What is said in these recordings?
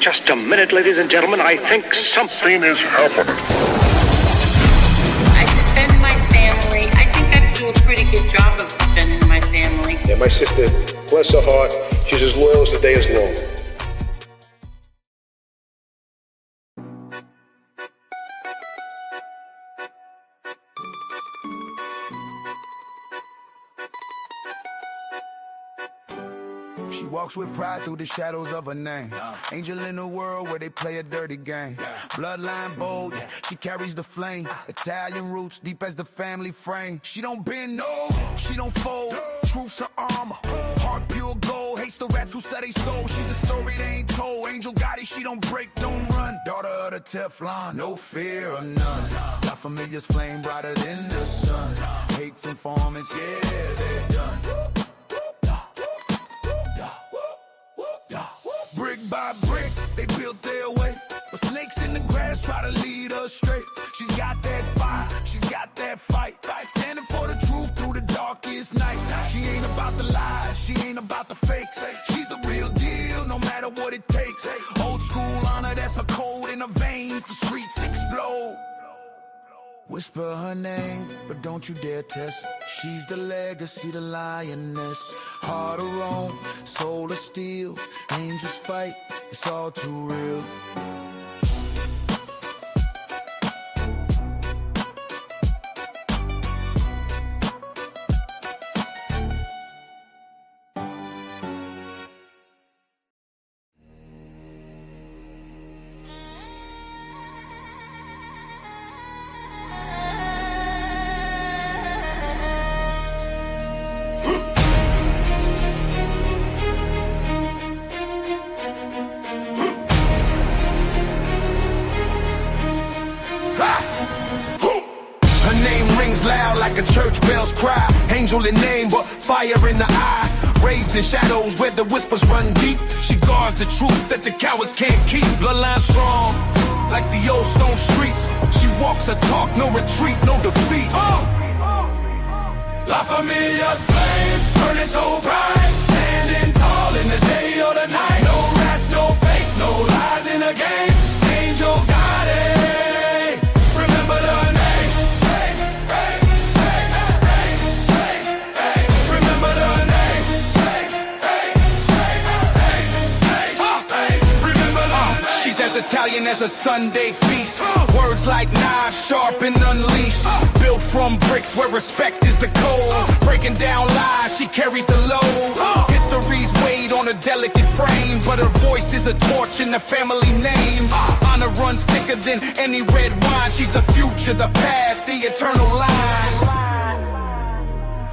Just a minute, ladies and gentlemen. I think something is happening. I defend my family. I think I do a pretty good job of defending my family. Yeah, my sister, bless her heart, she's as loyal as the day is long. She walks with pride through the shadows of her name. Angel in a world where they play a dirty game. Bloodline bold, she carries the flame. Italian roots deep as the family frame. She don't bend, no, she don't fold. Truth's her armor, heart pure gold. Hates the rats who sell they soul. She's the story they ain't told. Angel Gotti, she don't break, don't run. Daughter of the Teflon, no fear of none. La Familia's flame brighter than the sun. Hates informants, yeah, they're done. Brick by brick, they built their way. But snakes in the grass try to lead us straight. She's got that fire, she's got that fight. Standing for the truth through the darkest night. She ain't about the lies, she ain't about the fakes. She's the real deal, no matter what it takes. Old school honor, that's her code in her veins. The streets explode. Whisper her name, but don't you dare test. She's the legacy, the lioness. Heart of Rome, soul of steel. Angels fight, it's all too real. Loud like a church bell's cry. Angel in name, but fire in the eye. Raised in shadows where the whispers run deep. She guards the truth that the cowards can't keep. Bloodline strong, like the old stone streets. She walks her talk, no retreat, no defeat. La Familia's flame, burning so bright. Standing tall in the day or the night. No rats, no fakes, no lies in the game. Angel Gotti. Remember the name. Italian as a Sunday feast. Words like knives, sharp and unleashed. Built from bricks where respect is the code. Breaking down lies, she carries the load. History's weighed on a delicate frame, but her voice is a torch in the family name. Honor runs thicker than any red wine. She's the future, the past, the eternal line.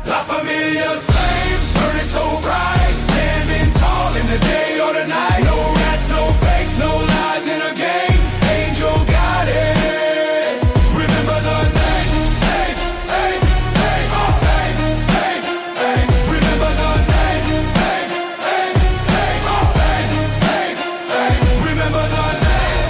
La Familia's flame, burning so bright. Standing tall in the day or the night. No rats, no fakes, no lies in a game. Angel Gotti. Remember the name. Hey, hey, hey, hey, hey, hey. Remember the name. Hey, hey, hey, hey, hey, hey. Remember the name.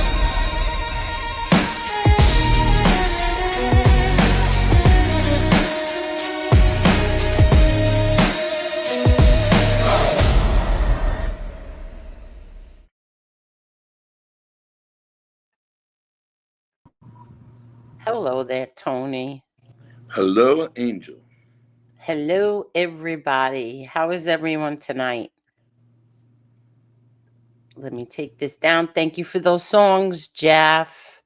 Hello there, Tony. Hello, Angel. Hello, everybody. How is everyone tonight? Let me take this down. Thank you for those songs, Jeff.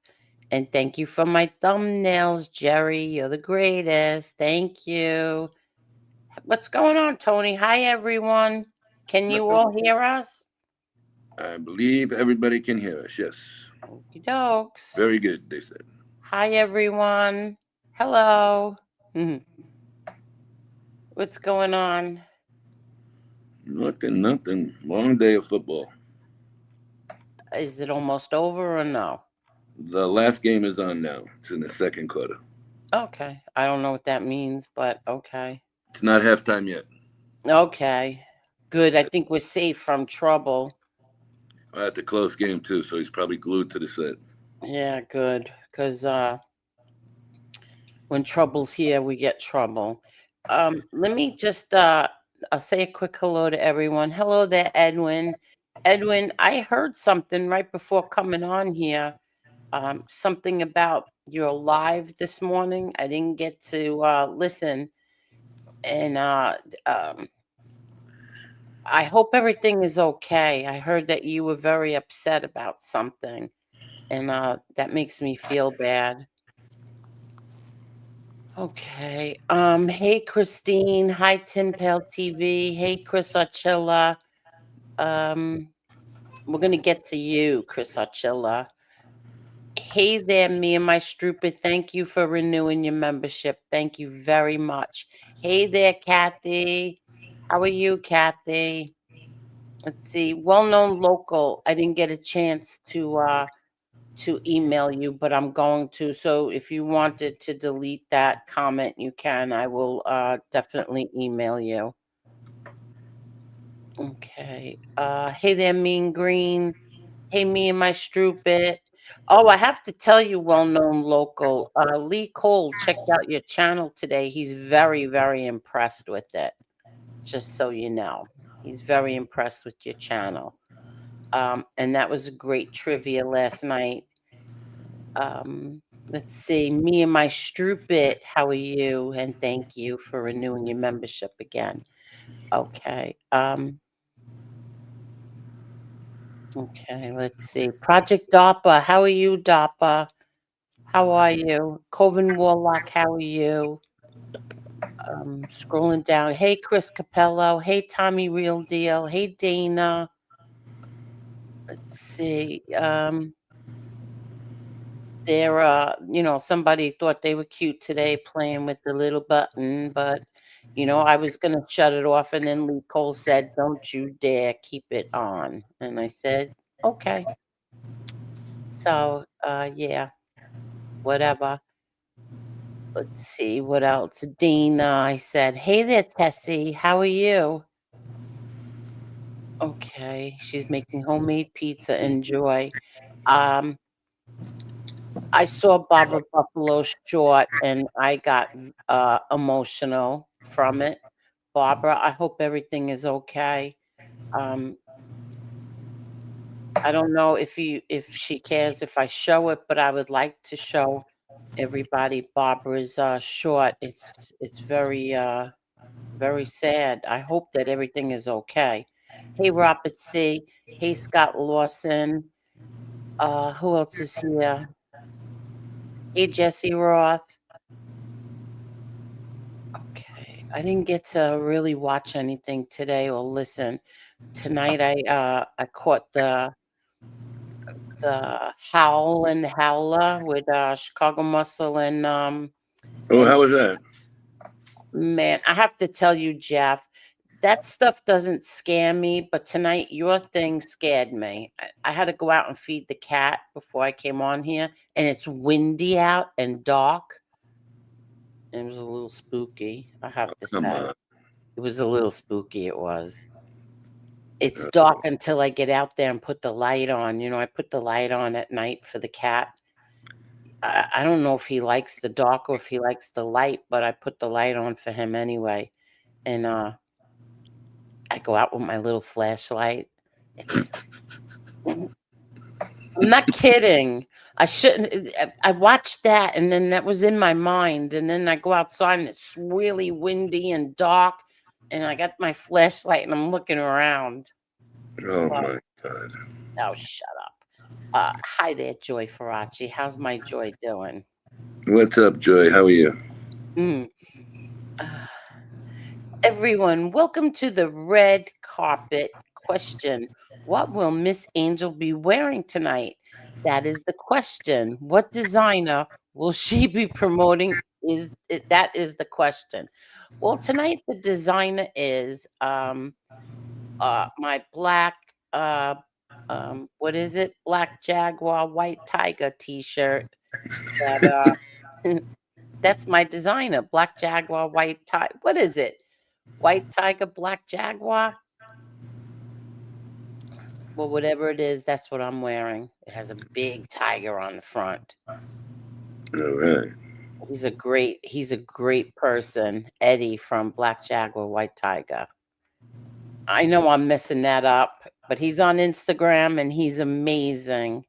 And thank you for my thumbnails, Jerry. You're the greatest. Thank you. What's going on, Tony? Hi, everyone. Can you all hear us? I believe everybody can hear us, yes. Okie dokes. Very good, they said. Hi, everyone. Hello. What's going on? Nothing. Long day of football. Is it almost over or no? The last game is on now. It's in the second quarter. Okay. I don't know what that means, but okay. It's not halftime yet. Okay. Good. I think we're safe from trouble. That's a close game, too, so he's probably glued to the set. Yeah, good. Because when trouble's here, we get trouble. Let me just I'll say a quick hello to everyone. Hello there, Edwin. Edwin, I heard something right before coming on here. Something about your live this morning. I didn't get to listen, and I hope everything is okay. I heard that you were very upset about something, and that makes me feel bad. Okay. Hey Christine. Hi Tim Pale TV. Hey Chris Archilla. Um, we're gonna get to you, Chris Archilla. Hey there, me and my Strupid. Thank you for renewing your membership. Thank you very much. Hey there, Kathy. How are you, Kathy? Let's see. Well-known local. I didn't get a chance to email you, but I'm going to. So if you wanted to delete that comment, you can. I will definitely email you. Okay. Hey there, Mean Green. Hey, me and my Strupit. Oh, I have to tell you, well-known local, Lee Cole checked out your channel today. He's very, very impressed with it. Just so you know, he's very impressed with your channel. And that was a great trivia last night. Let's see, me and my Strupit, how are you? And thank you for renewing your membership again. Okay. Okay, let's see. Project DAPA, how are you, DAPA? How are you? Coven Warlock, how are you? Scrolling down. Hey, Chris Capello. Hey, Tommy Real Deal. Hey, Dana. Let's see. Somebody thought they were cute today playing with the little button, but I was gonna shut it off, and then Lee Cole said, "Don't you dare keep it on." And I said, "Okay." So, yeah, whatever. Let's see what else. Dana, I said, "Hey there, Tessie. How are you?" Okay, she's making homemade pizza. Enjoy. Um, I saw Barbara Buffalo's short, and I got emotional from it. Barbara, I hope everything is okay. Um, I don't know if she cares if I show it, but I would like to show everybody Barbara's short. It's very sad. I hope that everything is okay. Hey, Robert C. Hey, Scott Lawson. Who else is here? Hey, Jesse Roth. Okay. I didn't get to really watch anything today or listen. Tonight I caught the Howl and Howler with Chicago Muscle Oh, and how was that? man, I have to tell you, Jeff, that stuff doesn't scare me, but tonight your thing scared me. I had to go out and feed the cat before I came on here, and it's windy out and dark. It was a little spooky, I have to Come say. on. It was a little spooky, it was. It's dark until I get out there and put the light on. I put the light on at night for the cat. I don't know if he likes the dark or if he likes the light, but I put the light on for him anyway. And I go out with my little flashlight. It's I'm not kidding. I shouldn't I watched that, and then that was in my mind, and then I go outside and it's really windy and dark, and I got my flashlight and I'm looking around. Oh But my God. oh, shut up. Hi there, Joy Faraci. How's my Joy doing? What's up, Joy? How are you? Mm. Everyone, welcome to the red carpet question. What will Miss Angel be wearing tonight? That is the question. What designer will she be promoting? That is the question. Well, tonight the designer is my black what is it? Black Jaguar White Tiger t-shirt that that's my designer. Black Jaguar White Tiger. What is it? White Tiger, Black Jaguar? Well, whatever it is, that's what I'm wearing. It has a big tiger on the front. All right. He's a great person, Eddie from Black Jaguar, White Tiger. I know I'm messing that up, but he's on Instagram and he's amazing.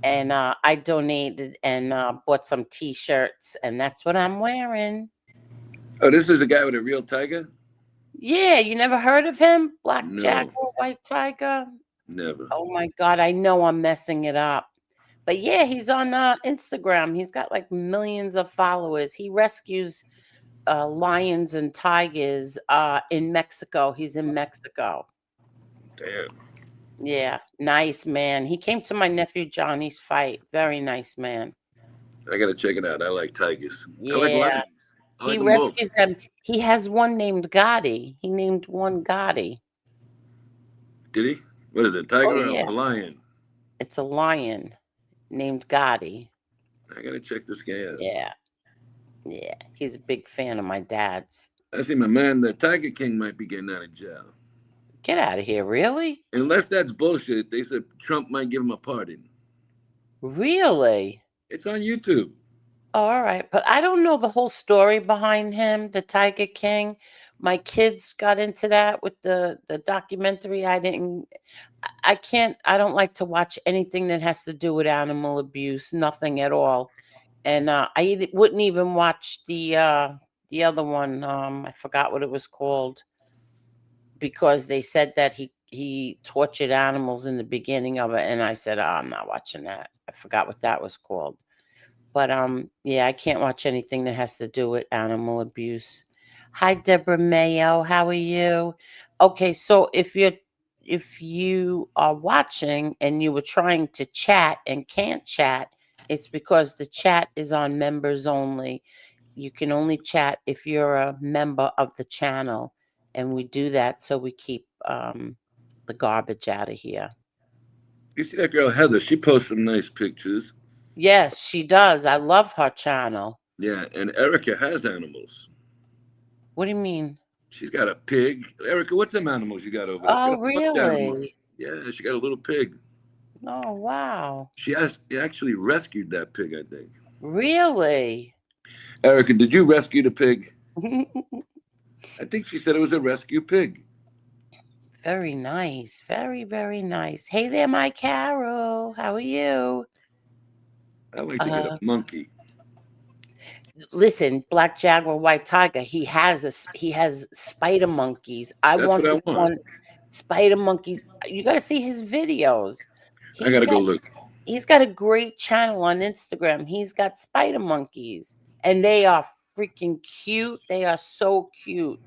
And I donated and bought some T-shirts, and that's what I'm wearing. Oh, this is a guy with a real tiger? Yeah, you never heard of him? Black No. Jaguar, White Tiger? Never. Oh my God, I know I'm messing it up. But yeah, he's on Instagram. He's got like millions of followers. He rescues lions and tigers in Mexico. He's in Mexico. Damn. Yeah, nice man. He came to my nephew Johnny's fight. Very nice man. I gotta check it out. I like tigers. I like Yeah, lions. I he like them both. rescues them. He has one named Gotti. He named one Gotti. Did he? What is it, tiger or yeah. a lion? It's a lion named Gotti. I gotta check this guy out. Yeah. Yeah, he's a big fan of my dad's. I see my man, the Tiger King, might be getting out of jail. Get out of here, really? Unless that's bullshit, they said Trump might give him a pardon. Really? It's on YouTube. Oh, all right. But I don't know the whole story behind him, the Tiger King. My kids got into that with the documentary. I don't like to watch anything that has to do with animal abuse, nothing at all. And I wouldn't even watch the other one. I forgot what it was called, because they said that he tortured animals in the beginning of it, and I said, oh, I'm not watching that. I forgot what that was called. But yeah, I can't watch anything that has to do with animal abuse. Hi, Deborah Mayo. How are you? Okay, so if you are watching and you were trying to chat and can't chat, it's because the chat is on members only. You can only chat if you're a member of the channel, and we do that so we keep the garbage out of here. You see that girl Heather? She posts some nice pictures. Yes, she does. I love her channel. Yeah, and Erica has animals. What do you mean? She's got a pig. Erica, what's them animals you got over there? Oh, really? Yeah, she got a little pig. Oh, wow. She actually rescued that pig, I think. Really? Erica, did you rescue the pig? I think she said it was a rescue pig. Very nice. Very, very nice. Hey there, my Carol. How are you? I like to get a monkey. Listen, Black Jaguar, White Tiger. He has spider monkeys. That's what I want. One spider monkeys. You got to see his videos. I gotta go look. He's got a great channel on Instagram. He's got spider monkeys, and they are freaking cute. They are so cute.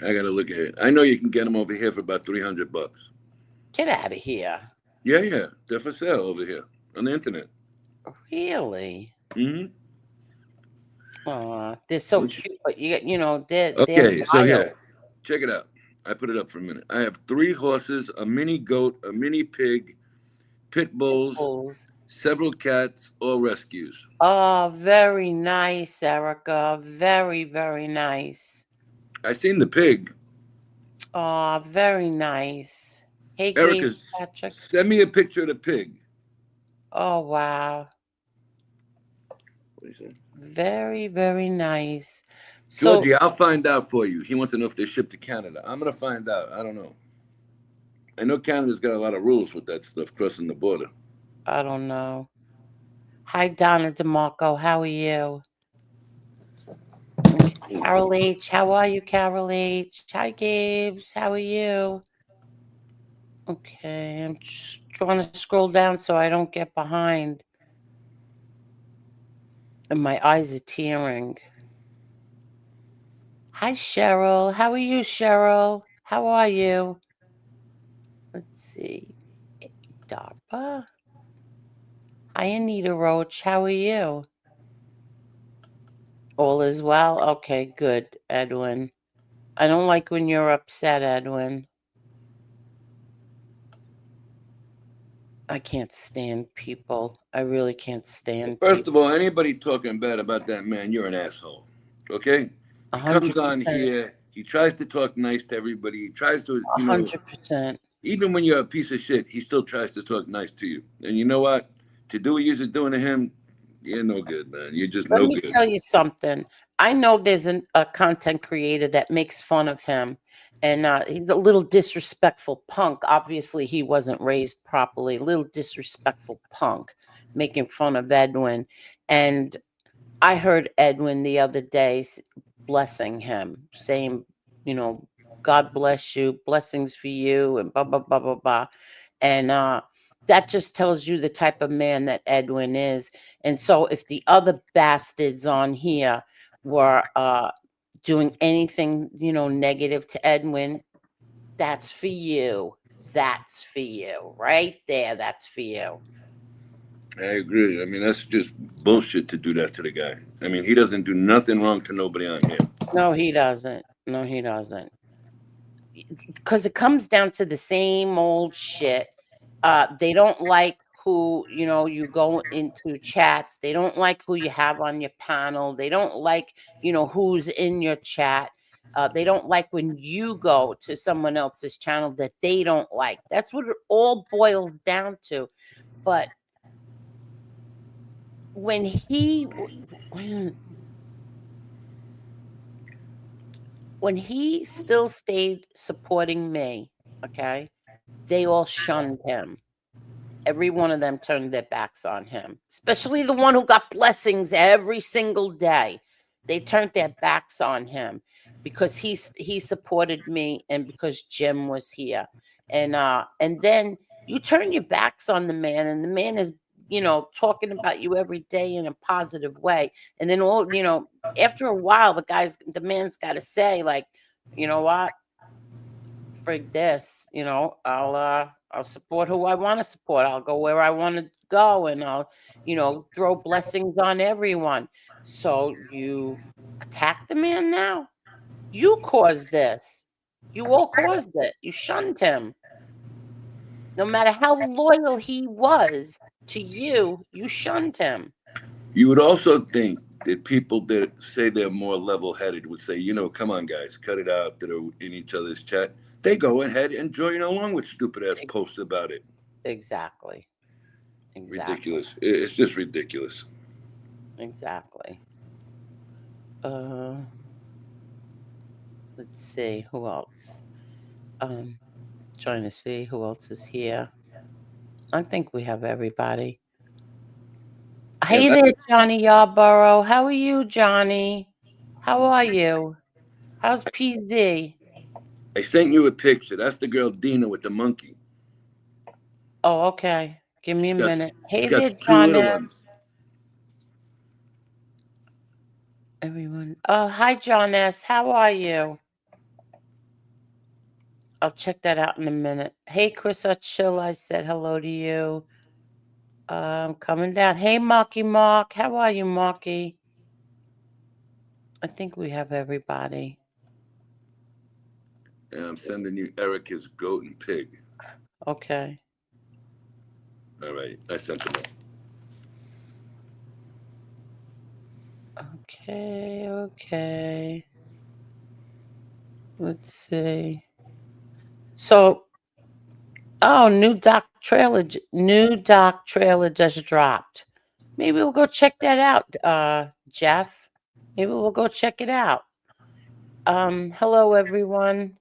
I gotta look at it. I know you can get them over here for about $300. Get out of here. Yeah. They're for sale over here on the internet. Really? Mm-hmm. Aw, they're so cute, but they're Okay, so wild. here, check it out. I put it up for a minute. I have 3 horses, a mini goat, a mini pig, pit bulls, several cats, all rescues. Oh, very nice, Erica. Very, very nice. I seen the pig. Oh, very nice. Hey, Erica, Gage, Patrick. send me a picture of the pig. Oh, wow. What do you say? Very, very nice. So, Georgie, I'll find out for you. He wants to know if they ship to Canada. I'm going to find out. I don't know. I know Canada's got a lot of rules with that stuff crossing the border. I don't know. Hi, Donna DeMarco. How are you? Okay. Carol H. How are you, Carol H? Hi, Gabes. How are you? Okay. I'm just trying to scroll down so I don't get behind. And my eyes are tearing. Hi, Cheryl. How are you, Cheryl? How are you? Let's see. DARPA. Hi, Anita Roach. How are you? All is well? Okay, good, Edwin. I don't like when you're upset, Edwin. I can't stand people. I really can't stand First of all, anybody talking bad about that man, you're an asshole. Okay? He comes on 100%. here. He tries to talk nice to everybody. He tries to, 100%. even when you're a piece of shit, he still tries to talk nice to you. And you know what? To do what you're doing to him, you're no good, man. You're just no good. Let me tell you something. I know there's a content creator that makes fun of him. And he's a little disrespectful punk. Obviously, he wasn't raised properly. A little disrespectful punk, making fun of Edwin. And I heard Edwin the other day blessing him, saying, God bless you, blessings for you, and blah, blah, blah, blah, blah. And that just tells you the type of man that Edwin is. And so if the other bastards on here were doing anything, negative to Edwin, that's for you. That's for you. Right there, that's for you. I agree. I mean, that's just bullshit to do that to the guy. I mean, he doesn't do nothing wrong to nobody on here. No, he doesn't. No, he doesn't. Because it comes down to the same old shit. They don't like who, you go into chats. They don't like who you have on your panel. They don't like, who's in your chat. They don't like when you go to someone else's channel that they don't like. That's what it all boils down to. But when he still stayed supporting me, okay, they all shunned him. Every one of them turned their backs on him, especially the one who got blessings every single day. They turned their backs on him because he supported me and because Jim was here. And then you turn your backs on the man, and the man is, talking about you every day in a positive way. And then after a while, the man's got to say, like, you know what? Frig this, I'll support who I want to support. I'll go where I want to go, and I'll, throw blessings on everyone. So you attack the man now? You caused this. You all caused it. You shunned him. No matter how loyal he was to you, you shunned him. You would also think that people that say they're more level-headed would say, come on, guys, cut it out, that are in each other's chat. They go ahead and join along with stupid-ass posts about it. Exactly. Ridiculous. It's just ridiculous. Exactly. Let's see, who else? Trying to see who else is here. I think we have everybody. Hey there, Johnny Yarborough. How are you, Johnny? How are you? How's PZ? I sent you a picture. That's the girl Dina with the monkey. Oh, okay. Give me a minute. Hey She's there, got two John little S. ones. Everyone. Hi, John S. How are you? I'll check that out in a minute. Hey, Chris Chill. I said hello to you. Coming down. Hey, Marky Mark. How are you, Marky? I think we have everybody. And I'm sending you Erica's goat and pig. Okay. All right. I sent them all. Okay. Let's see. So, new doc trailer just dropped. Maybe we'll go check that out, Jeff. Maybe we'll go check it out. Hello everyone.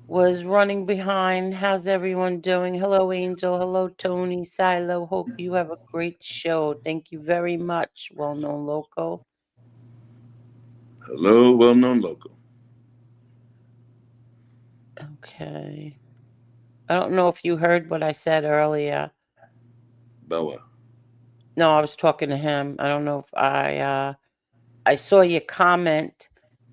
Was running behind. How's everyone doing? Hello, Angel. Hello, Tony, Silo. Hope you have a great show. Thank you very much, well-known local. Hello, well-known local. Okay. I don't know if you heard what I said earlier. About what? No, I was talking to him. I don't know if I saw your comment,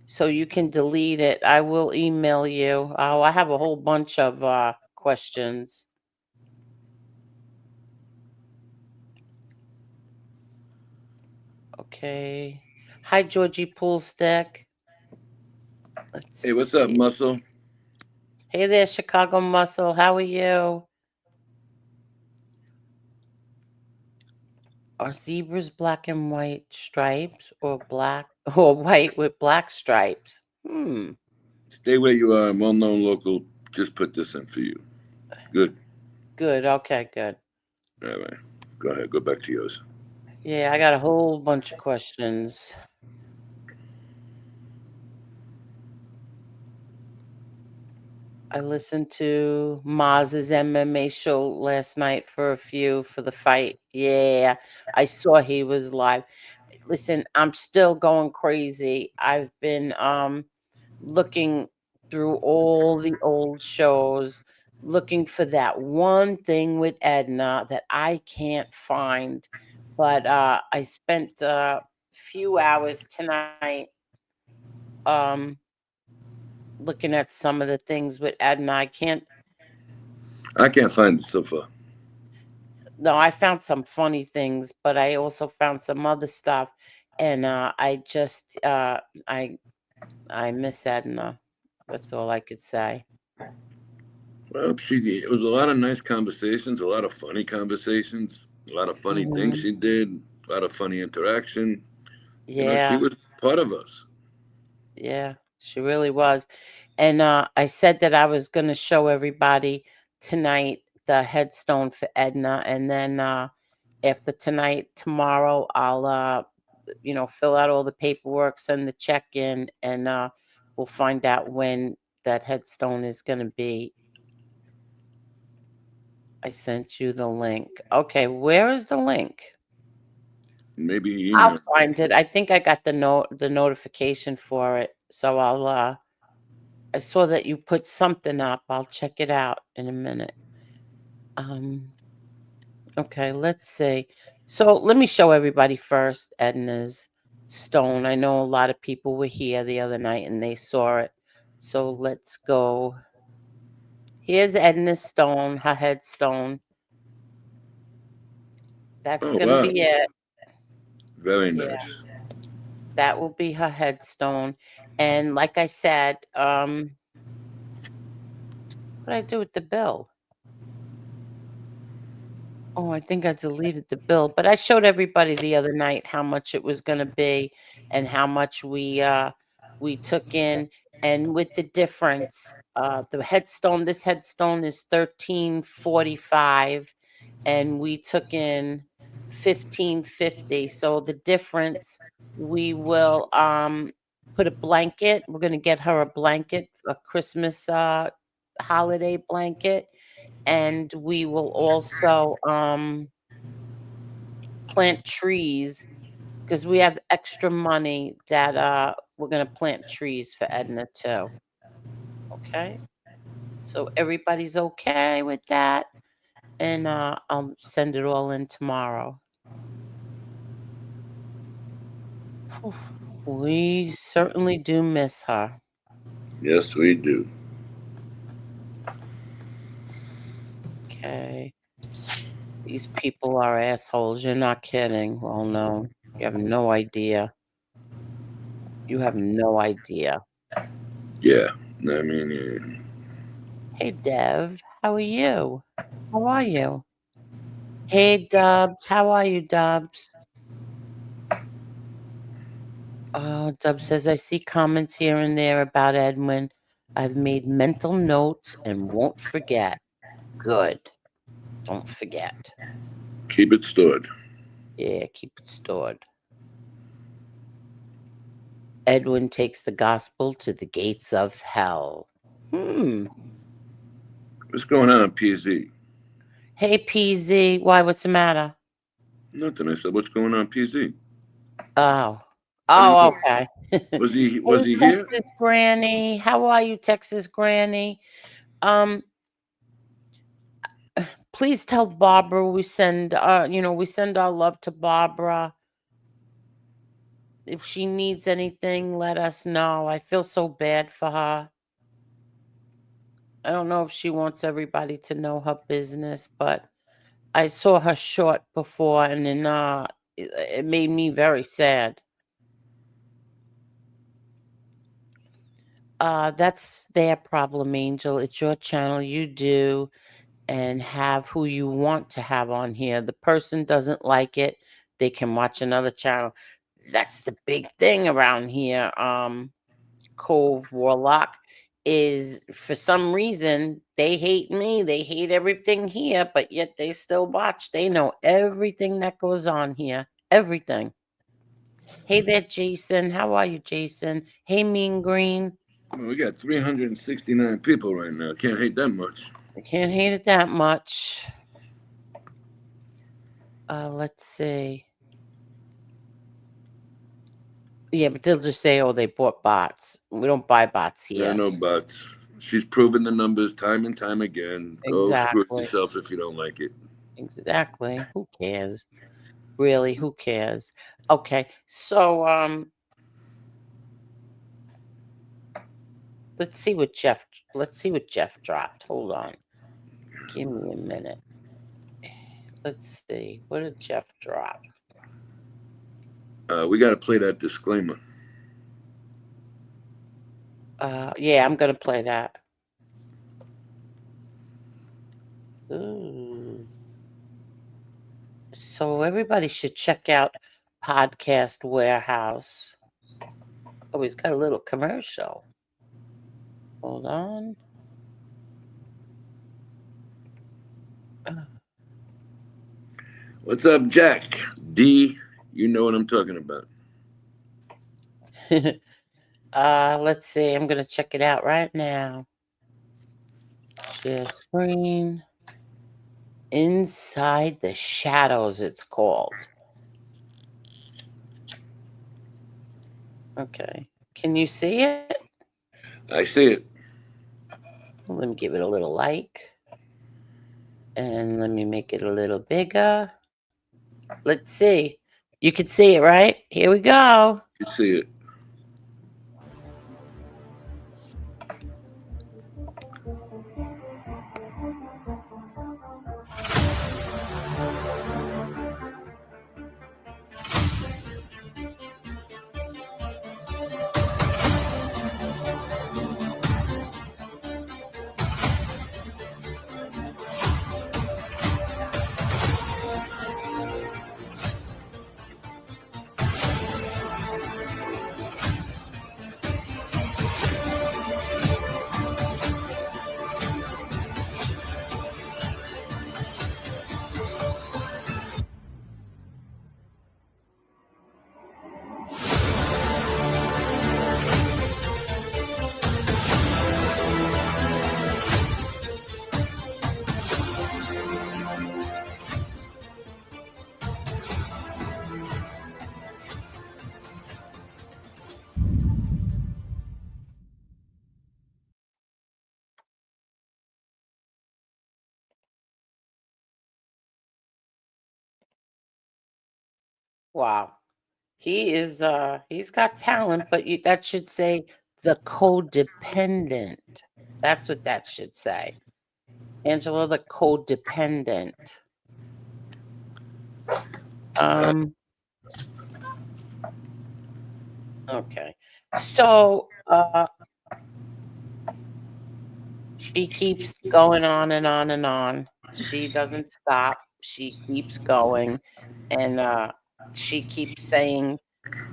so you can delete it. I will email you. Oh, I have a whole bunch of questions. Okay. Hi, Georgie Poolstick. Hey, what's up, Muscle? Hey there, Chicago Muscle. How are you? Are zebras black and white stripes or black or white with black stripes? Stay where you are. I'm well-known local. Just put this in for you. Good. Good. Okay, good. All right. Go ahead. Go back to yours. Yeah, I got a whole bunch of questions. I listened to Maz's MMA show last night for the fight. Yeah, I saw he was live. Listen, I'm still going crazy. I've been looking through all the old shows, looking for that one thing with Edna that I can't find. But I spent a few hours tonight um looking at some of the things with Edna. I can't find it so far. No, I found some funny things, but I also found some other stuff, and I miss Edna. That's all I could say. Well, it was a lot of nice conversations, a lot of funny conversations, a lot of funny things Mhm. she did, a lot of funny interaction. She Yeah, was part of us. yeah, she really was. And I said that I was gonna show everybody tonight the headstone for Edna, and then after tonight, tomorrow, I'll fill out all the paperwork, send the check in, and we'll find out when that headstone is gonna be. I sent you the link. Okay, where is the link? Maybe he I'll emailed. find it. I think I got the notification for it. So I saw that you put something up. I'll check it out in a minute. Um, okay, let's see. So let me show everybody first Edna's stone. I know a lot of people were here the other night and they saw it. So let's go. Here's Edna's stone, her headstone. That's Oh gonna wow, be it. very Yeah, nice. that will be her headstone. And like I said, what did I do with the bill? Oh, I think I deleted the bill, but I showed everybody the other night how much it was gonna be and how much we took in, and with the difference, this headstone is 1345 and we took in 1550. So the difference, we will put a blanket. We're gonna get her a blanket, a Christmas holiday blanket, and we will also plant trees because we have extra money that we're going to plant trees for Edna too. Okay, so everybody's okay with that, and I'll send it all in tomorrow. Whew, we certainly do miss her. Yes, we do. Okay, these people are assholes. You're not kidding. Well, no, you have no idea. You have no idea. Yeah, I mean, Hey, Dev, how are you? How are you? Hey, Dubs, how are you, Dubs? Dubs says, I see comments here and there about Edwin. I've made mental notes and won't forget. Good. Don't forget. keep it stored. Yeah, keep it stored. Edwin takes the gospel to the gates of hell. What's going on, PZ? Hey, PZ. Why, what's the matter? Nothing. I said, what's going on, PZ? Oh. I don't Oh, know. okay. Was he Hey, was he here? Texas Granny. How are you, Texas Granny? Um, please tell Barbara we send our love to Barbara. If she needs anything, let us know. I feel so bad for her. I don't know if she wants everybody to know her business, but I saw her short before and then it made me very sad. That's their problem, Angel. It's your channel. You do and have who you want to have on here. The person doesn't like it, they can watch another channel. That's the big thing around here. Cove Warlock is, for some reason, they hate me. They hate everything here, but yet they still watch. They know everything that goes on here. Everything. Hey there, Jason. How are you, Jason? Hey, Mean Green. Well, we got 369 people right now. Can't hate that much. I can't hate it that much. Let's see. Yeah, but they'll just say, "Oh, they bought bots." We don't buy bots There are here. no bots. She's proven the numbers time and time again. Go screw Exactly. yourself if you don't like it. Exactly. Who cares? Really, who cares? Okay, so let's see what Jeff dropped. Hold on. Give me a minute. Let's see. What did Jeff drop? We got to play that disclaimer. Yeah, I'm gonna play that. Ooh. So everybody should check out Podcast Warehouse. Oh, he's got a little commercial. Hold on. What's up, Jack? D, you know what I'm talking about. Let's see. I'm gonna check it out right now. Share screen. Inside the Shadows, it's called. Okay. Can you see it? I see it. Let me give it a little like. And let me make it a little bigger. Let's see. You can see it, right? Here we go. You see it. Wow. He's got talent, but that should say the codependent. That's what that should say. Angela, the codependent. Okay. So she keeps going on and on and on. She doesn't stop. She keeps going. And she keeps saying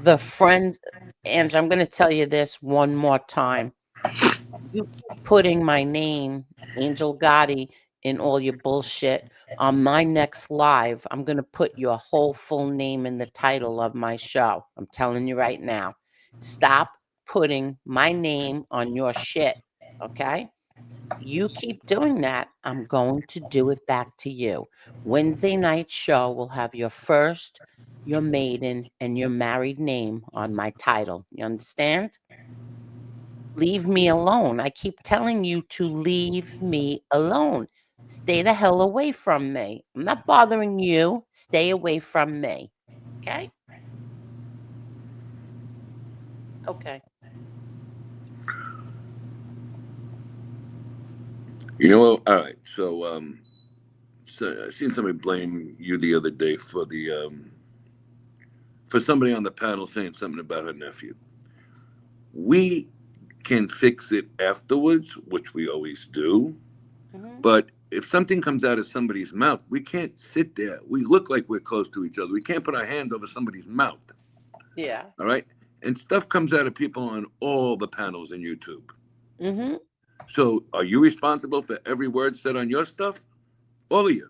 the friends. Ange, I'm going to tell you this one more time. You keep putting my name, Angel Gotti, in all your bullshit. On my next live, I'm going to put your whole full name in the title of my show. I'm telling you right now. Stop putting my name on your shit, okay? You keep doing that, I'm going to do it back to you. Wednesday night show will have your first, your maiden, and your married name on my title. You understand? Leave me alone. I keep telling you to leave me alone. Stay the hell away from me. I'm not bothering you. Stay away from me. Okay? Okay. You know what? All right. So, I seen somebody blame you the other day for somebody on the panel saying something about her nephew. We can fix it afterwards, which we always do. Mhm. But if something comes out of somebody's mouth, we can't sit there. We look like we're close to each other. We can't put our hand over somebody's mouth. Yeah. All right. And stuff comes out of people on all the panels in YouTube. Mm-hmm. So are you responsible for every word said on your stuff? All of you.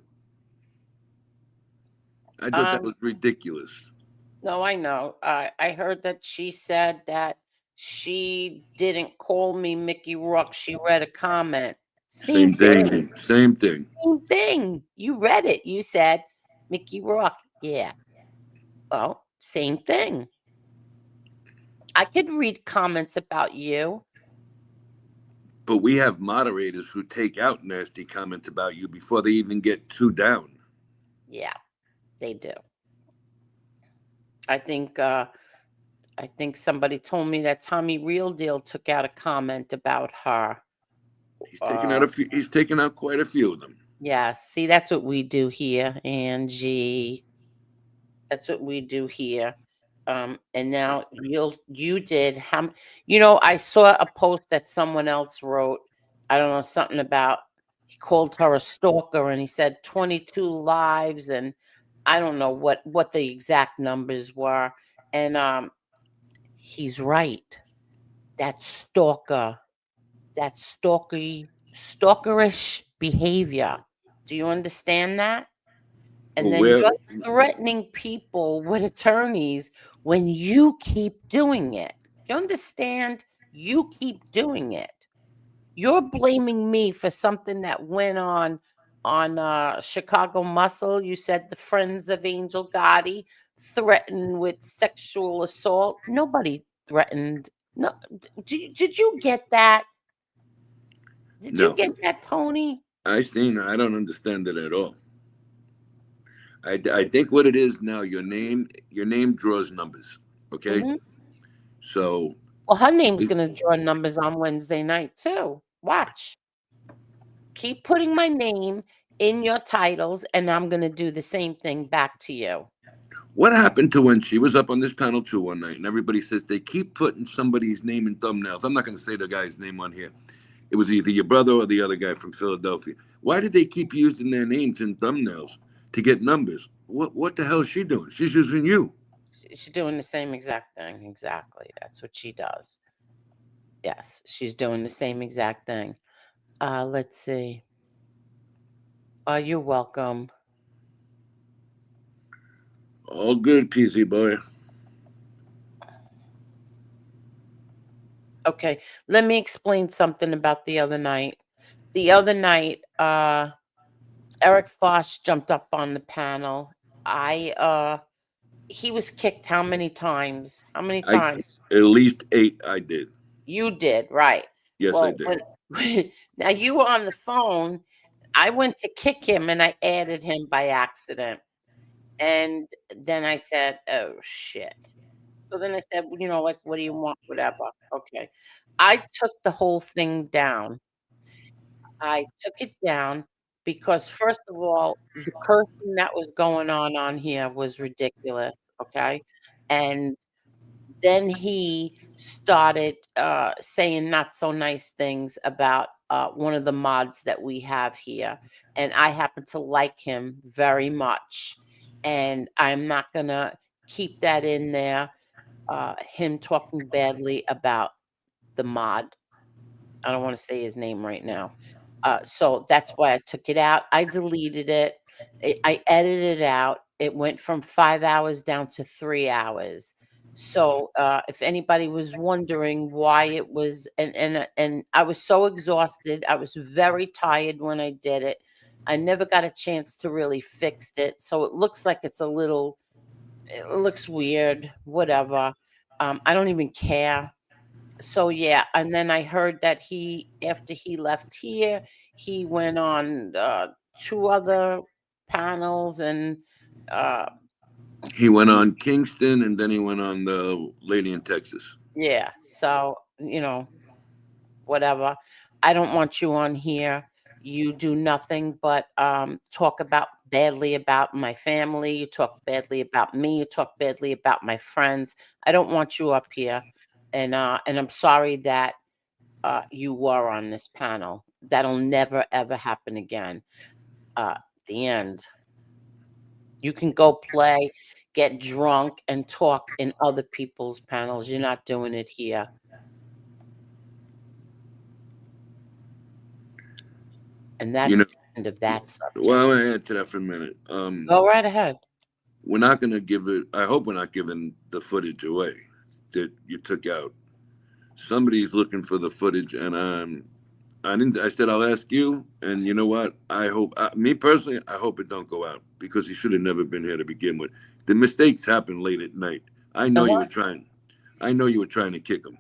I thought that was ridiculous. No, I know. I heard that she said that She didn't call me Mickey Rourke. She read a comment. Same thing. Same thing. Same thing. You read it. You said Mickey Rourke. Yeah. Well, same thing. I could read comments about you. But we have moderators who take out nasty comments about you before they even get two down. Yeah, they do. I think somebody told me that Tommy Real Deal took out a comment about her. He's taken out a few. He's taken out quite a few of them. Yeah, see, that's what we do here, Angie. That's what we do here. And now you did I saw a post that someone else wrote. I don't know, something about he called her a stalker and he said 22 lives and I don't know what the exact numbers were. And he's right. That's stalkerish behavior. Do you understand that? And then you're threatening people with attorneys when you keep doing it. Do you understand? You keep doing it. You're blaming me for something that went on Chicago Muscle. You said the friends of Angel Gotti threatened with sexual assault. Nobody threatened. No, did you get that? Did you get that, Tony? I don't understand it at all. I think what it is now, your name draws numbers. Okay. Mhm. So Well, her name's gonna draw numbers on Wednesday night too. Watch. Keep putting my name in your titles, and I'm gonna do the same thing back to you. what happened to when she was up on this panel too one night, and everybody says they keep putting somebody's name in thumbnails? I'm not going to say the guy's name on here. It was either your brother or the other guy from Philadelphia. Why did they keep using their names in thumbnails to get numbers? What the hell is she doing? She's using you. She's doing the same exact thing. Exactly. That's what she does. Yes, she's doing the same exact thing. Let's see. You're welcome. All good, PZ boy. Okay, let me explain something about the other night. The other night, Eric Foss jumped up on the panel. He was kicked how many times? How many times? At least 8 I did. You did, right. Yes, I did. Now you were on the phone. I went to kick him and I added him by accident. And then I said, oh shit. So then I said, well, like, what do you want? Whatever. Okay. I took the whole thing down. I took it down because first of all, the cursing that was going on here was ridiculous. Okay. And then he started saying not so nice things about one of the mods that we have here. And I happen to like him very much. And I'm not going to keep that in there, him talking badly about the mod. I don't want to say his name right now. So that's why I took it out. I deleted it. I edited it out. It went from 5 hours down to 3 hours. So if anybody was wondering why it was, and I was so exhausted, I was very tired when I did it. I never got a chance to really fix it. So it looks like it looks weird, whatever. I don't even care. So yeah, and then I heard that after he left here, he went on 2 other panels and he went on Kingston and then he went on the lady in Texas. Yeah, so whatever. I don't want you on here. You do nothing but talk badly about my family. You talk badly about me. You talk badly about my friends. I don't want you up here. And I'm sorry that you were on this panel. That'll never, ever happen again. The end. You can go play, get drunk, and talk in other people's panels. You're not doing it here. And that's the end of that subject. Well, I'm going to add to that for a minute. Go right ahead. We're not going to give it. I hope we're not giving the footage away that you took out. somebody's looking for the footage, and I didn't. I said I'll ask you, and you know what? I hope, me personally, I hope it don't go out because he should have never been here to begin with. The mistakes happen late at night. I know you Uh-huh. were trying. I know you were trying to kick him.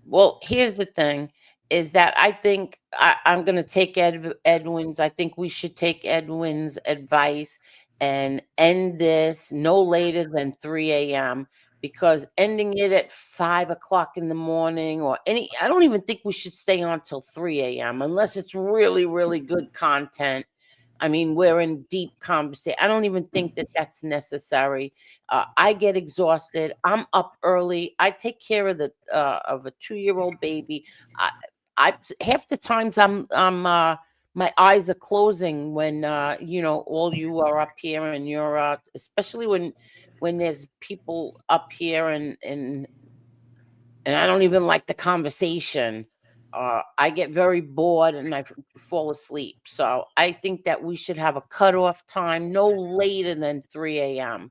Well, here's the thing is that I think I'm going to take Edwin's. I think we should take Edwin's advice and end this no later than 3 a.m. because ending it at 5 o'clock in the morning or I don't even think we should stay on till 3 a.m. unless it's really, really good content. I mean, we're in deep conversation. I don't even think that that's necessary. I get exhausted. I'm up early. I take care of a 2-year-old baby. I, I half the times my eyes are closing when all you are up here and you're especially when there's people up here and I don't even like the conversation. I get very bored and I fall asleep. So I think that we should have a cutoff time no later than 3 a.m.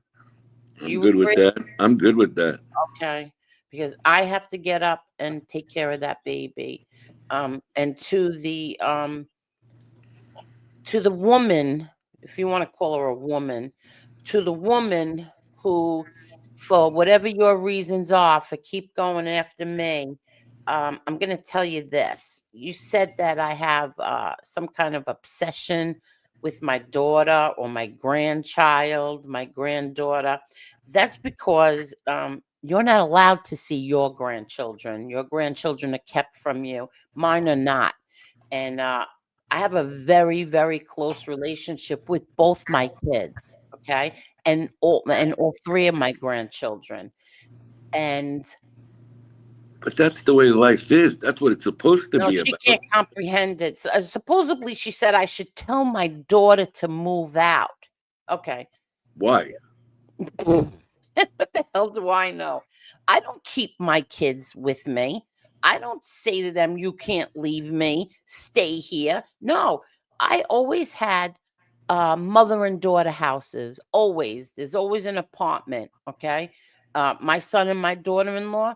Do I'm you good with agree? that. I'm good with that. Okay. Because I have to get up and take care of that baby. And to the woman, if you want to call her a woman, to the woman who, for whatever your reasons are for keep going after me, I'm going to tell you this. You said that I have some kind of obsession with my daughter or my grandchild, my granddaughter. That's because you're not allowed to see your grandchildren. Your grandchildren are kept from you. Mine are not. And I have a very, very close relationship with both my kids, okay? And all three of my grandchildren. And But that's the way life is. That's what it's supposed to no, be she about. can't comprehend it. Supposedly, she said I should tell my daughter to move out. Okay. Why? What the hell do I know? I don't keep my kids with me. I don't say to them, you can't leave me, stay here. No, I always had mother and daughter houses. Always. There's always an apartment. Okay. My son and my daughter in law,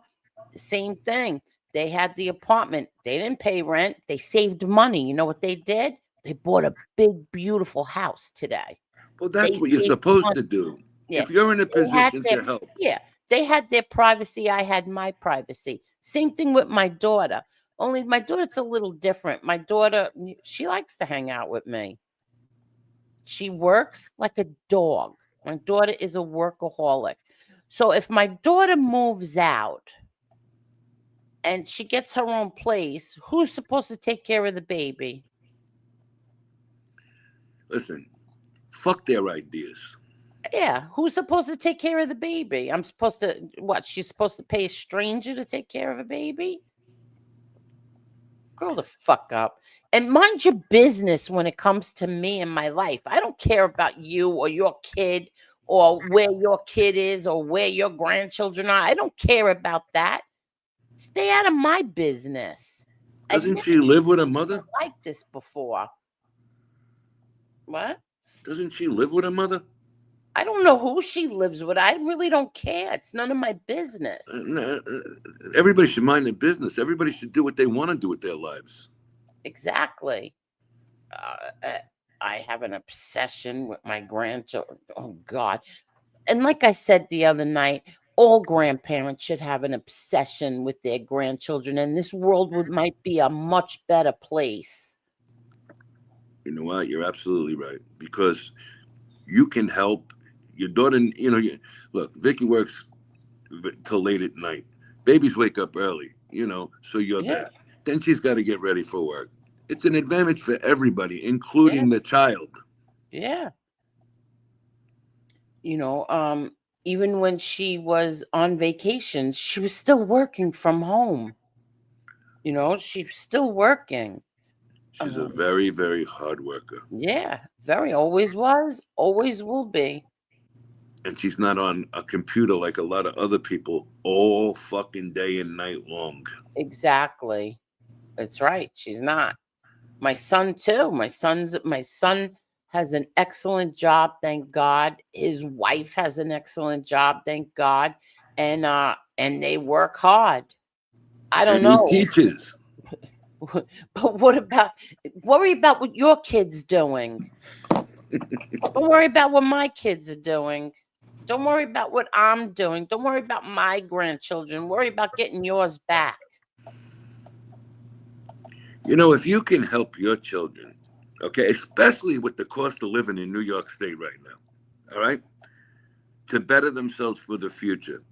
the same thing. They had the apartment. They didn't pay rent. They saved money. You know what they did? They bought a big, beautiful house today. Well, that's They what you're saved supposed money. to do. Yeah. If you're in a They had position their to help, yeah, they had their privacy, I had my privacy. Same thing with my daughter. Only my daughter's a little different. My daughter, she likes to hang out with me. She works like a dog. My daughter is a workaholic. So if my daughter moves out and she gets her own place, who's supposed to take care of the baby? listen, fuck their ideas. Yeah, who's supposed to take care of the baby? I'm supposed to what? She's supposed to pay a stranger to take care of a baby? Grow the fuck up and mind your business when it comes to me and my life. I don't care about you or your kid or where your kid is or where your grandchildren are. I don't care about that. Stay out of my business. I've Doesn't never she live with her mother? like this before. What? Doesn't she live with her mother? I don't know who she lives with. I really don't care. It's none of my business. Everybody should mind their business. Everybody should do what they want to do with their lives. Exactly. I have an obsession with my grandchildren. Oh, God. And like I said the other night, all grandparents should have an obsession with their grandchildren, and this world might be a much better place. You know what? You're absolutely right. Because you can help your daughter. Look, Vicky works till late at night. Babies wake up early, so you're Yeah. there. Then she's got to get ready for work. It's an advantage for everybody, Yeah. including the child. Yeah. Even when she was on vacation, she was still working from home. She's still working. She's a very, very hard worker. Yeah, very always was, always will be. And she's not on a computer like a lot of other people all fucking day and night long. Exactly. That's right. She's not. My son too. My son has an excellent job, thank God. His wife has an excellent job, thank God. And they work hard. I don't And know. he teaches. But worry about what your kid's doing. Don't worry about what my kids are doing. Don't worry about what I'm doing. Don't worry about my grandchildren. Worry about getting yours back. You know, if you can help your children, okay, especially with the cost of living in New York State right now, all right, to better themselves for the future,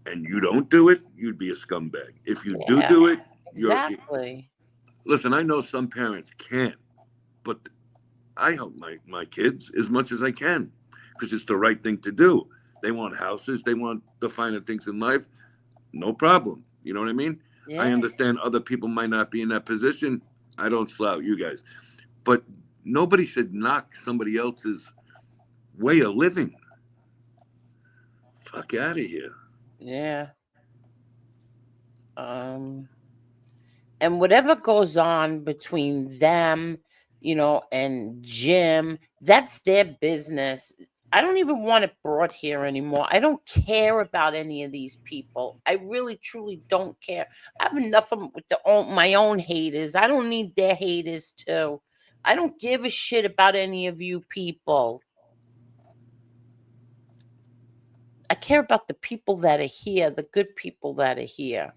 and you don't do it, you'd be a scumbag. If you Yeah, do it, you're. exactly. Listen, I know some parents can't, but I help my kids as much as I can because it's the right thing to do. They want houses, they want the finer things in life. No problem. You know what I mean? Yeah. I understand other people might not be in that position. I don't slout you guys. But nobody should knock somebody else's way of living. Fuck out of here. Yeah. And whatever goes on between them, and Jim, that's their business. I don't even want it brought here anymore. I don't care about any of these people. I really, truly don't care. I have enough of 'em with my own haters. I don't need their haters too. I don't give a shit about any of you people. I care about the people that are here, the good people that are here.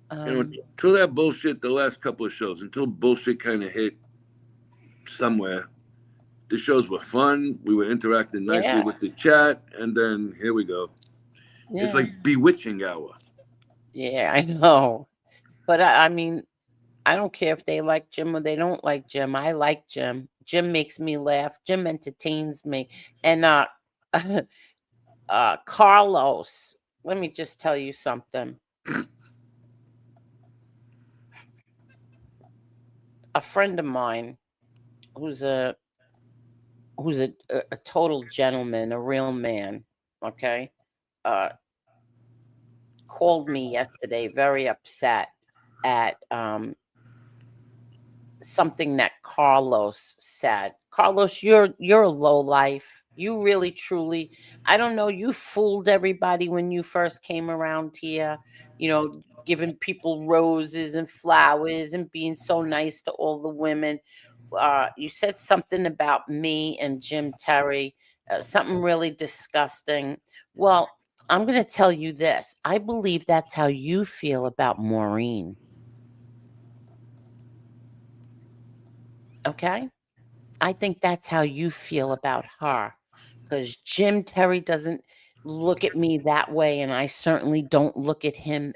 Until that bullshit, the last couple of shows, until bullshit kind of hit somewhere, the shows were fun. We were interacting nicely with the chat, and then here we go. Yeah. It's like bewitching hour. Yeah, I know. But I mean, I don't care if they like Jim or they don't like Jim. I like Jim. Jim makes me laugh. Jim entertains me. And Carlos, let me just tell you something. A friend of mine who's a total gentleman, a real man, okay, called me yesterday very upset at something that Carlos said. Carlos, you're a lowlife. You really, truly, I don't know, you fooled everybody when you first came around here, giving people roses and flowers and being so nice to all the women. You said something about me and Jim Terry, something really disgusting. Well, I'm going to tell you this. I believe that's how you feel about Maureen. Okay? I think that's how you feel about her. Because Jim Terry doesn't look at me that way, and I certainly don't look at him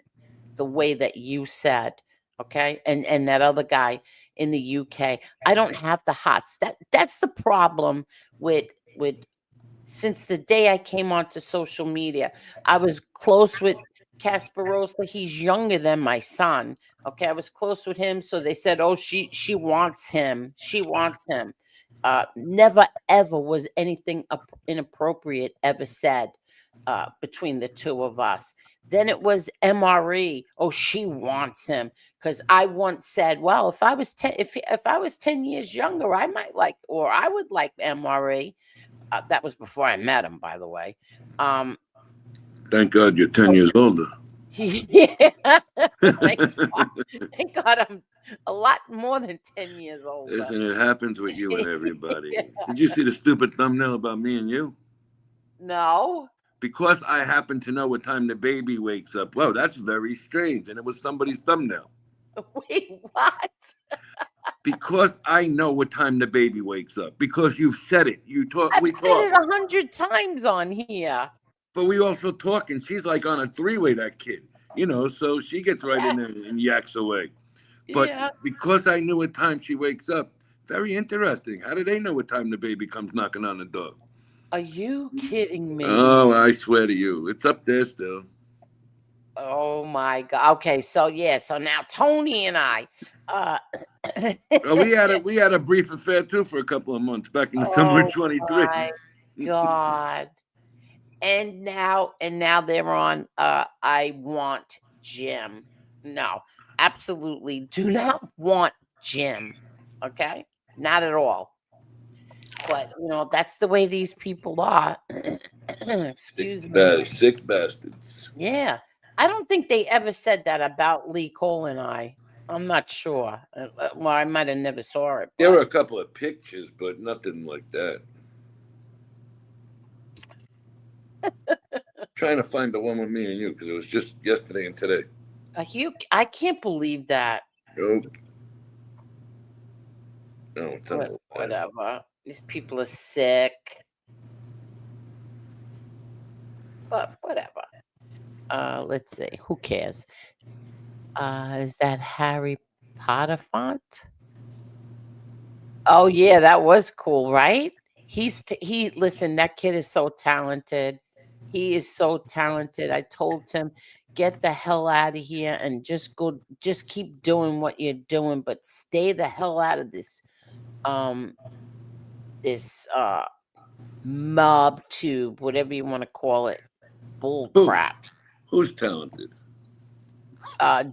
the way that you said. Okay? And that other guy in the UK. I don't have the hots. That's the problem with since the day I came onto social media. I was close with Casperosa. He's younger than my son. Okay, I was close with him, so they said, "Oh, she wants him. She wants him." Never ever was anything inappropriate ever said between the two of us. Then it was MRE. Oh, she wants him because I once said, "Well, if I was 10 years younger, I might like, or I would like MRE." That was before I met him, by the way. Thank God you're 10 years older. Yeah. Thank God I'm a lot more than 10 years old. Listen, it happens with you and everybody. Yeah. Did you see the stupid thumbnail about me and you? No. Because I happen to know what time the baby wakes up. Well, that's very strange. And it was somebody's thumbnail. Wait, what? Because I know what time the baby wakes up. Because you've said it. We talk. I've said it 100 times on here. But we also talk, and she's like on a three-way, that kid. So she gets right in there and yaks away. But because I knew what time she wakes up, very interesting. How do they know what time the baby comes knocking on the door? Are you kidding me? Oh, I swear to you. It's up there still. Oh, my God. Okay, so now Tony and I... we had a brief affair, too, for a couple of months back in the summer of 23. Oh, my God. And now they're on I want Jim. No, absolutely do not want Jim. Okay? Not at all. But that's the way these people are. Excuse me. Sick bastards. Yeah, I don't think they ever said that about Lee Cole and I. I'm not sure. Well, I might have never saw it. There were But a couple of pictures, but nothing like that. Trying to find the one with me and you because it was just yesterday and today. I can't believe that. Nope. No, it's on the left. Whatever. These people are sick. But whatever. Let's see. Who cares? Is that Harry Potter font? Oh yeah, that was cool, right? Listen, that kid is so talented. He is so talented. I told him, get the hell out of here and just keep doing what you're doing, but stay the hell out of um this mob tube, whatever you want to call it. Bull crap. Who's talented?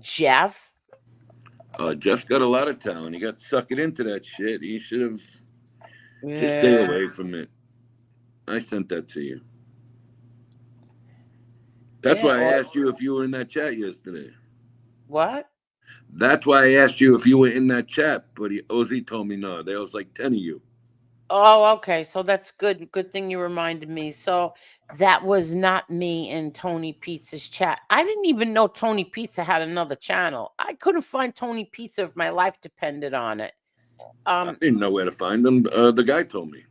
Jeff. Jeff's got a lot of talent. He got suckered into that shit. He should have just stay Yeah. away from it. I sent that to you. That's why I asked you if you were in that chat yesterday. What? That's why I asked you if you were in that chat, but Ozzy told me no. There was like 10 of you. Oh, okay. So that's good. Good thing you reminded me. So that was not me in Tony Pizza's chat. I didn't even know Tony Pizza had another channel. I couldn't find Tony Pizza if my life depended on it. I didn't know where to find them. The guy told me.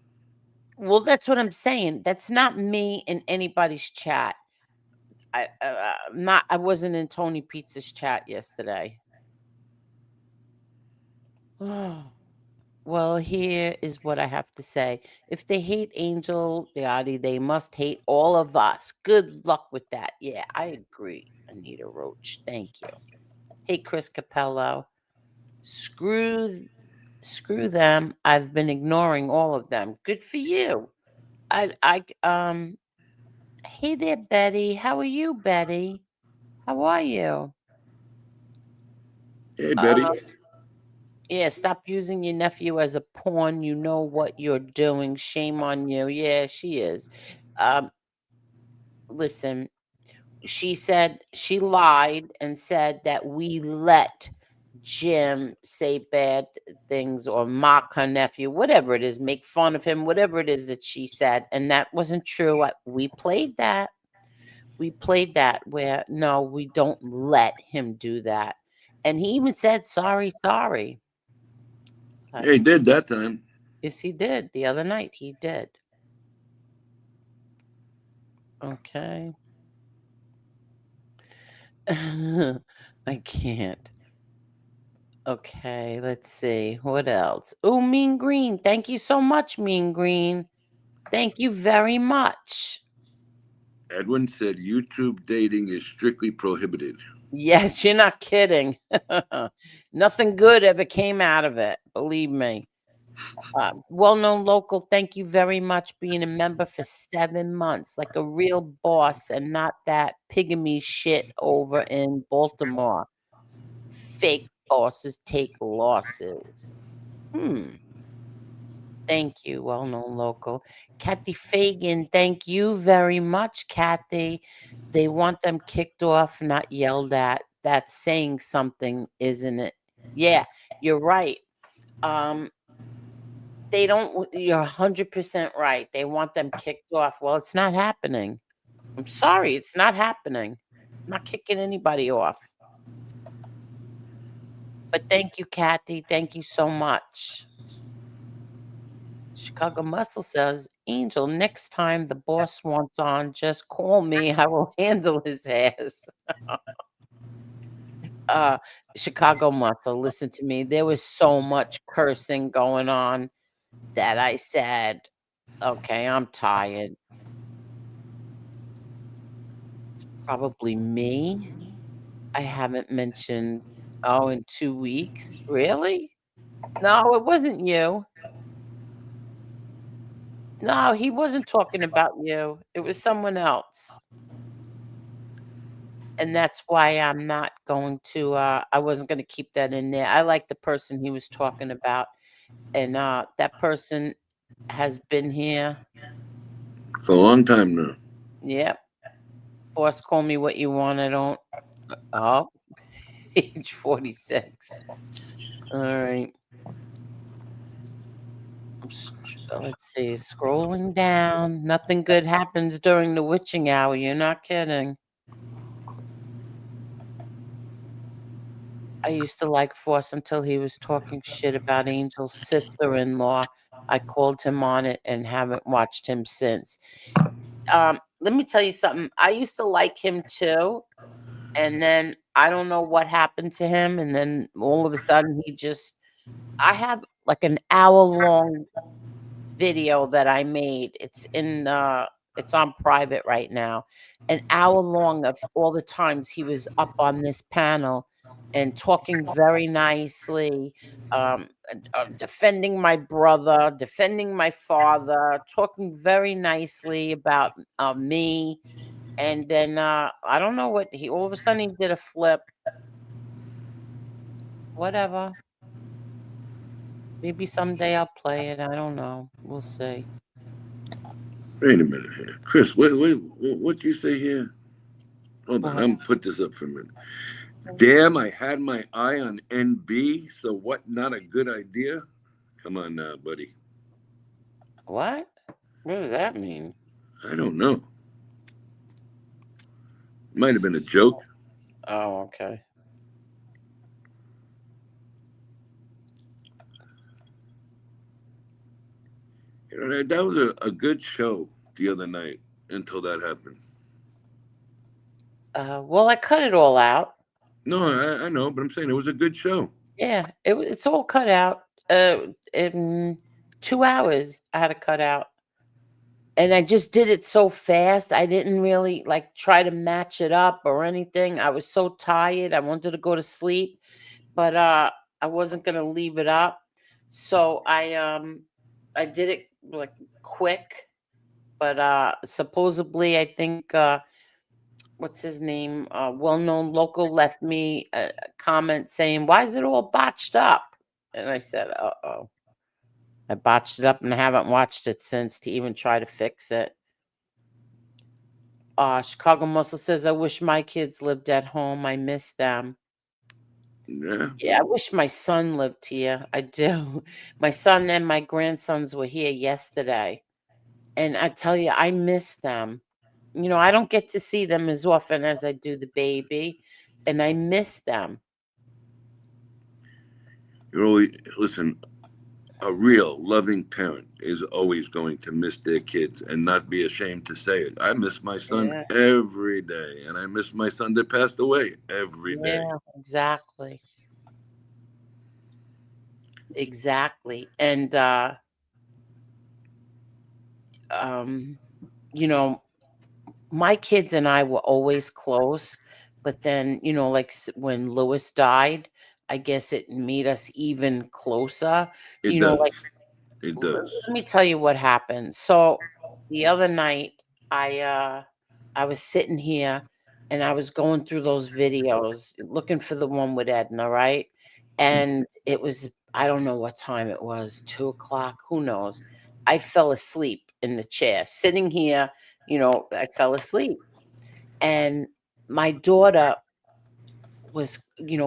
Well, that's what I'm saying. That's not me in anybody's chat. I wasn't in Tony Pizza's chat yesterday. Well, here is what I have to say. If they hate Angel Gotti, they must hate all of us. Good luck with that. Yeah, I agree, Anita Roach. Thank you. Hey, Chris Capello. Screw them. I've been ignoring all of them. Good for you. Hey there, Betty. How are you, Betty? How are you? Hey, Betty. Yeah, stop using your nephew as a pawn. You know what you're doing. Shame on you. Yeah, she is. Listen, she lied and said that we let Jim say bad things or mock her nephew, whatever it is, make fun of him, whatever it is that she said. And that wasn't true. We played that. We played that where, no, we don't let him do that. And he even said, sorry. Yeah, he did that time. Yes, he did. The other night, he did. Okay. I can't. Okay, let's see. What else? Oh, Mean Green. Thank you so much, Mean Green. Thank you very much. Edwin said YouTube dating is strictly prohibited. Yes, you're not kidding. Nothing good ever came out of it. Believe me. Well-known local, thank you very much being a member for 7 months, like a real boss and not that pygmy shit over in Baltimore. Fake bosses take losses. Thank you, well-known local. Kathy Fagan, thank you very much, Kathy. They want them kicked off, not yelled at. That's saying something, isn't it? Yeah, you're right. You're 100% right. They want them kicked off. Well, it's not happening. I'm sorry, it's not happening. I'm not kicking anybody off. But thank you, Kathy. Thank you so much. Chicago Muscle says, Angel, next time the boss wants on, just call me. I will handle his ass. Chicago Muscle, listen to me. There was so much cursing going on that I said, okay, I'm tired. It's probably me. I haven't mentioned, in 2 weeks. Really? No, it wasn't you. No, he wasn't talking about you. It was someone else. And that's why I'm not going to, I wasn't going to keep that in there. I like the person he was talking about. And that person has been here. For a long time now. Yep. Force, call me what you want. I don't. Oh, page 46. All right. Let's see. Scrolling down. Nothing good happens during the witching hour. You're not kidding. I used to like Force until he was talking shit about Angel's sister-in-law. I called him on it and haven't watched him since. Let me tell you something. I used to like him too, and then I don't know what happened to him, and then all of a sudden I have like an hour-long video that I made. It's on private right now. An hour long of all the times he was up on this panel and talking very nicely, defending my brother, defending my father, talking very nicely about me. And then I don't know what all of a sudden he did a flip. Whatever. Maybe someday I'll play it. I don't know. We'll see. Wait a minute here. Chris, what you say here? Hold on, I'm gonna put this up for a minute. Damn, I had my eye on NB, so what, not a good idea? Come on now, buddy. What? What does that mean? I don't know. Might have been a joke. Oh, okay. You know, that was a good show the other night until that happened. Well, I cut it all out. No, I know, but I'm saying it was a good show. Yeah, it's all cut out. In 2 hours, I had to cut out. And I just did it so fast. I didn't really like try to match it up or anything. I was so tired. I wanted to go to sleep, but I wasn't gonna leave it up. So I did it like quick, but supposedly I think what's his name? Well-known local left me a comment saying, "Why is it all botched up?" And I said, "Uh-oh." I botched it up and I haven't watched it since to even try to fix it. Chicago Muscle says, "I wish my kids lived at home. I miss them." Yeah. Yeah, I wish my son lived here. I do. My son and my grandsons were here yesterday. And I tell you, I miss them. You know, I don't get to see them as often as I do the baby, and I miss them. You're always, listen, a real loving parent is always going to miss their kids and not be ashamed to say it. I miss my son Yeah. every day, and I miss my son that passed away every day. Yeah, exactly. Exactly. And you know, my kids and I were always close, but then, you know, like when Lewis died, I guess it made us even closer. It You know, does. like It let does. me tell you what happened. So the other night, I uh I was sitting here and I was going through those videos looking for the one with Edna, right? And it was, I don't know what time it was, 2 o'clock, who knows? I fell asleep in the chair, sitting here, you know, I fell asleep. And my daughter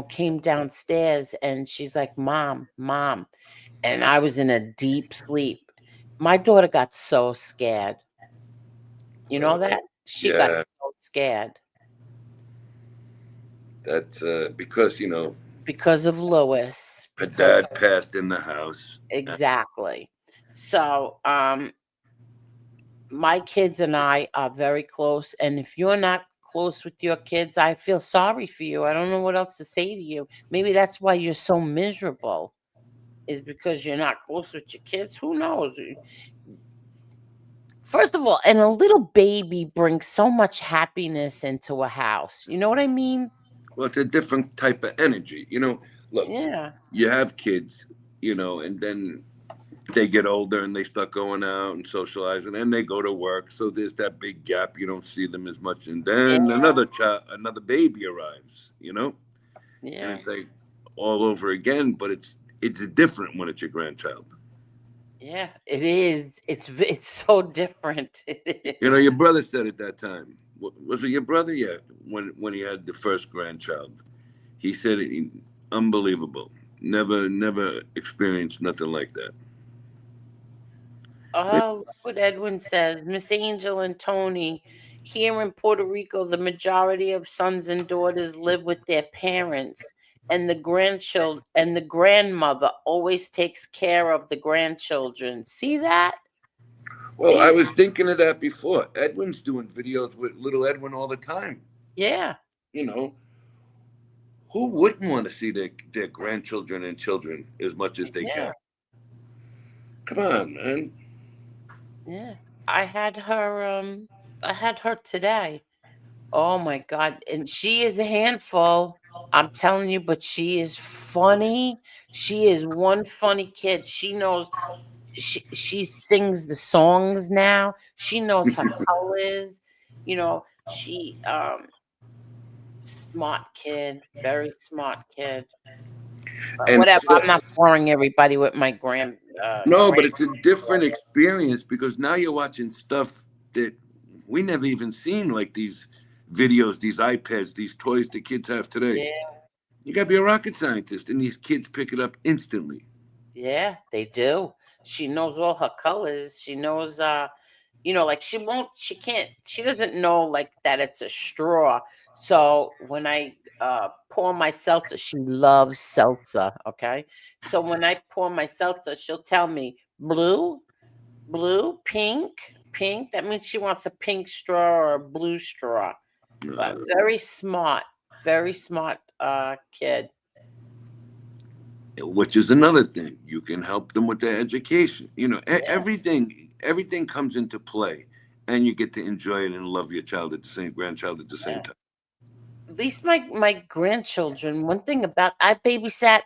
came downstairs and she's like, "Mom, mom." And I was in a deep sleep. My daughter got so scared. You know that? She got Yeah, so scared that's because because of Lewis, her because dad passed in the house. exactly. So, my kids and I are very close, and if you're not close with your kids, I feel sorry for you. I don't know what else to say to you. Maybe that's why you're so miserable, is because you're not close with your kids. Who knows? First of all, and a little baby brings so much happiness into a house. You know what I mean? Well, it's a different type of energy. Look, Yeah. you have kids, and then they get older and they start going out and socializing and they go to work. So there's that big gap. You don't see them as much. And then Yeah. another baby arrives, and Yeah. it's like all over again, but it's different when it's your grandchild. Yeah, it is. It's so different. Your brother said at that time, Was it your brother? Yeah, when he had the first grandchild, he said unbelievable. Never experienced nothing like that. Oh, look what Edwin says. Miss Angel and Tony, here in Puerto Rico, the majority of sons and daughters live with their parents, and the grandchildren and the grandmother always takes care of the grandchildren. See that? Well, I See? was thinking of that before. Edwin's doing videos with little Edwin all the time. Yeah. You know, who wouldn't want to see their grandchildren and children as much as they Yeah. can? Come on, man. Yeah. I had her today. Oh my God. And she is a handful. I'm telling you, but she is funny. She is one funny kid. She knows she sings the songs now. She knows her colors. She smart kid, very smart kid. But And whatever, so, I'm not boring everybody with my no, but grand it's a different experience because now you're watching stuff that we never even seen, like these videos, these iPads, these toys the kids have today. Yeah, You got to be a rocket scientist, and these kids pick it up instantly. yeah, they do. She knows all her colors. She knows like she doesn't know like that it's a straw. So when I pour my seltzer, she loves seltzer, okay? So when I pour my seltzer, she'll tell me blue, blue, pink, pink. That means she wants a pink straw or a blue straw. But very smart kid. Which is another thing. You can help them with their education. Yeah. Everything comes into play, and you get to enjoy it and love your child at the same grandchild at the same Yeah. time. At least my grandchildren, one thing about I babysat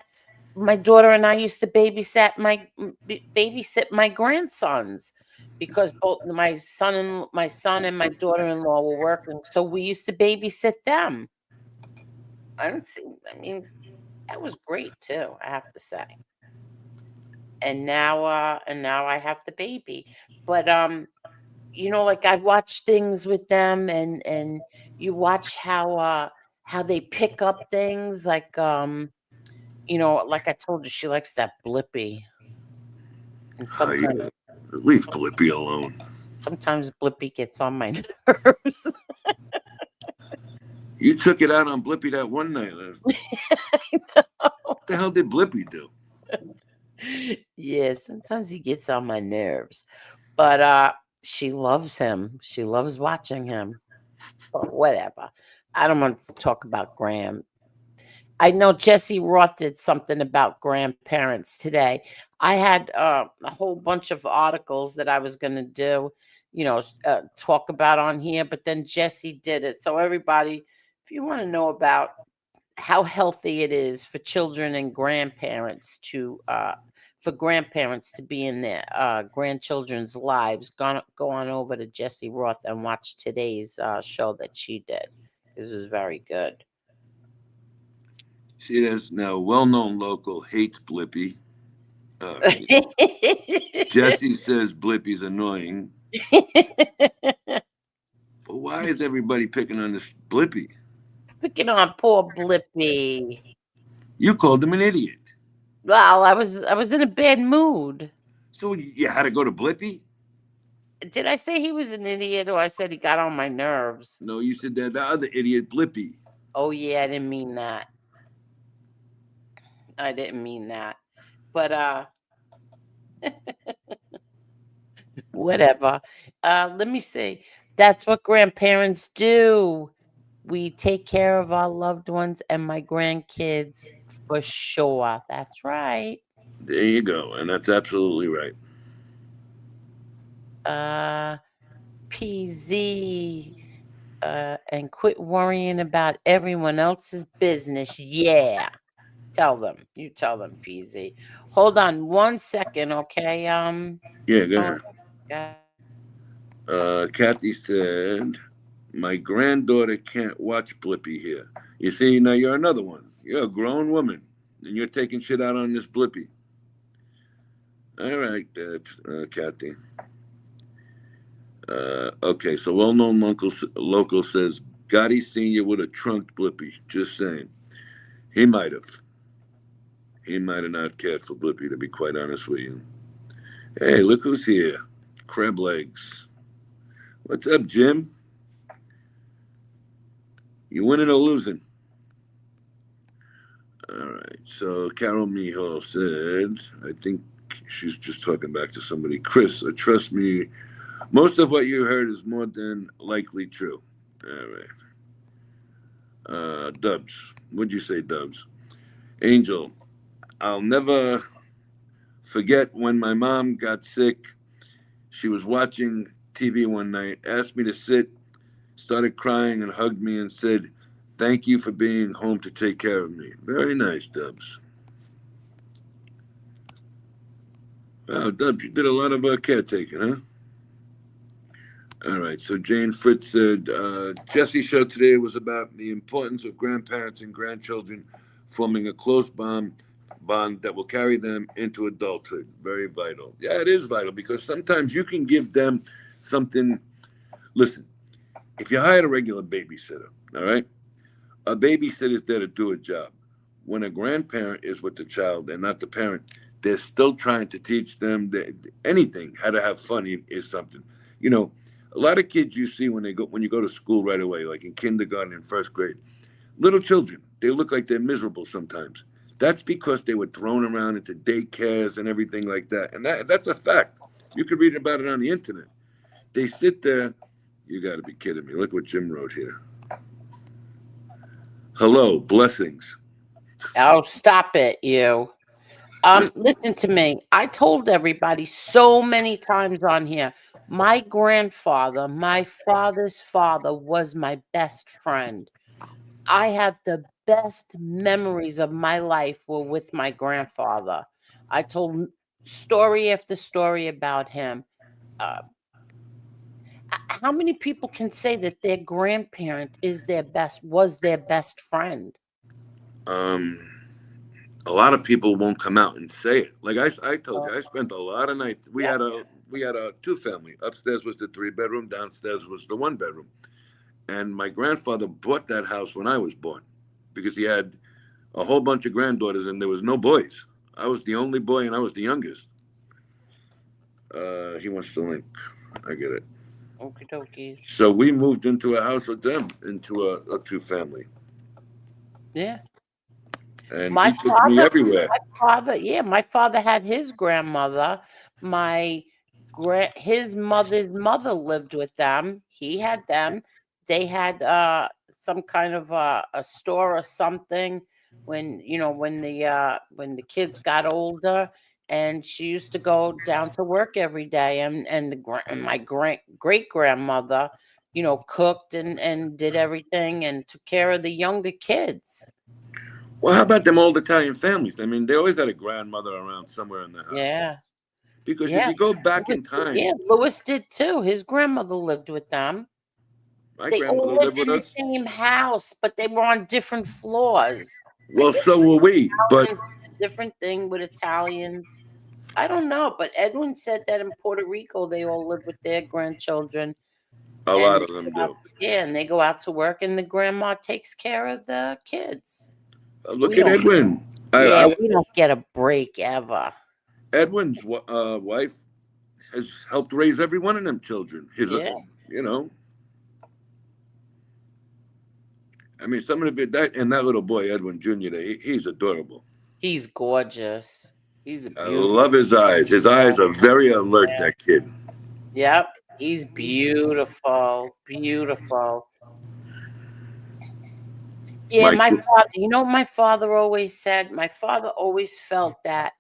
my daughter and I used to babysit my grandsons because both my son and my daughter-in-law were working, so we used to babysit them. I mean, that was great too, I have to say. And now I have the baby. But like I watch things with them, and you watch how they pick up things like I told you, she likes that Blippy. And Yeah. Leave Blippi alone. sometimes Blippy gets on my nerves. You took it out on Blippy that one night. What the hell did Blippy do? Yeah, sometimes he gets on my nerves. But she loves him. She loves watching him. But whatever. I don't want to talk about Graham. I know Jesse Roth did something about grandparents today. I had a whole bunch of articles that I was going to do, talk about on here, but then Jesse did it. So everybody, if you want to know about how healthy it is for children and grandparents for grandparents to be in their grandchildren's lives, go on over to Jesse Roth and watch today's show that she did. This was very good. See, there's now well-known local hates Blippy. Jesse says Blippy's annoying. But why is everybody picking on this Blippy? Picking on poor Blippy. You called him an idiot. Well, I was in a bad mood. So you had to go to Blippy? Did I say he was an idiot, or I said he got on my nerves? No, you said that the other idiot Blippy. Oh yeah, I didn't mean that. I didn't mean that. But whatever. Let me see. That's what grandparents do. We take care of our loved ones and my grandkids for sure. That's right. There you go, and that's absolutely right. PZ. And quit worrying about everyone else's business. Yeah. You tell them, PZ. Hold on 1 second, okay? Yeah, go Tony, ahead. go- Kathy said, "My granddaughter can't watch Blippy here." You see, now you're another one. You're a grown woman, and you're taking shit out on this Blippy. All right, Kathy. Okay, so well-known local says Gotti Senior would have trunked Blippy. Just saying, he might have. He might have not cared for Blippy, to be quite honest with you. Hey, look who's here. Crab legs. What's up, Jim? You winning or losing? All right. So Carol Miho said, I think she's just talking back to somebody. Chris, trust me, most of what you heard is more than likely true. All right. Dubs. What'd you say, Dubs? Angel, I'll never forget when my mom got sick. She was watching TV one night, asked me to sit, started crying, and hugged me and said, "Thank you for being home to take care of me." Very nice, Dubs. Wow, Dubs, you did a lot of caretaking, huh? All right, so Jane Fritz said, Jesse's show today was about the importance of grandparents and grandchildren forming a close bond that will carry them into adulthood. Very vital. Yeah, it is vital because sometimes you can give them something. Listen, if you hired a regular babysitter, all right, a babysitter is there to do a job. When a grandparent is with the child and not the parent, they're still trying to teach them that anything, how to have fun is something. You know, a lot of kids you see when you go to school right away, like in kindergarten and first grade, little children, they look like they're miserable sometimes. That's because they were thrown around into daycares and everything like that. And that's a fact. You can read about it on the internet. They sit there. You got to be kidding me. Look what Jim wrote here. Hello, blessings. Oh, stop it, you. Listen to me. I told everybody so many times on here, my grandfather, my father's father, was my best friend. I have the best memories of my life were with my grandfather. I told story after story about him. Uh, how many people can say that their grandparent was their best friend? Um, a lot of people won't come out and say it. Like I told you, I spent a lot of nights. Yeah. We had a two family. Upstairs was the 3 bedroom. Downstairs was the 1 bedroom. And my grandfather bought that house when I was born, because he had a whole bunch of granddaughters and there was no boys. I was the only boy and I was the youngest. He wants the link. I get it. Okie dokies. So we moved into a house with them, into a two family. Yeah. And My he took me everywhere. my father had his grandmother. His mother's mother lived with them. He had them. They had some kind of a store or something when the kids got older, and she used to go down to work every day, and my great grandmother, cooked and did everything and took care of the younger kids. Well, how about them old Italian families? I mean, they always had a grandmother around somewhere in the house. Yeah. Because if Yeah. you go back in Louis time, Yeah, Louis did too. His grandmother lived with them. my They grandmother all lived lived with in the us. same house, but they were on different floors. I Well, guess so were we, but Italians did a different thing with Italians. I don't know, but Edwin said that in Puerto Rico they all live with their grandchildren, a and lot they of them go out, do. yeah, and they go out to work, and the grandma takes care of the kids. Look We at don't. Edwin. Yeah, we don't get a break ever. Edwin's wife has helped raise every one of them children. Yeah. You know, I mean, some of it, that little boy, Edwin Jr., he's adorable. He's gorgeous. He's a I beautiful. love his eyes. His eyes are very alert, that kid. Yep, he's beautiful, beautiful. Yeah, Mike, my father, what my father always said? My father always felt that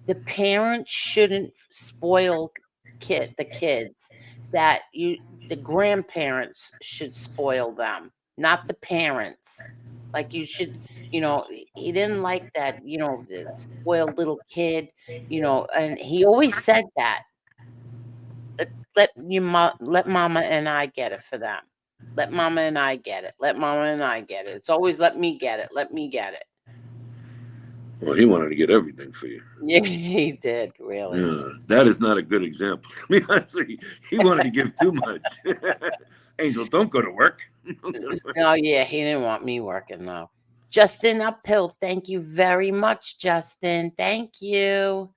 the parents shouldn't spoil the kids, that the grandparents should spoil them, not the parents. Like you should, he didn't like that, the spoiled little kid, and he always said that. Let mama and I get it for them. Let mama and I get it. Let mama and I get it. It's always let me get it. Let me get it. Well, he wanted to get everything for you. Yeah, he did, really. Yeah, that is not a good example. To be honest with you, he wanted to give too much. Angel, don't go to work. Oh, yeah, he didn't want me working, though. Justin Uphill, thank you very much, Justin. Thank you.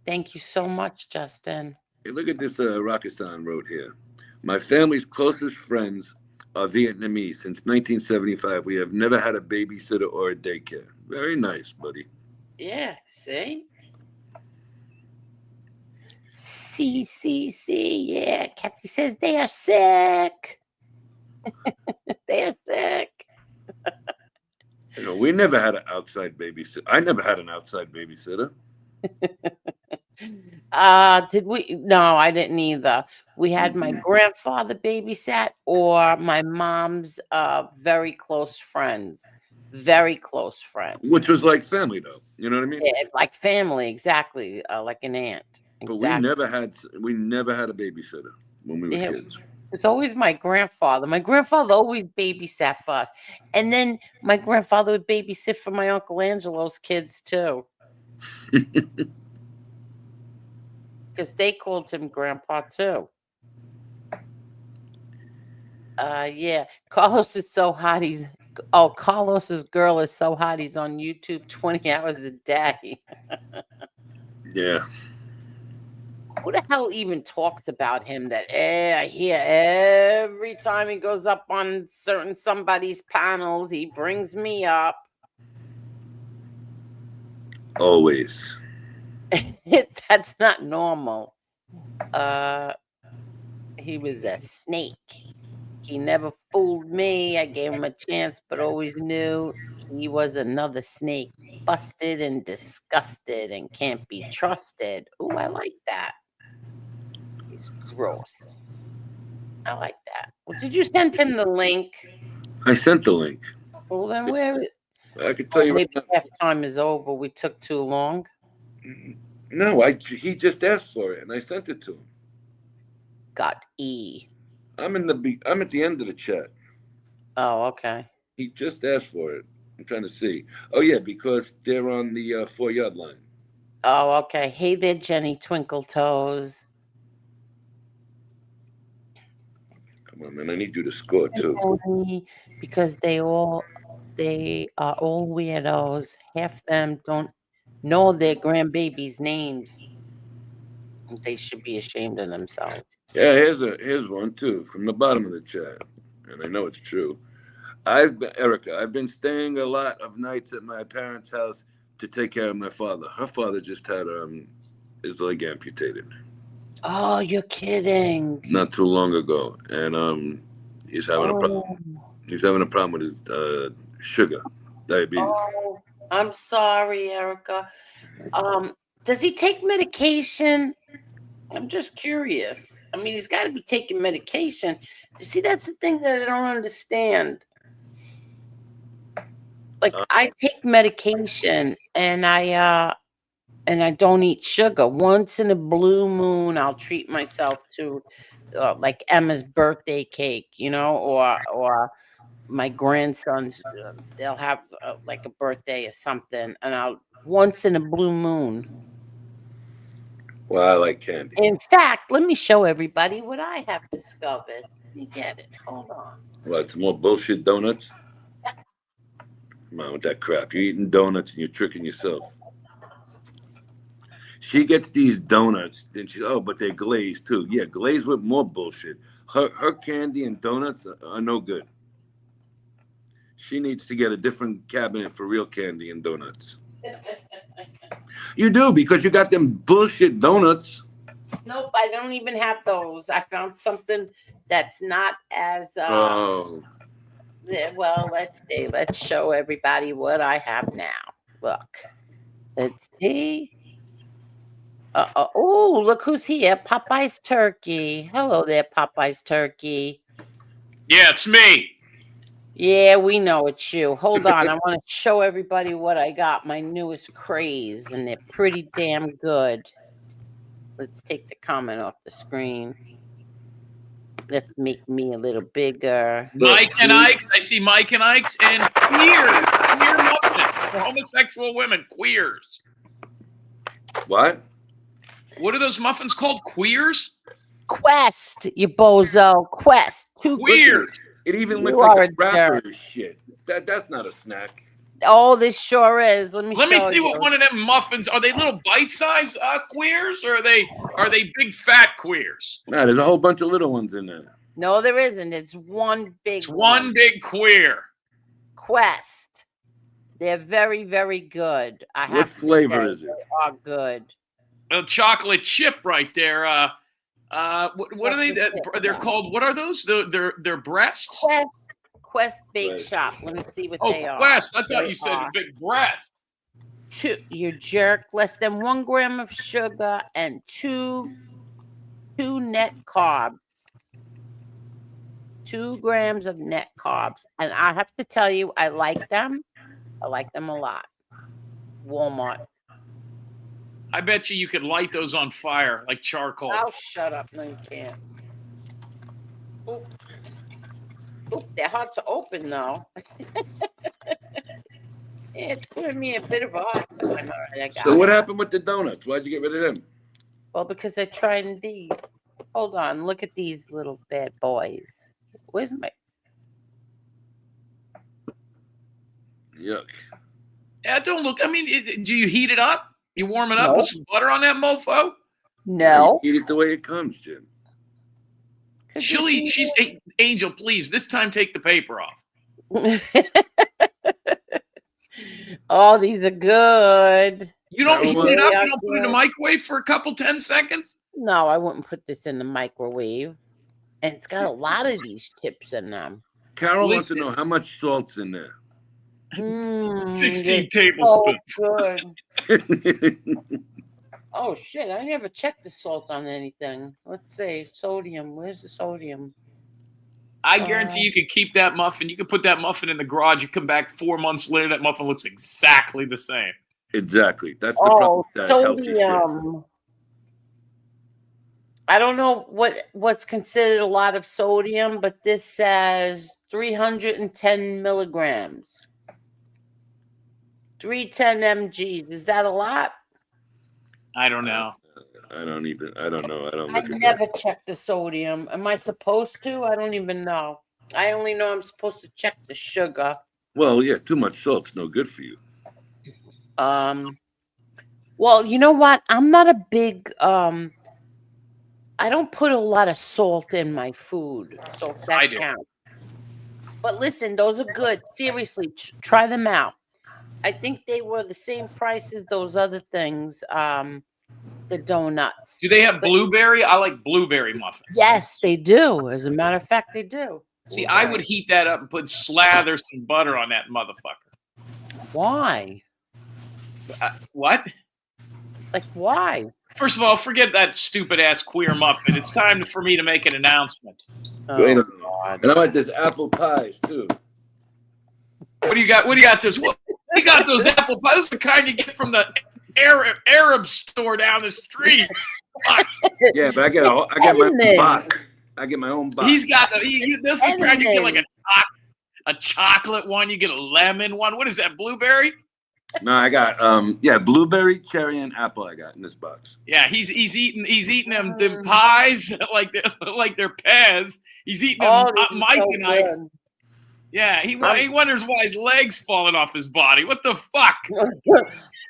Thank you so much, Justin. Hey, look at this Rakistan wrote here. My family's closest friends are Vietnamese. Since 1975, we have never had a babysitter or a daycare. Very nice, buddy. Yeah, see? C. Yeah, Kathy says they are sick. They are sick. You know, we never had an outside babysitter. I never had an outside babysitter. Did we? No, I didn't either. We had my grandfather babysat or my mom's very close friends. Very close friend. Which was like family, though. You know what I mean? Yeah, like family, exactly. Like an aunt. But Exactly. we never had a babysitter when we were Yeah. kids. It's always my grandfather. My grandfather always babysat for us. And then my grandfather would babysit for my Uncle Angelo's kids too. Because they called him grandpa too. Yeah. Carlos is so hot. Carlos's girl is so hot. He's on YouTube 20 hours a day. Yeah. Who the hell even talks about him that I hear every time he goes up on somebody's panels, he brings me up. Always. That's not normal. He was a snake. He never fooled me. I gave him a chance, but always knew he was another snake. Busted and disgusted and can't be trusted. Oh, I like that. He's gross. I like that. Well, did you send him the link? I sent the link. Well, then where? I could tell you. Maybe half time is over. We took too long. No, he just asked for it, and I sent it to him. Got E. I'm at the end of the chat. Oh, okay. He just asked for it. I'm trying to see. Oh yeah, because they're on the 4-yard line. Oh, okay. Hey there, Jenny Twinkle Toes. Come on, man. I need you to score too. Because they are all weirdos. Half them don't know their grandbabies' names. They should be ashamed of themselves. Yeah, here's one too from the bottom of the chat, and I know it's true. Erica, I've been staying a lot of nights at my parents' house to take care of my father. Her father just had his leg amputated. Oh, you're kidding! Not too long ago, and he's having a problem. He's having a problem with his sugar, diabetes. Oh, I'm sorry, Erica. Does he take medication? I'm just curious. I mean, he's got to be taking medication. See, that's the thing that I don't understand. Like, I take medication, and I don't eat sugar. Once in a blue moon, I'll treat myself to like Emma's birthday cake, or my grandsons. They'll have like a birthday or something, and once in a blue moon. Well, I like candy. In fact, let me show everybody what I have discovered. Let me get it. Hold on. Well, it's more bullshit donuts. Come on with that crap. You're eating donuts and you're tricking yourself. She gets these donuts, then but they're glazed too. Yeah, glazed with more bullshit. Her candy and donuts are no good. She needs to get a different cabinet for real candy and donuts. You do, because you got them bullshit donuts. Nope, I don't even have those. I found something that's not as well, let's see. Let's show everybody what I have now. Look. Let's see. Oh, look who's here. Popeye's Turkey. Hello there, Popeye's Turkey. Yeah, it's me. Yeah, we know it's you. Hold on. I want to show everybody what I got. My newest craze, and they're pretty damn good. Let's take the comment off the screen. Let's make me a little bigger. Mike and Ike's. I see Mike and Ike's and queers. Queer muffins for homosexual women. Queers. What? What are those muffins called? Queers? Quest, you bozo. Quest. Two Queers. It even You looks like are a a wrapper jerk. and shit. That's not a snack. Oh, this sure is. Let me Let show me see you. what one of them muffins are. They little bite-sized queers, or are they big fat queers? Nah, there's a whole bunch of little ones in there. No, there isn't. It's one big It's one big queer. Quest. They're very, very good. I What have to flavor say, is it? They are good. A chocolate chip right there. What are they? They're called. What are those? They're breasts. Quest Bake Right. Shop. Let me see what Oh, they are. Quest. I thought They you said a are big breast. you jerk. Less than 1 gram of sugar and two net carbs. 2 grams of net carbs. And I have to tell you, I like them. I like them a lot. Walmart. I bet you could light those on fire like charcoal. Oh, shut up. No, you can't. Oop. Oop, they're hard to open, though. It's giving me a bit of a hard time. All right, I got So what it. happened with the donuts? Why'd you get rid of them? Well, because I tried these. Hold on. Look at these little bad boys. Where's my... Yuck. Yeah, don't look. I mean, do you heat it up? You warm it up? No. Put some butter on that mofo? No. You eat it the way it comes, Jim. Chili, hey, Angel, please, this time take the paper off. Oh, these are good. You don't heat Well, it up? yeah, You don't put it in the yeah. microwave for a couple 10 seconds? No, I wouldn't put this in the microwave. And it's got a lot of these chips in them. Carol wants to Listen. know how much salt's in there. 16 they're tablespoons. so good. Oh, shit. I never checked the salt on anything. Let's see. Sodium. Where's the sodium? I guarantee you could keep that muffin. You could put that muffin in the garage. You come back 4 months later, that muffin looks exactly the same. Exactly. That's the problem Oh, with that healthy shit. sodium. I don't know what's considered a lot of sodium, but this says 310 milligrams. 310 mgs. Is that a lot? I don't know. I don't know. I don't I look at never check the sodium. Am I supposed to? I don't even know. I only know I'm supposed to check the sugar. that. Well, yeah, too much salt's no good for you. Well, you know what? I'm not a big I don't put a lot of salt in my food, so if I that do. counts. But listen, those are good. Seriously, try them out. I think they were the same price as those other things, the donuts. Do they have blueberry? I like blueberry muffins. Yes, they do. As a matter of fact, they do. See, I would heat that up and slather some butter on that motherfucker. Why? What? Like, why? First of all, forget that stupid ass queer muffin. It's time for me to make an announcement. Wait a Oh, minute. And I want this apple pies too. What do you got? What do you got? What you got? Those apple pies? Those are the kind you get from the Arab store down the street. Yeah, but I get my own box. I get my own box. He's got the. This is the kind you get like a chocolate one. You get a lemon one. What is that? Blueberry? No, I got blueberry, cherry, and apple. I got in this box. Yeah, he's eating them pies like they're Pez. He's eating them Mike so and Ike's. good. Yeah, he wonders why his legs falling off his body. What the fuck?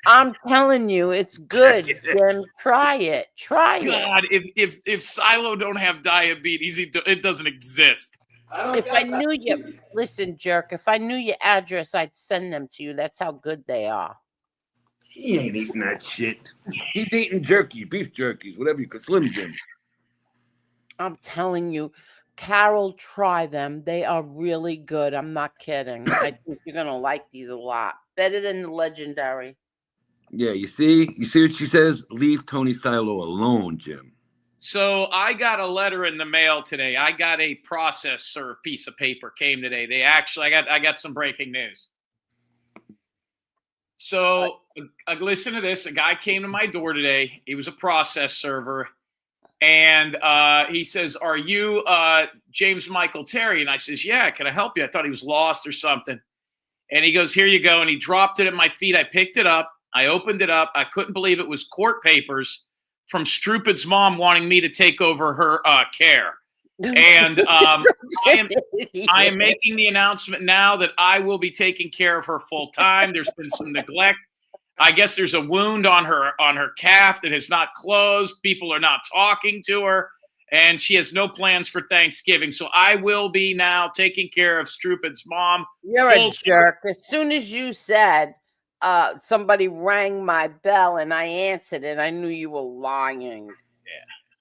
I'm telling you, it's good. Then try it. Try it. God, if Silo don't have diabetes, it doesn't exist. If I knew you, listen, jerk. If I knew your address, I'd send them to you. That's how good they are. He ain't eating that shit. He's eating jerky, beef jerkies, whatever you could. Slim Jim. I'm telling you, Carol, try them. They are really good. I'm not kidding. I think you're gonna like these a lot. Better than the legendary. Yeah, you see what she says? Leave Tony Silo alone, Jim. So I got a letter in the mail today. I got a process serve piece of paper came today. They actually, I got some breaking news. So listen to this. A guy came to my door today. He was a process server. And he says, "Are you James Michael Terry?" And I says, "Yeah, can I help you?" I thought he was lost or something. And he goes, "Here you go." And he dropped it at my feet. I picked it up. I opened it up. I couldn't believe it was court papers from Strupid's mom wanting me to take over her care. And I am making the announcement now that I will be taking care of her full time. There's been some neglect. I guess there's a wound on her calf that has not closed. People are not talking to her, and she has no plans for Thanksgiving. So I will be now taking care of Strupid's mom. You're a jerk. As soon as you said somebody rang my bell and I answered it, I knew you were lying.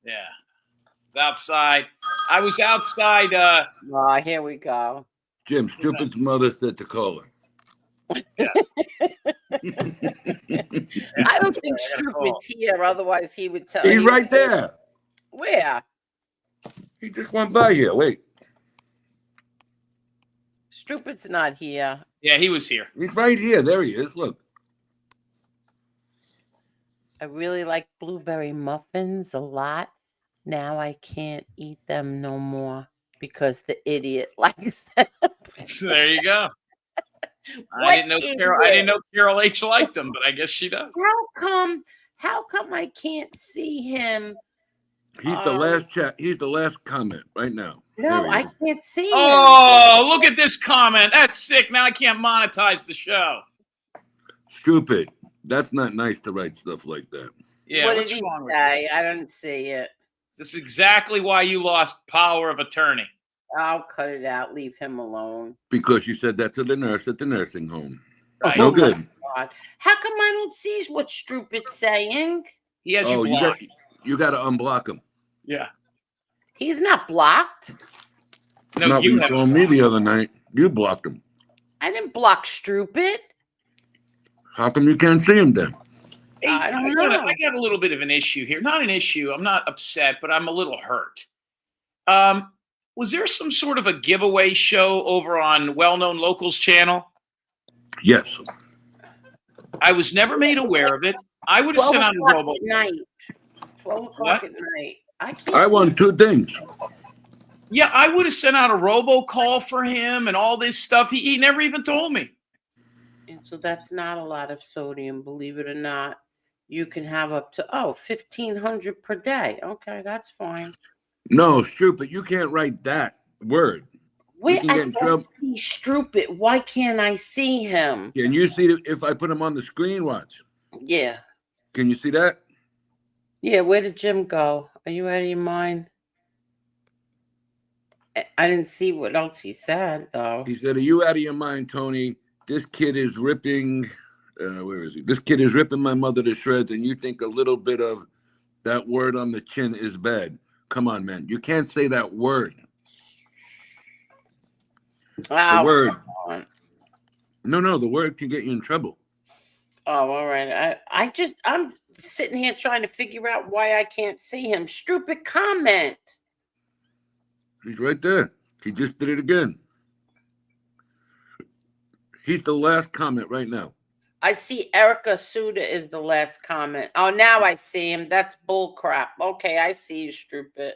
Yeah. It's outside. I was outside. Oh, here we go. Jim, Stupid's mother said to call her. Yes. I don't think Stupid's here, otherwise he would tell He's you. right there. Where? He just went by here. Wait. Stupid's not here. Yeah, he was here. He's right here. There he is. Look. I really like blueberry muffins a lot. Now I can't eat them no more because the idiot likes them. There you go. I didn't know Carol H liked them, but I guess she does. How come I can't see him? He's the last chat. He's the last comment right now. No, I can't see him. Oh, look at this comment. That's sick. Now I can't monetize the show. Stupid. That's not nice to write stuff like that. Yeah, what did he say? I don't see it. This is exactly why you lost power of attorney. I'll cut it out. Leave him alone. Because you said that to the nurse at the nursing home. Right. No good. God. How come I don't see what Stupid's saying? He has you blocked. You got to unblock him. Yeah. He's not blocked. No, not you told me the other night. You blocked him. I didn't block Stupid. How come you can't see him then? Hey, I got a little bit of an issue here. Not an issue. I'm not upset, but I'm a little hurt. Was there some sort of a giveaway show over on Well Known Locals channel? Yes. I was never made aware of it. I would have sent out a robo. 12 o'clock at night. I won 2 things. Yeah, I would have sent out a robocall for him and all this stuff. He never even told me. And so that's not a lot of sodium, believe it or not. You can have up to 1,500 per day. Okay, that's fine. No, Stupid, you can't write that word. Wait, I can't see Stupid. Why can't I see him? Can you see if I put him on the screen? Watch. Yeah. Can you see that? Yeah, where did Jim go? Are you out of your mind? I didn't see what else he said, though. He said, "Are you out of your mind, Tony? This kid is ripping, where is he? This kid is ripping my mother to shreds, and you think a little bit of that word on the chin is bad. Come on, man. You can't say that word. The word. No, the word can get you in trouble." Oh, all right. I'm sitting here trying to figure out why I can't see him. Stupid comment. He's right there. He just did it again. He's the last comment right now. I see Erica Suda is the last comment. Oh, now I see him. That's bull crap. Okay, I see you, Stupid.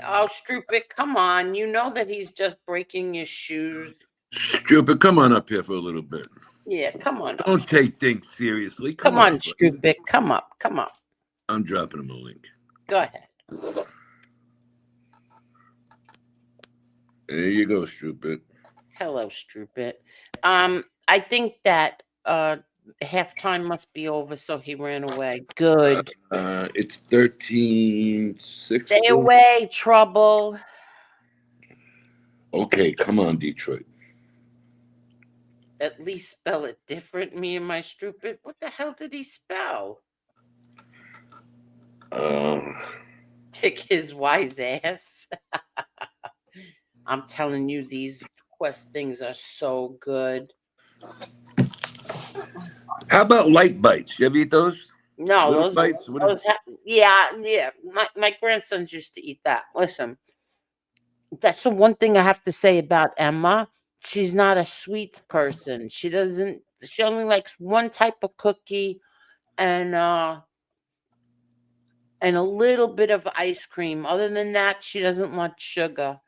Oh, Stupid, come on. You know that he's just breaking your shoes. Stupid, come on up here for a little bit. Yeah, come on. Don't take things seriously. Come on, Stupid. Come up. I'm dropping him a link. Go ahead. There you go, Stupid. Hello, Stupid. I think that halftime must be over, so he ran away. Good. It's 13-6. Stay away, trouble. Okay, come on, Detroit. At least spell it different, me and my Stupid. What the hell did he spell? Kick his wise ass. I'm telling you, these Quest things are so good. How about light bites? You ever eat those? No, Little bites? yeah. My grandsons used to eat that. Listen, that's the one thing I have to say about Emma. She's not a sweets person. She doesn't She only likes one type of cookie and a little bit of ice cream. Other than that, she doesn't want sugar.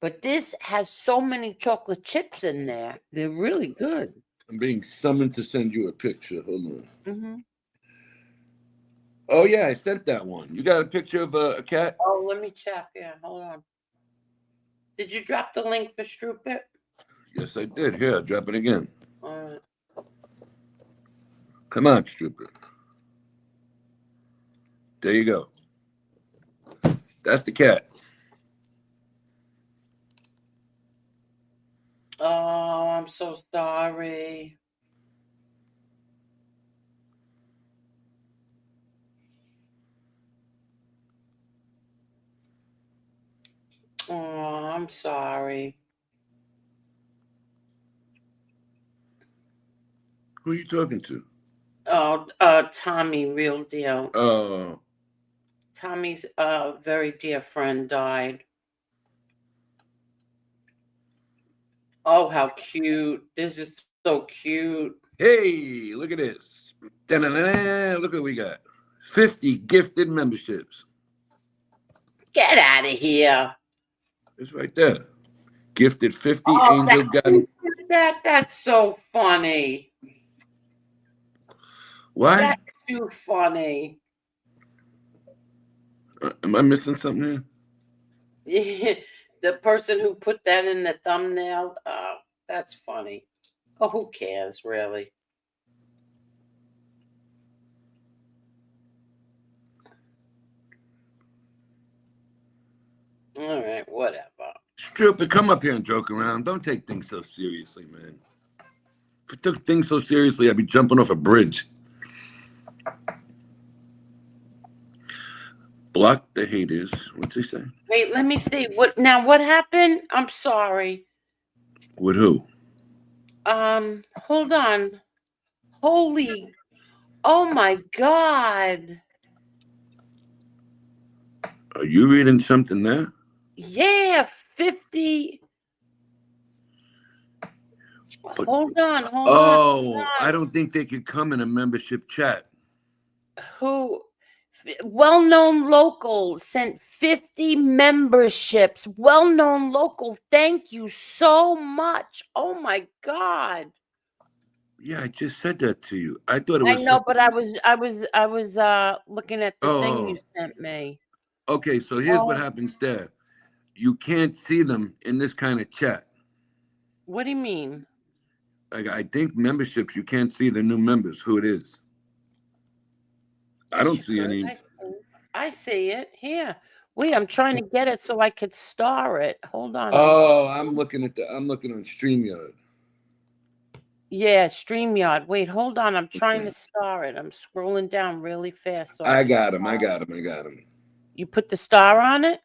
But this has so many chocolate chips in there. They're really good. I'm being summoned to send you a picture. Hold on. Mm-hmm. Oh yeah, I sent that one. You got a picture of a cat? Oh, let me check. Yeah, hold on. Did you drop the link for Stroop It? Yes, I did. Here, drop it again. All right. Come on, Stripper. There you go. That's the cat. Oh, I'm so sorry. Oh, I'm sorry. Who are you talking to? Oh, Tommy, real deal. Oh, Tommy's very dear friend died. Oh, how cute. This is so cute. hey, look at this. Da-na-na-na. Look what we got. 50 gifted memberships. Get out of here. It's right there. Gifted 50 Oh, Angel God. that's so funny. Why? That's too funny. Am I missing something here? The person who put that in the thumbnail, that's funny. Oh, who cares, really? All right, whatever. Stupid, come up here and joke around. Don't take things so seriously, man. If I took things so seriously, I'd be jumping off a bridge. Block the haters. What's he say? Wait, let me see. What happened? I'm sorry. With who? Hold on. Holy, oh my God. Are you reading something there? Yeah, 50. Hold on. Oh, I don't think they could come in a membership chat. Who? Well-known local sent 50 memberships. Well-known local. Thank you so much. Oh my God. Yeah, I just said that to you. I thought it I was. know, but I was looking at the thing you sent me. Okay, so here's what happens there. You can't see them in this kind of chat. What do you mean? Like, I think memberships, you can't see the new members, who it is. I don't see any. I see it here. Wait, I'm trying to get it so I could star it. Hold on. Oh, I'm looking on StreamYard. Yeah, StreamYard. Wait, hold on. I'm trying to star it. I'm scrolling down really fast. So I got him. You put the star on it?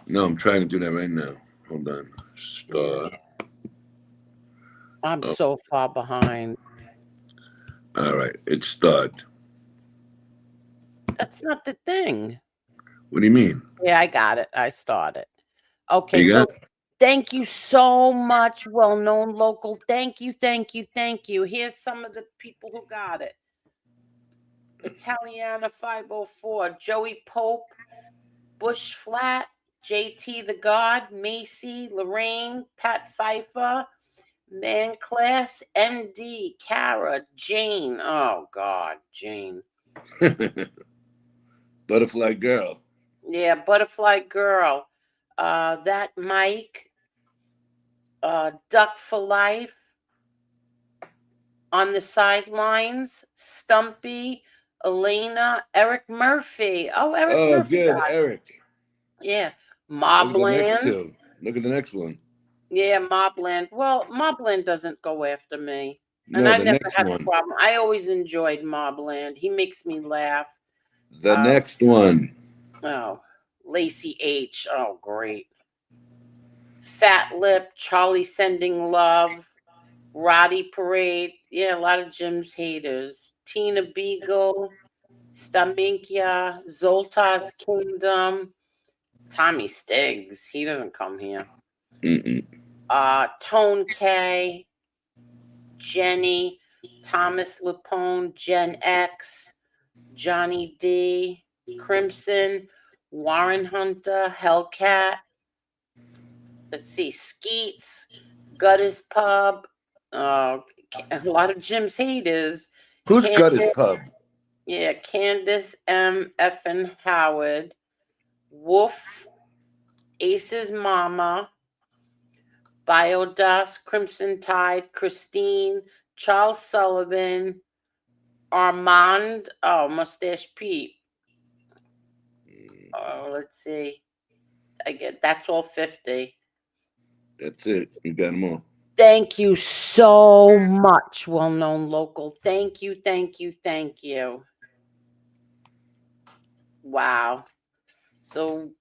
No, I'm trying to do that right now. Hold on. Star. I'm so far behind. All right, it's starred. That's not the thing. What do you mean? Yeah, I got it. I started. Okay, so thank you so much, well-known local. Thank you. Here's some of the people who got it. Italiana 504, Joey Pope, Bush Flat, JT the God, Macy, Lorraine, Pat Pfeiffer, Man Class, MD, Kara, Jane. Oh God, Jane. Butterfly Girl. Yeah, Butterfly Girl. That Mike, Duck for Life, On the Sidelines, Stumpy, Elena, Eric Murphy. Oh, Eric Murphy. Good, Eric. Yeah. Mobland. Look at the next one. Yeah, Mobland. Well, Mobland doesn't go after me. No, and I the never next had one. a problem. I always enjoyed Mobland. He makes me laugh. The next one. Oh, Lacey H. Oh, great. Fat Lip, Charlie Sending Love, Roddy Parade. Yeah, a lot of Jim's haters. Tina Beagle, Staminkia, Zoltar's Kingdom, Tommy Stiggs. He doesn't come here. Mm-mm. Tone K, Jenny, Thomas Lupone, Gen X, Johnny D, Crimson, Warren Hunter, Hellcat. Let's see, Skeets, Gutters Pub, a lot of Jim's haters. Who's got his Candace, pub? yeah, Candace M. Effin Howard, Wolf, Ace's Mama, Biodust, Crimson Tide, Christine, Charles Sullivan, Armand, Mustache Pete. Oh, let's see. That's all 50. That's it. You got them all. Thank you so much, well-known local. Thank you, thank you, thank you. Wow. So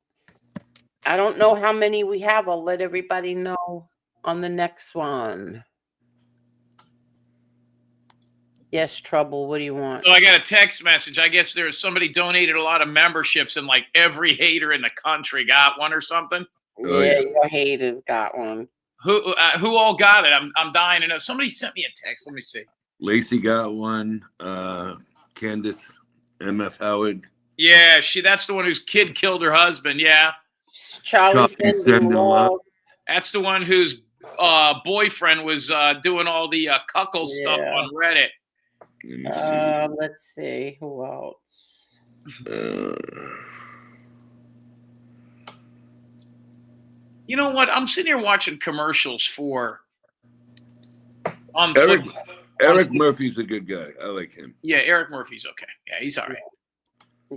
I don't know how many we have. I'll let everybody know on the next one. Yes, Trouble. What do you want? So I got a text message. I guess there's somebody donated a lot of memberships, and like every hater in the country got one or something. Oh, yeah, yeah. your haters got one. Who all got it? I'm dying to know. Somebody sent me a text. Let me see. Lacey got one. Candace MF Howard. Yeah, that's the one whose kid killed her husband. Yeah, Charlie sending love. That's the one whose boyfriend was doing all the cuckold stuff on Reddit. Let me see. Let's see who else. You know what? I'm sitting here watching commercials for Eric Murphy's a good guy. I like him. Yeah, Eric Murphy's okay. Yeah, he's all right.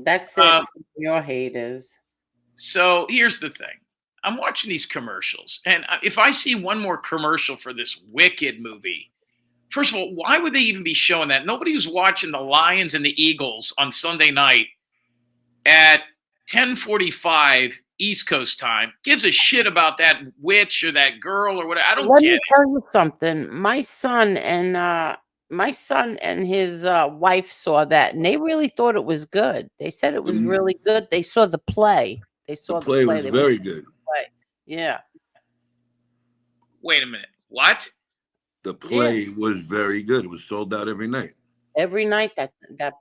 That's it. Your haters. So here's the thing. I'm watching these commercials, and if I see one more commercial for this Wicked movie, first of all, why would they even be showing that? Nobody who's watching the Lions and the Eagles on Sunday night at 10:45 East Coast time gives a shit about that witch or that girl or whatever. I don't Let get me it. tell you something. My son and his wife saw that, and they really thought it was good. They said it was really good. They saw the play. They saw The play was They very went to good. the play. Yeah. Wait a minute. What? The play was very good. It was sold out every night. Every night that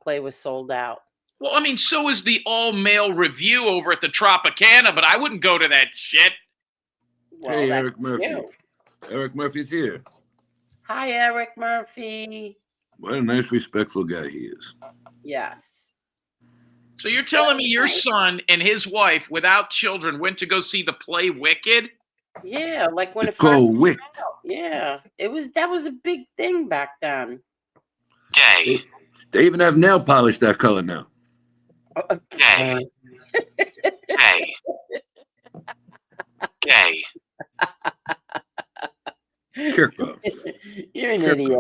play was sold out. Well, I mean, so is the all-male review over at the Tropicana, but I wouldn't go to that shit. Well, Hey, that's Eric Murphy. you. Eric Murphy's here. Hi, Eric Murphy. What a nice, respectful guy he is. Yes. So you're telling me your son and his wife, without children, went to go see the play Wicked? Yeah, like when it Go first came Wick. out. Yeah, that was a big thing back then. Gay. They even have nail polish that color now. Gay. Gay. Gay. Kirkhoff. You're an idiot.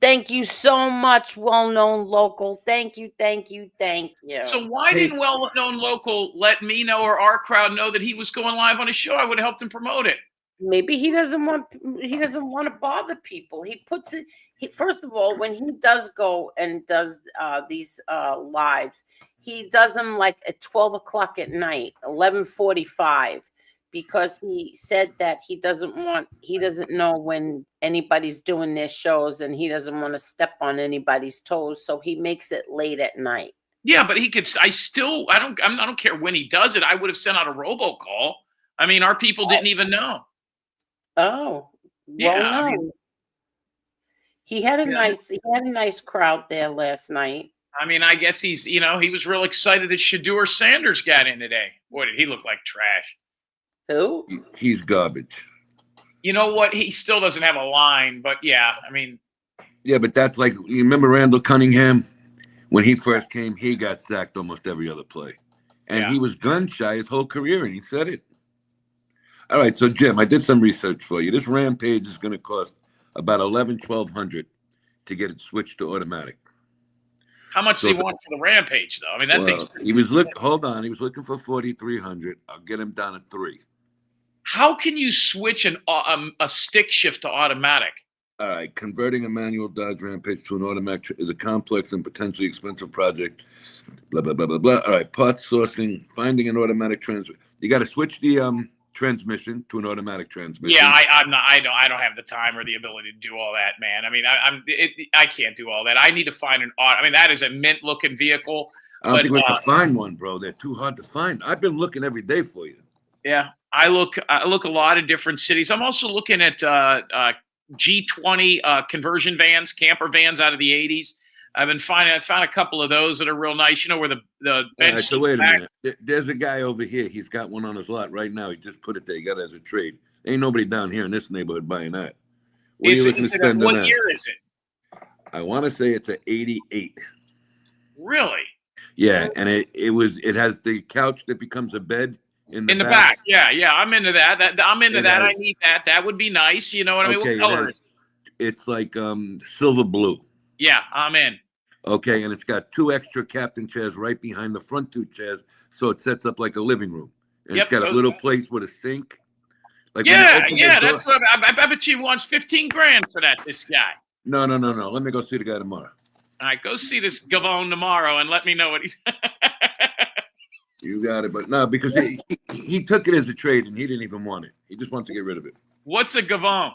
Thank you so much, well-known local. Thank you, thank you, thank you. So why didn't well-known local let me know or our crowd know that he was going live on his show? I would have helped him promote it. Maybe he doesn't want to bother people. He puts it. First of all, when he does go and does these lives, he does them like at 12 o'clock at night, 11:45, because he said that he doesn't know when anybody's doing their shows, and he doesn't want to step on anybody's toes, so he makes it late at night. Yeah, but he could. I don't care when he does it. I would have sent out a robocall. I mean, our people didn't even know. Oh, well, Yeah, no. I mean, He had a nice crowd there last night. I mean, I guess he was real excited that Shadur Sanders got in today. Boy, did he look like trash. Who? He's garbage. You know what? He still doesn't have a line, but yeah, I mean. Yeah, but that's like, you remember Randall Cunningham? When he first came, he got sacked almost every other play. And he was gun shy his whole career, and he said it. All right, so Jim, I did some research for you. This Rampage is going to cost about $1,100 to get it switched to automatic. How much does he want for the Rampage, though? I mean, that thing's. He was looking for $4,300. I'll get him down at $3,000. How can you switch a stick shift to automatic? All right, converting a manual Dodge Rampage to an automatic is a complex and potentially expensive project. Blah blah blah blah blah. All right, parts sourcing, finding an automatic transfer. You got to switch the transmission to an automatic transmission. Yeah, I'm not. I don't have the time or the ability to do all that, man. I mean, I can't do all that. I need to find an auto. I mean, that is a mint looking vehicle. I don't think we can find one, bro. They're too hard to find. I've been looking every day for you. Yeah, I look a lot of different cities. I'm also looking at G20 conversion vans, camper vans out of the 80s. I found a couple of those that are real nice. You know, where the bench. So wait a minute. There's a guy over here. He's got one on his lot right now. He just put it there. He got it as a trade. Ain't nobody down here in this neighborhood buying that. What year is it? I want to say it's an 88. Really? Yeah, and it has the couch that becomes a bed in the back. Yeah, I'm into that. I'm into that. I need that. That would be nice. You know what I mean? What color is it? It's like silver blue. Yeah, I'm in. Okay, and it's got 2 extra captain chairs right behind the front 2 chairs, so it sets up like a living room. And it's got a little place with a sink. Like that's what I bet you wants $15,000 for that. This guy. No. Let me go see the guy tomorrow. All right, go see this Gavone tomorrow and let me know what he's. You got it, but no, because he took it as a trade and he didn't even want it. He just wants to get rid of it. What's a Gavone?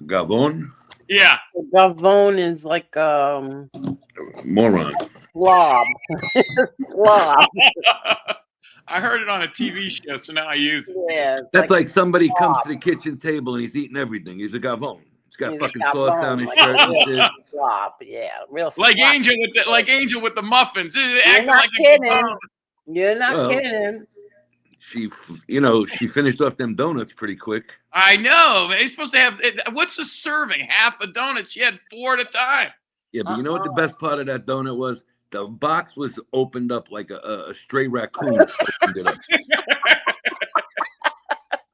Gavone? Yeah. Gavone is like moron. Slob. Slob. I heard it on a TV show, so now I use it. Yeah, that's like somebody comes to the kitchen table and he's eating everything. He's a Gavone. He's got fucking sauce down his shirt and shit. Slob. Yeah, real. Like slob. Angel with the muffins. You're not kidding. You're not kidding. She finished off them donuts pretty quick. I know, man. He's supposed to have, what's a serving? Half a donut. She had 4 at a time. Yeah, but you know what the best part of that donut was? The box was opened up like a stray raccoon opened it up.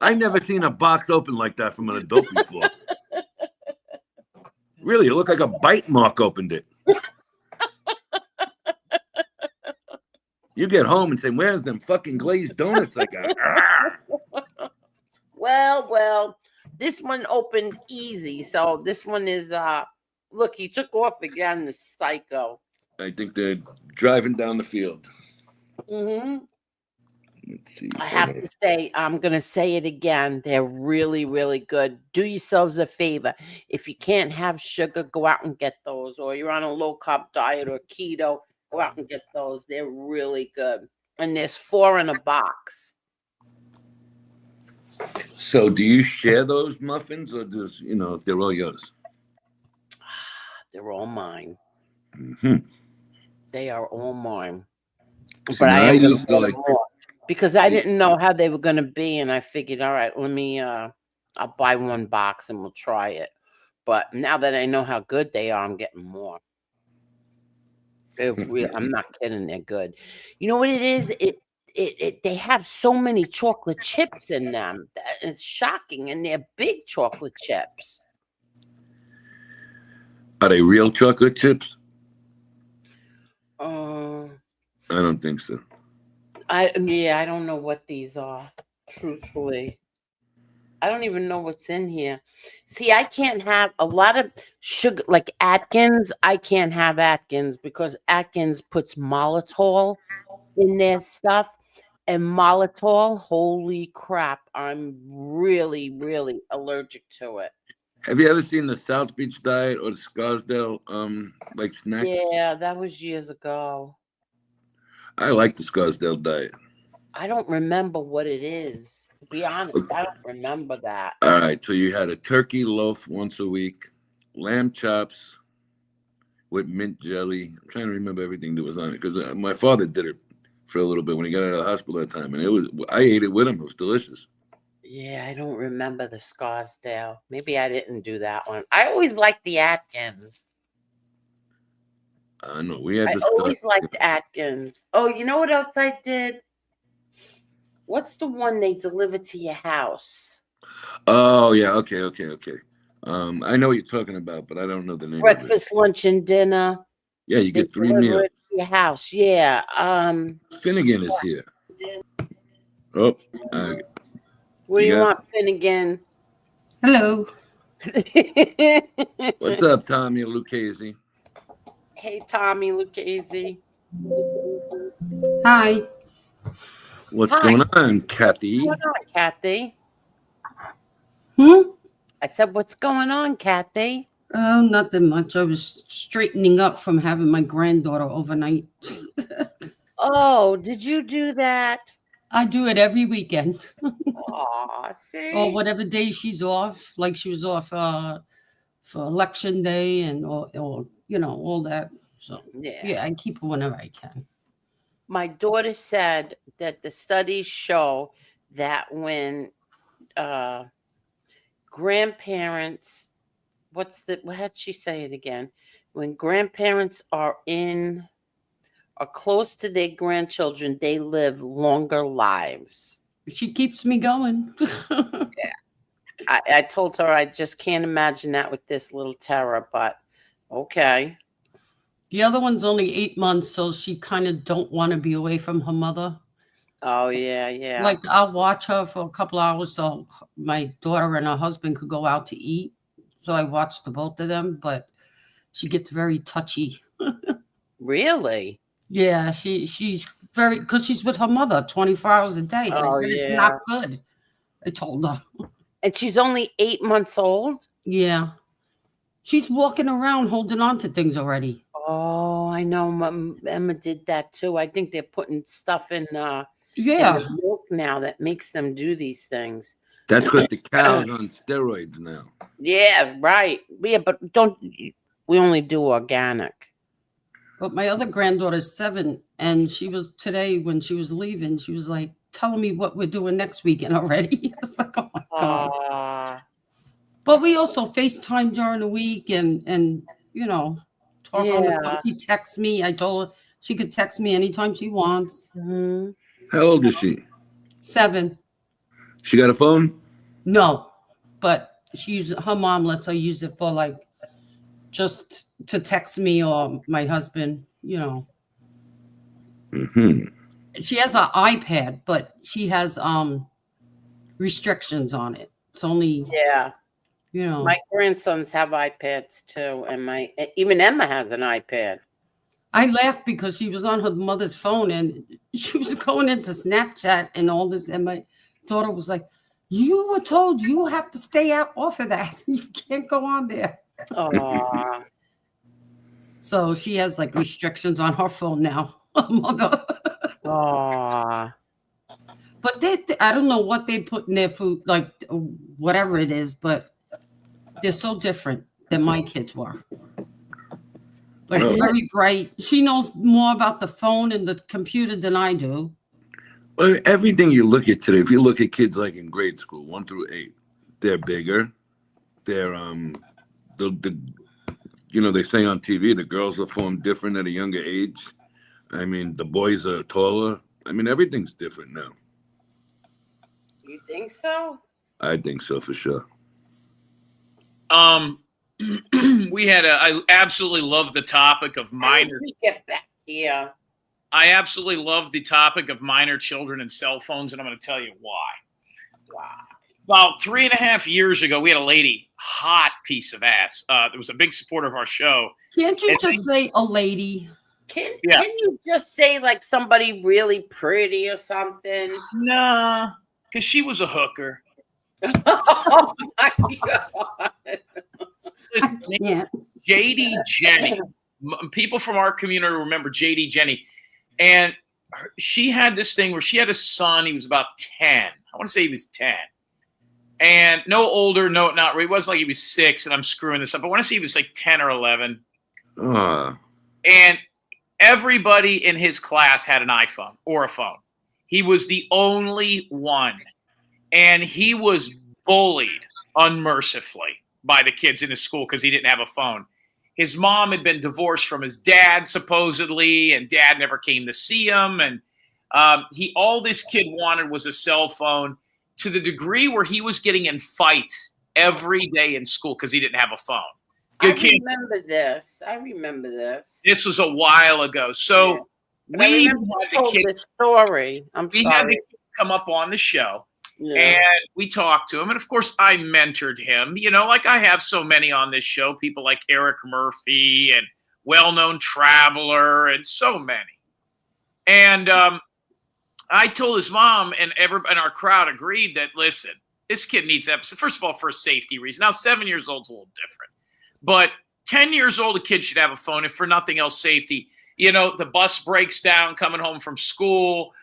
I never seen a box open like that from an adult before. Really, it looked like a bite mark opened it. You get home and say, "Where's them fucking glazed donuts I got?" Well, this one opened easy. So this one is look, he took off again, the psycho. I think they're driving down the field. Mm-hmm. Let's see. I have to say, I'm going to say it again. They're really, really good. Do yourselves a favor. If you can't have sugar, go out and get those. Or you're on a low-carb diet or keto, go out and get those. They're really good. And there's 4 in a box. So do you share those muffins or just, they're all yours? They're all mine. Mm-hmm. They are all mine. So but I just go like more because I didn't know how they were going to be. And I figured, all right, let me, I'll buy 1 box and we'll try it. But now that I know how good they are, I'm getting more. They're real. I'm not kidding. They're good. You know what it is? They have so many chocolate chips in them. It's shocking. And they're big chocolate chips. Are they real chocolate chips? I don't think so. I don't know what these are. Truthfully, I don't even know what's in here. See, I can't have a lot of sugar like Atkins. I can't have Atkins because Atkins puts maltitol in their stuff. And maltitol, holy crap, I'm really, really allergic to it. Have you ever seen the South Beach diet or the Scarsdale like snacks? Yeah, that was years ago. I like the Scarsdale diet. I don't remember what it is. To be honest, I don't remember that. All right, so you had a turkey loaf once a week, lamb chops with mint jelly. I'm trying to remember everything that was on it because my father did it for a little bit when he got out of the hospital that time, and I ate it with him. It was delicious. Yeah, I don't remember the Scarsdale. Maybe I didn't do that one. I always liked the Atkins. I know we had. I always liked Atkins. Oh, you know what else I did? What's the one they deliver to your house? Oh yeah, okay. I know what you're talking about, but I don't know the name. Breakfast, lunch, and dinner. Yeah, you get 3 meals. To your house, yeah. Finnegan is here. Oh, what do you want, Finnegan? Hello. What's up, Tommy Lucchese? Hey, Tommy Lucchese. Hi. What's going on, Kathy? What's going on, Kathy? I said, what's going on, Kathy? Oh, nothing much. I was straightening up from having my granddaughter overnight. Oh, did you do that? I do it every weekend. Aw, see? Or whatever day she's off. Like she was off for election day and or all that. So yeah, I keep her whenever I can. My daughter said that the studies show that when grandparents, how'd she say it again? When grandparents are close to their grandchildren, they live longer lives. She keeps me going. I told her I just can't imagine that with this little Tara, but okay. The other one's only 8 months, so she kind of don't want to be away from her mother. Oh, yeah. Like, I'll watch her for a couple hours so my daughter and her husband could go out to eat. So I watch the both of them, but she gets very touchy. Really? Yeah, she's very, because she's with her mother 24 hours a day. And I said, it's not good. I told her. And she's only 8 months old? Yeah. She's walking around holding on to things already. Oh, I know. Emma did that too. I think they're putting stuff in the milk now that makes them do these things. That's because the cow's on steroids now. Yeah, right. Yeah, but we only do organic. But my other granddaughter's 7, and she was today when she was leaving, she was like telling me what we're doing next weekend already. I was like, oh my God. But we also FaceTime during the week and talk on the phone. She texts me. I told her she could text me anytime she wants. Mm-hmm. How old is she? 7. She got a phone? No, but her mom lets her use it for like just to text me or my husband, Mm-hmm. She has an iPad, but she has restrictions on it. It's only My grandsons have iPads too, and even Emma has an iPad. I laughed because she was on her mother's phone and she was going into Snapchat and all this, and my daughter was like, "You were told you have to stay out off of that. You can't go on there." Oh. So she has like restrictions on her phone now. Her mother. Oh. But I don't know what they put in their food, like whatever it is, but they're so different than my kids were. Like very bright. She knows more about the phone and the computer than I do. Well, everything you look at today, if you look at kids like in grade school, 1 through 8, they're bigger. They're they say on TV the girls are formed different at a younger age. I mean, the boys are taller. I mean, everything's different now. You think so? I think so for sure. I absolutely love the topic of minor. Get back here. I absolutely love the topic of minor children and cell phones, and I'm going to tell you why. Wow. About 3.5 years ago, we had a lady, hot piece of ass. That was a big supporter of our show. Can't you just say a lady? Can you just say like somebody really pretty or something? Nah, because she was a hooker. Oh my God. JD Jenny. People from our community remember JD Jenny. And she had this thing where she had a son. He was about 10. I want to say he was 10. And no older, not really. It wasn't like he was 6 and I'm screwing this up. I want to say he was like 10 or 11. And everybody in his class had an iPhone or a phone. He was the only one. And he was bullied unmercifully by the kids in his school because he didn't have a phone. His mom had been divorced from his dad, supposedly, and dad never came to see him. And all this kid wanted was a cell phone, to the degree where he was getting in fights every day in school because he didn't have a phone. I remember this. This was a while ago. So we had the story. We had the kid come up on the show. Yeah. And we talked to him. And, of course, I mentored him, like I have so many on this show, people like Eric Murphy and Well-Known Traveler and so many. And I told his mom, and our crowd agreed that, listen, this kid needs episode. First of all, for a safety reason. Now, 7 years old is a little different. But 10 years old, a kid should have a phone, if for nothing else, safety. You know, the bus breaks down coming home from school.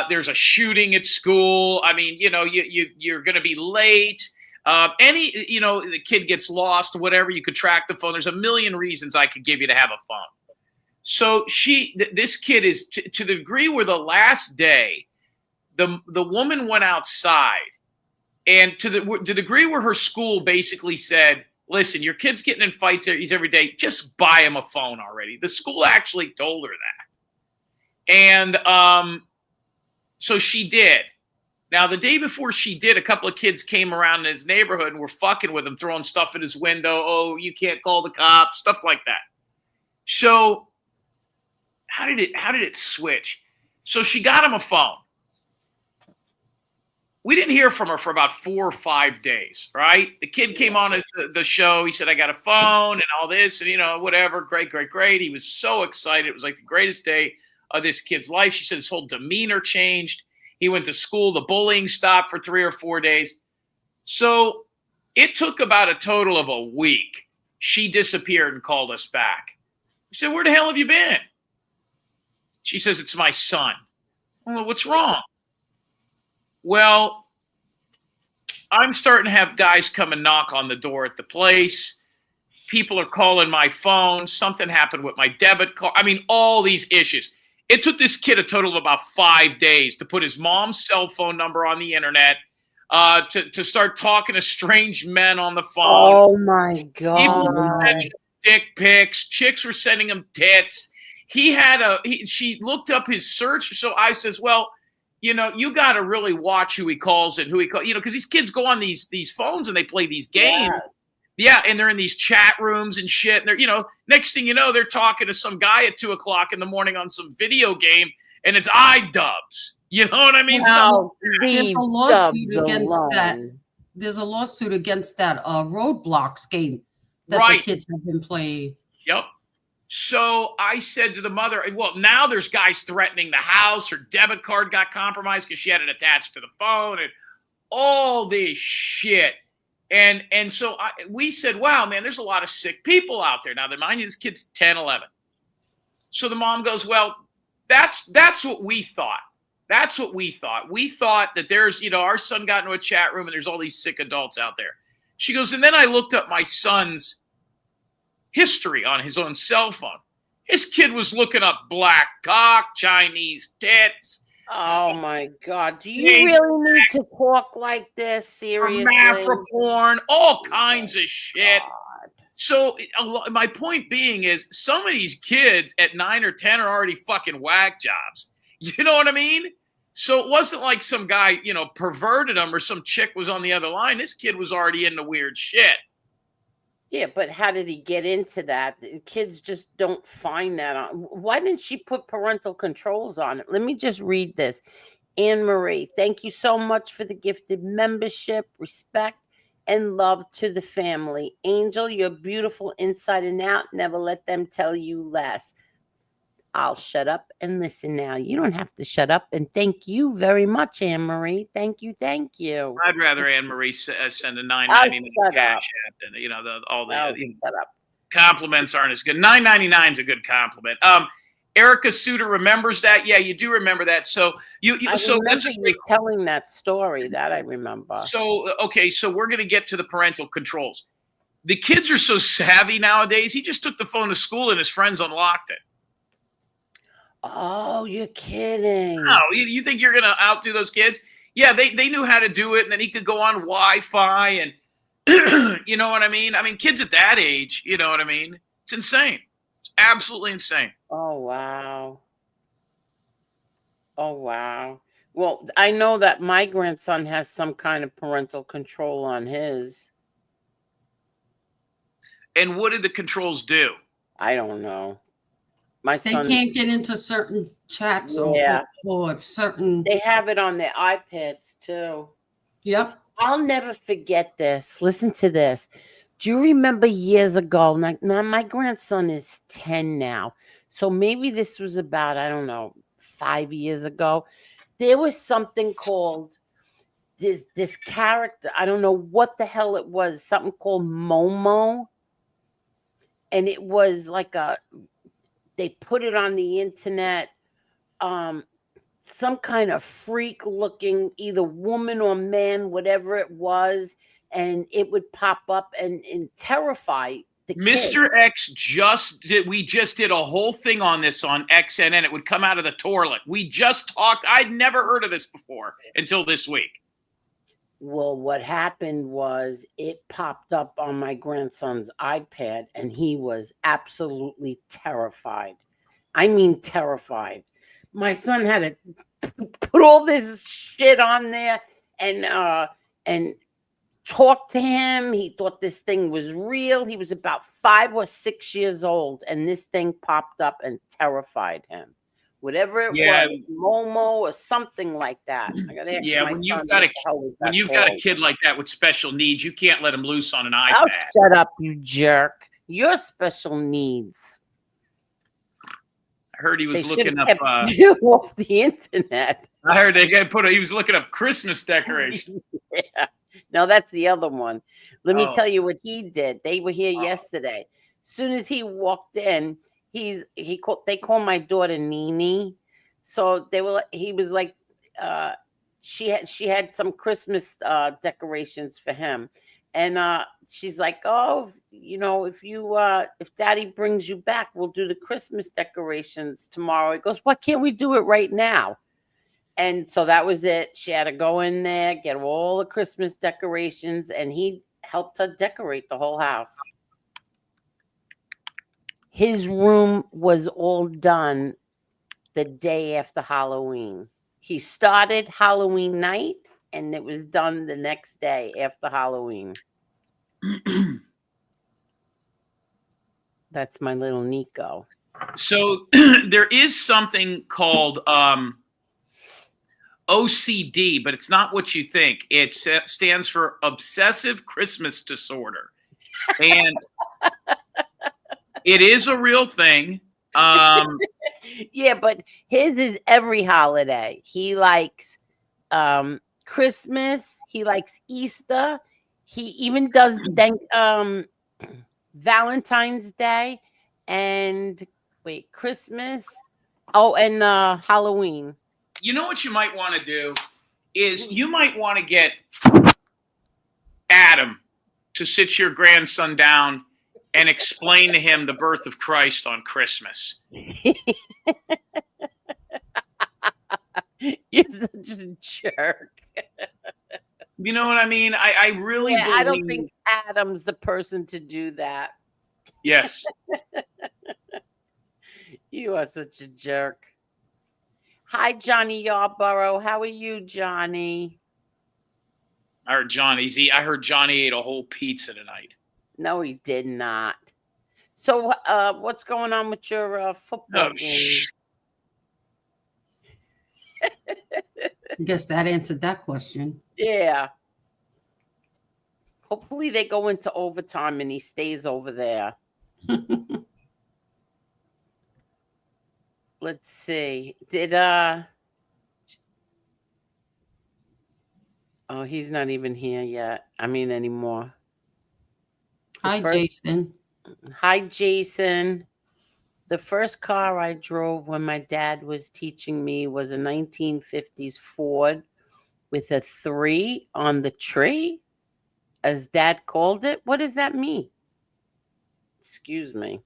There's a shooting at school. I mean, you know, you're going to be late. The kid gets lost, whatever, you could track the phone. There's a million reasons I could give you to have a phone. So this kid is to the degree where the last day, the woman went outside, and to the degree where her school basically said, listen, your kid's getting in fights every day, just buy him a phone already. The school actually told her that. And so she did. Now, the day before she did, a couple of kids came around in his neighborhood and were fucking with him, throwing stuff at his window. Oh, you can't call the cops, stuff like that. So how did it switch? So she got him a phone. We didn't hear from her for about 4 or 5 days, right? The kid came on the show. He said, I got a phone and all this and, you know, whatever. Great, great, great. He was so excited. It was like the greatest day of this kid's life. She said his whole demeanor changed. He went to school. The bullying stopped for 3 or 4 days. So it took about a total of a week. She disappeared and called us back. We said, where the hell have you been? She says, it's my son. Well, what's wrong? Well, I'm starting to have guys come and knock on the door at the place. People are calling my phone. Something happened with my debit card. I mean, all these issues. It took this kid a total of about 5 days to put his mom's cell phone number on the internet, to start talking to strange men on the phone. Oh, my God. People were sending him dick pics. Chicks were sending him tits. She looked up his search. So I says, well, you know, you got to really watch who he calls and who he calls, you know, because these kids go on these phones and they play these games. Yeah, and they're in these chat rooms and shit. And they're, you know, next thing you know, they're talking to some guy at 2:00 in the morning on some video game, and it's iDubbbz. You know what I mean? Wow, There's a lawsuit against that. There's a lawsuit against that Roadblocks game that the kids have been playing. Yep. So I said to the mother, well, now there's guys threatening the house. Her debit card got compromised because she had it attached to the phone and all this shit. And so we said, wow, man, there's a lot of sick people out there. Now, mind you, this kid's 10, 11. So the mom goes, well, that's what we thought. That's what we thought. We thought that there's, you know, our son got into a chat room and there's all these sick adults out there. She goes, and then I looked up my son's history on his own cell phone. His kid was looking up black cock, Chinese tits. Oh, my God. Do you really need to talk like this? Seriously? Mafra porn, all kinds of shit. God. So my point being is some of these kids at 9 or 10 are already fucking whack jobs. You know what I mean? So it wasn't like some guy, you know, perverted him or some chick was on the other line. This kid was already into weird shit. Yeah, but how did he get into that? Kids just don't find that on. Why didn't she put parental controls on it? Let me just read this. Anne Marie, thank you so much for the gifted membership, respect, and love to the family. Angel, you're beautiful inside and out. Never let them tell you less. I'll shut up and listen now. You don't have to shut up. And thank you very much, Anne Marie. Thank you. Thank you. I'd rather Anne Marie send a $9.99 cash app than, you know, all the compliments aren't as good. $9.99 is a good compliment. Erica Suter remembers that. Yeah, you do remember that. So so that's you telling that story that I remember. So okay, so we're gonna get to the parental controls. The kids are so savvy nowadays. He just took the phone to school and his friends unlocked it. Oh, you're kidding. No, you think you're going to outdo those kids? Yeah, they knew how to do it, and then he could go on Wi-Fi, and you know what I mean? I mean, kids at that age, you know what I mean? It's insane. It's absolutely insane. Oh, wow. Oh, wow. Well, I know that my grandson has some kind of parental control on his. And what did the controls do? I don't know. They can't get into certain chats or certain. They have it on their iPads too. Yep. I'll never forget this. Listen to this. Do you remember years ago? Now my grandson is 10 now. So maybe this was about, I don't know, 5 years ago. there was something called this character. I don't know what the hell it was. Something called Momo, and it was like they put it on the internet. Some kind of freak looking, either woman or man, whatever it was, and it would pop up and terrify the kids. Mr. X we just did a whole thing on this on XNN. It would come out of the toilet. We just talked. I'd never heard of this before until this week. Well, what happened was it popped up on my grandson's iPad, and he was absolutely terrified. I mean, terrified. My son had to put all this shit on there and talk to him. He thought this thing was real. He was about 5 or 6 years old, and this thing popped up and terrified him. Whatever it was, Momo or something like that. I gotta ask my when you've son got a kid like that with special needs, you can't let him loose on an iPad. Oh, shut up, you jerk. Your special needs. I heard he was looking up you off the internet. I heard he was looking up Christmas decorations. Yeah. No, that's the other one. Let me tell you what he did. They were here yesterday. Soon as he walked in, they call my daughter Nini. So he was like, she had some Christmas decorations for him. And she's like, oh, if Daddy brings you back, we'll do the Christmas decorations tomorrow. He goes, why can't we do it right now? And so that was it. She had to go in there, get all the Christmas decorations, and he helped her decorate the whole house. His room was all done the day after Halloween. He started Halloween night, and it was done the next day after Halloween. That's my little Nico. So there is something called OCD, but it's not what you think. It stands for Obsessive Christmas Disorder. And it is a real thing. Yeah, but his is every holiday. He likes Christmas. He likes Easter. He even does Valentine's Day and Christmas. Oh, and Halloween. You know what you might want to do is you might want to get Adam to sit your grandson down and explain to him the birth of Christ on Christmas. You're such a jerk. You know what I mean? I really believe... I don't think Adam's the person to do that. Yes. You are such a jerk. Hi, Johnny Yarborough. How are you, Johnny? I heard Johnny ate a whole pizza tonight. No, he did not. So, what's going on with your football game? I guess that answered that question. Yeah. Hopefully they go into overtime and he stays over there. Let's see. Oh, he's not even here yet. Anymore. Hi, Jason. Hi, Jason. The first car I drove when my dad was teaching me was a 1950s Ford with a 3 on the tree, as Dad called it. What does that mean? Excuse me.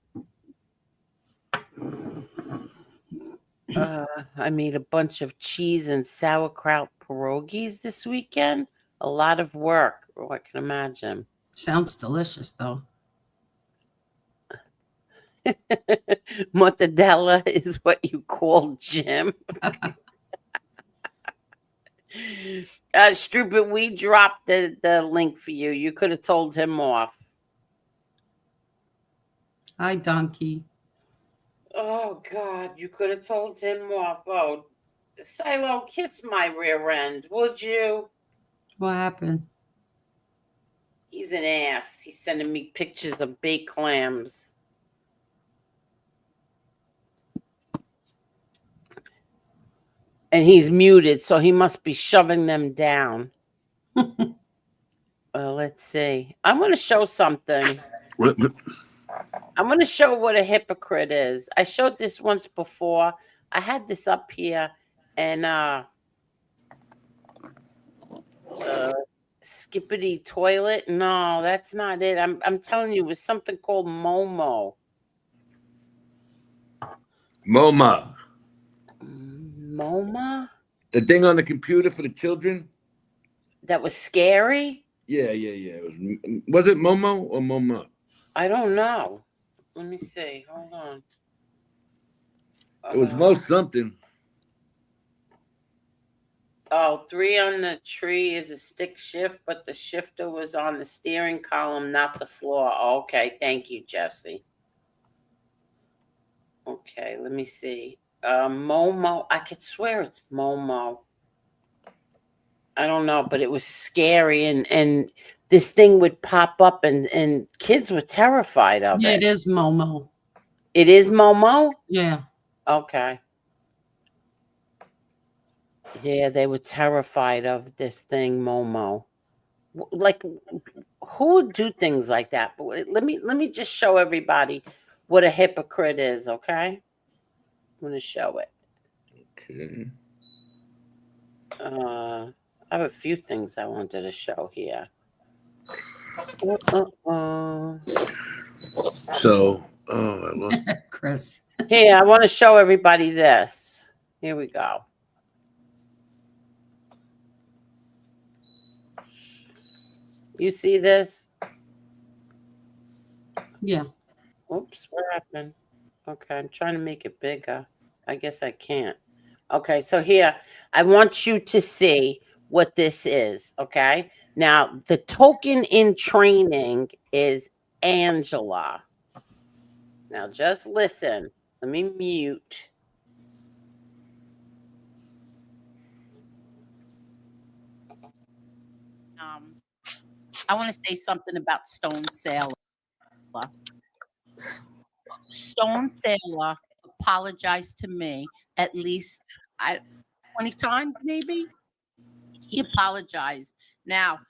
I made a bunch of cheese and sauerkraut pierogies this weekend. A lot of work. Oh, I can imagine. Sounds delicious, though. Mortadella is what you call Jim. Stupid, we dropped the link for you. You could have told him off. Hi, Donkey. Oh, God, you could have told him off. Oh, Silo, kiss my rear end, would you? What happened? He's an ass. He's sending me pictures of baked clams. And he's muted, so he must be shoving them down. Let's see. I'm going to show something. I'm going to show what a hypocrite is. I showed this once before. I had this up here, and skippity toilet. No, that's not it. I'm telling you, it was something called Momo. MoMA. MoMA? The thing on the computer for the children? That was scary? Yeah. Was it Momo or MoMA? I don't know. Let me see. Hold on. It was most something. Oh, 3 on the tree is a stick shift, but the shifter was on the steering column, not the floor. Okay, thank you, Jesse. Okay, let me see. Momo. I could swear it's Momo. I don't know, but it was scary, and this thing would pop up, and kids were terrified of Yeah, it. it is Momo. It is Momo? Yeah. Okay. Yeah, they were terrified of this thing, Momo. Like, who would do things like that? But let me just show everybody what a hypocrite is, okay? I'm going to show it. Okay. I have a few things I wanted to show here. So, I lost. Chris. Here, I want to show everybody this. Here we go. You see this? Yeah. Oops, what happened? Okay, I'm trying to make it bigger. I guess I can't. Okay, so here, I want you to see what this is, okay? Now, the token in training is Angela. Now, just listen. Let me mute. I want to say something about Stone Sailor. Stone Sailor apologized to me at least 20 times, maybe. He apologized. Now,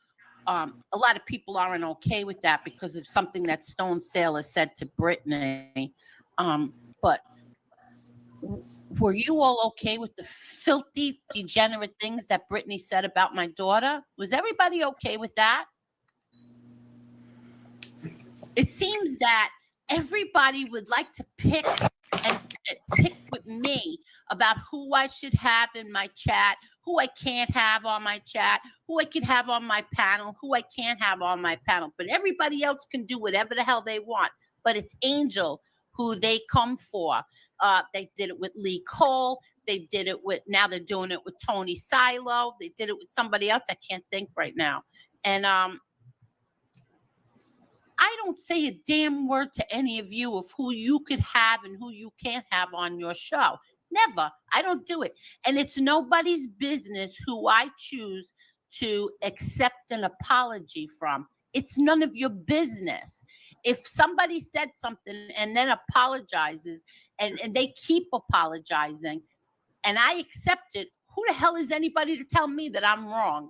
a lot of people aren't okay with that because of something that Stone Sailor said to Brittany. But were you all okay with the filthy, degenerate things that Brittany said about my daughter? Was everybody okay with that? It seems that everybody would like to pick with me about who I should have in my chat, who I can't have on my chat, who I could have on my panel, who I can't have on my panel. But everybody else can do whatever the hell they want. But it's Angel who they come for. They did it with Lee Cole. They did it with, now they're doing it with Tony Silo. They did it with somebody else I can't think right now. And I don't say a damn word to any of you of who you could have and who you can't have on your show. Never. I don't do it. And it's nobody's business who I choose to accept an apology from. It's none of your business. If somebody said something and then apologizes and they keep apologizing and I accept it, who the hell is anybody to tell me that I'm wrong?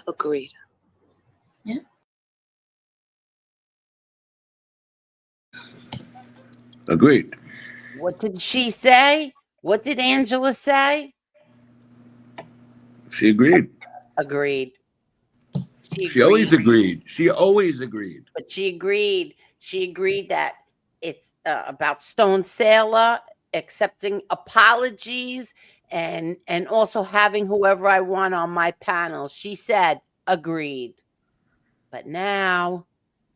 Agreed. Yeah. Agreed. What did she say? What did Angela say? She agreed. Agreed. She always agreed. She always agreed. But she agreed. She agreed that it's about Stone Sailor accepting apologies and also having whoever I want on my panel. She said agreed. But now,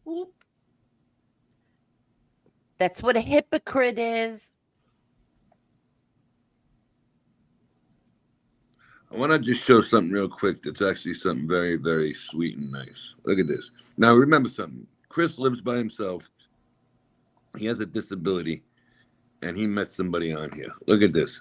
whoop, that's what a hypocrite is. I want to just show something real quick that's actually something very, very sweet and nice. Look at this. Now, remember something. Chris lives by himself. He has a disability, and he met somebody on here. Look at this.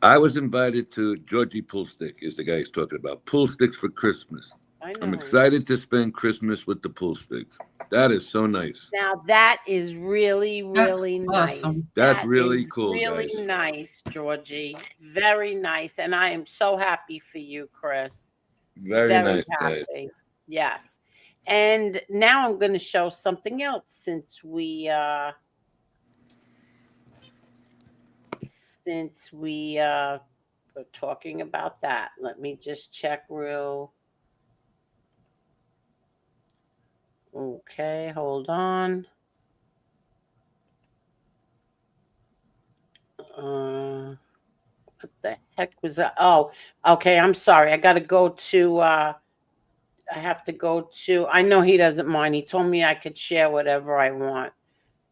I was invited to Georgie Pullstick, is the guy he's talking about. Pull Sticks for Christmas. I'm excited to spend Christmas with the pool sticks. That is so nice. Now that is really, really nice. awesome. That's That really is cool, really guys. nice, Georgie. Very nice. And I am so happy for you, Chris. Very nice, guys. happy. Yes. And now I'm going to show something else since we were talking about that. Let me just check real. Okay, hold on. What the heck was that? Oh, okay. I'm sorry. I got to go to. I have to go to. I know he doesn't mind. He told me I could share whatever I want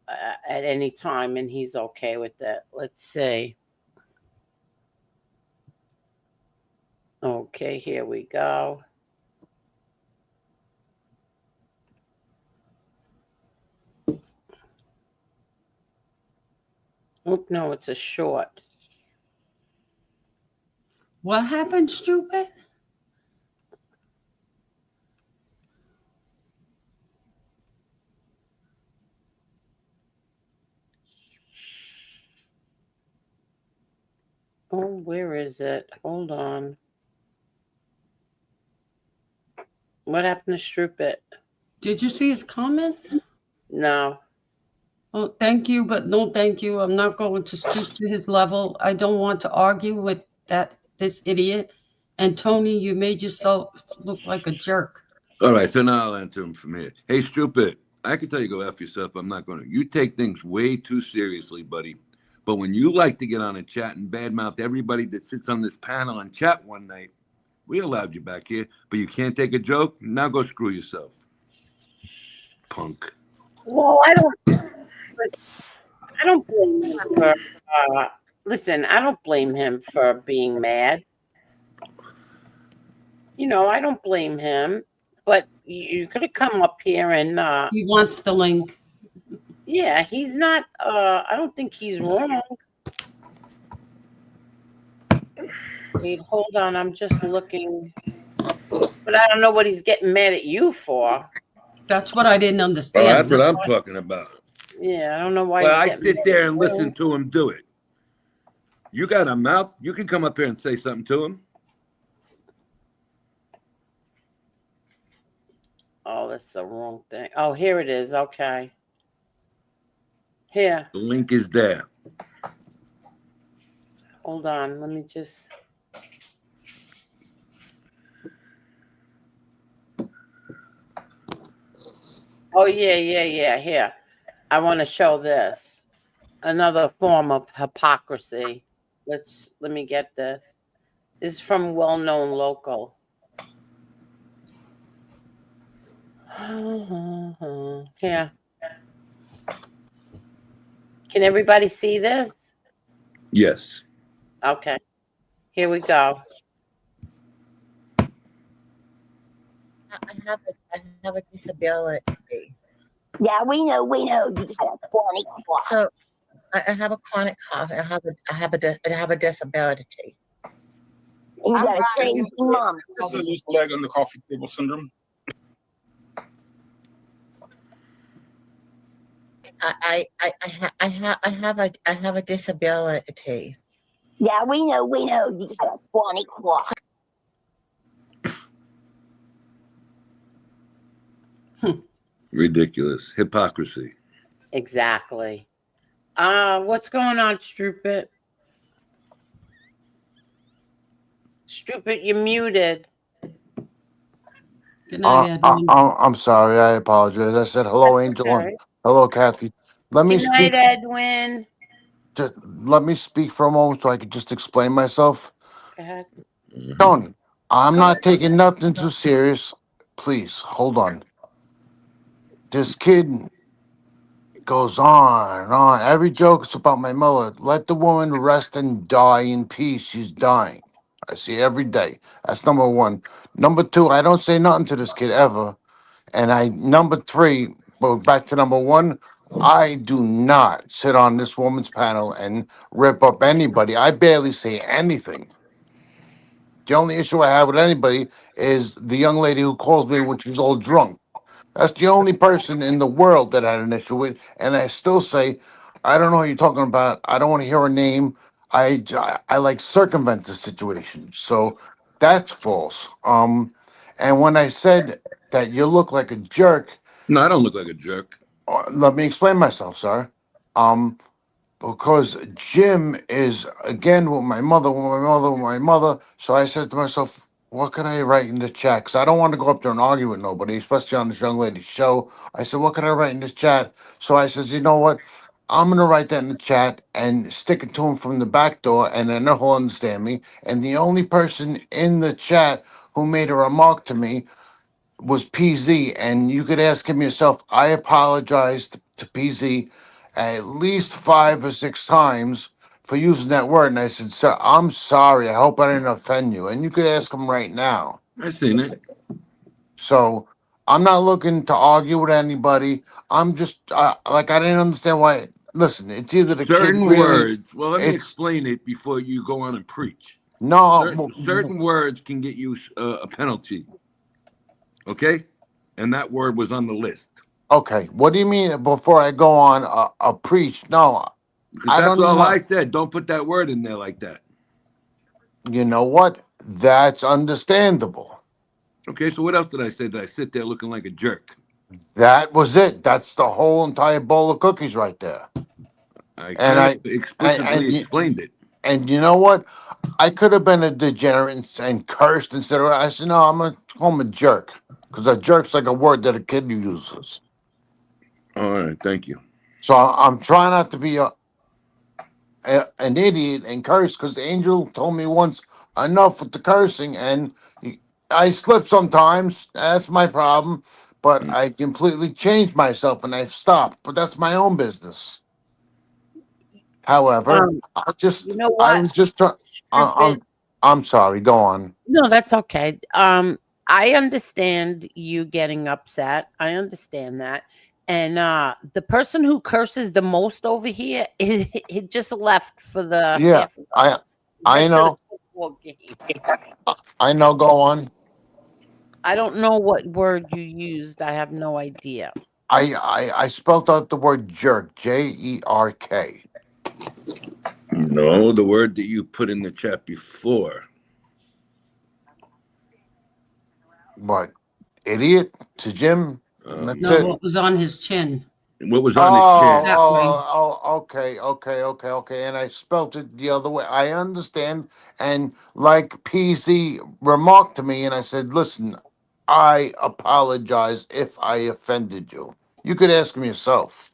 at any time, and he's okay with that. Let's see. Okay, here we go. Oh, no, it's a short. What happened, stupid? Oh, where is it? Hold on. What happened to Stroopit? Did you see his comment? No. Oh, thank you, but no thank you. I'm not going to stoop to his level. I don't want to argue with this idiot. And Tony, you made yourself look like a jerk. All right, so now I'll answer him from here. Hey, stupid, I can tell you go F yourself. I'm not going to. You take things way too seriously, buddy. But when you like to get on a chat and badmouth everybody that sits on this panel and chat one night, we allowed you back here, but you can't take a joke? Now go screw yourself. Punk. Well, I don't blame him for. Listen, I don't blame him for being mad. You know, I don't blame him. But you could have come up here and. He wants the link. Yeah, he's not. I don't think he's wrong. Wait, hold on. I'm just looking. But I don't know what he's getting mad at you for. That's what I didn't understand. Oh, that's what I'm talking about. Yeah, I don't know why. Well, I sit there and listen to him do it. You got a mouth. You can come up here and say something to him. Oh, that's the wrong thing. Oh, here it is. Okay. Here. The link is there. Hold on. Let me just. Oh, yeah. Here. I want to show this. Another form of hypocrisy. Let me get this. This is from Well-Known Local. Here. Can everybody see this? Yes. Okay. Here we go. I have a disability. Yeah, we know. You got a chronic cough. So I have a chronic cough. I have a disability. And you got a crazy mom. This is a loose leg on the coffee table syndrome. I have a disability. Yeah, we know. You got a chronic cough. Ridiculous. Hypocrisy. Exactly. What's going on, Stroopit? Stroopit, you're muted. Good night, Edwin. I'm sorry. I apologize. I said hello, That's Angel, okay. and hello, Kathy. Let me Good night, speak. Edwin. Let me speak for a moment so I could just explain myself. Go ahead. Tony, I'm not taking nothing too serious. Please hold on. This kid goes on and on. Every joke is about my mother. Let the woman rest and die in peace. She's dying. I see every day. That's number one. Number two, I don't say nothing to this kid ever. And number three, well, back to number one, I do not sit on this woman's panel and rip up anybody. I barely say anything. The only issue I have with anybody is the young lady who calls me when she's all drunk. That's the only person in the world that I had an issue with, and I still say, I don't know what you're talking about. I don't want to hear her name. I like circumvent the situation, so that's false. And when I said that you look like a jerk, No, I don't look like a jerk. let me explain myself, sir. Um, because Jim is again with my mother, with my mother, with my mother. So I said to myself, what can I write in the chat? Because I don't want to go up there and argue with nobody, especially on this young lady's show. I said, what can I write in this chat? So I says, you know what? I'm gonna write that in the chat and stick it to him from the back door, and then he'll understand me. And the only person in the chat who made a remark to me was PZ, and you could ask him yourself. I apologized to PZ at least 5 or 6 times for using that word, and I said, "Sir, I'm sorry. I hope I didn't offend you." And you could ask him right now. I seen it. So I'm not looking to argue with anybody. I'm just like I didn't understand why. Listen, it's either the kid Certain really. words. Well, let me It's explain it before you go on and preach. no. Certain words can get you a penalty. Okay, and that word was on the list. Okay, what do you mean before I go on a preach? No, Because I that's don't all I know. said. Don't put that word in there like that. You know what? That's understandable. Okay, so what else did I say? Did I sit there looking like a jerk? That was it. That's the whole entire bowl of cookies right there. I And kind of I and explicitly and, explained it. and you know what? I could have been a degenerate and cursed instead of. I said, no, I'm gonna call him a jerk because a jerk's like a word that a kid uses. All right, thank you. So I'm trying not to be an idiot and curse because Angel told me once enough with the cursing, and I slip sometimes. That's my problem. But Mm. I completely changed myself and I've stopped. But that's my own business. However, Um, you know I what? was just trying. Stupid. I'm sorry. Go on. No, that's okay. I understand you getting upset. I understand that. And the person who curses the most over here is he just left for the Yeah, half I just for the know. football game. I know. Go on. I don't know what word you used. I have no idea. I spelled out the word jerk. JERK. No, the word that you put in the chat before. What? Idiot to Jim. And that's Um, No, it. what was on his chin. what was on his chin? That way. Okay. And I spelt it the other way. I understand. And like PC remarked to me, and I said, listen, I apologize if I offended you. You could ask him yourself.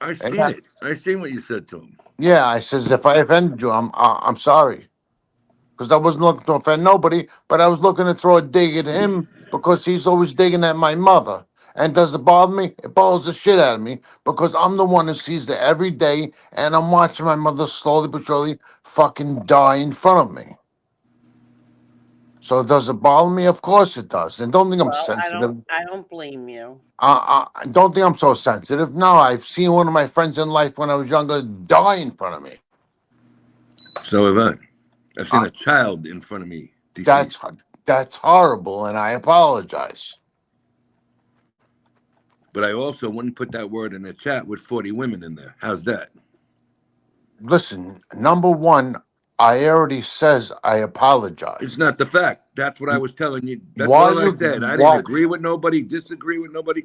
I And seen it. I seen what you said to him. yeah, I says, if I offended you, I'm sorry. Because I wasn't looking to offend nobody, but I was looking to throw a dig at him because he's always digging at my mother. And does it bother me? It bothers the shit out of me because I'm the one who sees it every day, and I'm watching my mother slowly but surely fucking die in front of me. So does it bother me? Of course it does. And don't think I'm Well, sensitive. I don't blame you. Don't think I'm so sensitive. No, I've seen one of my friends in life when I was younger die in front of me. So have I. I've seen Uh, a child in front of me that's deceased. that's horrible, and I apologize. But I also wouldn't put that word in the chat with 40 women in there. How's that? Listen, number one, I already says I apologize. It's not the fact. That's what I was telling you. That's Why all I you said. I didn't why? agree with nobody, disagree with nobody.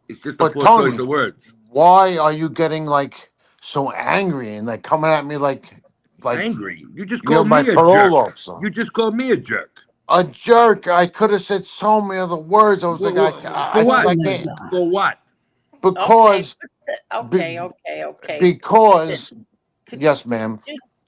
It's just a But poor choice Tony, of words. why are you getting like so angry and like coming at me like Angry. You just you're called my me a parole jerk. officer? You just called me a jerk. A jerk. I could have said so many other words. I was like, I For says Oh I what? my can't God. For what? Okay. because be, Okay. Listen, because could yes, ma'am.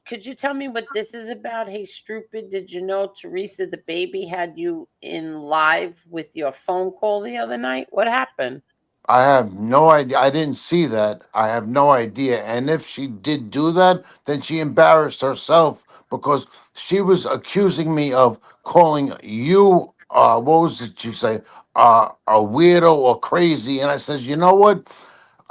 could you tell me what this is about? Hey, stupid, did you know Teresa the baby had you in live with your phone call the other night? What happened? I have no idea. I didn't see that. I have no idea. And if she did do that, then she embarrassed herself because she was accusing me of calling you, what was it you say, a weirdo or crazy. And I says, you know what?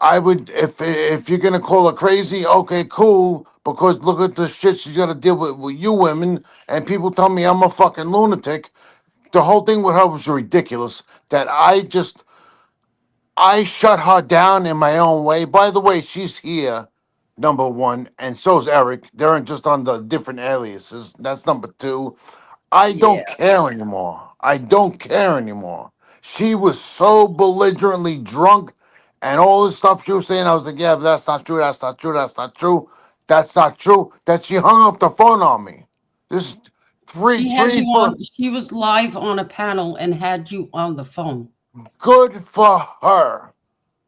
I would if you're gonna call her crazy, okay, cool. Because look at the shit she's got to deal with you women, and people tell me I'm a fucking lunatic. The whole thing with her was ridiculous. That I shut her down in my own way. By the way, she's here, number one, and so's Eric. They're just on the different aliases. That's number two. I Yeah. don't care anymore. I don't care anymore. She was so belligerently drunk and all this stuff she was saying. I was like, yeah, but that's not true. That's not true. That's not true. That's not true. That she hung up the phone on me. This She had you four. on. She was live on a panel and had you on the phone. Good for her.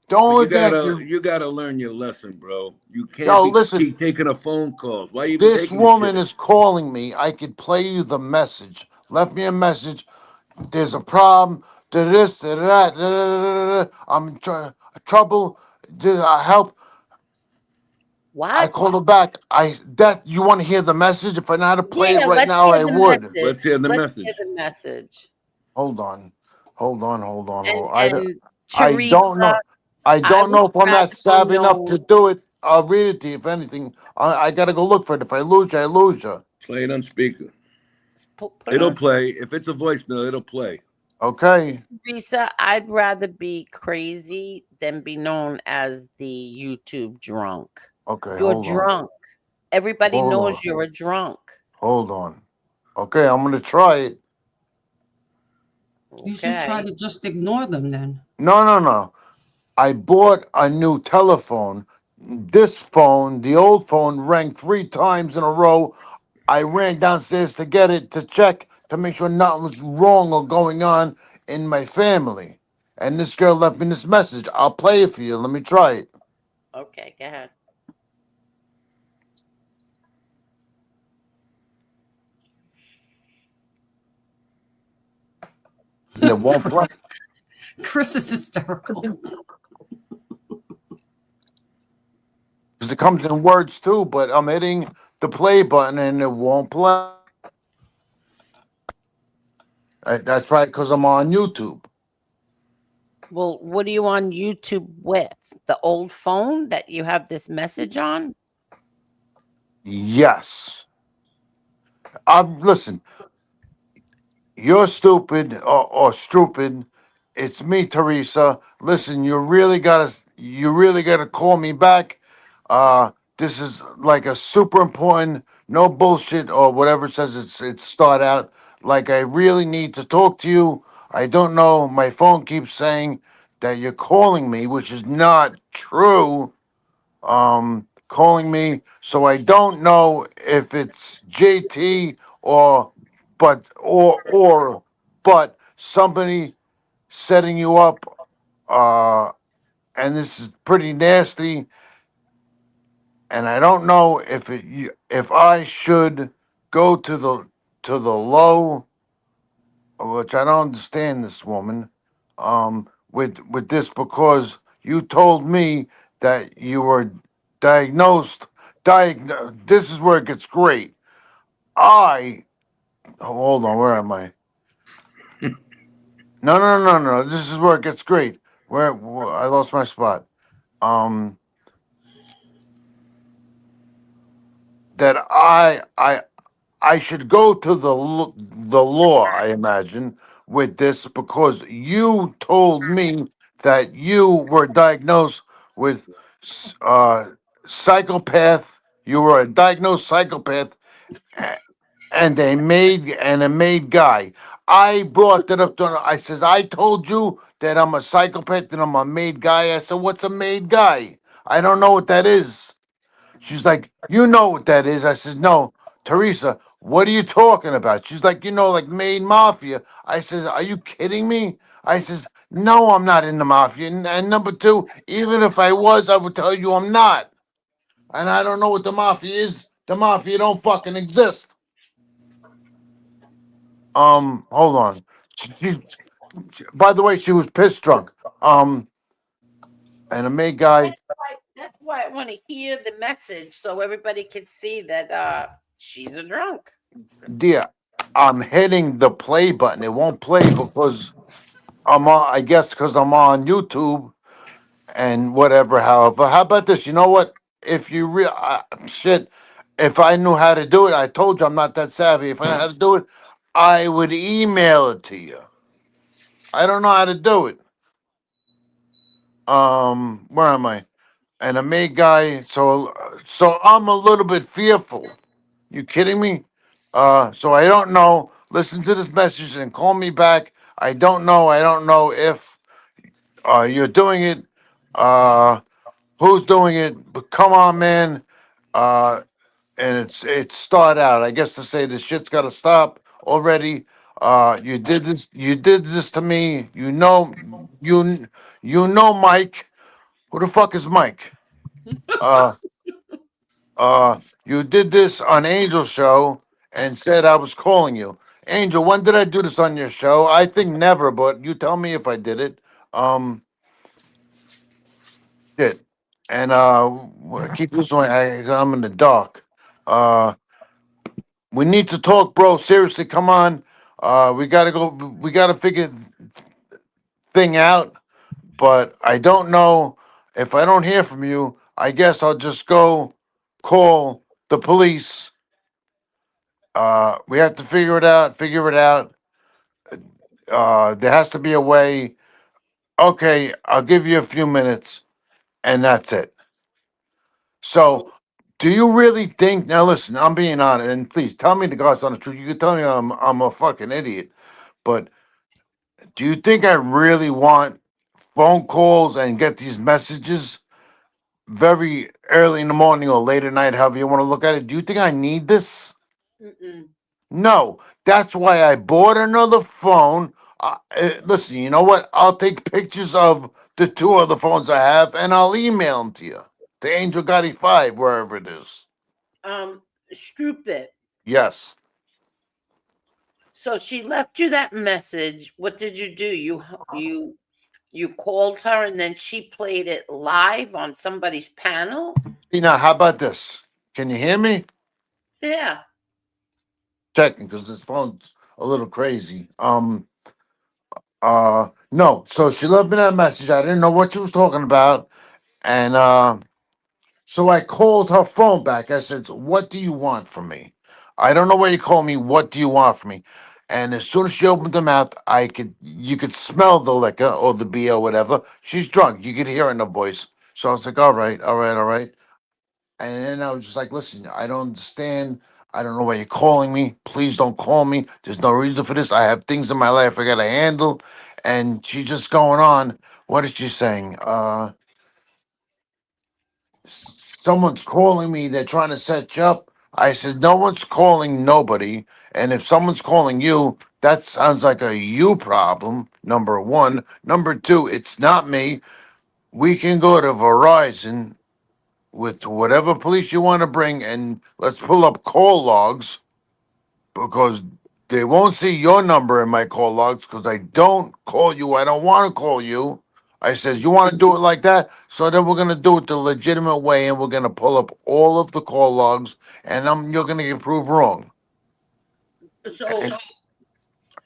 The But only thing I can, you gotta learn your lesson, bro. You can't yo, be listen. keep taking a phone calls. Why you even This taking the woman shit? is calling me. I could play you the message. Left me a message. There's a problem. To this, to that. I'm in trouble. Help. I What? called her back. You want to hear the message? If I know how to play it Yeah, right let's now, hear I the would. message. Let's hear the Let's hear message. the message. Hold on. And I Teresa, don't know. I I don't would know if I'm rather not be savvy enough to known. do it. I'll read it to you if anything. I gotta go look for it. If I lose you, I lose you. Play it on speaker. Put it It'll on. play. If it's a voicemail, it'll play. Okay. Teresa, I'd rather be crazy than be known as the YouTube drunk. Okay, You're hold on. drunk. Everybody Hold knows on. you're a drunk. Hold on. Okay, I'm gonna try it. You should try Okay. to just ignore them then. No. I bought a new telephone. This phone, the old phone, rang 3 times in a row. I ran downstairs to get it to check to make sure nothing was wrong or going on in my family. And this girl left me this message. I'll play it for you. Let me try it. Okay, go ahead. And it won't play. Chris is hysterical. Because it comes in words too, but I'm hitting the play button and it won't play. That's right, because I'm on YouTube. Well, what are you on YouTube with? The old phone that you have this message on? Yes. Listen, you're stupid or stupid. It's me, Teresa. Listen, you really gotta call me back. This is like a super important, no bullshit or whatever it says it's start out. Like I really need to talk to you. I don't know. My phone keeps saying that you're calling me, which is not true. Calling me, so I don't know if it's JT or but somebody setting you up, and this is pretty nasty, and I don't know if I should go to the low, which I don't understand this woman, with this because you told me that you were diagnosed. This is where it gets great. I hold on. Where am I? No. This is where it gets great. Where I lost my spot. Um, that I should go to the law. I imagine with this because you told me that you were diagnosed with uh psychopath. You were a diagnosed psychopath and a made guy. I brought that up to her. I says, I told you that I'm a psychopath and I'm a made guy. I said, what's a made guy? I don't know what that is. She's like, you know what that is. I says, no, Teresa, what are you talking about? She's like, like made mafia. I says, are you kidding me? I says, no, I'm not in the mafia. And number two, even if I was, I would tell you I'm not. And I don't know what the mafia is. The mafia don't fucking exist. Hold on. By the way, she was piss drunk. And a May guy, That's why I want to hear the message so everybody can see that she's a drunk. dear, I'm hitting the play button. It won't play because I'm on. I guess because I'm on YouTube, and whatever. However, how about this? You know what? If you shit, if I knew how to do it, I told you I'm not that savvy. If I knew how to do it, I would email it to you. I don't know how to do it. Where am I? And a maid guy. So I'm a little bit fearful. You kidding me? So I don't know. Listen to this message and call me back. I don't know. I don't know if you're doing it. Who's doing it? But come on, man. Uh, and it's start out. I guess to say this shit's got to stop already. You did this. You did this to me. You know Mike. Who the fuck is Mike? Uh, you did this on Angel show and said I was calling you. Angel, when did I do this on your show? I think never, but you tell me if I did it. Um, shit. And keep this one. I'm in the dark. Uh, we need to talk, bro. Seriously, come on. We gotta go. We gotta figure thing out. But I don't know if I don't hear from you. I guess I'll just go call the police. We have to figure it out. Figure it out. There has to be a way. Okay, I'll give you a few minutes, and that's it. So, do you really think? Now, listen, I'm being honest, and please tell me the God's honest truth. You can tell me I'm a fucking idiot, but do you think I really want phone calls and get these messages very early in the morning or late at night, however you want to look at it? Do you think I need this? Mm-mm. No, that's why I bought another phone. Listen, you know what? I'll take pictures of the two other phones I have and I'll email them to you. The Angel Gotti 5, wherever it is. Stupid. Yes. So she left you that message. What did you do? You called her and then she played it live on somebody's panel? Now, how about this? Can you hear me? Yeah. Checking because this phone's a little crazy. No. So she left me that message. I didn't know what she was talking about. And so I called her phone back. I said, "What do you want from me? I don't know why you call me. What do you want from me?" And as soon as she opened her mouth, you could smell the liquor or the beer or whatever. She's drunk. You could hear it in her voice. So I was like, "All right, all right, all right." And then I was just like, "Listen, I don't understand. I don't know why you're calling me. Please don't call me. There's no reason for this. I have things in my life I gotta handle." And she's just going on. What is she saying? Someone's calling me, they're trying to set you up. I said, no one's calling nobody. And if someone's calling you, that sounds like a you problem, number one. Number two, it's not me. We can go to Verizon with whatever police you want to bring and let's pull up call logs because they won't see your number in my call logs because I don't call you. I don't want to call you. I says, you want to do it like that? So then we're gonna do it the legitimate way, and we're gonna pull up all of the call logs, and you're gonna get proved wrong. So, And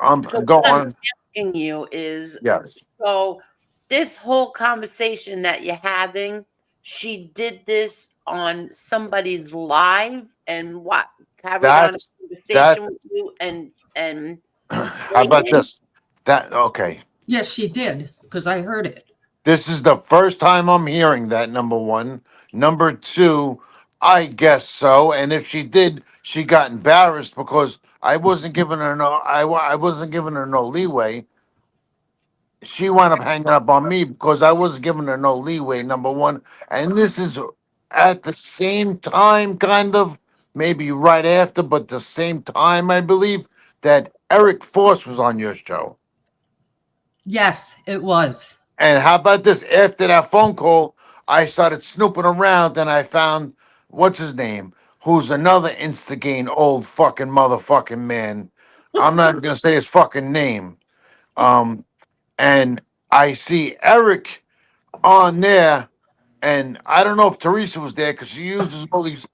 I'm so go what I'm on. asking you is, Yes, so this whole conversation that you're having, she did this on somebody's live and what carried on a that's that. conversation with you and How about this? That okay? Yes, she did, because I heard it. This is the first time I'm hearing that. Number one. Number two, I guess so. And if she did, she got embarrassed because I wasn't giving her no. I wasn't giving her no leeway. She wound up hanging up on me because I wasn't giving her no leeway. Number one, and this is at the same time, kind of maybe right after, but the same time, I believe that Eric Force was on your show. Yes, it was. And how about this? After that phone call, I started snooping around and I found what's his name, who's another instigating old fucking motherfucking man. I'm not gonna say his fucking name. Um, and I see Eric on there, and I don't know if Teresa was there because she uses all these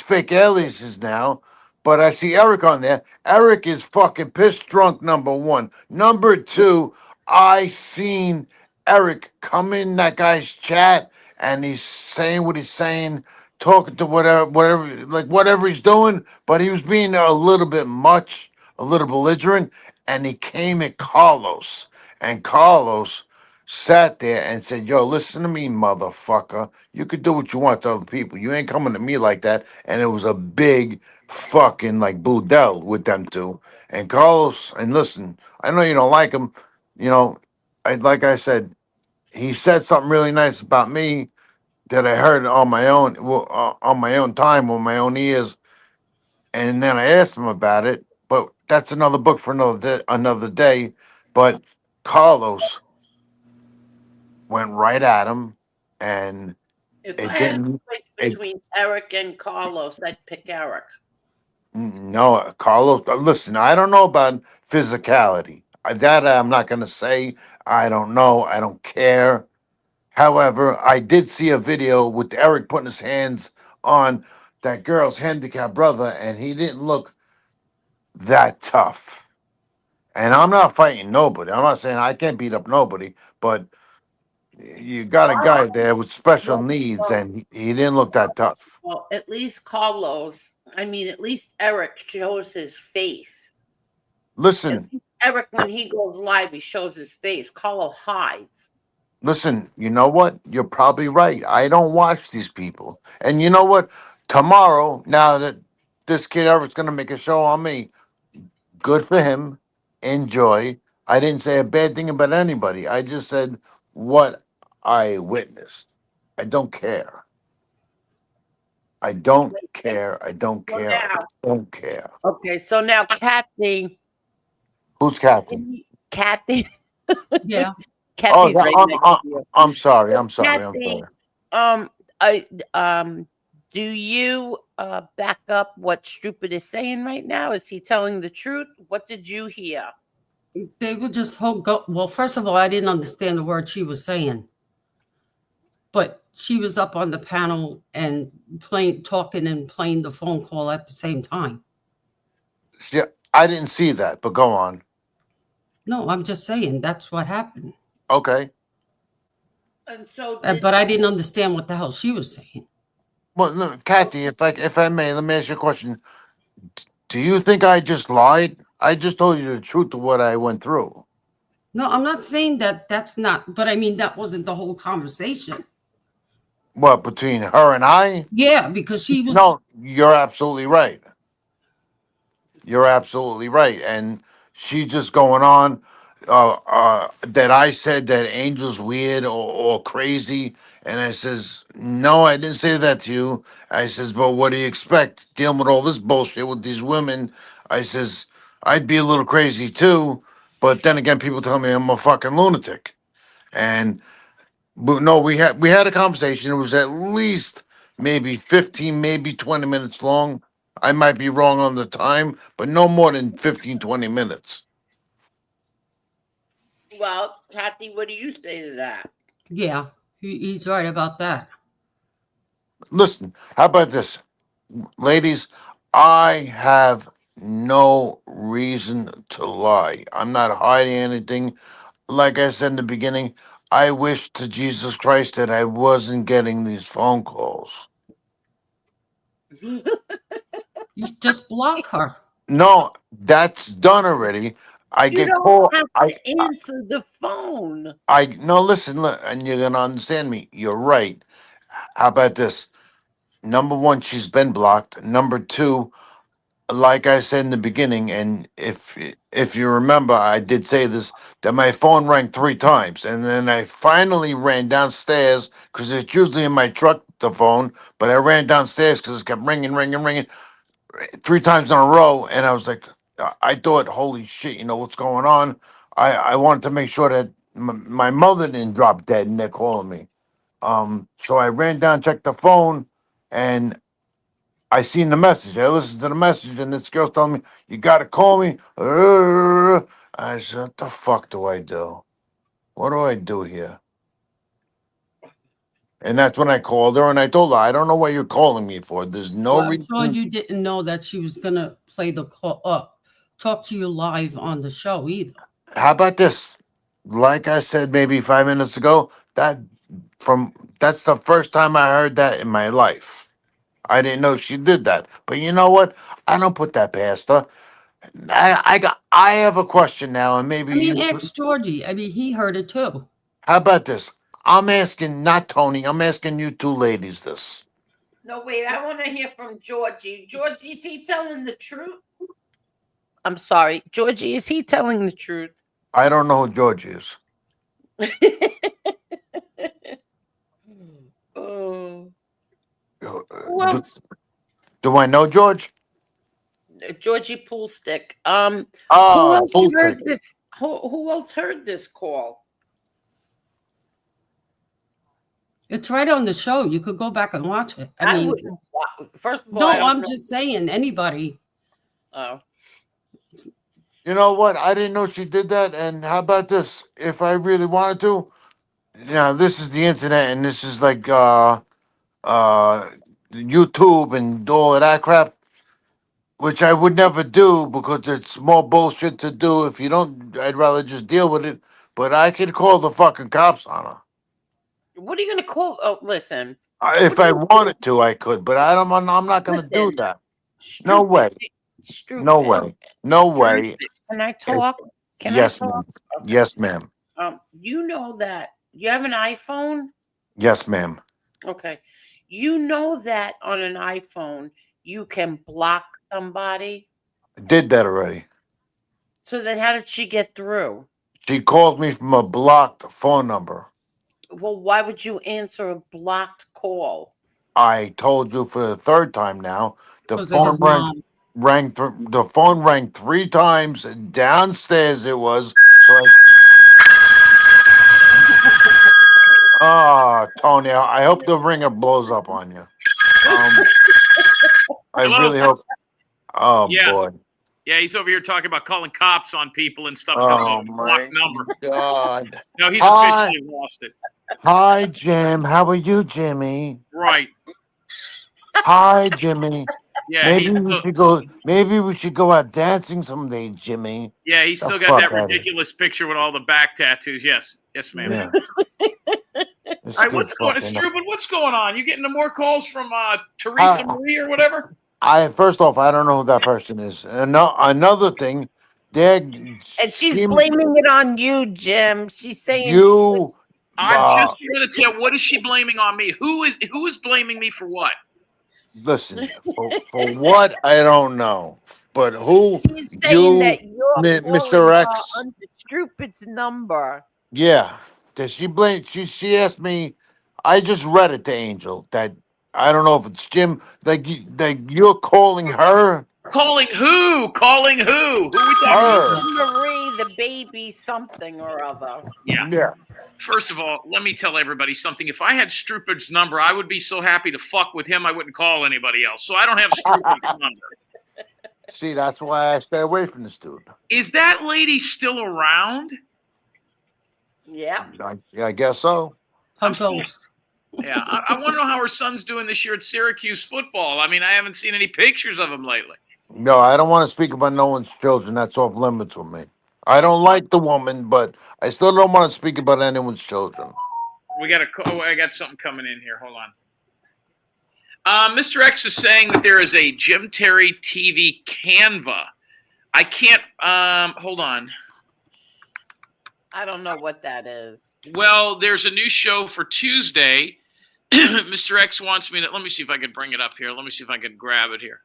fake aliases now. But I see Eric on there. Eric is fucking pissed drunk. Number one. Number two, I seen Eric come in that guy's chat and he's saying what he's saying, talking to whatever he's doing, but he was being a little bit much, a little belligerent, and he came at Carlos, and Carlos sat there and said, "Yo, listen to me, motherfucker. You could do what you want to other people. You ain't coming to me like that." And it was a big fucking like boodell with them two. And Carlos, and listen, I know you don't like him, you know. Like I said, he said something really nice about me that I heard on my own, on my own time, with my own ears, and then I asked him about it. But that's another book for another day. But Carlos went right at him, and If it I had a didn't. choice It between Eric and Carlos, I'd pick Eric. no, Carlos. Listen, I don't know about physicality. That I'm not going to say. I don't know. I don't care. However, I did see a video with Eric putting his hands on that girl's handicapped brother, and he didn't look that tough. And I'm not fighting nobody. I'm not saying I can't beat up nobody, but you got a guy there with special Well, needs, well, and he didn't look that tough. well, at least Carlos, I mean, at least Eric shows his face. At Listen, least Eric, when he goes live, he shows his face. Carlos hides. listen, you know what? You're probably right. I don't watch these people. And you know what? Tomorrow, now that this kid Eric's going to make a show on me, good for him. Enjoy. I didn't say a bad thing about anybody. I just said what I witnessed. I don't care. I don't care. I don't So care. I now, don't care. okay, so now Kathy, Who's Kathy? Kathy, Yeah. Oh, Kathy's right next to you. I'm sorry. I'm sorry. I'm Kathy, sorry. I do you back up what Stupid is saying right now? Is he telling the truth? What did you hear? They would just well, first of all, I didn't understand the word she was saying. But she was up on the panel and talking and playing the phone call at the same time. Yeah, I didn't see that, but go on. No, I'm just saying that's what happened. Okay. And so, But I didn't understand what the hell she was saying. Well, look, Kathy, if I may, let me ask you a question. Do you think I just lied? I just told you the truth of what I went through. No, I'm not saying that's not, but I mean, that wasn't the whole conversation. What, between her and I? Yeah, because she was. No, you're absolutely right. You're absolutely right. And she just going on that I said that Angel's weird or crazy. And I says, no, I didn't say that to you. I says, but what do you expect? Dealing with all this bullshit with these women. I says, I'd be a little crazy too. But then again, people tell me I'm a fucking lunatic. And but no, we had a conversation. It was at least maybe 15, maybe 20 minutes long. I might be wrong on the time, but no more than 15, 20 minutes. well, Kathy, what do you say to that? Yeah, he's right about that. Listen, how about this? Ladies, I have no reason to lie. I'm not hiding anything. Like I said in the beginning, I wish to Jesus Christ that I wasn't getting these phone calls. You just block her. No, that's done already. I You get don't called. have to answer the phone. I no listen, and you're gonna understand me. You're right. How about this? Number one, she's been blocked. Number two, like I said in the beginning, and if you remember, I did say this that my phone rang 3 times, and then I finally ran downstairs because it's usually in my truck the phone, but I ran downstairs because it kept ringing, ringing, ringing 3 times in a row, and I was like, I thought, holy shit, you know what's going on? I wanted to make sure that my mother didn't drop dead, and they're calling me. So I ran down, checked the phone, and I seen the message. I listened to the message, and this girl's telling me, "You got to call me." I said, "What the fuck do I do? What do I do here?" And that's when I called her, and I told her, "I don't know what you're calling me for. There's no Well, I'm sure reason." you didn't know that she was gonna play the call up, talk to you live on the show either. How about this? like I said maybe 5 minutes ago, that's the first time I heard that in my life. I didn't know she did that. But you know what? I don't put that past her. I have a question now, and maybe I mean, you. ask Georgie. I mean, he heard it too. How about this? I'm asking not Tony. I'm asking you two ladies this. No, wait, I want to hear from Georgie. Georgie, is he telling the truth? I'm sorry. Georgie, is he telling the truth? I don't know who George is. Oh. Uh, Who Do, else? do I know George? Georgie Poolstick. Who Ah, else full heard stick. this? Who else heard this call? It's right on the show. You could go back and watch it. I mean, wouldn't. First of all, no, I don't I'm know. just saying anybody. Oh. You know what? I didn't know she did that. And how about this? If I really wanted to, yeah, this is the internet, and this is like YouTube and all of that crap, which I would never do because it's more bullshit to do. If you don't, I'd rather just deal with it. But I could call the fucking cops on her. What are you going to call? Oh, listen. If I wanted to, I could, but I'm not going to do Listen. that. No way. No way. No way. Can I talk? Can I Yes, talk? ma'am. Okay. Yes, ma'am. You know that you have an iPhone? Yes, ma'am. Okay. You know that on an iPhone you can block somebody. I did that already. So then how did she get through? She called me from a blocked phone number. Well, why would you answer a blocked call? I told you for the third time now. The 'Cause of phone his mom. the phone rang 3 times downstairs. It was so. Tony, I hope the ringer blows up on you. I Hello? really hope. Oh Yeah. boy. Yeah, he's over here talking about calling cops on people and stuff. Oh Blocked my number. God. No, he's Hi. officially lost it. Hi, Jim. How are you, Jimmy? Right. Hi, Jimmy. Yeah, Maybe we should go. Maybe we should go out dancing someday, Jimmy. Yeah, he's The still got fuck that outta here. ridiculous picture with all the back tattoos. Yes, yes, ma'am. Yeah. This All right, kid's what's going on, fucking up. Struben? What's going on? You getting more calls from Teresa Marie or whatever? First off, I don't know who that person is. Another thing, they're And she's blaming it on you, Jim. She's saying you. I'm just going to tell. What is she blaming on me? Who is blaming me for what? Listen, for what I don't know, but who She's saying that you're Mr. calling her X? under Stupid's number. Yeah, does she blame? She asked me. I just read it to Angel that I don't know if it's Jim. Like you're calling her. Calling who? Calling who? Who we talking Her. about? Marie, the baby, something or other. Yeah. First of all, let me tell everybody something. If I had Stupid's number, I would be so happy to fuck with him. I wouldn't call anybody else. So I don't have Stupid's number. See, that's why I stay away from this dude. Is that lady still around? Yeah. I guess so. Her ghost. Yeah, I want to know how her son's doing this year at Syracuse football. I mean, I haven't seen any pictures of him lately. No, I don't want to speak about no one's children. That's off limits with me. I don't like the woman, but I still don't want to speak about anyone's children. I got something coming in here. Hold on. Mr. X is saying that there is a Jim Terry TV Canva. I can't. Hold on. I don't know what that is. Well, there's a new show for Tuesday. Mr. X wants me to. Let me see if I can bring it up here. Let me see if I can grab it here.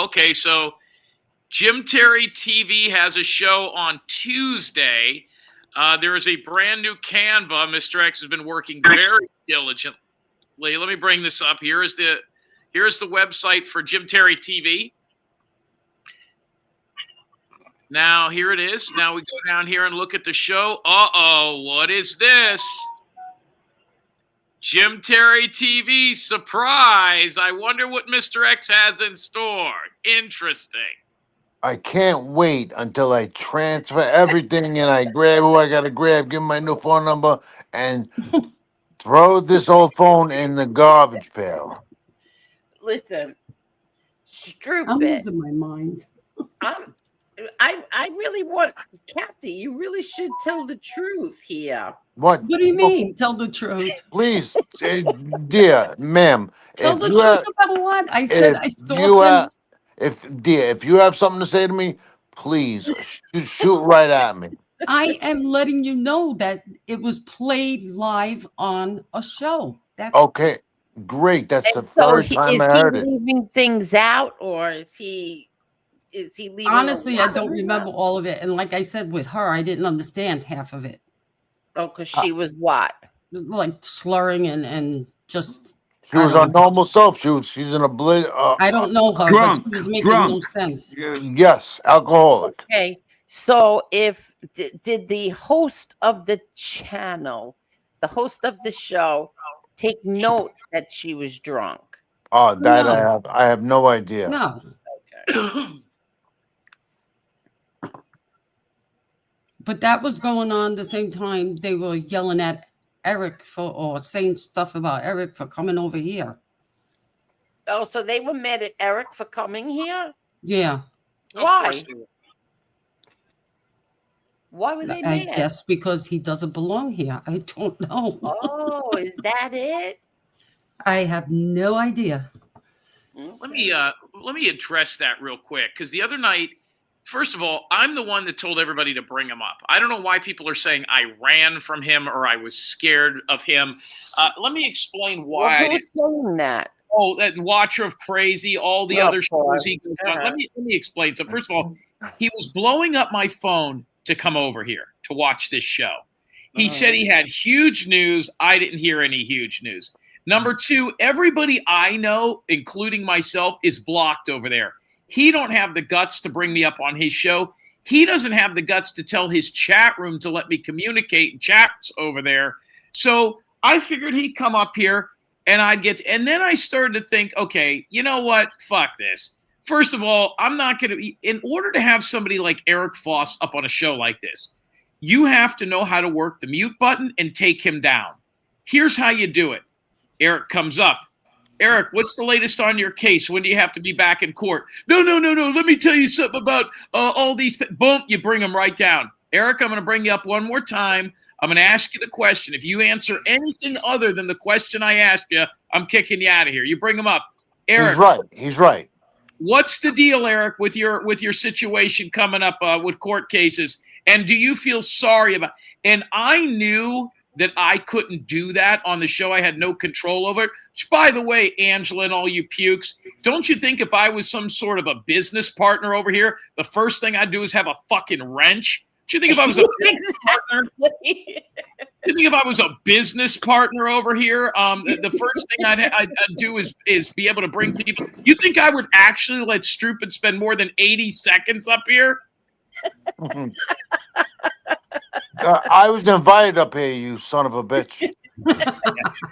Okay, so Jim Terry TV has a show on Tuesday. There is a brand new Canva. Mr. X has been working very diligently. Let me bring this up. Here's the website for Jim Terry TV. Now, here it is. Now we go down here and look at the show. What is this? Jim Terry TV, surprise. I wonder what Mr. X has in store. Interesting. I can't wait until I transfer everything and I grab who I got to grab, give 'em my new phone number, and throw this old phone in the garbage pail. Listen, I'm Stupid. losing my mind. I I really want, Kathy, you really should tell the truth here. What? What do you mean? Tell the truth. Please, dear ma'am, Tell if the you truth have, about what? I said if I saw you him. have, if you have something to say to me, please shoot right at me. I am letting you know that it was played live on a show. That's Okay, great. That's the And so third time is I he heard it. leaving things out, or is he leaving honestly, a I lot don't of it remember out? all of it. And like I said, with her, I didn't understand half of it. Oh, because Uh, she was what? Like slurring and just She I was don't her know. normal self. She's an I don't know her, but Drunk, she was making no drunk. sense. yes, alcoholic. Okay, so if did the host of the channel, the host of the show, take note that she was drunk? Oh, that No, I have no idea. no. Okay. But that was going on the same time they were yelling at Eric or saying stuff about Eric for coming over here. Oh, so they were mad at Eric for coming here? Yeah, Of Why? course they were. Why were they I mad? guess because he doesn't belong here. I don't know. Oh, is that it? I have no idea. Let me address that real quick, because the other night, first of all, I'm the one that told everybody to bring him up. I don't know why people are saying I ran from him or I was scared of him. Let me explain why. Well, who's saying that? Oh, that Watcher of Crazy, all the Of other shows course. he goes on. Let me explain. So first of all, he was blowing up my phone to come over here to watch this show. He said he had huge news. I didn't hear any huge news. Number two, everybody I know, including myself, is blocked over there. He don't have the guts to bring me up on his show. He doesn't have the guts to tell his chat room to let me communicate and chats over there. So I figured he'd come up here and I'd get – and then I started to think, okay, you know what? Fuck this. First of all, I'm not going to – in order to have somebody like Eric Foss up on a show like this, you have to know how to work the mute button and take him down. Here's how you do it. Eric comes up. Eric, what's the latest on your case? When do you have to be back in court? No. Let me tell you something about all these. Boom, you bring them right down. Eric, I'm going to bring you up one more time. I'm going to ask you the question. If you answer anything other than the question I asked you, I'm kicking you out of here. You bring him up. Eric. He's right. What's the deal, Eric, with your situation coming up with court cases? And do you feel sorry about? And I knew that I couldn't do that on the show. I had no control over it. Which, by the way, Angela and all you pukes, don't you think if I was some sort of a business partner over here, the first thing I'd do is have a fucking wrench? Do you think if I was a business partner? Do you think if I was a business partner over here, the first thing I'd do is be able to bring people? You think I would actually let Strupin spend more than 80 seconds up here? I was invited up here, you son of a bitch.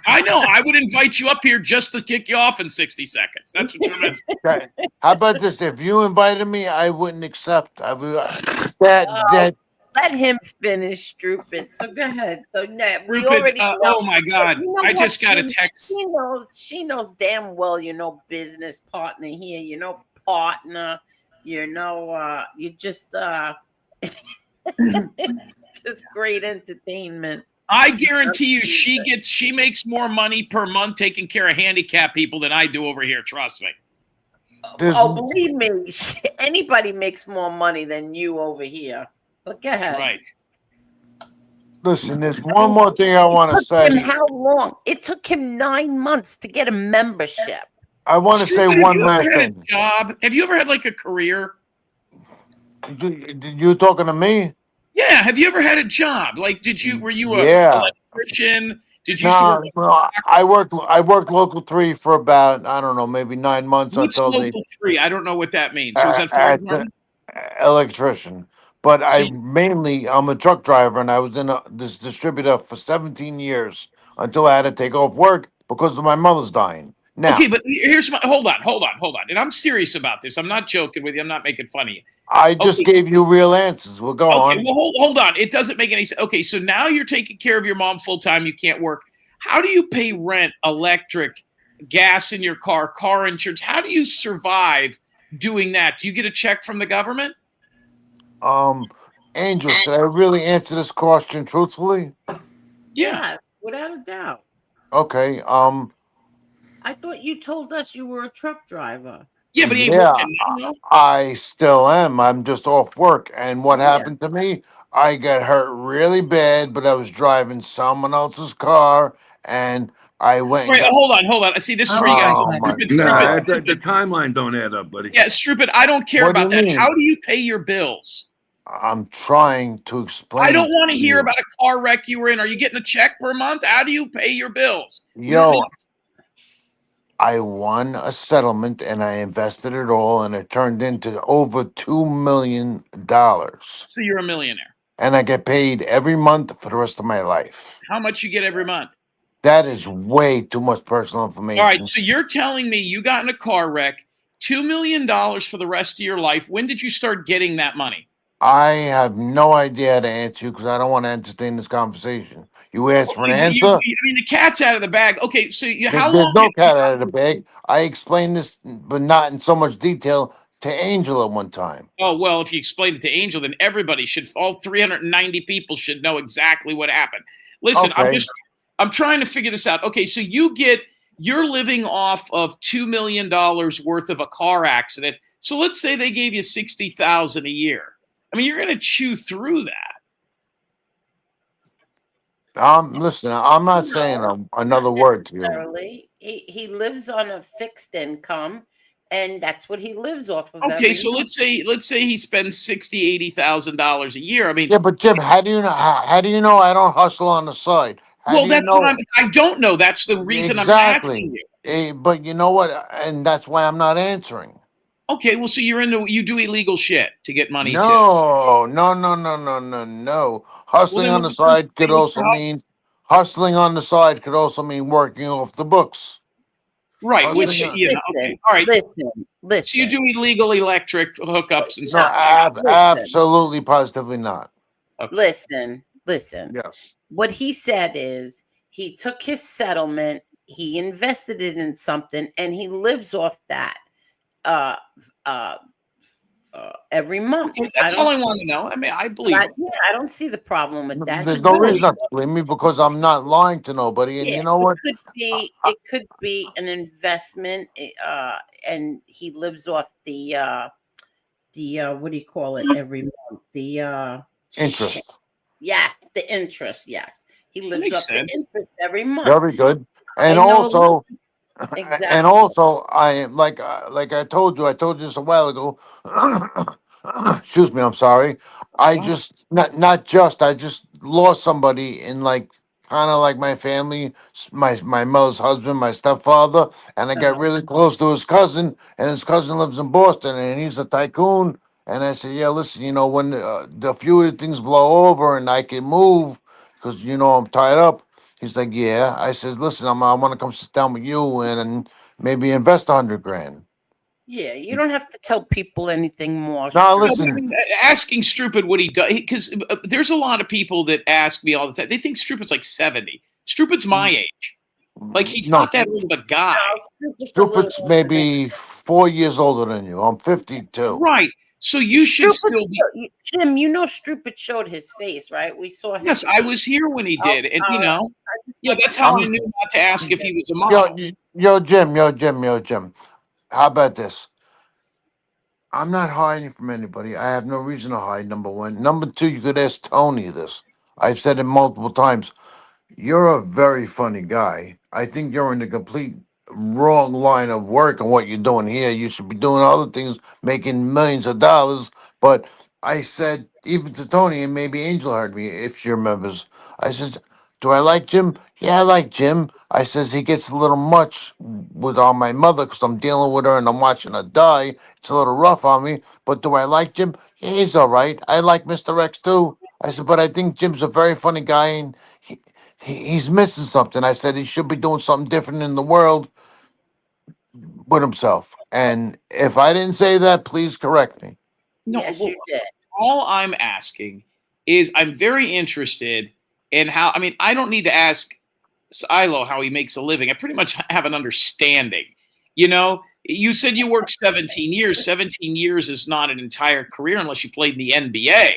I know. I would invite you up here just to kick you off in 60 seconds. That's what you're missing. Okay. How about this? If you invited me, I wouldn't accept. That Let him finish, Strupin. So go ahead. So we Strupin, already know. oh my God. You know I what? just got a text. She knows damn well you're no business partner here. You're no partner. You're no you just just great entertainment. I guarantee you she makes more money per month taking care of handicapped people than I do over here. Trust me. Oh, believe me, anybody makes more money than you over here. But go ahead. That's right. Listen, there's one more thing I want to say. How long? It took him 9 months to get a membership. I want to say one last thing. Job? Have you ever had like a career? You talking to me? Yeah. Have you ever had a job? Like, were you a electrician? Did you? I worked local 3 for about, I don't know, maybe 9 months. What's until local 3? I don't know what that means. Was that fire department? Electrician. But I'm a truck driver, and I was in this distributor for 17 years until I had to take off work because of my mother's dying. Now, okay, but here's my hold on. And I'm serious about this. I'm not joking with you. I'm not making fun of you. I just gave you real answers. We'll go on. Well, hold on. It doesn't make any sense. Okay, so now you're taking care of your mom full time. You can't work. How do you pay rent, electric, gas in your car insurance? How do you survive doing that? Do you get a check from the government? Um, Angel, should I really answer this question truthfully? Yeah. Yeah, without a doubt. Okay. I thought you told us you were a truck driver. Yeah, but he ain't Yeah, working now. I still am. I'm just off work. And what Yeah. happened to me? I got hurt really bad, but I was driving someone else's car, and I went and Right, got. hold on. See, this is Oh where you my guys Oh God. my stupid, Nah, god! the timeline don't add up, buddy. Yeah, stupid. I don't care What do you about that. How mean? do you pay your bills? I'm trying to I explain don't it want to to hear you. about a car wreck you were in. Are you getting a check per month? How do you pay your bills? Yo, I won a settlement and I invested it all, and it turned into over $2 million. So you're a millionaire. And I get paid every month for the rest of my life. How much you get every month? That is way too much personal All right, information. so you're telling me you got in a car wreck, $2 million for the rest of your life. When did you start getting that money? I have no idea how to answer you because I don't want to entertain this conversation. You asked for an Okay, but answer. I mean, the cat's out of the bag. Okay, so how There's long? no cat out of the bag. I explained this, but not in so much detail to Angel at one time. Oh, well, if you explain it to Angel, then everybody should, all 390 people should know exactly what happened. Listen, Okay. I'm trying to figure this out. Okay, so you're living off of $2 million worth of a car accident. So let's say they gave you 60,000 a year. I mean, you're going to chew through that. Listen, I'm not saying another word to you. Necessarily. He lives on a fixed income, and that's what he lives off of Okay, every so month. let's say he spends $80,000 a year. I mean, Yeah, but Jim, how do you know? How do you know I don't hustle on the side? How well, do you that's what know? I don't know. That's the reason I'm asking Exactly. you. But you know what? And that's why I'm not answering. Okay, well, so you do illegal shit to get money too. No, no, no, no, no, no, no. Well, Hustling then on what the are you side could saying also mean hustling on the side could also mean working off the books. right? Yeah, Which but you know, listen, okay, all right. listen. So you do illegal electric hookups and No, stuff like that. Listen, absolutely, positively not. Okay. listen. Yes. What he said is he took his settlement, he invested it in something, and he lives off that uh uh every month. Okay, that's all I want to know. I mean, I believe him. Yeah, I don't see the problem with that. There's He no lives reason not to believe me because I'm not lying to nobody. And Yeah, you know what? it could be an investment, and he lives off the what do you call it every month? The shit. Interest. Yes, the interest. Yes, he That lives makes off the sense. interest every month. Very good. I And know also, and exactly. also, I am like I told you this a while ago. Excuse me, I'm sorry. I Wow. just I just lost somebody in like kind of like my family, my mother's husband, my stepfather, and I got Uh-huh. really close to his cousin, and his cousin lives in Boston, and he's a tycoon. And I said, yeah, listen, when the few of the things blow over and I can move, because I'm tied up. He's like, yeah. I says, listen, I want to come sit down with you and maybe invest 100 grand. Yeah, you don't have to tell people anything more. Now, No, but I listen, mean, asking Stupid what he does, because there's a lot of people that ask me all the time. They think Stupid's like 70. Stupid's my age. Like he's no, not that old of a guy. Stupid's maybe 4 years older than you. I'm 52. Right. So you should still be. Jim, Stupid showed his face, right? We saw his Yes, I was here when he did, and yeah, that's how I knew not to ask if he was a model. Yo, Jim. How about this? I'm not hiding from anybody. I have no reason to hide, number one. Number two, you could ask Tony this. I've said it multiple times. You're a very funny guy. I think you're in the complete wrong line of work and what you're doing here. You should be doing other things, making millions of dollars. But I said, even to Tony, and maybe Angel heard me if she remembers, I said, do I like Jim? Yeah, I like Jim. I says he gets a little much with all my mother because I'm dealing with her and I'm watching her die. It's a little rough on me. But do I like Jim? Yeah, he's all right. I like Mr. X too. I said, but I think Jim's a very funny guy and he's missing something. I said he should be doing something different in the world with himself. And if I didn't say that, please correct me. No, Yes, well, you did. all I'm asking is I'm very interested in how. I mean, I don't need to ask Silo how he makes a living. I pretty much have an understanding. You said you worked 17 years. 17 years is not an entire career unless you played in the NBA.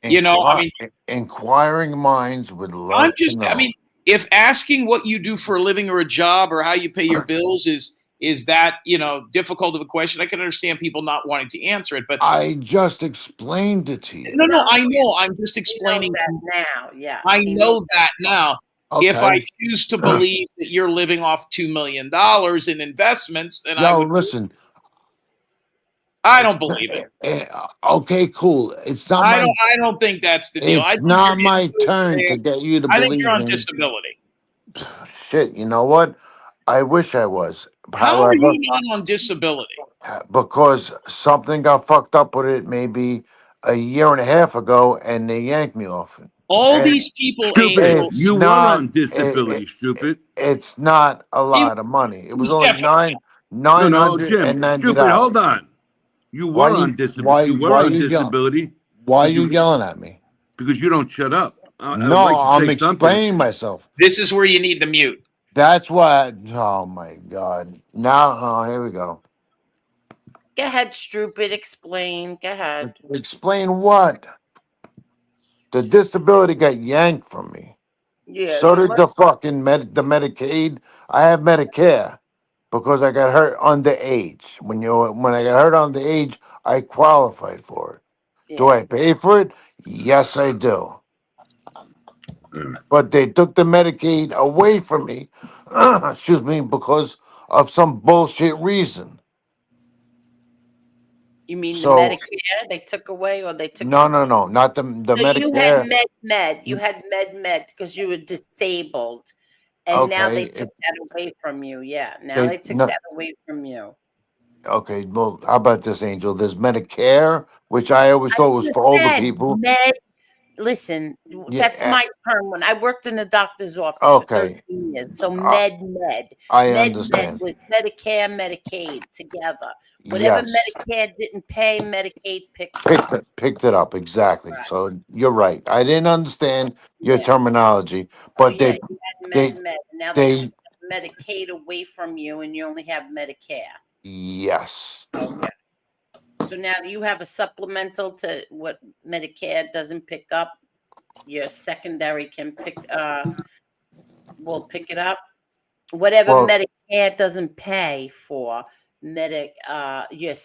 You know, I mean, Inquiring minds would love I'm to just, know. I mean, if asking what you do for a living or a job or how you pay your bills is that, you know, difficult of a question, I can understand people not wanting to answer it. But I just explained it to you. no, I know. I'm just He explaining. knows that now. Yeah. I know that now. If I Okay. choose to believe that you're living off $2 million in investments, then I Yo, would. listen. I don't believe it. Okay, cool. It's not I my. don't think that's the deal. I It's think you're not my into it turn to today. get you to I think believe you're on in. disability. Shit, you know what? I wish I was. How are However, you not on disability? because something got fucked up with it maybe a year and a half ago, and they yanked me off it. All And these people, Stupid. Angel. it's You were not. on disability, stupid. It's not a He lot of money. It was was only definitely. nine No, hundred and Jim. ninety Stupid. Hold dollars. on. You were on disability. You were on disability. Why are But you yelling at me? because you don't shut up. I would No, like to I'm say something. explaining myself. This is where you need the mute. That's why. Oh my god! Now, here we go. Go ahead, stupid. Explain. Go ahead. Explain what? The disability got yanked from me. Yeah. So So did the fucking the Medicaid. I have Medicare because I got hurt underage. When I got hurt underage, I qualified for it. Do I pay for it? Yes, I do. But they took the Medicaid away from me. Excuse me, because of some bullshit reason. You mean the So Medicare they took away, or they took? no, not the So you had Medicare. med. You had med because you were disabled, and now they Okay, took that away from you. Yeah. Now they they took no. that away from you. Okay, well, how about this, Angel? There's Medicare, which I always I thought was just for older said people. med. Listen, Yeah. that's my term. When I worked in the doctor's office for Okay, 13 years, so uh, I med understand. was Medicare, Medicaid together. Whatever Yes, Medicare didn't pay, Medicaid picks up. picked it up exactly. Right. So you're right. I didn't understand your Yeah. terminology, Oh but yeah, you had they med. Now they they took Medicaid away from you, and you only have Medicare. yes. Okay. So now you have a supplemental to what Medicare doesn't pick up. Your secondary can will pick it up. Whatever Well, Medicare doesn't pay for, your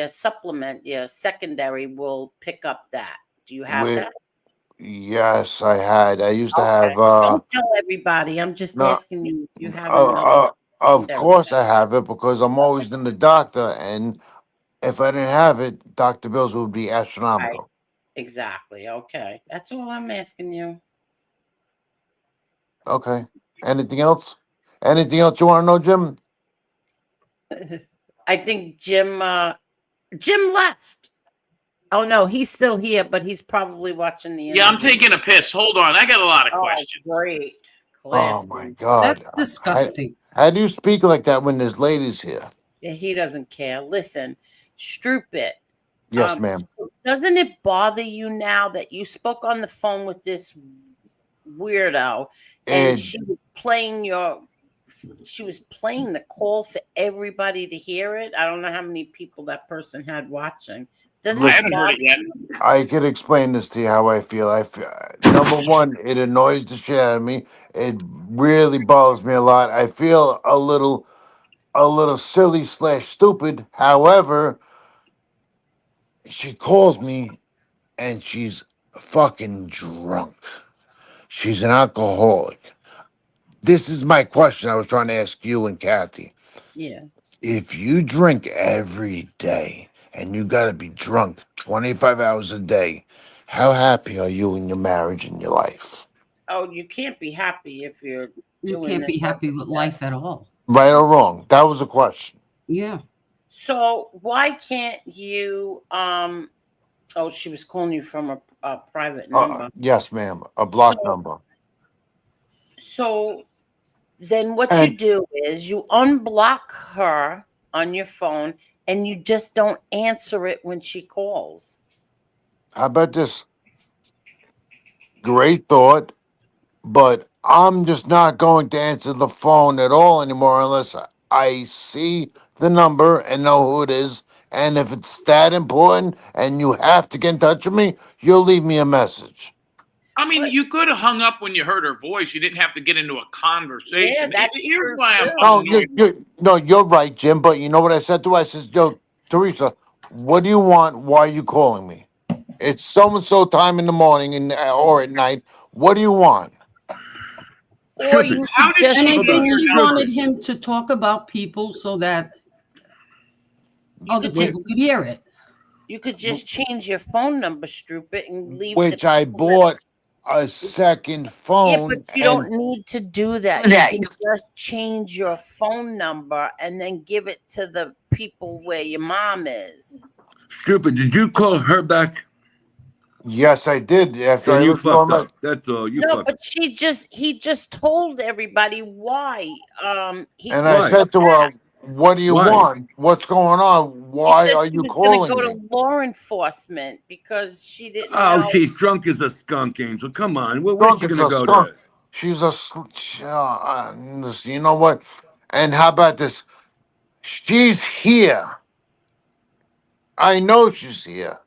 supplement, your secondary will pick up that. Do you have we that? yes, I had. I used to Okay. have. Don't tell everybody. I'm just No, asking you if you have uh, another of secondary. course I have it because I'm always in the doctor, and if I didn't have it, doctor bills would be Right. astronomical. Exactly. Okay. That's all I'm asking you. Okay. Anything else? Anything else you want to know, Jim? I think Jim left. Oh no, he's still here, but he's probably watching the Yeah, I'm interview. taking a piss. Hold on. I got a lot of Oh, questions. great. Oh my Classy. God. That's disgusting. How do you speak like that when there's ladies here? Yeah, he doesn't care. Listen, Stroop Yes, ma'am. so doesn't it bother you now that you spoke on the phone with this weirdo and It she was playing the call for everybody to hear it? I don't know how many people that person had watching. Doesn't I it haven't heard bother it yet. you? I could explain this to you how I feel. Number one, it annoys the shit out of me. It really bothers me a lot. I feel a little silly slash stupid. However, she calls me and she's fucking drunk. She's an alcoholic. This is my question I was trying to ask you and Kathy. Yeah. If you drink every day and you got to be drunk 25 hours a day, how happy are you in your marriage and your life? Oh, you can't be happy if you're You doing can't be this happy every with day. life at all. Right or wrong? That was a question. Yeah. So why can't you oh, she was calling you from a private number. Yes, ma'am. A block So number. so then what you And do is you unblock her on your phone and you just don't answer it when she calls. how about this? Great thought, but I'm just not going to answer the phone at all anymore unless I see the number and know who it is. And if it's that important and you have to get in touch with me, you'll leave me a message. I mean, you could have hung up when you heard her voice. You didn't have to get into a conversation. Yeah, that's Here's true, why I'm too. No, annoyed. no, you're right, Jim. But you know what I said to her? I says, "Yo, Teresa, what do you want? Why are you calling me? It's so and so time in the morning or at night. What do you want?" Or Stupid. you How could did just And I she know think your she number? wanted him to talk about people so that other could just people could hear it. you could just change your phone number, stupid, and leave the Which I people that bought a second yeah, but phone, you and don't need to do that. You can just change your phone number and then give it to the people where your mom is. Stupid. Did you call her back? yes, I did. After Then I you looked on fucked my up. That's all. You No, fucked but up. he just told everybody why he and I called Why? her said to her, back. "What do you Why? want? What's going on? She Why said are she you was going to calling go me?" to law enforcement because she didn't Oh, know. she's drunk as a skunk, Angel. Come on. Where's Drunk she as gonna a go skunk. there? She's a. You know what? And how about this? She's here. I know she's here.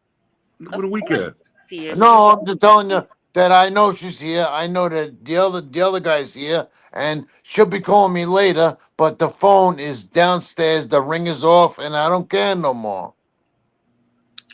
What Of do we course, care? she's No, I'm just telling you that I know she's here. I know that the other guy's here, and she'll be calling me later. But the phone is downstairs. The ring is off, and I don't care no more.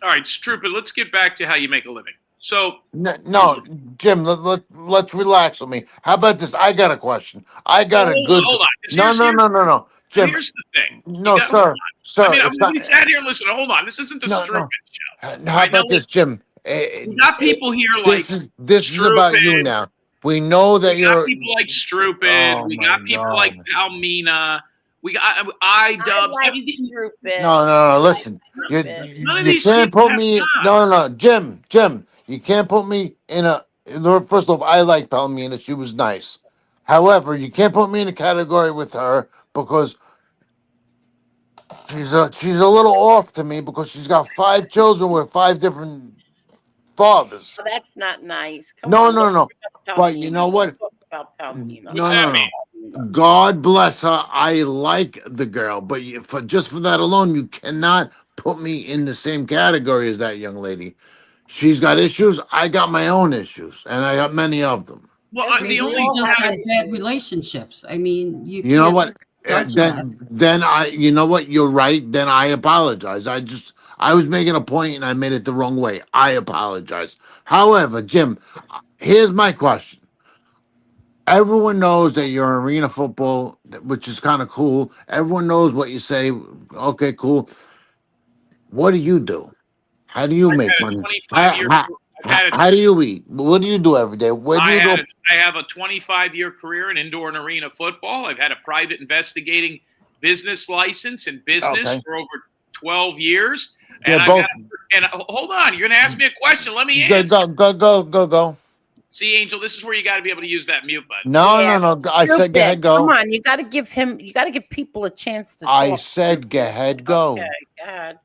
All right, stupid. Let's get back to how you make a living. So, No, Jim, let's relax with me. How about this? I got a question. I well, got a good. hold on. 'Cause No, no, no, no, no, no, Jim. here's the thing. You No, got hold on. sir, I sir. mean, It's not. we sat here and listened. Hold on. This isn't the No, stupid no. show. How I know about this, Jim? we got people here like This is about you stupid. now. We know that We got you're. people like stupid. Oh We my got people like God. Palmina. We got I iDubbbz. I like mean, stupid. No, no, no. Listen, you none of you these can't people put have me. jobs. No, no, no, Jim. You can't put me in a. First off, I like Palmina. She was nice. However, you can't put me in a category with her because she's a little off to me because she's got 5 children with 5 different fathers. Oh, that's not nice. Come No, on, no, let's no. talk about But you Palmina. know Let's what? talk about Palmina. What's No, that no, mean? no. God bless her. I like the girl, but for just for that alone, you cannot put me in the same category as that young lady. She's got issues. I got my own issues, and I got many of them. Well, Yeah, the Maybe we she only all just have had category. bad issues. relationships. I mean, you You know can't what? judge that. Then you know what? You're right. Then I apologize. I was making a point and I made it the wrong way. I apologize. However, Jim, here's my question. Everyone knows that you're in arena football, which is kind of cool. Everyone knows what you say. Okay, cool. What do you do? How do you I've make had a money? 25-year. I've had a. How do you eat? What do you do every day? Where do you go? I have a 25-year career in indoor and arena football. I've had a private investigating business license in business Okay. for over 12 years. They're And I've both. hold on, you're going to ask me a question. Let me Go, answer. go. See, Angel, this is where you got to be able to use that mute button. No, Yeah, no, no. I said, go stupid. ahead, Come go. on, you got to give people a chance to I talk. said, go ahead, Okay, go. God.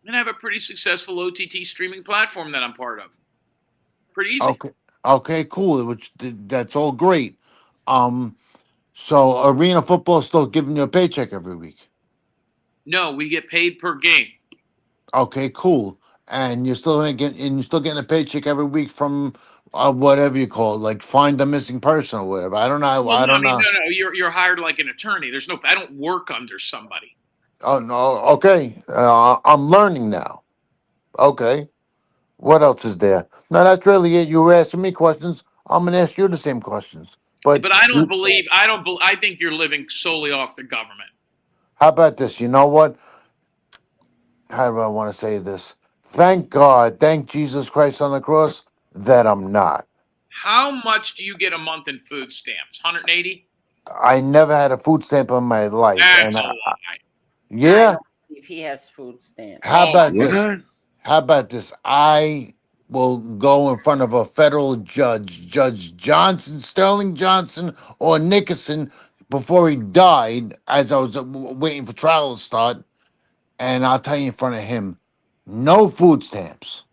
And I have a pretty successful OTT streaming platform that I'm part of. Pretty easy. Okay, cool. That's all great. So arena football is still giving you a paycheck every week. No, we get paid per game. Okay, cool. And you're still getting a paycheck every week from whatever you call it, like find a missing person or whatever. I don't know. Well, I no, I don't mean, know. no. You're hired like an attorney. I don't work under somebody. Oh no. Okay. I'm learning now. Okay. What else is there? No, that's really it. You were asking me questions. I'm gonna ask you the same questions. But But I don't believe. I think you're living solely off the government. how about this? You know what? How do I want to say this? Thank God, thank Jesus Christ on the cross that I'm not. How much do you get a month in food stamps? 180? I never had a food stamp in my life, That's and a lie. I yeah. don't believe he has food stamps. How Oh, about this? What? How about this? I will go in front of a federal judge, Judge Johnson, Sterling Johnson, or Nickerson, before he died, as I was waiting for trial to start. And I'll tell you in front of him, no food stamps.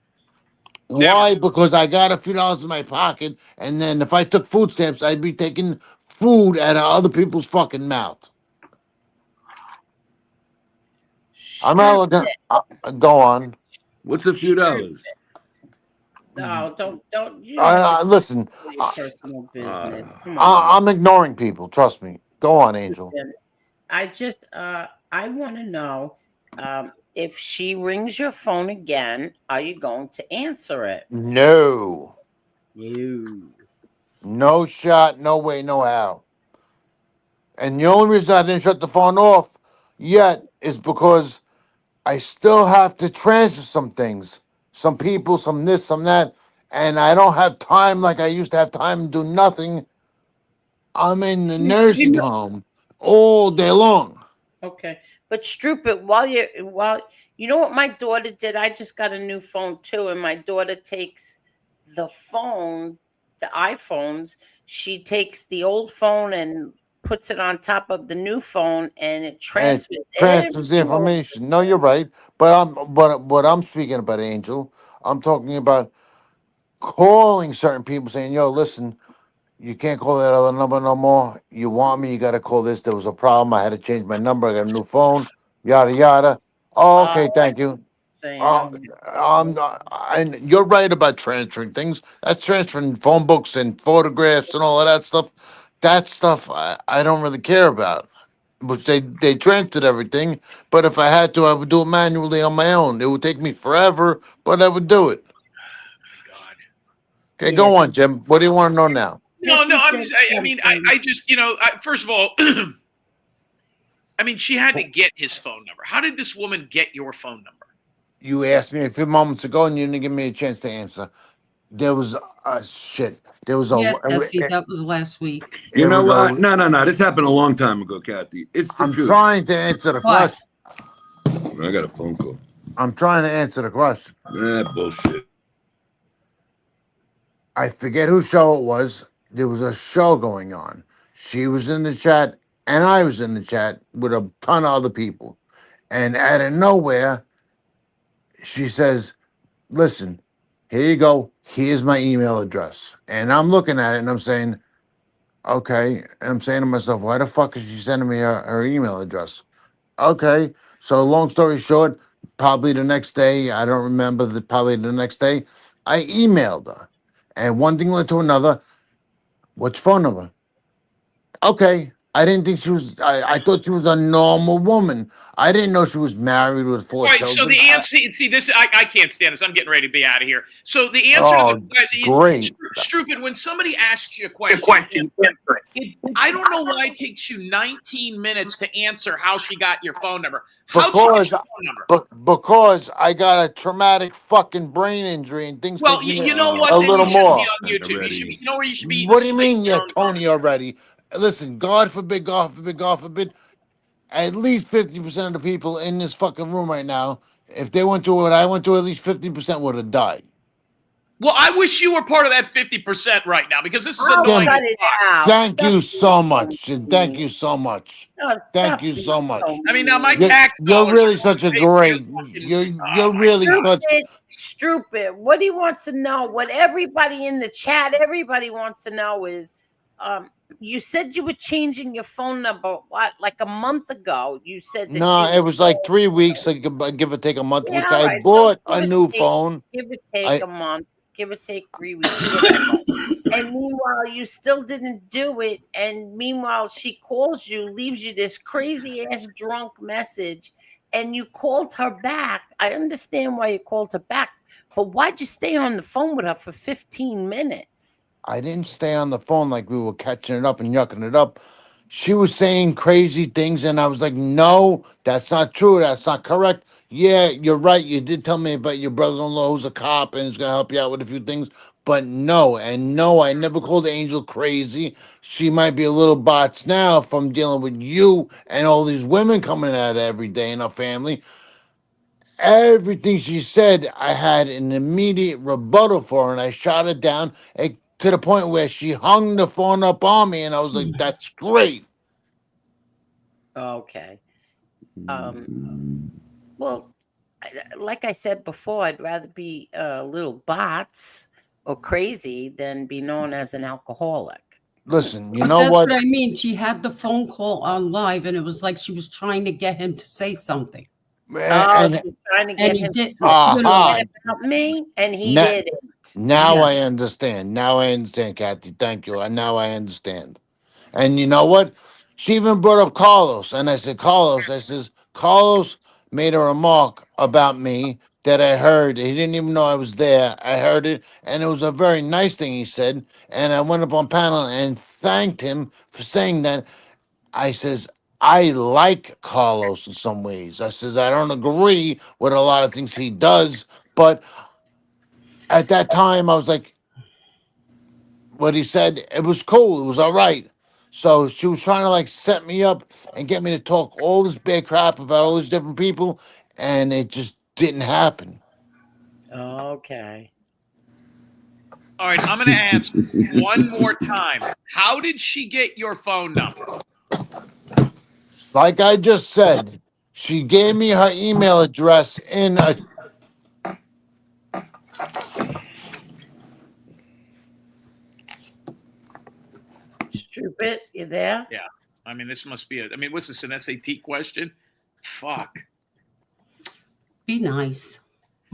Never. Why? Because I got a few dollars in my pocket, and then if I took food stamps, I'd be taking food out of other people's fucking mouth. I'm not looking. Go on. What's a few dollars? No, don't. You don't have to Listen, tell your personal business. Come on. I'm ignoring people. Trust me. Go on, Angel. Listen, I want to know, if she rings your phone again, are you going to answer it? No. You. No shot, no way, no how. And the only reason I didn't shut the phone off yet is because I still have to transfer some things, some people, some this, some that, and I don't have time like I used to have time to do nothing. I'm in the nursing home all day long. Okay, but Stroop, while you know what my daughter did, I just got a new phone too, and my daughter takes the phone, the iPhones. She takes the old phone and puts it on top of the new phone, and it And transfers transfers the everything over. information. No, you're right. But what I'm speaking about, Angel, I'm talking about calling certain people saying, yo, listen, you can't call that other number no more. You want me, you gotta call this. There was a problem. I had to change my number, I got a new phone, yada yada. Oh, okay, thank you. Saying, And you're right about transferring things. That's transferring phone books and photographs and all of that stuff. That stuff I don't really care about. Which they transferred everything, but if I had to, I would do it manually on my own. It would take me forever, but I would do it. Okay, go on, Jim. What do you want to know now? No, I mean, I just, first of all, I mean, she had to get his phone number. How did this woman get your phone number? You asked me a few moments ago, and you didn't give me a chance to answer. There was shit. There was a. Yeah, Essie, that was last week. You know what? No. This happened a long time ago, Kathy. It's the I'm truth. trying to answer the What? question. I got a phone call. I'm trying to answer the question. Bullshit. I forget whose show it was. There was a show going on. She was in the chat, and I was in the chat with a ton of other people. And out of nowhere, she says, listen, here you go. Here's my email address. And I'm looking at it and I'm saying, okay. And I'm saying to myself, why the fuck is she sending me her email address? Okay. So long story short, probably the next day, I don't remember, probably the next day, I emailed her. And one thing led to another. What's your phone number? Okay. I didn't think she was, I thought she was a normal woman. I didn't know she was married with 4 All right, children. so the answer, see this, I can't stand this. I'm getting ready to be out of here. So the answer to the question, great. Stupid, when somebody asks you a question, I don't know why it takes you 19 minutes to answer how she got your phone number. How'd she get your phone number? Because I got a traumatic fucking brain injury and things. Well, you know what? A Then little you shouldn't more. be on YouTube. You should be, you know where you should be? What do you mean, you're Tony already? Listen, God forbid, God forbid, God forbid. At least 50% of the people in this fucking room right now, if they went through what I went through, at least 50% would have died. Well, I wish you were part of that 50% right now because this is annoying. Thank you so much. And thank you so much. Thank you so much. I mean, now my tax You're dollars really are such a going to pay for great. your fucking- You're really such. Stupid. What he wants to know, what everybody in the chat, everybody wants to know is, you said you were changing your phone number, what, like a month ago? You said that No, it was like 3 weeks, like give or take a month, which I bought a new phone. Give or take a month, give or take 3 weeks, whatever. And meanwhile, you still didn't do it. And meanwhile, she calls you, leaves you this crazy ass drunk message, and you called her back. I understand why you called her back, but why'd you stay on the phone with her for 15 minutes? I didn't stay on the phone like we were catching it up and yucking it up. She was saying crazy things, and I was like, no, that's not true. That's not correct. Yeah, you're right. You did tell me about your brother-in-law who's a cop and is going to help you out with a few things. But no, I never called Angel crazy. She might be a little bots now from dealing with you and all these women coming at her every day in her family. Everything she said, I had an immediate rebuttal for her, and I shot it down to the point where she hung the phone up on me, and I was like, that's great. Okay. Well, like I said before, I'd rather be little bots or crazy than be known as an alcoholic. Listen, you But know that's what? what I mean. She had the phone call on live, and it was like she was trying to get him to say something, Oh, And she's trying to and get he him to didn't. talk You know, aha. shit about me, and he Now, didn't. now yeah. I understand. Now I understand, Kathy. Thank you. And now I understand. And you know what? She even brought up Carlos. And I said, Carlos, I says, Carlos made a remark about me that I heard. He didn't even know I was there. I heard it. And it was a very nice thing he said. And I went up on panel and thanked him for saying that. I says, I like Carlos in some ways. I says, I don't agree with a lot of things he does. But at that time, I was like, what he said, it was cool. It was all right. So she was trying to like set me up and get me to talk all this bad crap about all these different people, and it just didn't happen. Okay. All right, I'm going to ask one more time. How did she get your phone number? Like I just said, she gave me her email address in a. Stupid, you there? Yeah. I mean, this must be what's this, an SAT question? Fuck. Be nice.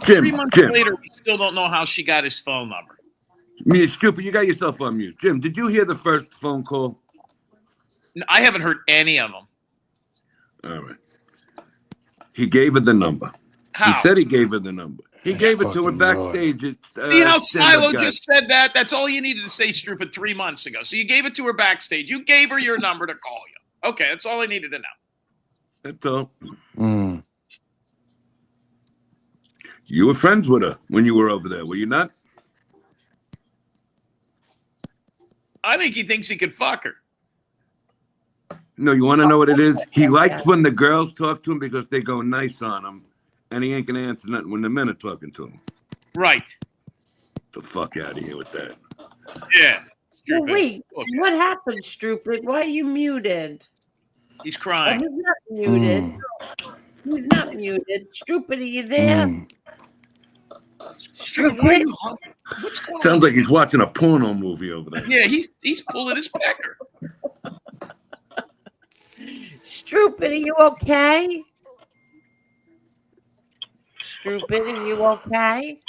3 Jim, months Jim, later, we still don't know how she got his phone number. you stupid. You got yourself on mute. Jim, did you hear the first phone call? I haven't heard any of them. All right. He gave her the number. How? He said he gave her the number. He This gave it to her fucking backstage. See how stand-up Silo guy. just said that? That's all you needed to say, stupid, 3 months ago. So you gave it to her backstage. You gave her your number to call you. Okay, that's all I needed to know. That's all. Mm. You were friends with her when you were over there, were you not? I think he thinks he could fuck her. No, you want to know what it is? He likes when the girls talk to him because they go nice on him, and he ain't gonna answer nothing when the men are talking to him. Right. The fuck out of here with that. Yeah. Well, Stupid. wait, Okay. what happened, stupid? Why are you muted? He's Oh, crying. he's not muted. Mm. He's not muted. Stupid, are you there? Mm. Stupid, why are you hungry? What's going on? Sounds like he's watching a porno movie over there. Yeah, he's pulling his pecker. Stupid, are you okay? Stupid, are you okay?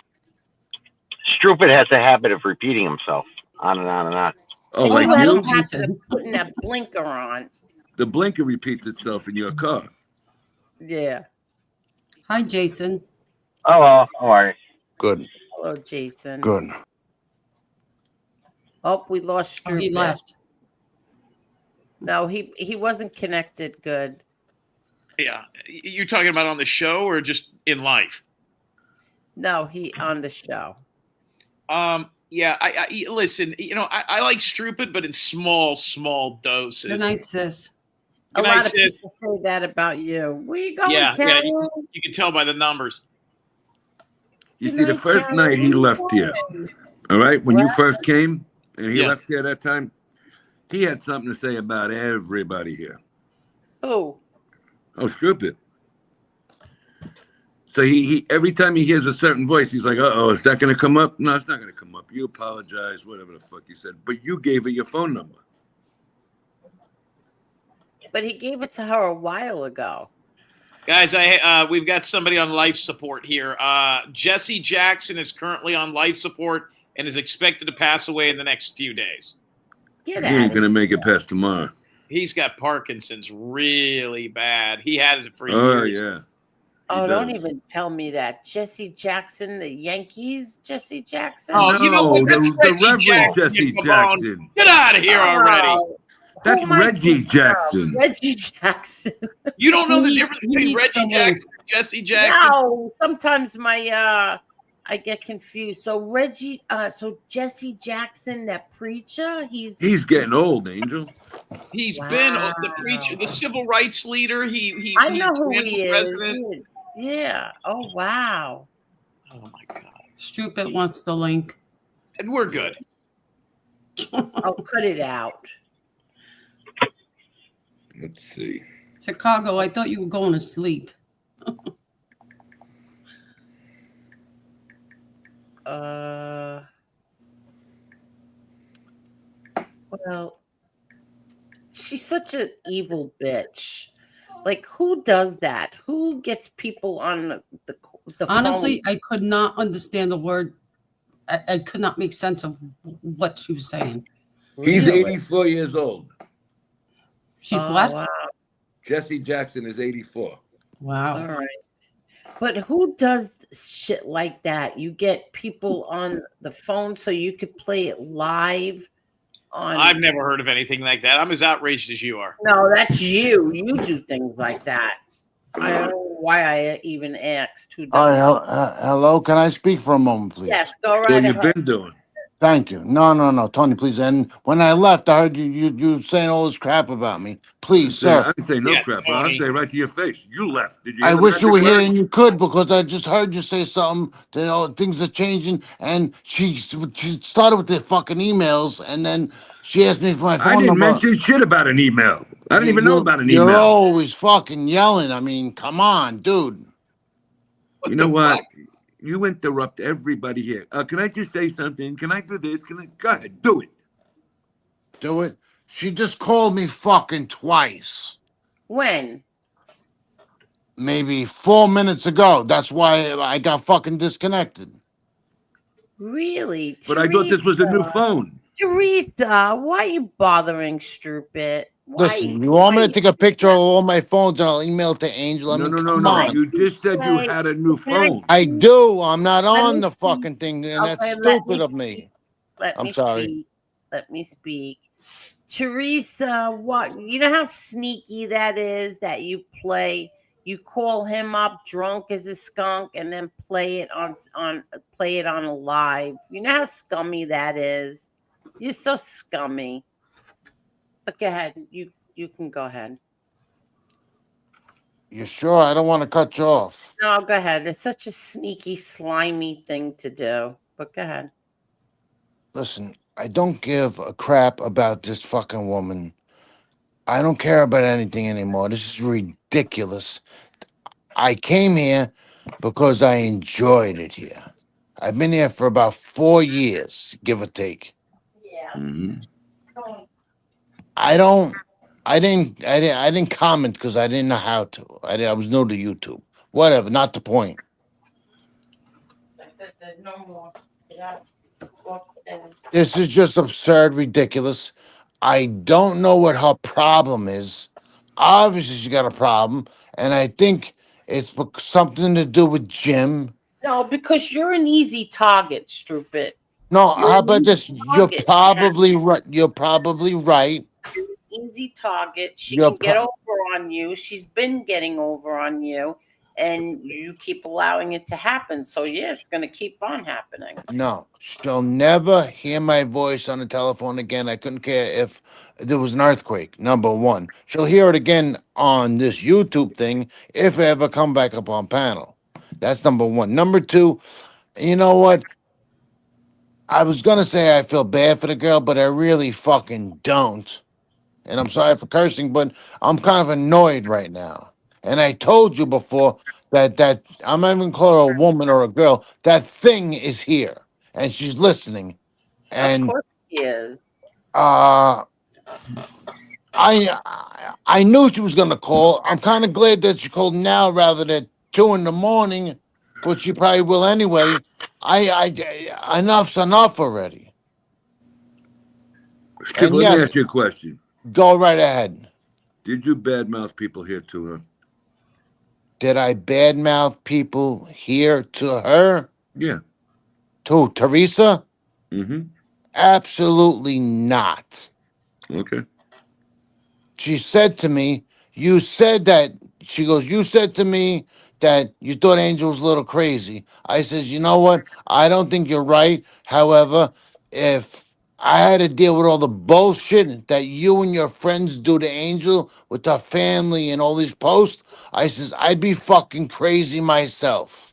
Stupid has a habit of repeating himself on and on and on. Oh, And like you had you? a habit of putting that blinker on. The blinker repeats itself in your car. Yeah. Hi, Jason. Oh, how are you? Good. Hello, Jason. Good. Oh, we lost Oh, Stupid. he left. No, he wasn't connected good. Yeah. You're talking about on the show or just in life? No, he on the show. Yeah, I listen, I like Stupid, but in small doses. Good night, sis. A Good night, lot of sis. people say that about you. Where you going, Yeah, Carol? you can tell by the numbers. You Good see, the night, first Carol. night he Where you left here, going? all right? When you What? first came and he Yeah. left here that time, he had something to say about everybody here. Who? Oh, stupid. So he every time he hears a certain voice, he's like, uh-oh, is that going to come up? No, it's not going to come up. You apologize, whatever the fuck you said. But you gave her your phone number. But he gave it to her a while ago. Guys, we've got somebody on life support here. Jesse Jackson is currently on life support and is expected to pass away in the next few days. Get He out ain't of going to here. make it past tomorrow. He's got Parkinson's really bad. He has it for Oh, years. yeah. Oh, He don't does. even tell me that. Jesse Jackson, the Yankees, Jesse Jackson. Oh, you know what? No, That's the Reggie Reverend Jackson. Jesse you come Jackson. on. Get out of here already. Oh, That's who am I Reggie thinking of? Jackson. Reggie Jackson. You don't know the He difference needs between the Reggie link. Jackson and Jesse Jackson? No, sometimes my I get confused. So so Jesse Jackson, that preacher, he's Getting old, Angel. He's been the preacher, the civil rights leader. He I know who ran he for is. president. Yeah. Oh wow. Oh my God. Stupid wants the link. And we're good. I'll cut it out. Let's see. Chicago, I thought you were going to sleep. Well, Well, she's such an evil bitch. Like, who does that? Who gets people on the Honestly, phone? I could not understand the word. I could not make sense of what she was saying. He's Really? 84 years old. She's Oh, what? wow. Jesse Jackson is 84. All Wow. right. But who does shit like that? You get people on the phone so you could play it live on. I've never heard of anything like that. I'm as outraged as you are. No, that's you. You do things like that. I don't know why I even asked who All does right, it. hello. Can I speak for a moment, please? Yes, go So right you've ahead. been doing. Thank you. No, Tony, please. And when I left, I heard you saying all this crap about me. Please, sir. I didn't say no Yeah, crap, but I'll Tony. say right to your face. You left. Did you I hear the wish you magic were here word? and you could, because I just heard you say something that things are changing. And she started with the fucking emails, and then she asked me for my I phone didn't number. mention shit about an email. I didn't even know about an You're email. always fucking yelling. I mean, come on, dude. You know what? You interrupt everybody here. Can I just say something? Can I do this? Can I? Go ahead, do it. Do it. She just called me fucking twice. When? Maybe 4 minutes ago. That's why I got fucking disconnected. Really? But I thought this was a new phone. Teresa, why are you bothering Stupid? Listen, you want me to take a picture of all my phones and I'll email it to Angel? I mean, come No. on. You just said you had a new phone. I do. I'm not on me the fucking thing, and that's Okay, stupid of me. Let I'm me sorry. speak. Let me speak. Teresa, what you know how sneaky that is that you play, you call him up drunk as a skunk and then play it on a live. You know how scummy that is? You're so scummy. But go ahead. You can go ahead. You sure? I don't want to cut you off. No, go ahead. It's such a sneaky, slimy thing to do. But go ahead. Listen, I don't give a crap about this fucking woman. I don't care about anything anymore. This is ridiculous. I came here because I enjoyed it here. I've been here for about 4 years, give or take. Yeah. Mm-hmm. I didn't comment because I didn't know how to. I was new to YouTube. Whatever, not the point. There's no more. Yeah. This is just absurd, ridiculous. I don't know what her problem is. Obviously, she got a problem, and I think it's something to do with Jim. No, because you're an easy target, Stupid. No, You're how an about easy this? You're target. probably right. You're probably right. Easy target. She You're can get over on you. She's been getting over on you, and you keep allowing it to happen. So yeah, it's going to keep on happening. No, she'll never hear my voice on the telephone again. I couldn't care if there was an earthquake. Number one, she'll hear it again on this YouTube thing if I ever come back up on panel. That's number one. Number two, you know what? I was gonna say I feel bad for the girl, but I really fucking don't. And I'm sorry for cursing, but I'm kind of annoyed right now. And I told you before that I'm not even calling her a woman or a girl. That thing is here, and she's listening. Of And course he is. I I knew she was gonna call. I'm kind of glad that she called now rather than 2 in the morning, but she probably will anyway. Enough's enough already. Skip, And let me yes, ask you a question. go right ahead. Did you badmouth people here to her? Did I badmouth people here to her? Yeah. To Teresa? Mm-hmm. Absolutely not. Okay. She said to me, you said that, she goes, you said to me that you thought Angel was a little crazy. I says, you know what? I don't think you're right. However, if I had to deal with all the bullshit that you and your friends do to Angel with her family and all these posts, I says, I'd be fucking crazy myself.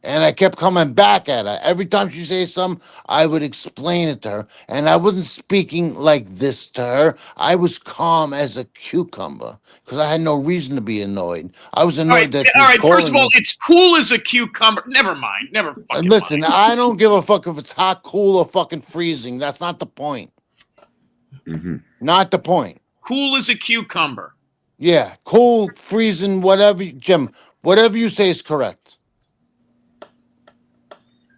And I kept coming back at her. Every time she says something, I would explain it to her. And I wasn't speaking like this to her. I was calm as a cucumber because I had no reason to be annoyed. I was annoyed that she All was right. First of calling all, me. it's cool as a cucumber. Never mind. Never fucking And listen, mind. I don't give a fuck if it's hot, cool, or fucking freezing. That's not the point. Not the point. Cool as a cucumber. Yeah, cool, freezing, whatever, Jim. Whatever you say is correct.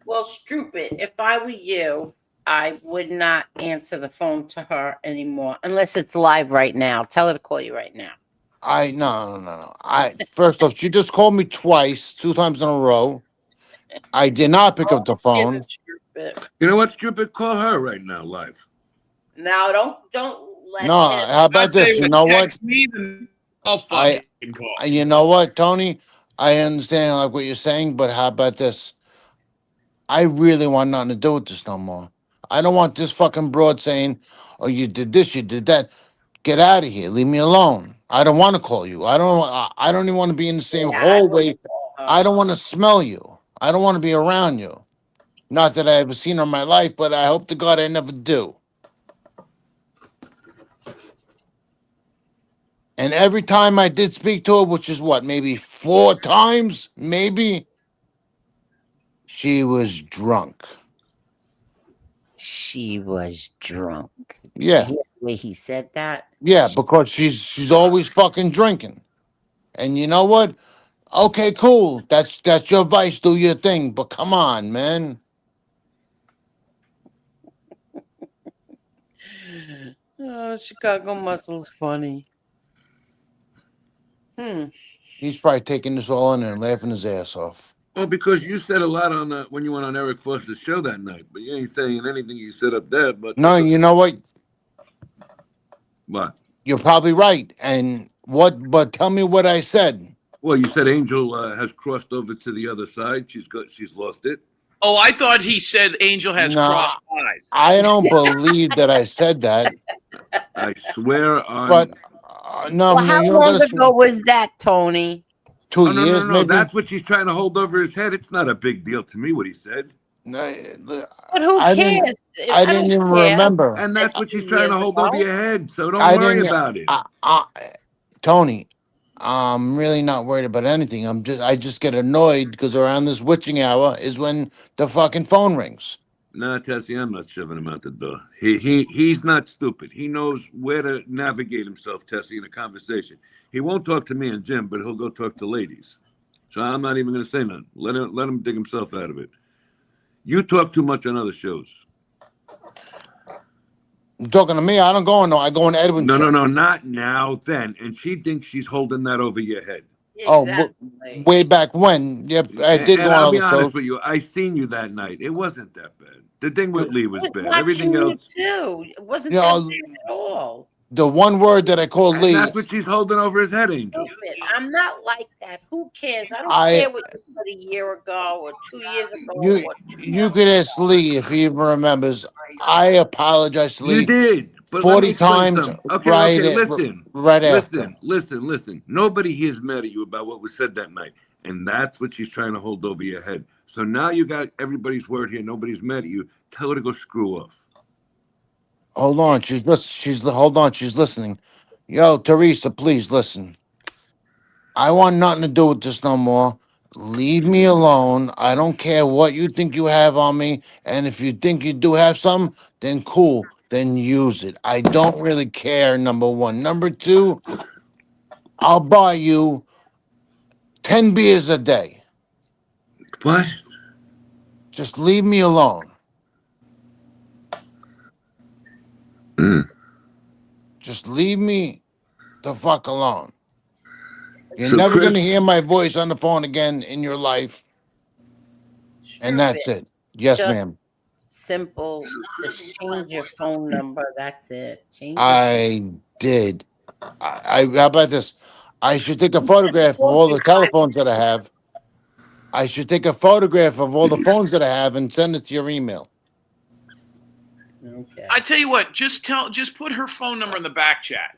Well, stupid. If I were you, I would not answer the phone to her anymore unless it's live right now. Tell her to call you right now. No. First off, she just called me twice, 2 times in a row. I did not pick up the phone. Stupid. You know what, stupid? Call her right now, live. Now, don't let No, him. how about this? You know what? Text me, then I'll fucking call. You know what, Tony? I understand like what you're saying, but how about this? I really want nothing to do with this no more. I don't want this fucking broad saying, "Oh, you did this, you did that." Get out of here. Leave me alone. I don't want to call you. I don't even want to be in the same hallway. I don't want to smell you. I don't want to be around you. Not that I ever seen her in my life, but I hope to God I never do. And every time I did speak to her, which is what, maybe 4 times, maybe, she was drunk. She was drunk. Yeah. The way he said that. Yeah, because she's always fucking drinking. And you know what? Okay, cool. That's your vice. Do your thing. But come on, man. Oh, Chicago Muscle's funny. He's probably taking this all in there and laughing his ass off. Well, because you said a lot on when you went on Eric Foster's show that night, but you ain't saying anything you said up there. But no, you know what? What? You're probably right. And what? But tell me what I said. Well, you said Angel has crossed over to the other side. She's lost it. Oh, I thought he said Angel has crossed eyes. I don't believe that I said that. I swear on. But no, Well, how long ago was that, Tony? 2 years, no. maybe. That's what she's trying to hold over his head. It's not a big deal to me what he said. But who I cares? I didn't even remember. And that's what she's trying to hold over your head. So don't worry about it. Tony, I'm really not worried about anything. I just get annoyed because around this witching hour is when the fucking phone rings. No, Tessie, I'm not shoving him out the door. He's not stupid. He knows where to navigate himself, Tessie, in a conversation. He won't talk to me and Jim, but he'll go talk to ladies. So I'm not even going to say nothing. Let him dig himself out of it. You talk too much on other shows. You're talking to me? I don't go on. No, I go on Edwin. No, not now. Then, and she thinks she's holding that over your head. Exactly. Way back when. Yep, I did go on I'll other be honest shows. with you. I seen you that night. It wasn't that bad. The thing with Lee was bad. Watching Everything you else. too. It wasn't that bad at all. The one word that I called Lee. That's what she's holding over his head, Angel. I'm not like that. Who cares? I don't care what you said a year ago or 2 years ago. You could ask Lee if he even remembers. I apologize to Lee. You did. But 40 times. Okay, listen. Right after. Listen. Nobody here's mad at you about what was said that night. And that's what she's trying to hold over your head. So now you got everybody's word here. Nobody's mad at you. Tell her to go screw off. Hold on. She's listening. Yo, Teresa, please listen. I want nothing to do with this no more. Leave me alone. I don't care what you think you have on me. And if you think you do have some, then cool. Then use it. I don't really care, number one. Number two, I'll buy you 10 beers a day. What? Just leave me alone. Just leave me the fuck alone. You're never going to hear my voice on the phone again in your life. And that's it. Yes, ma'am. Simple. Just change your phone number. That's it. I did. How about this? I should take a photograph of all the telephones that I have. I should take a photograph of all the phones that I have and send it to your email. Okay. I tell you what, just put her phone number in the back chat.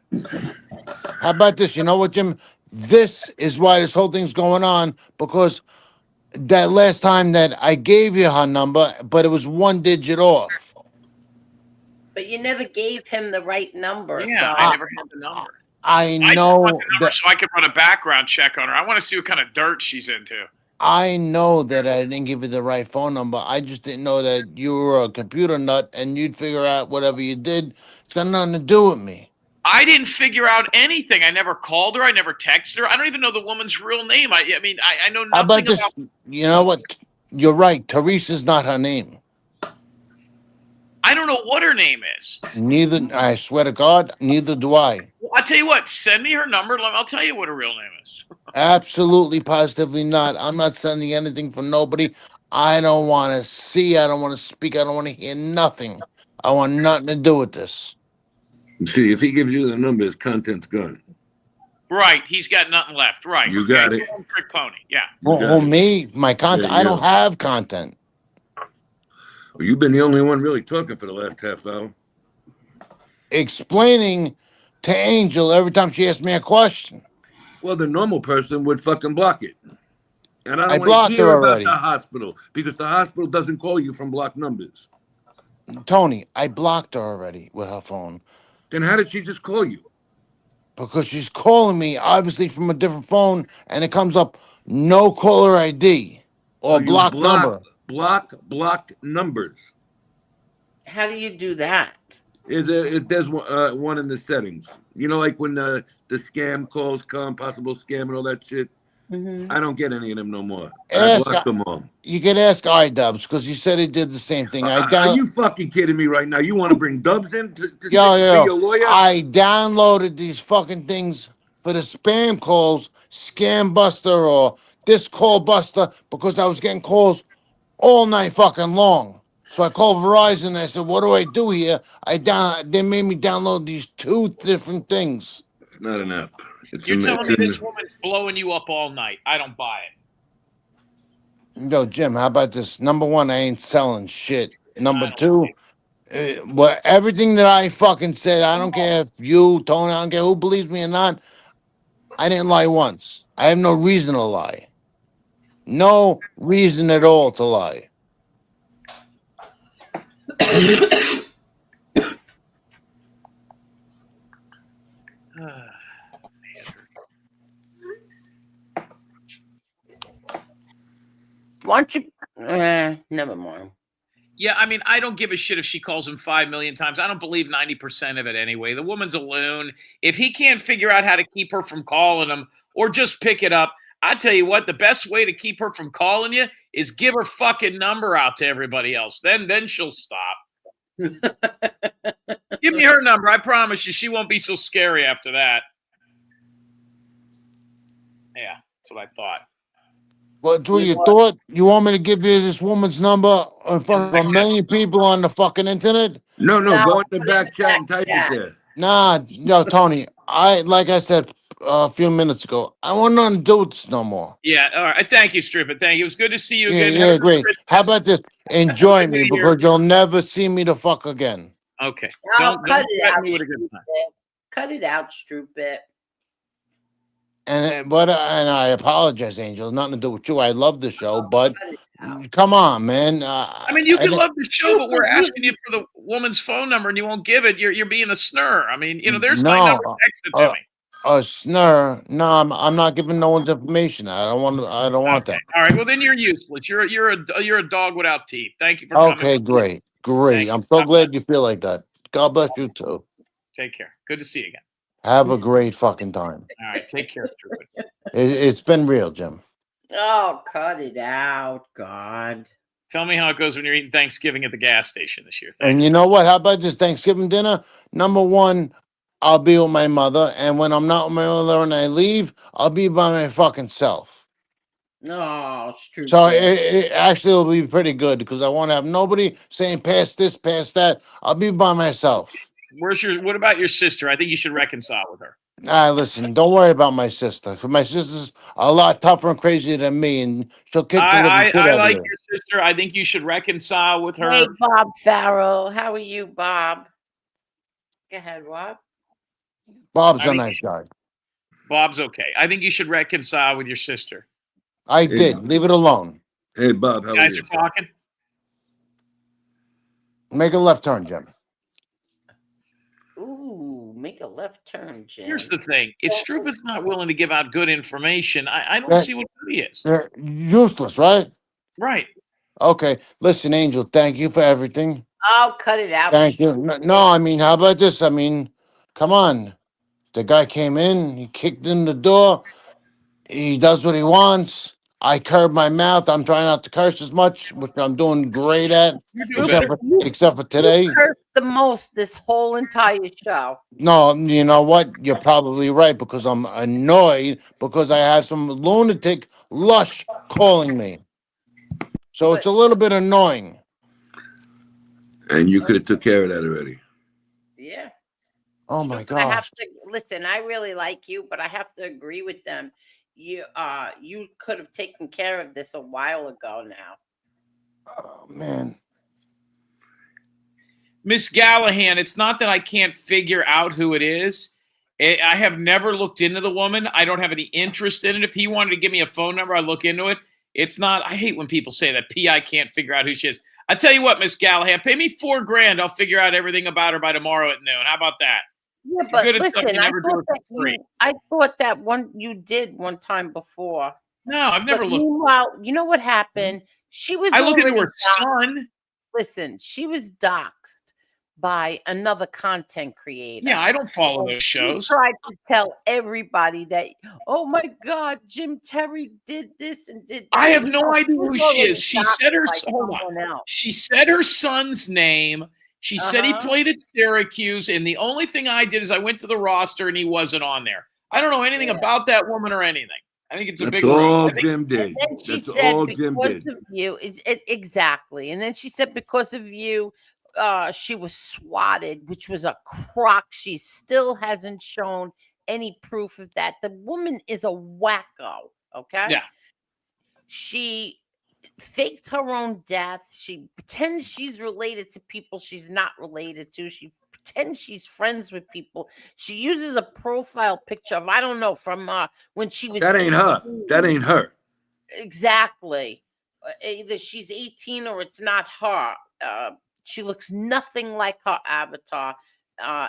How about this? You know what, Jim? This is why this whole thing's going on, because that last time that I gave you her number, but it was 1 digit off. But you never gave him the right number. Yeah, so. I never had the number. I know that, so I could run a background check on her. I want to see what kind of dirt she's into. I know that I didn't give you the right phone number. I just didn't know that you were a computer nut and you'd figure out whatever you did. It's got nothing to do with me. I didn't figure out anything. I never called her. I never texted her. I don't even know the woman's real name. I mean, I know How about nothing this? about. You know what? You're right. Teresa's not her name. I don't know what her name is. Neither, I swear to God, neither do I. Well, I'll tell you what. Send me her number. I'll tell you what her real name is. Absolutely, positively not. I'm not sending anything for nobody. I don't want to see. I don't want to speak. I don't want to hear nothing. I want nothing to do with this. See, if he gives you the number, his content's gone. Right. He's got nothing left. Right. You got it. Trick pony. Yeah. Who, me? My content? Yeah, I don't have content. Well, you've been the only one really talking for the last half hour. Explaining to Angel every time she asks me a question. Well, the normal person would fucking block it. And I don't want blocked to hear her about already. the hospital because the hospital doesn't call you from blocked numbers. Tony, I blocked her already with her phone. Then how did she just call you? Because she's calling me, obviously from a different phone, and it comes up no caller ID or You blocked number. blocked numbers. How do you do that? There's one in the settings. You know, like when the scam calls come, possible scam and all that shit. Mm-hmm. I don't get any of them no more. I blocked them all. You can ask iDubbbz because he said he did the same thing. Are you fucking kidding me right now? You want to bring Dubs in to be Yo, your lawyer? I downloaded these fucking things for the spam calls, Scam Buster or this call buster, because I was getting calls all night fucking long. So I called Verizon and I said, what do I do here? They made me download these 2 different things. It's not an app. You're telling me this woman's blowing you up all night. I don't buy it. Yo, Jim, how about this? Number 1, I ain't selling shit. Number 2, everything that I fucking said, I don't care if you, Tony, I don't care who believes me or not. I didn't lie once. I have no reason to lie. No reason at all to lie. Why don't you? Never mind. Yeah, I mean, I don't give a shit if she calls him 5 million times. I don't believe 90% of it anyway. The woman's a loon. If he can't figure out how to keep her from calling him or just pick it up, I tell you what, the best way to keep her from calling you is give her fucking number out to everybody else. Then she'll stop. Give me her number. I promise you she won't be so scary after that. Yeah, that's what I thought. What you thought? You want me to give you this woman's number in front of a million people on the fucking internet? No, go in the back chat and type it there. Nah, no, Tony. Like I said a few minutes ago, I want nothing to do with this no more. Yeah, all right. Thank you, Stripper. Thank you. It was good to see you again. Yeah, great. How about this? Enjoy me because you'll never see me the fuck again. Okay. Don't cut it out. Me with a good time. Cut it out, stupid. And I apologize, Angel. Nothing to do with you. I love the show, but come on, man. I mean, you can love the show, but we're asking you for the woman's phone number, and you won't give it. You're being a snur. I mean, there's my number. Text it to me. A snur? No, I'm not giving no one's information. I don't want that. All right. Well, then you're useless. You're a dog without teeth. Thank you for coming. Okay, great. I'm so glad you feel like that. God bless you too. Take care. Good to see you again. Have a great fucking time. All right. Take care. It's been real, Jim. Oh, cut it out, God. Tell me how it goes when you're eating Thanksgiving at the gas station this year. And you know what? How about this Thanksgiving dinner? Number 1, I'll be with my mother. And when I'm not with my mother and I leave, I'll be by my fucking self. No, it's true. So it actually will be pretty good because I won't have nobody saying pass this, pass that. I'll be by myself. What about your sister? I think you should reconcile with her. Listen, don't worry about my sister. 'Cause my sister's a lot tougher and crazier than me, and she'll kick the living shit out I of like her. your sister. I think you should reconcile with her. Hey, Bob Farrell. How are you, Bob? Go ahead, Bob. Bob's a nice guy. Bob's okay. I think you should reconcile with your sister. I did. Leave it alone. Hey, Bob, how are Guys you? are talking. Make a left turn, Jim. Ooh, make a left turn, Jim. Here's the thing: if Stroop is not willing to give out good information, I don't That- see what good he is. They're useless, right? Right. Okay. Listen, Angel, thank you for everything. I'll cut it out. Thank you. No, I mean, how about this? I mean, come on. The guy came in, he kicked in the door. He does what he wants. I curb my mouth. I'm trying not to curse as much, which I'm doing great at, You're doing except better. for except for You today. cursed the most this whole entire show. No, you know what? You're probably right because I'm annoyed because I have some lunatic lush calling me. So it's a little bit annoying. And you could have took care of that already. Yeah. Oh my But I have gosh. to listen. I really like you, but I have to agree with them. You could have taken care of this a while ago now. Oh, man. Miss Gallahan, it's not that I can't figure out who it is. I have never looked into the woman. I don't have any interest in it. If he wanted to give me a phone number, I'd look into it. It's not. I hate when people say that PI can't figure out who she is. I tell you what, Miss Gallahan, pay me $4,000. I'll figure out everything about her by tomorrow at noon. How about that? Yeah, You're but good at stuff, listen, you I never do thought it for that free. I thought that one you did one time before. No, I've never But looked. meanwhile, you know what happened? She was I looked into already her son. Listen, she was doxxed by another content creator. Yeah, I don't follow And those she shows. tried to tell everybody that, oh my God, Jim Terry did this and did that. I have You no know, idea was who she already is. She doxxed said her by hold on. someone else. She said her son's name. She said he played at Syracuse, and the only thing I did is I went to the roster and he wasn't on there. I don't know anything about that woman or anything. I think it's a That's big room. all I think Jim did. And then she That's said, all Jim because did. of you, exactly. And then she said, because of you, she was swatted, which was a crock. She still hasn't shown any proof of that. The woman is a wacko. Okay. Yeah. She faked her own death. She pretends she's related to people she's not related to. She pretends she's friends with people. She uses a profile picture of, I don't know, from when she was That ain't her. 18. That ain't her. Exactly. Either she's 18 or it's not her. She looks nothing like her avatar.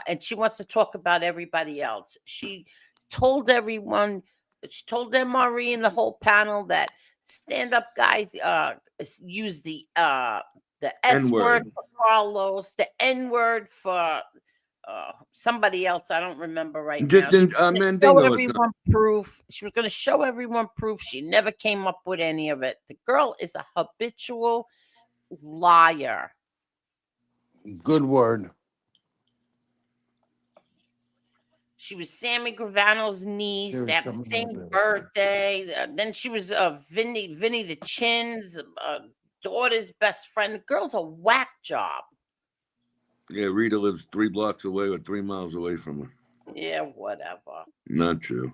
And she wants to talk about everybody else. She told everyone, she told MRE and the whole panel that stand-up guys use the S N-word. word for Carlos, the N word for somebody else. I don't remember right Just now. in She was gonna Mandingo show or everyone proof. She was going to show everyone proof. She never came up with any of it. The girl is a habitual liar. Good word. She was Sammy Gravano's niece. There's They have the something same out there. birthday. Then she was Vinny the Chin's daughter's best friend. The girl's a whack job. Yeah, Rita lives 3 blocks away or 3 miles away from her. Yeah, whatever. Not true.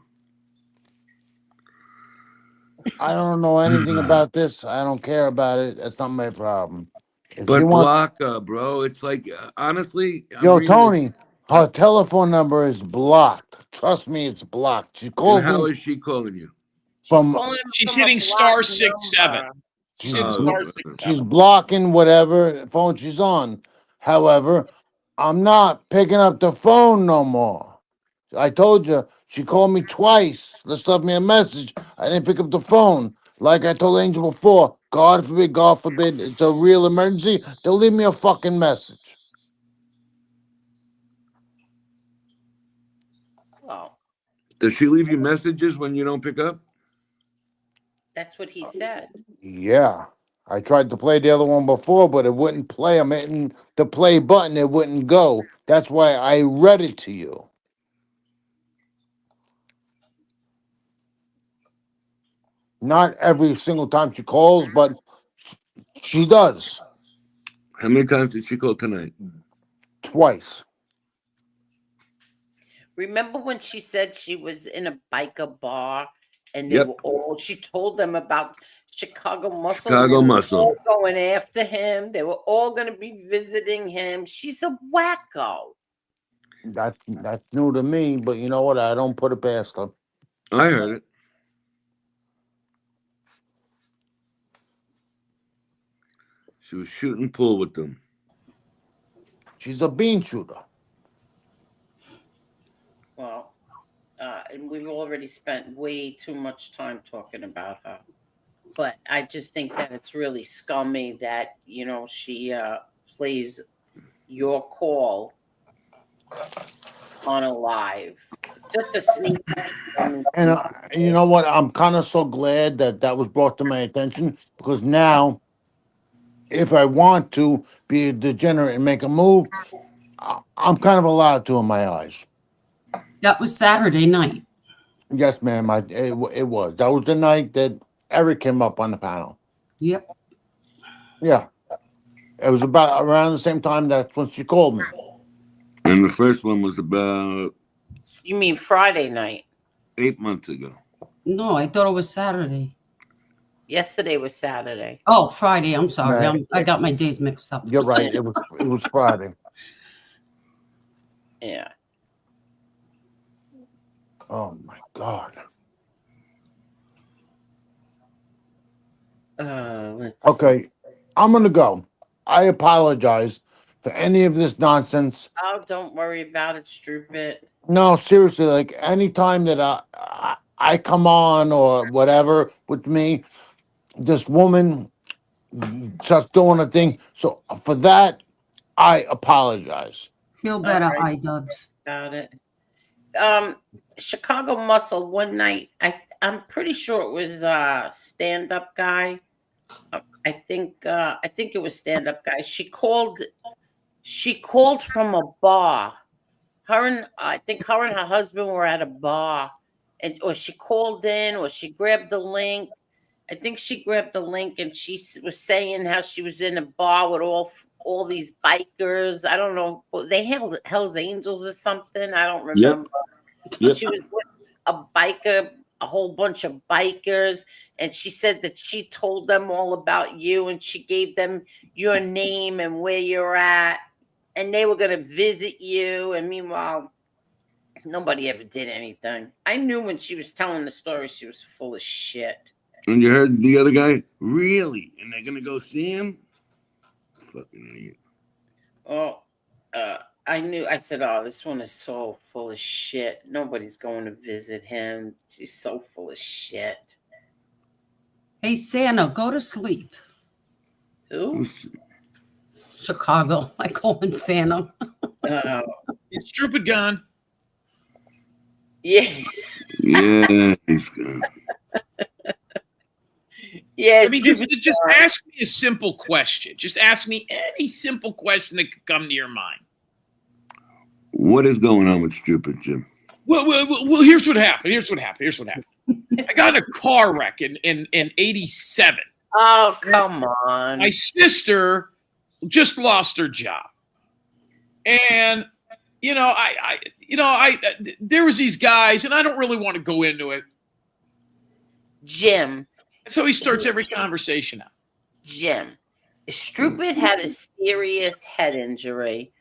I don't know anything about this. I don't care about it. That's not my problem. If But she wants, block her, bro. It's like, honestly, I'm yo, reading this- Tony, her telephone number is blocked. Trust me, it's blocked. She And called how me is she calling you? from. She's from a hitting blocked *67. number. She's hitting Oh, She's *67. blocking whatever phone she's on. However, I'm not picking up the phone no more. I told you, she called me twice. Just left me a message. I didn't pick up the phone. Like I told Angel before, God forbid, it's a real emergency. They'll leave me a fucking message. Well, Does she leave you messages when you don't pick up? that's what he said. Yeah. I tried to play the other one before, but it wouldn't play. I'm hitting the play button, it wouldn't go. That's why I read it to you. Not every single time she calls, but she does. How many times did she call tonight? Twice. Remember when she said she was in a biker bar and they Yep. were all, she told them about Chicago Muscle. Chicago and they were Muscle. all going after him. They were all going to be visiting him. She's a wacko. That's new to me, but you know what? I don't put it past her. I heard it. She was shooting pool with them. She's a bean shooter. and we've already spent way too much time talking about her. But I just think that it's really scummy that, she plays your call on a live. It's just a sneak peek. And you know what? I'm kind of so glad that was brought to my attention, because now, if I want to be a degenerate and make a move, I'm kind of allowed to in my eyes. That was Saturday night. Yes, ma'am. It was. That was the night that Eric came up on the panel. Yep. Yeah. It was about around the same time that's when she called me. And the first one was about You mean Friday night? 8 months ago. No, I thought it was Saturday. Yesterday was Saturday. Oh, Friday. I'm sorry. Right. I got my days mixed up. You're right. It was Friday. Yeah. Oh my God. Okay, I'm gonna go. I apologize for any of this nonsense. Oh, don't worry about it, Stroopit. No, seriously, like anytime that I come on or whatever with me, this woman starts doing a thing. So for that, I apologize. Feel better, All right. iDubbbz. About it. Chicago Muscle one night. I'm pretty sure it was the stand-up guy. I think it was stand-up guy. She called from a bar. I think her and her husband were at a bar, or she called in, or she grabbed the link. I think she grabbed the link, and she was saying how she was in a bar with all these bikers. I don't know. They held Hell's Angels or something. I don't remember. Yep. She was with a whole bunch of bikers, and she said that she told them all about you, and she gave them your name and where you're at, and they were going to visit you. And meanwhile, nobody ever did anything. I knew when she was telling the story, she was full of shit. And you heard the other guy? Really? And they're going to go see him? Fucking idiot. Oh, I knew. I said, "Oh, this one is so full of shit. Nobody's going to visit him. She's so full of shit." Hey, Santa, go to sleep. Who? Chicago. I call him Santa. It's Stupid gone. Yeah. Yeah, he's gone. Yeah. I mean, just ask me a simple question. Just ask me any simple question that could come to your mind. What is going on with Stupid, Jim? Well, here's what happened. I got in a car wreck in 87. Oh, come on. My sister just lost her job. And, there was these guys, and I don't really want to go into it. Jim. So he starts every conversation out. Jim, Stupid had a serious head injury.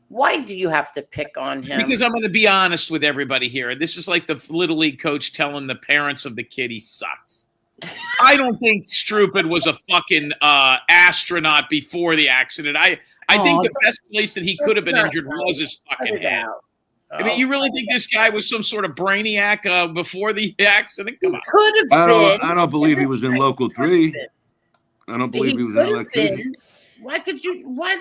Why do you have to pick on him? Because I'm going to be honest with everybody here. This is like the Little League coach telling the parents of the kid he sucks. I don't think Stupid was a fucking astronaut before the accident. I think the best place that he could have been injured was his fucking head. I mean, you really think this guy was some sort of brainiac before the accident? Come on. Could have been. I don't believe he was in Local 3. I don't believe he was an electrician. Why could you? Why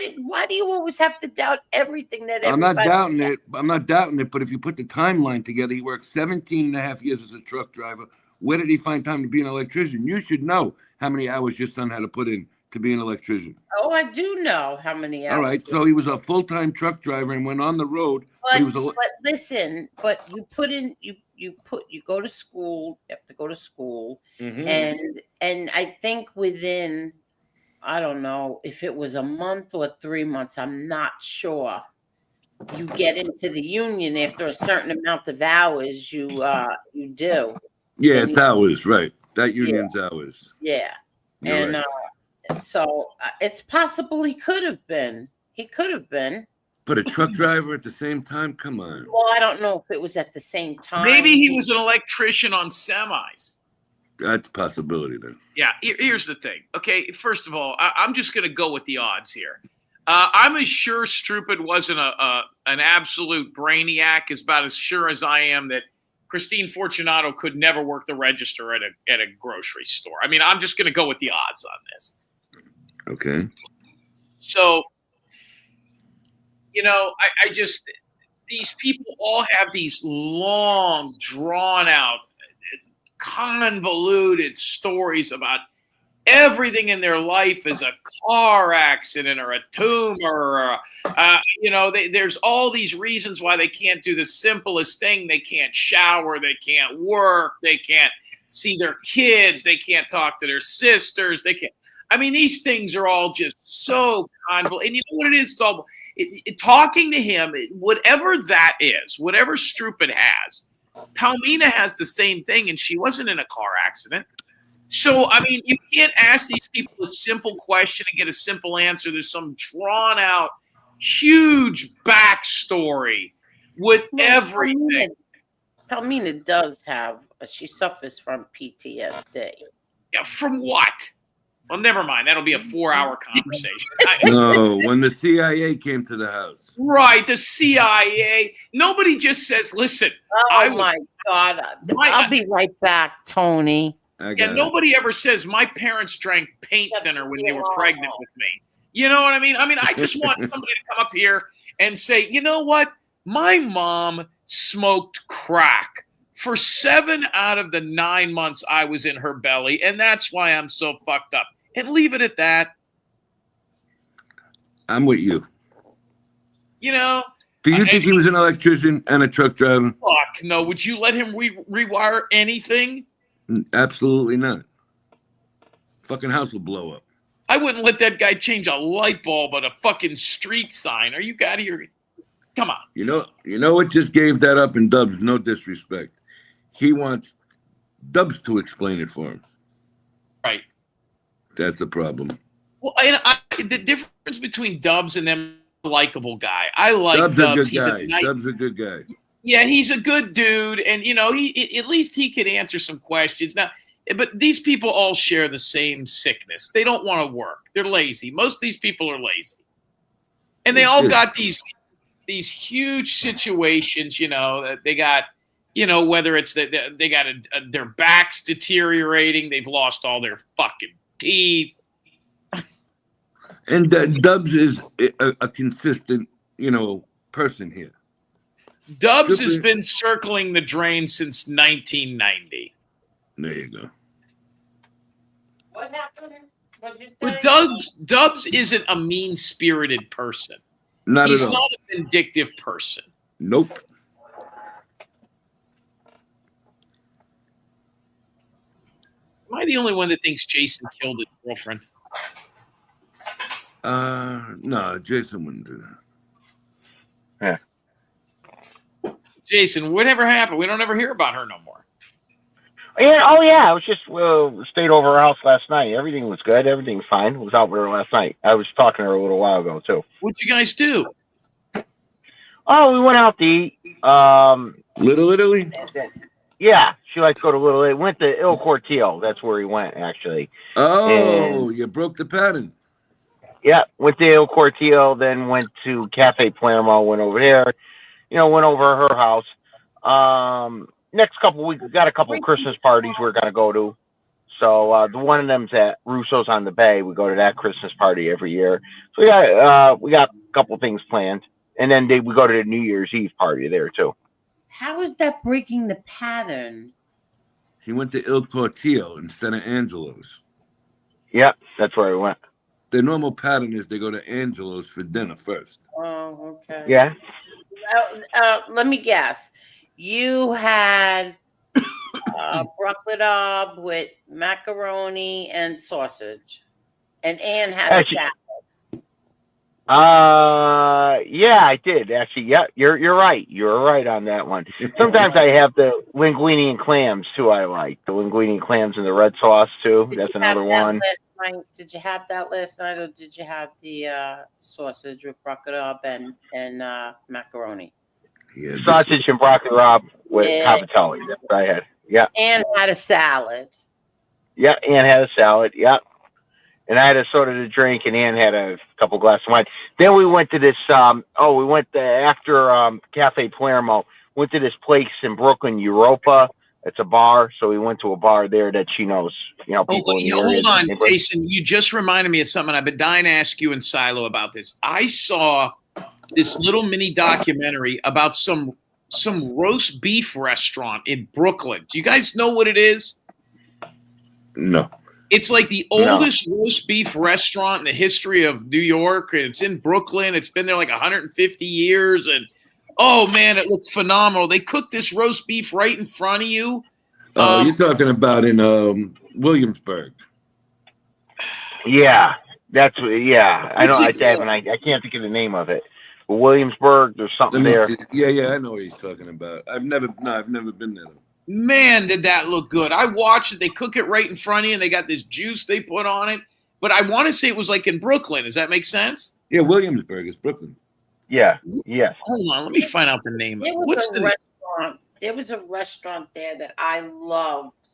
do you always have to doubt everything that everybody? I'm not doubting it. But if you put the timeline together, he worked 17 and a half years as a truck driver. Where did he find time to be an electrician? You should know how many hours your son had to put in to be an electrician. Oh, I do know how many hours. All right, so he was a full-time truck driver and went on the road. But listen, you go to school. You have to go to school, and I think within, I don't know if it was a month or 3 months. I'm not sure. You get into the union after a certain amount of hours. You do. Yeah, it's hours, right? That union's hours. Yeah, You're right. So it's possible he could have been. But a truck driver at the same time? Come on. Well, I don't know if it was at the same time. Maybe he was an electrician on semis. That's a possibility then. Yeah, here's the thing. Okay, first of all, I'm just going to go with the odds here. I'm as sure Stupid wasn't an absolute brainiac, as about as sure as I am that Christine Fortunato could never work the register at a grocery store. I mean, I'm just going to go with the odds on this. Okay. So, I just, these people all have these long, drawn out, convoluted stories about everything in their life is a car accident or a tumor. Or, there's all these reasons why they can't do the simplest thing. They can't shower. They can't work. They can't see their kids. They can't talk to their sisters. They can't. I mean, these things are all just so convoluted. And you know what it is? It's all talking to him, whatever that is, whatever Strupid has. Palmina has the same thing, and she wasn't in a car accident. So, I mean, you can't ask these people a simple question and get a simple answer. There's some drawn-out, huge backstory with everything. Palmina does have, she suffers from PTSD. Yeah, from what? Well, never mind. That'll be a 4-hour conversation. No, when the CIA came to the house. Right, the CIA. Nobody just says, listen. Oh, my God. I'll be right back, Tony. Yeah, nobody ever says my parents drank paint thinner when they were pregnant with me. You know what I mean? I just want somebody to come up here and say, you know what? My mom smoked crack for 7 out of the 9 months I was in her belly, and that's why I'm so fucked up. And leave it at that. I'm with you. You know? Do you think he was an electrician and a truck driver? Fuck no. Would you let him rewire anything? Absolutely not. Fucking house will blow up. I wouldn't let that guy change a light bulb on a fucking street sign. Are you out of here? Come on. You know what just gave that up in Dubs? No disrespect. He wants Dubs to explain it for him. Right. That's a problem. Well, the difference between Dubs and them, likable guy. I like Dubs. Dubs. He's a good guy. Dubs a good guy. Yeah, he's a good dude, and he at least he could answer some questions. Now, but these people all share the same sickness. They don't want to work. They're lazy. Most of these people are lazy, and they all got these huge situations. That they got. Whether it's that they got their backs deteriorating, they've lost all their fucking teeth. And Dubs is a consistent, person here. Dubs has been circling the drain since 1990. There you go. What happened? But Dubs isn't a mean-spirited person. He's not a vindictive person. Nope. Am I the only one that thinks Jason killed his girlfriend? No, Jason wouldn't do Yeah. that. Jason, whatever happened? We don't ever hear about her no more. Yeah. Oh, yeah. I was just stayed over her house last night. Everything was good. Everything was fine. I was out with her last night. I was talking to her a little while ago too. What'd you guys do? Oh, we went out to eat. Little Italy. Yeah, she likes to go to Little Italy. Went to Il Cortillo. That's where he went actually. Oh, you broke the pattern. Yeah, went to Il Cortillo. Then went to Cafe Palermo. Went over there. Went over to her house. Next couple of weeks, we got a couple of Christmas parties we're gonna go to. So the one of them's at Russo's on the Bay. We go to that Christmas party every year. So we got a couple of things planned, and then we go to the New Year's Eve party there too. How is that breaking the pattern? He went to Il Cortillo instead of Angelo's. Yep, that's where we went. The normal pattern is they go to Angelo's for dinner first. Oh, okay. Yeah. Let me guess. You had broccoli rabe with macaroni and sausage, and Ann had a salad. Yeah, I did actually. Yeah, you're right. You're right on that one. Sometimes I have the linguine and clams too. I like the linguine and clams and the red sauce too. That's another one. Did you have that last night, or did you have the sausage with broccoli rabe and macaroni? Yeah, sausage and broccoli rabe with cavatelli. That's what I had. Yeah. Ann had a salad. Yeah, Ann had a salad. Yeah. And I had a soda to drink, and Ann had a couple glasses of wine. Then we went to this. After Cafe Palermo, went to this place in Brooklyn, Europa. It's a bar, so we went to a bar there that she knows. People in the area. Hold on, Jason. You just reminded me of something. I've been dying to ask you and Silo about this. I saw this little mini documentary about some roast beef restaurant in Brooklyn. Do you guys know what it is? No. It's like the oldest roast beef restaurant in the history of New York. It's in Brooklyn. It's been there like 150 years. And, oh, man, it looks phenomenal. They cook this roast beef right in front of you. Oh, you're talking about in Williamsburg. Yeah, I can't think of the name of it. But Williamsburg, there's something there. Yeah, I know what he's talking about. I've never been there. Man, did that look good. I watched it. They cook it right in front of you, and they got this juice they put on it. But I want to say it was like in Brooklyn. Does that make sense? Yeah, Williamsburg is Brooklyn. Yeah, yes. Hold on. Let me find out the name of it. What's the restaurant? There was a restaurant there that I loved.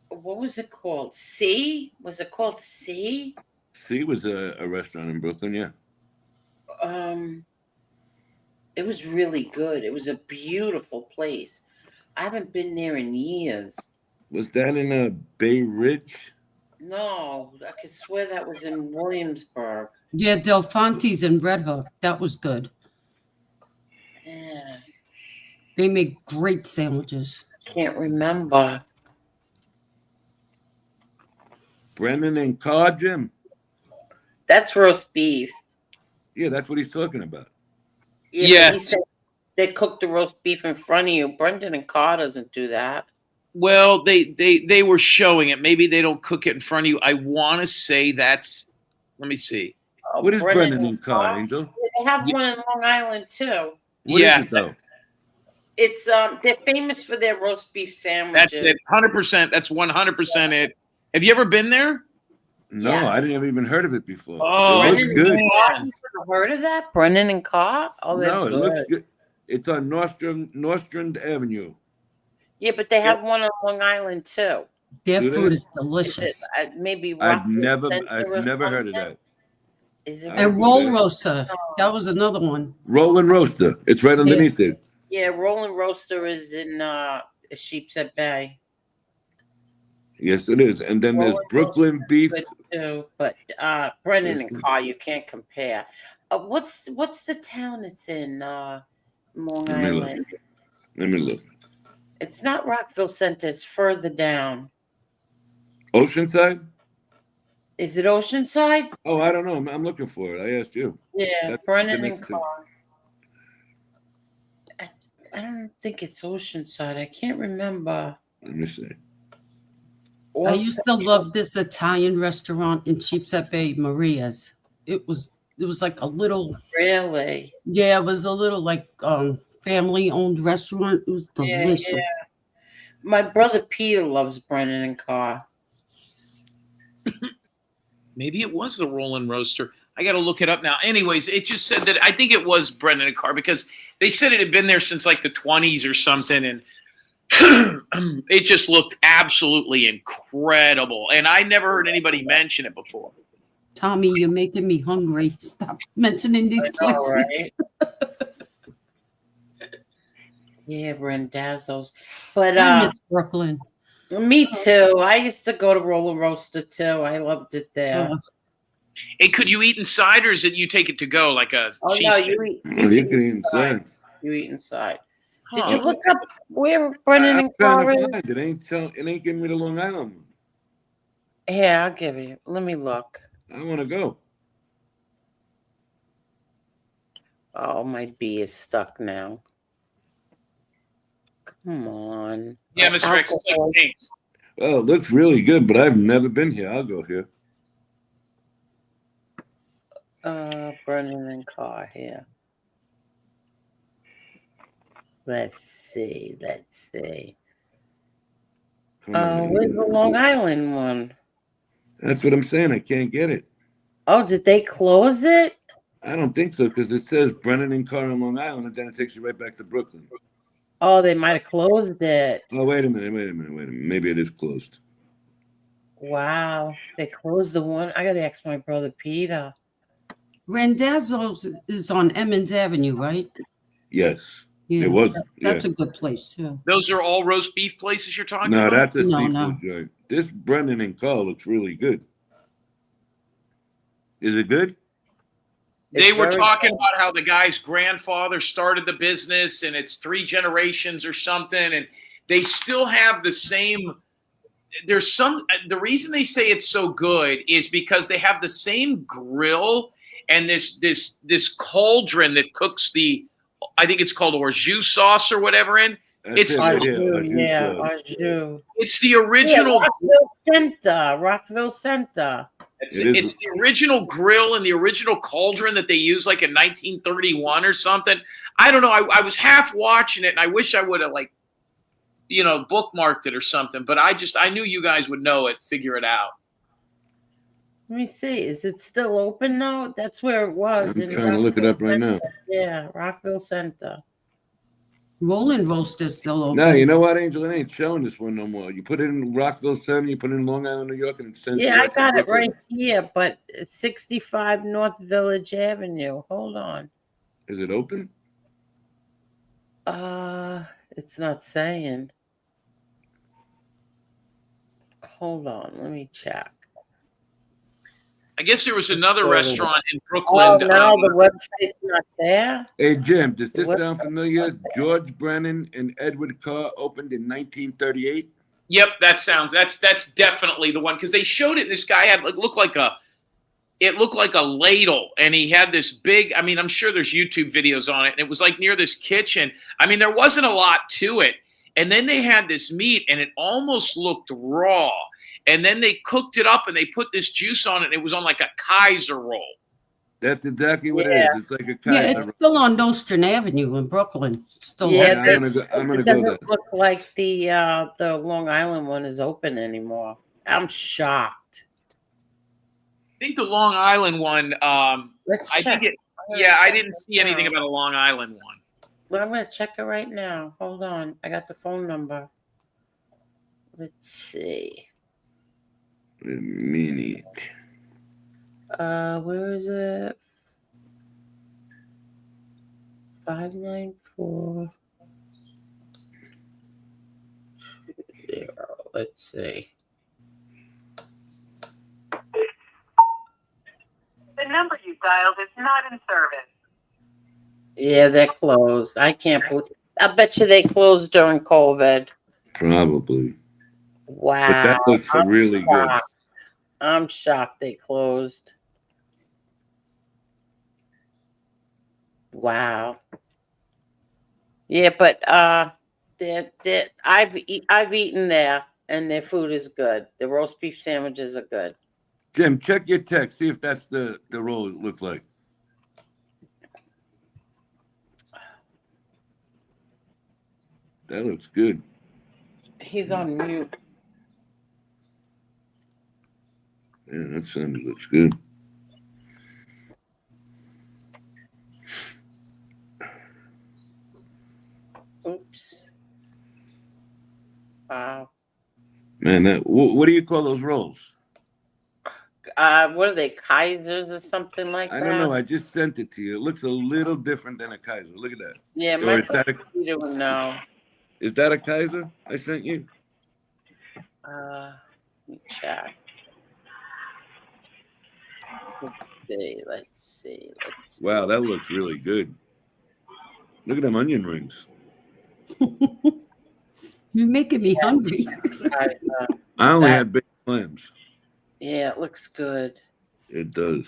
What was it called? C? Was it called C? C was a restaurant in Brooklyn, yeah. It was really good. It was a beautiful place. I haven't been there in years. Was that in Bay Ridge? No, I could swear that was in Williamsburg. Yeah, Del Fonte's in Red Hook. That was good. Yeah. They make great sandwiches. Can't remember. Brennan and Carr, Jim. That's roast beef. Yeah, that's what he's talking about. Yeah, yes. They cook the roast beef in front of you. Brendan and Carr doesn't do that. Well, they were showing it. Maybe they don't cook it in front of you. I want to say that's. Let me see. What is Brendan and Carr, Angel? They have one in Long Island too. What is it though? It's they're famous for their roast beef sandwiches. That's it. 100%. That's 100% it. Have you ever been there? No, yeah. I didn't ever even heard of it before. Oh, it looks good. You've heard of that? Brennan and Carr? Oh, no, it good. Looks good. It's on Nostrand Avenue. Yeah, but they have one on Long Island too. Their food is delicious. Maybe I've never heard of that. Is it? And Roll Roaster. That was another one. Rollin' Roaster. It's right underneath it. Yeah, Rollin' Roaster is in Sheepshead Bay. Yes, it is. And then there's Brooklyn Beef. Too, but Brennan and Carr, you can't compare. What's the town it's in? Long Island. Let me look. It's not Rockville Center. It's further down. Oceanside? Is it Oceanside? Oh, I don't know. I'm looking for it. I asked you. Yeah, Brennan and Carr. I don't think it's Oceanside. I can't remember. Let me see. I used to love this Italian restaurant in Sheepshead Bay, Maria's. It was like a little. Really? Yeah, it was a little like family-owned restaurant. It was delicious. Yeah. My brother Peter loves Brennan and Carr. Maybe it was the Rollin' Roaster. I got to look it up now. Anyways, it just said that I think it was Brennan and Carr because they said it had been there since like the 20s or something, and it just looked absolutely incredible. And I never heard anybody mention it before. Tommy, you're making me hungry. Stop mentioning these places. Right? Yeah, Randazzo's. But I miss Brooklyn. Me too. I used to go to Roller Roaster too. I loved it there. Hey, could you eat inside, or is it you take it to go like a cheese? No, you can eat inside. You eat inside. Did you look up where Brennan and Carr is? It ain't giving me the Long Island. Yeah, I'll give you. Let me look. I want to go. Oh, my bee is stuck now. Come on. Yeah, Mr. X. Oh, it looks really good, but I've never been here. I'll go here. Brennan and Carr here. Let's see. Where's the Long Island one? That's what I'm saying. I can't get it. Oh, did they close it? I don't think so because it says Brennan and Carr on Long Island, and then it takes you right back to Brooklyn. Oh, they might have closed it. Oh, wait a minute. Maybe it is closed. Wow. They closed the one. I got to ask my brother Peter. Randazzo's is on Emmons Avenue, right? Yes. Yeah, It was. that's Yeah. a good place too. Those are all roast beef places you're talking No, about? that's a No, seafood no. joint. This Brennan and Carl looks really good. Is it good? They It's were very talking good. about how the guy's grandfather started the business and it's 3 generations or something, and they still have the same. The reason they say it's so good is because they have the same grill and this cauldron that cooks I think it's called orgeat sauce or whatever in. That's It's it right here. Au Au jus, jus yeah, sauce. au jus. it's the Yeah, original. Rockville Center. It is. It's the original grill and the original cauldron that they used like in 1931 or something. I don't know. I was half watching it and I wish I would have bookmarked it or something. But I knew you guys would know it, figure it out. Let me see. Is it still open though? That's where it was. I'm trying to look it up right now. Yeah, Rockville Center. Rolling Roast is still open. No, you know what, Angel? It ain't showing this one no more. You put it in Rockville Center, you put it in Long Island, New York, and it sends Yeah, you I to got it Brooklyn. right here, but it's 65 North Village Avenue. Hold on. Is it open? It's not saying. Hold on, let me check. I guess there was another So- restaurant in Oh, Brooklyn. now the website's not there? Hey, Jim, does this What- sound familiar? George Brennan and Edward Carr opened in 1938. Yep, that's definitely the one because they showed it. This guy had it looked like a ladle, and he had this big. I mean, I'm sure there's YouTube videos on it, and it was like near this kitchen. I mean, there wasn't a lot to it, and then they had this meat, and it almost looked raw. And then they cooked it up, and they put this juice on it, and it was on like a Kaiser roll. That's exactly what Yeah. it is. It's like a Yeah, Kaiser. it's still on Nostrand Avenue in Brooklyn. Still Yeah, open. I'm gonna It go doesn't there. look like the Long Island one is open anymore. I'm shocked. I think the Long Island one. Let's I check. think it. I'm gonna Yeah, I check didn't it see anything now. about a Long Island one. Well, I'm gonna check it right now. Hold on. I got the phone number. Let's see. A minute. Where is it? 594. Let's see. The number you dialed is not in service. Yeah, they're closed. I can't believe. I bet you they closed during COVID. Probably. Wow. But that looks really good. shocked. I'm shocked they closed. Wow. Yeah, but I've eaten there, and their food is good. The roast beef sandwiches are good. Jim, check your text. See if that's the roll it looks like. That looks good. He's on mute. Yeah, that sandwich looks good. Oops. Wow. Man, what do you call those rolls? What are they, Kaisers or something like that? I don't know. I just sent it to you. It looks a little different than a Kaiser. Look at that. Yeah, Or my is that a, computer would know. is that a Kaiser I sent you? Let me check. Let's see. Wow, that looks really good. Look at them onion rings. You're making me hungry. I only had big clams. Yeah, it looks good. It does.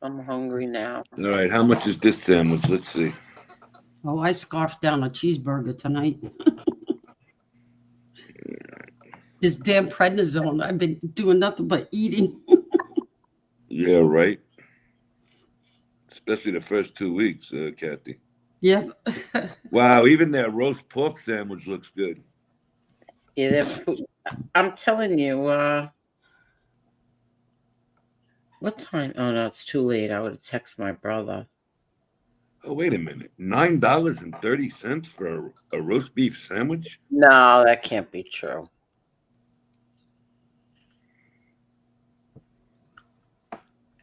I'm hungry now. All right, how much is this sandwich? Let's see. Oh, I scarfed down a cheeseburger tonight. This damn prednisone. I've been doing nothing but eating. Yeah, right. Especially the first 2 weeks, Kathy. Yep. Wow, even their roast pork sandwich looks good. Yeah, I'm telling you, what time? Oh no, it's too late. I would have texted my brother. Oh, wait a minute. $9.30 for a roast beef sandwich? No, that can't be true.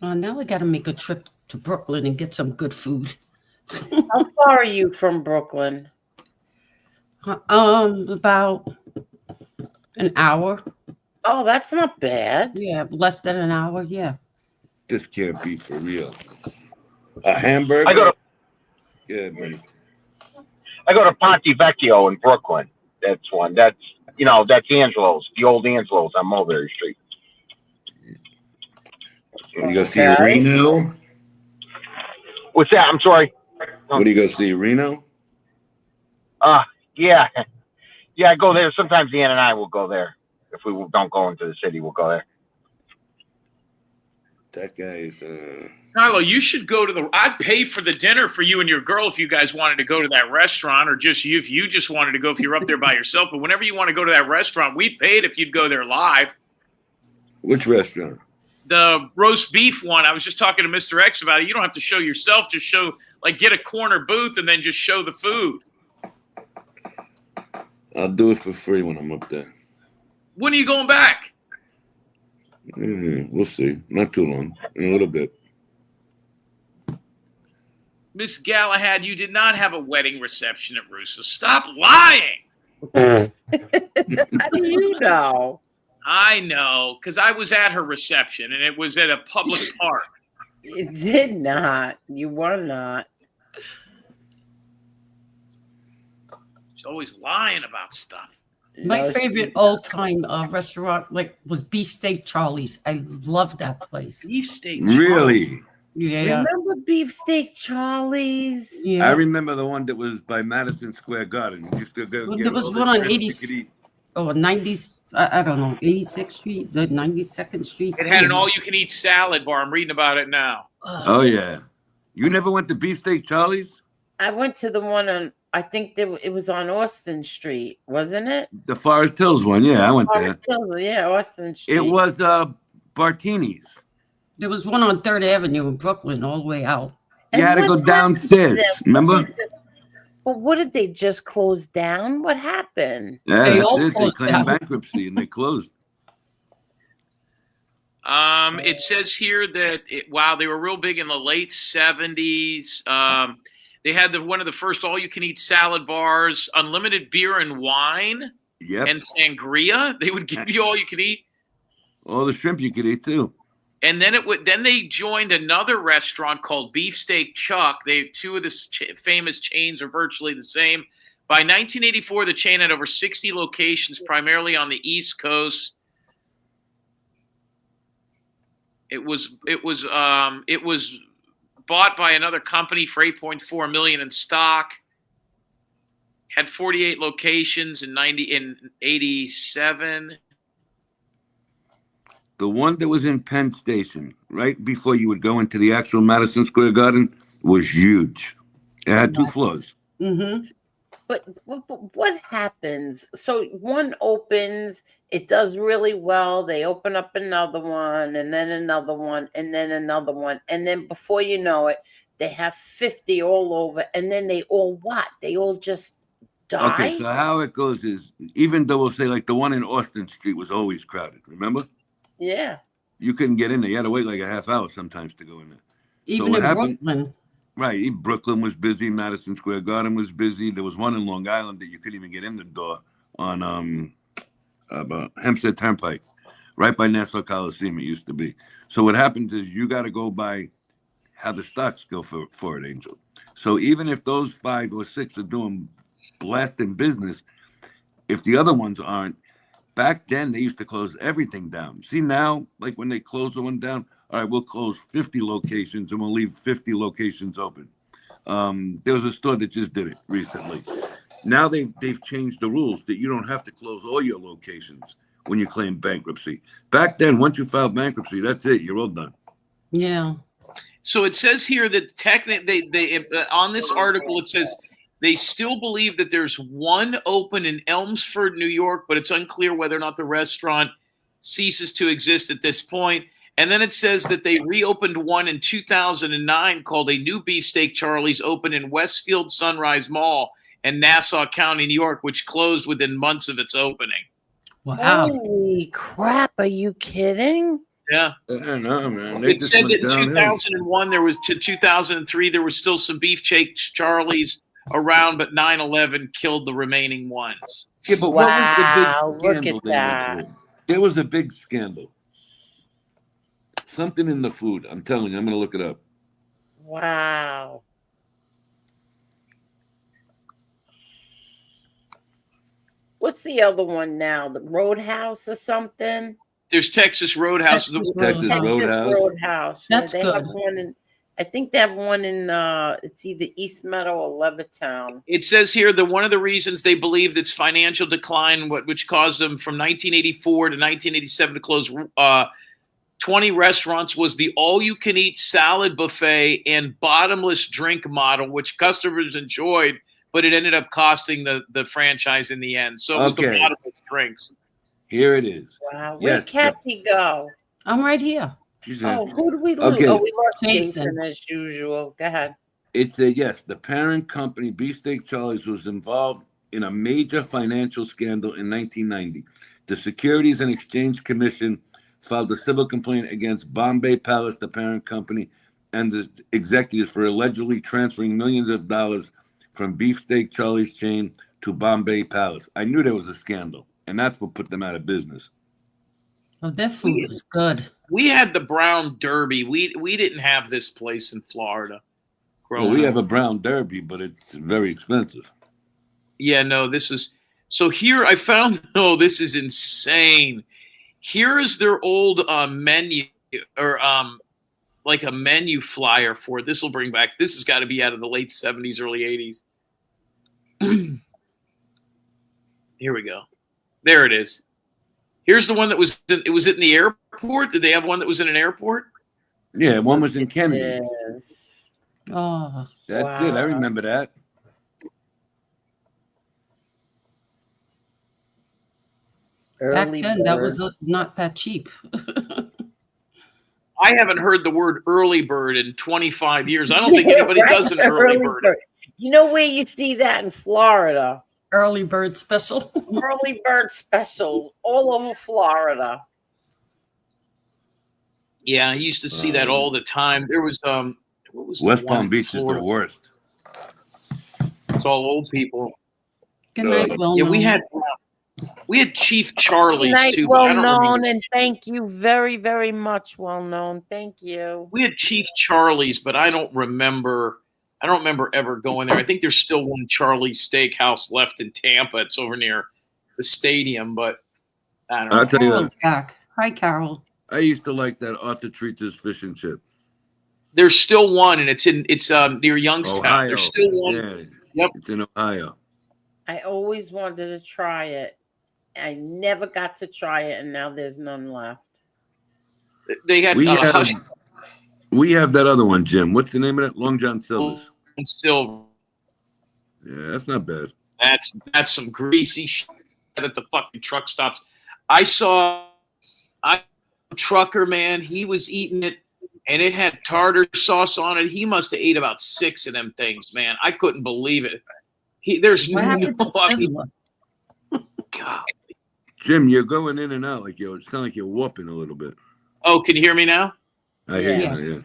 Now I got to make a trip to Brooklyn and get some good food. How far are you from Brooklyn? About an hour. Oh, that's not bad. Yeah, less than an hour. Yeah. This can't be for real. A hamburger? I go to Yeah, buddy. I go to Ponte Vecchio in Brooklyn. That's one. That's that's Angelo's, the old Angelo's on Mulberry Street. You go see Reno? What's that? I'm sorry. What do you go see, Reno? Yeah. Yeah, I go there. Sometimes Ann and I will go there. If we don't go into the city, we'll go there. That guy is Carlo, you should go to I'd pay for the dinner for you and your girl if you guys wanted to go to that restaurant, or just you if you just wanted to go if you're up there by yourself. But whenever you want to go to that restaurant, we paid if you'd go there live. Which restaurant? The roast beef one. I was just talking to Mr. X about it. You don't have to show yourself. Just show, get a corner booth and then just show the food. I'll do it for free when I'm up there. When are you going back? We'll see. Not too long. In a little bit. Miss Galahad, you did not have a wedding reception at Russo. Stop lying. How do you know? I know, because I was at her reception, and it was at a public park. You did not. You were not. She's always lying about stuff. My favorite old-time restaurant was Beefsteak Charlie's. I love that place. Beefsteak Really? Yeah. Remember Beefsteak Charlie's? Yeah. I remember the one that was by Madison Square Garden. You used to go There was one on 90s. I don't know, 86th Street, the 92nd Street. It had an all-you-can-eat salad bar. I'm reading about it now. Oh, yeah. You never went to Beefsteak Charlie's? I went to the one on, I think it was on Austin Street, wasn't it? The Forest Hills one. Yeah, I went there. Forest Hills, yeah, Austin Street. It was Bartini's. There was one on 3rd Avenue in Brooklyn all the way out. You had to go downstairs, remember? But what did they just close down? What happened? Yeah, They that's all it. They closed claimed down. bankruptcy and they closed. It says here that they were real big in the late 70s. They had one of the first all-you-can-eat salad bars, unlimited beer and wine, and sangria. They would give you all you could eat. All the shrimp you could eat too. And then then they joined another restaurant called Beefsteak Chuck. Two of the famous chains are virtually the same. By 1984, the chain had over 60 locations, primarily on the East Coast. It was bought by another company for $8.4 million in stock. Had 48 locations in 87. The one that was in Penn Station, right before you would go into the actual Madison Square Garden, was huge. It had 2 floors. Mm-hmm. But what happens? So one opens, it does really well. They open up another one, and then another one, and then another one. And then before you know it, they have 50 all over. And then they all what? They all just die? Okay, so how it goes is, even though we'll say like the one in Austin Street was always crowded, remember? Yeah. You couldn't get in there. You had to wait like a half hour sometimes to go in there. Even in Brooklyn. Right. Brooklyn was busy. Madison Square Garden was busy. There was one in Long Island that you couldn't even get in the door on Hempstead Turnpike, right by Nassau Coliseum it used to be. So what happens is you got to go by how the stocks go for it, Angel. So even if those 5 or 6 are doing blasting business, if the other ones aren't, back then they used to close everything down. See now, like when they close the one down, all right, we'll close 50 locations and we'll leave 50 locations open. There was a store that just did it recently. Now they've changed the rules that you don't have to close all your locations when you claim bankruptcy. Back then, once you filed bankruptcy, that's it. You're all done. Yeah. So it says here that they on this article it says they still believe that there's one open in Elmsford, New York, but it's unclear whether or not the restaurant ceases to exist at this point. And then it says that they reopened one in 2009 called a New Beefsteak Charlie's, open in Westfield Sunrise Mall in Nassau County, New York, which closed within months of its opening. Wow. Holy crap. Are you kidding? Yeah. I don't know, man. They It just said went that in downhill. 2001 there was to 2003 there was still some beefsteak Charlies around, but 9/11 killed the remaining ones. Yeah, but what was the big Wow, look at scandal they went that. through? There was a big scandal. Something in the food. I'm telling you, I'm going to look it up. Wow. What's the other one now? The Roadhouse or something? There's Texas Roadhouse. Texas Texas Roadhouse. Roadhouse. Yeah, That's they have good. one in. I think they have one in. It's either East Meadow or Levittown. It says here that one of the reasons they believed its financial decline, which caused them from 1984 to 1987 to close 20 restaurants, was the all-you-can-eat salad buffet and bottomless drink model, which customers enjoyed, but it ended up costing the franchise in the end. So it was the Okay. bottomless drinks. Here it is. Wow, where'd Yes. Kathy go? I'm right here. She's Oh, in. who did we lose? Okay. Oh, we lost Jason. Jason as usual. Go ahead. It's a yes. The parent company, Beefsteak Charlie's, was involved in a major financial scandal in 1990. The Securities and Exchange Commission filed a civil complaint against Bombay Palace, the parent company, and the executives for allegedly transferring millions of dollars from Beefsteak Charlie's chain to Bombay Palace. I knew there was a scandal, and that's what put them out of business. Oh, their food is good. We had the Brown Derby. We didn't have this place in Florida. Well, we have a Brown Derby, but it's very expensive. Yeah, no, this is so here I found this is insane. Here is their old menu or like a menu flyer for it. This will bring back, this has got to be out of the late 70s, early 80s. Here we go. There it is. Here's the one that was in the airport. Did they have one that was in an airport? Yeah, one was in Kennedy. Yes. Oh, That's it. I remember that. back Early then that bird. was not that cheap. I haven't heard the word early bird in 25 years. I don't think anybody does an early bird. You know where you see that in Florida? Early bird special. Early bird specials all over Florida. Yeah, I used to see that all the time. There was what was the West one Palm in Beach is the Florida? worst. It's all old people. Good night, well Yeah, known. we had Chief Charlie's Night, too, but I well don't known, remember. and thank you very, very much, well known. Thank you. We had Chief Charlie's, but I don't remember ever going there. I think there's still one Charlie's Steakhouse left in Tampa. It's over near the stadium, but I don't know. I'll tell you Carol's that. back. Hi, Carol. I used to like that Arthur Treacher's fish and chip. There's still one, and it's near Youngstown. Ohio. There's still one. Yeah, Yep. it's in Ohio. I always wanted to try it. I never got to try it, and now there's none left. They had We have, Hush we have that other one, Jim. What's the name of it? Long John Silver's. and Silver. Yeah, that's not bad. That's some greasy shit at the fucking truck stops. I saw a trucker, man. He was eating it, and it had tartar sauce on it. He must have ate about 6 of them things, man. I couldn't believe it. There's What happened to I mean, Sizzler? God. Jim, you're going in and out like you sound like you're whooping a little bit. Oh, can you hear me now? I hear Yeah. you. Yeah.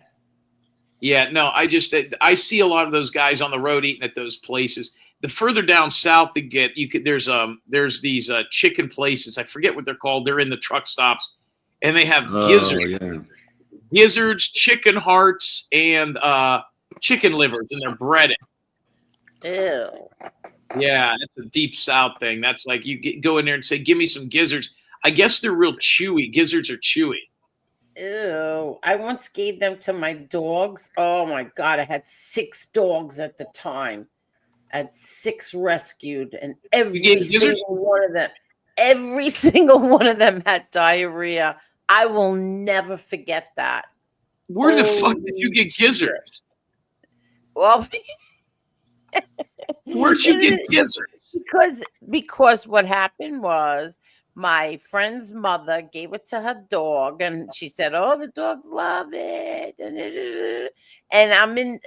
Yeah, no, I see a lot of those guys on the road eating at those places. The further down south you get, there's these chicken places. I forget what they're called. They're in the truck stops, and they have gizzards, chicken hearts, and chicken livers, and they're breaded. Ew. Yeah, it's a deep south thing. That's like go in there and say, "Give me some gizzards." I guess they're real chewy. Gizzards are chewy. Ew. I once gave them to my dogs. Oh my God. I had 6 dogs at the time. I had 6 rescued, and every single one of them had diarrhea. I will never forget that. Where the fuck did you get gizzards? Well, where'd you get gizzards? Because what happened was my friend's mother gave it to her dog, and she said, "Oh, the dogs love it." And I'm in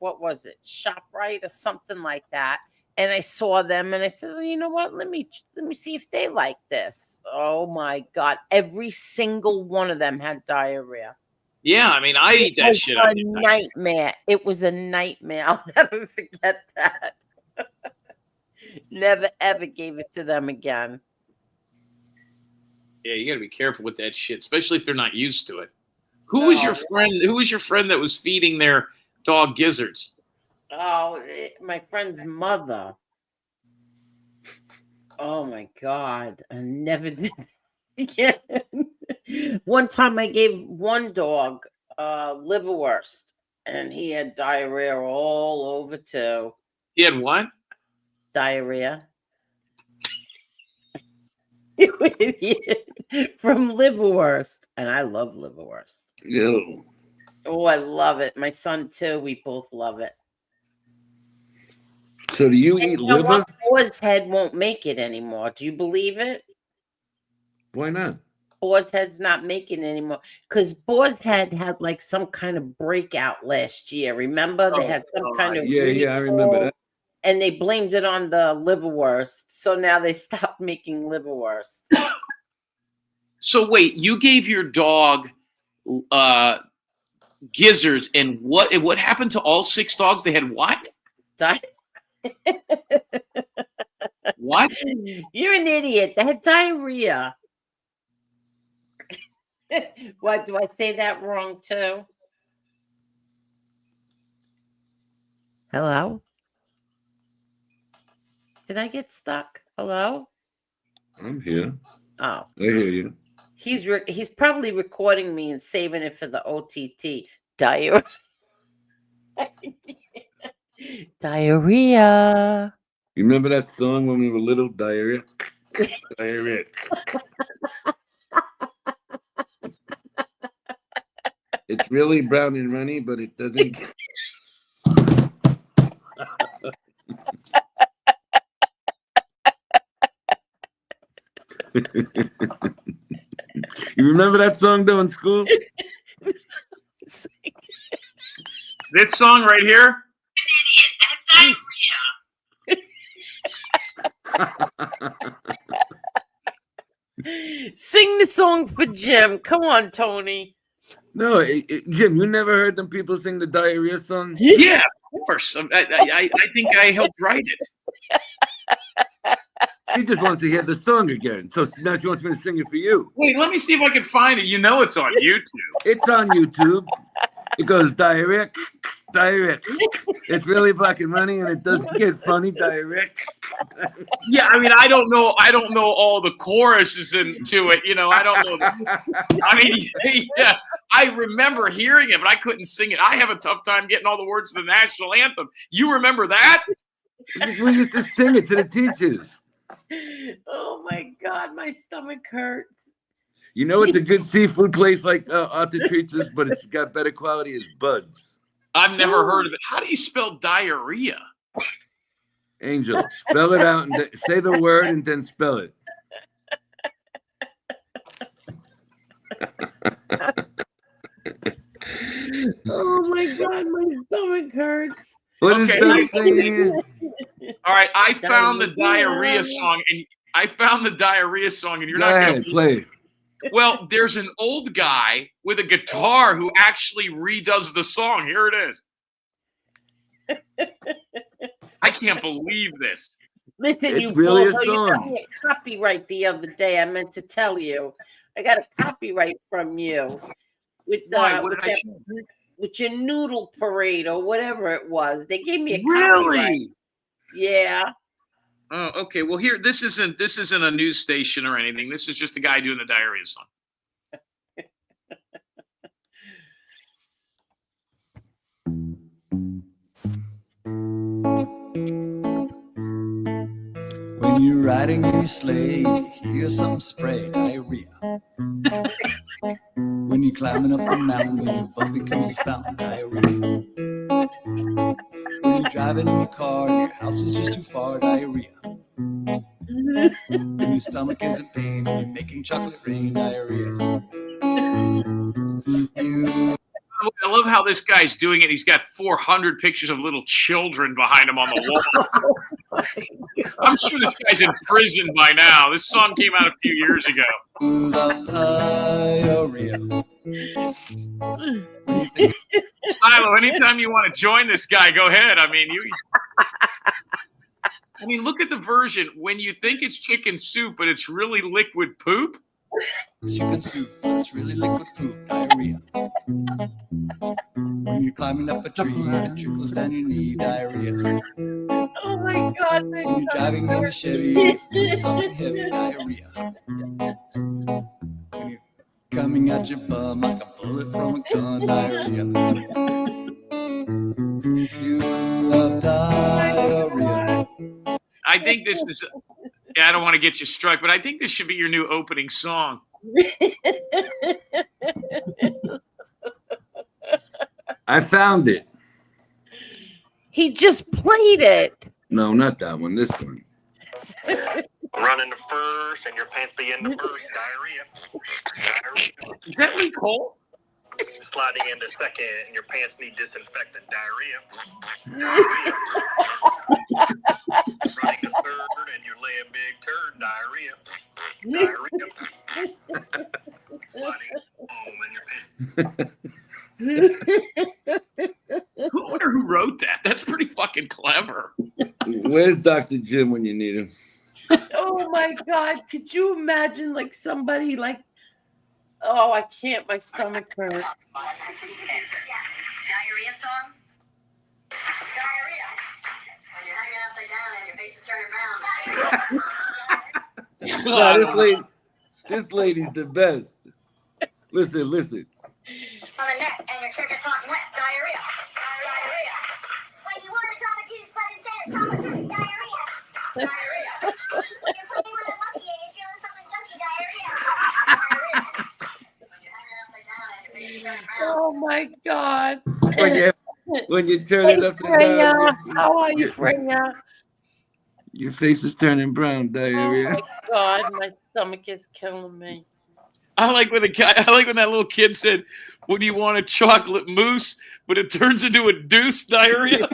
what was it, ShopRite or something like that, And I saw them and I said, well, you know what? Let me see if they like this. Oh my God. Every single one of them had diarrhea. Yeah, I mean, I It eat that was shit. a nightmare. It was a nightmare. I'll never forget that. Never ever gave it to them again. Yeah, you got to be careful with that shit, especially if they're not used to it. Who was your friend? Who was your friend that was feeding their dog gizzards? Oh, my friend's mother. Oh my God. I never did again. One time I gave one dog liverwurst and he had diarrhea all over too. He had what? Diarrhea. From liverwurst. And I love liverwurst. Ew. Oh, I love it. My son too. We both love it. So do you eat You know liver? what? Boar's Head won't make it anymore. Do you believe it? Why not? Boar's Head's not making it anymore because Boar's Head had like some kind of breakout last year. Remember, they had some kind of Yeah, I remember that. and they blamed it on the liverwurst. So now they stopped making liverwurst. So wait, you gave your dog gizzards, and what happened to all 6 dogs? They had what? What? You're an idiot. They had diarrhea. What, do I say that wrong too? Hello? Did I get stuck? Hello? I'm here. Oh. I hear you. He's probably recording me and saving it for the OTT. Diarrhea. You remember that song when we were little? Diarrhea. Diarrhea. It's really brown and runny, but it doesn't. You remember that song though in school? This song right here? Sing the song for Jim. Come on, Tony. No, Jim, you never heard them people sing the diarrhea song? Yeah, of course. I think I helped write it. She just wants to hear the song again. So now she wants me to sing it for you. Wait, let me see if I can find it. You know it's on YouTube. It's on YouTube. It goes diarrhea, diarrhea. It's really black and runny, and it does get funny. Diarrhea. Yeah, I mean, I don't know all the choruses into it. You know, I don't know. I mean, yeah, I remember hearing it, but I couldn't sing it. I have a tough time getting all the words to the national anthem. You remember that? We used to sing it to the teachers. Oh my God, my stomach hurts. You know, it's a good seafood place like Arthur Treats, but it's got better quality as Buds. I've never heard of it. How do you spell diarrhea? Angel, spell it out and say the word and then spell it. Oh my God, my stomach hurts. What is that saying here? All right, I found the diarrhea song, and you're Go not ahead, going to play. Well, there's an old guy with a guitar who actually redoes the song. Here it is. I can't believe this. Listen, It's you really a bozo, you got song. me a copyright the other day. I meant to tell you. I got a copyright from you with Why? What did I say? with your noodle parade or whatever it was. They gave me a Really? copyright. Yeah. Oh, okay. Well, here, this isn't a news station or anything. This is just a guy doing the diarrhea song. When you're riding in your sleigh, you hear some spray, diarrhea. When you're climbing up a mountain, when your butt becomes a fountain, diarrhea. When you're driving in your car, and your house is just too far, diarrhea. When your stomach is in pain, and you're making chocolate rain, diarrhea. the way, I love how this guy's doing it. He's got 400 pictures of little children behind him on the wall. I'm sure this guy's in prison by now. This song came out a few years ago. Silo, anytime you want to join this guy, go ahead. I mean, look at the version. When you think it's chicken soup, but it's really liquid poop. It's chicken soup, but it's really liquid poop, diarrhea. When you're climbing up a tree and it trickles down your knee, diarrhea. Oh my God. When you're driving in a Chevy and you feel something heavy, diarrhea. When you're coming out your bum like a bullet from a gun, diarrhea. You love diarrhea. I think this is, I don't want to get you struck, but I think this should be your new opening song. I found it. He just played it. No, not that one. This one. Running to first and your pants begin to burst, diarrhea. Is that Lee Cole? Sliding into second and your pants need disinfectant, diarrhea. Running to third and you lay a big turd, diarrhea. Sliding home and your pants. I wonder who wrote that. That's pretty fucking clever. Where's Dr. Jim when you need him? Oh my God. Could you imagine like somebody like, oh, I can't. My stomach hurts. Diarrhea song? Diarrhea. When you're hanging upside down and your face is turning brown. No, this lady's the best. Listen. On the neck and your trick is hot and wet, diarrhea. Diarrhea. When you want to top a juice, but instead of top a juice, diarrhea. Diarrhea. You're playing with a monkey and you're feeling something chunky, diarrhea. Diarrhea. When you're hanging upside down and your face is turning brown. Oh my God. When you turn it upside down. How are you, Freya? Your face is turning brown, diarrhea. Oh my God, my stomach is killing me. I like when that little kid said, "What do you want, a chocolate mousse?" But it turns into a deuce, diarrhea.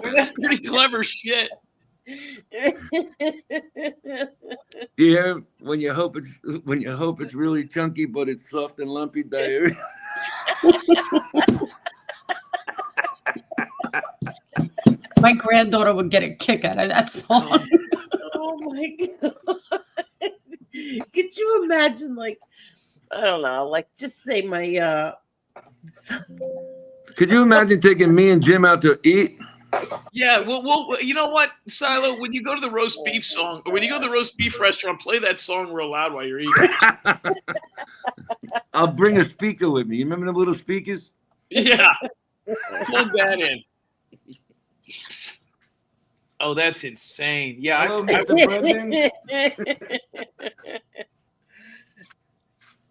That's pretty clever shit. Yeah, when you hope it's really chunky, but it's soft and lumpy, diarrhea. My granddaughter would get a kick out of that song. Oh my God. Could you imagine, like, I don't know, like, just say my, Could you imagine taking me and Jim out to eat? Yeah, well, you know what, Silo? When you go to the roast beef song, or when you go to the roast beef restaurant, play that song real loud while you're eating. I'll bring a speaker with me. You remember the little speakers? Yeah, plug that in. Oh, that's insane. Yeah, Hello, Mr. Brendan.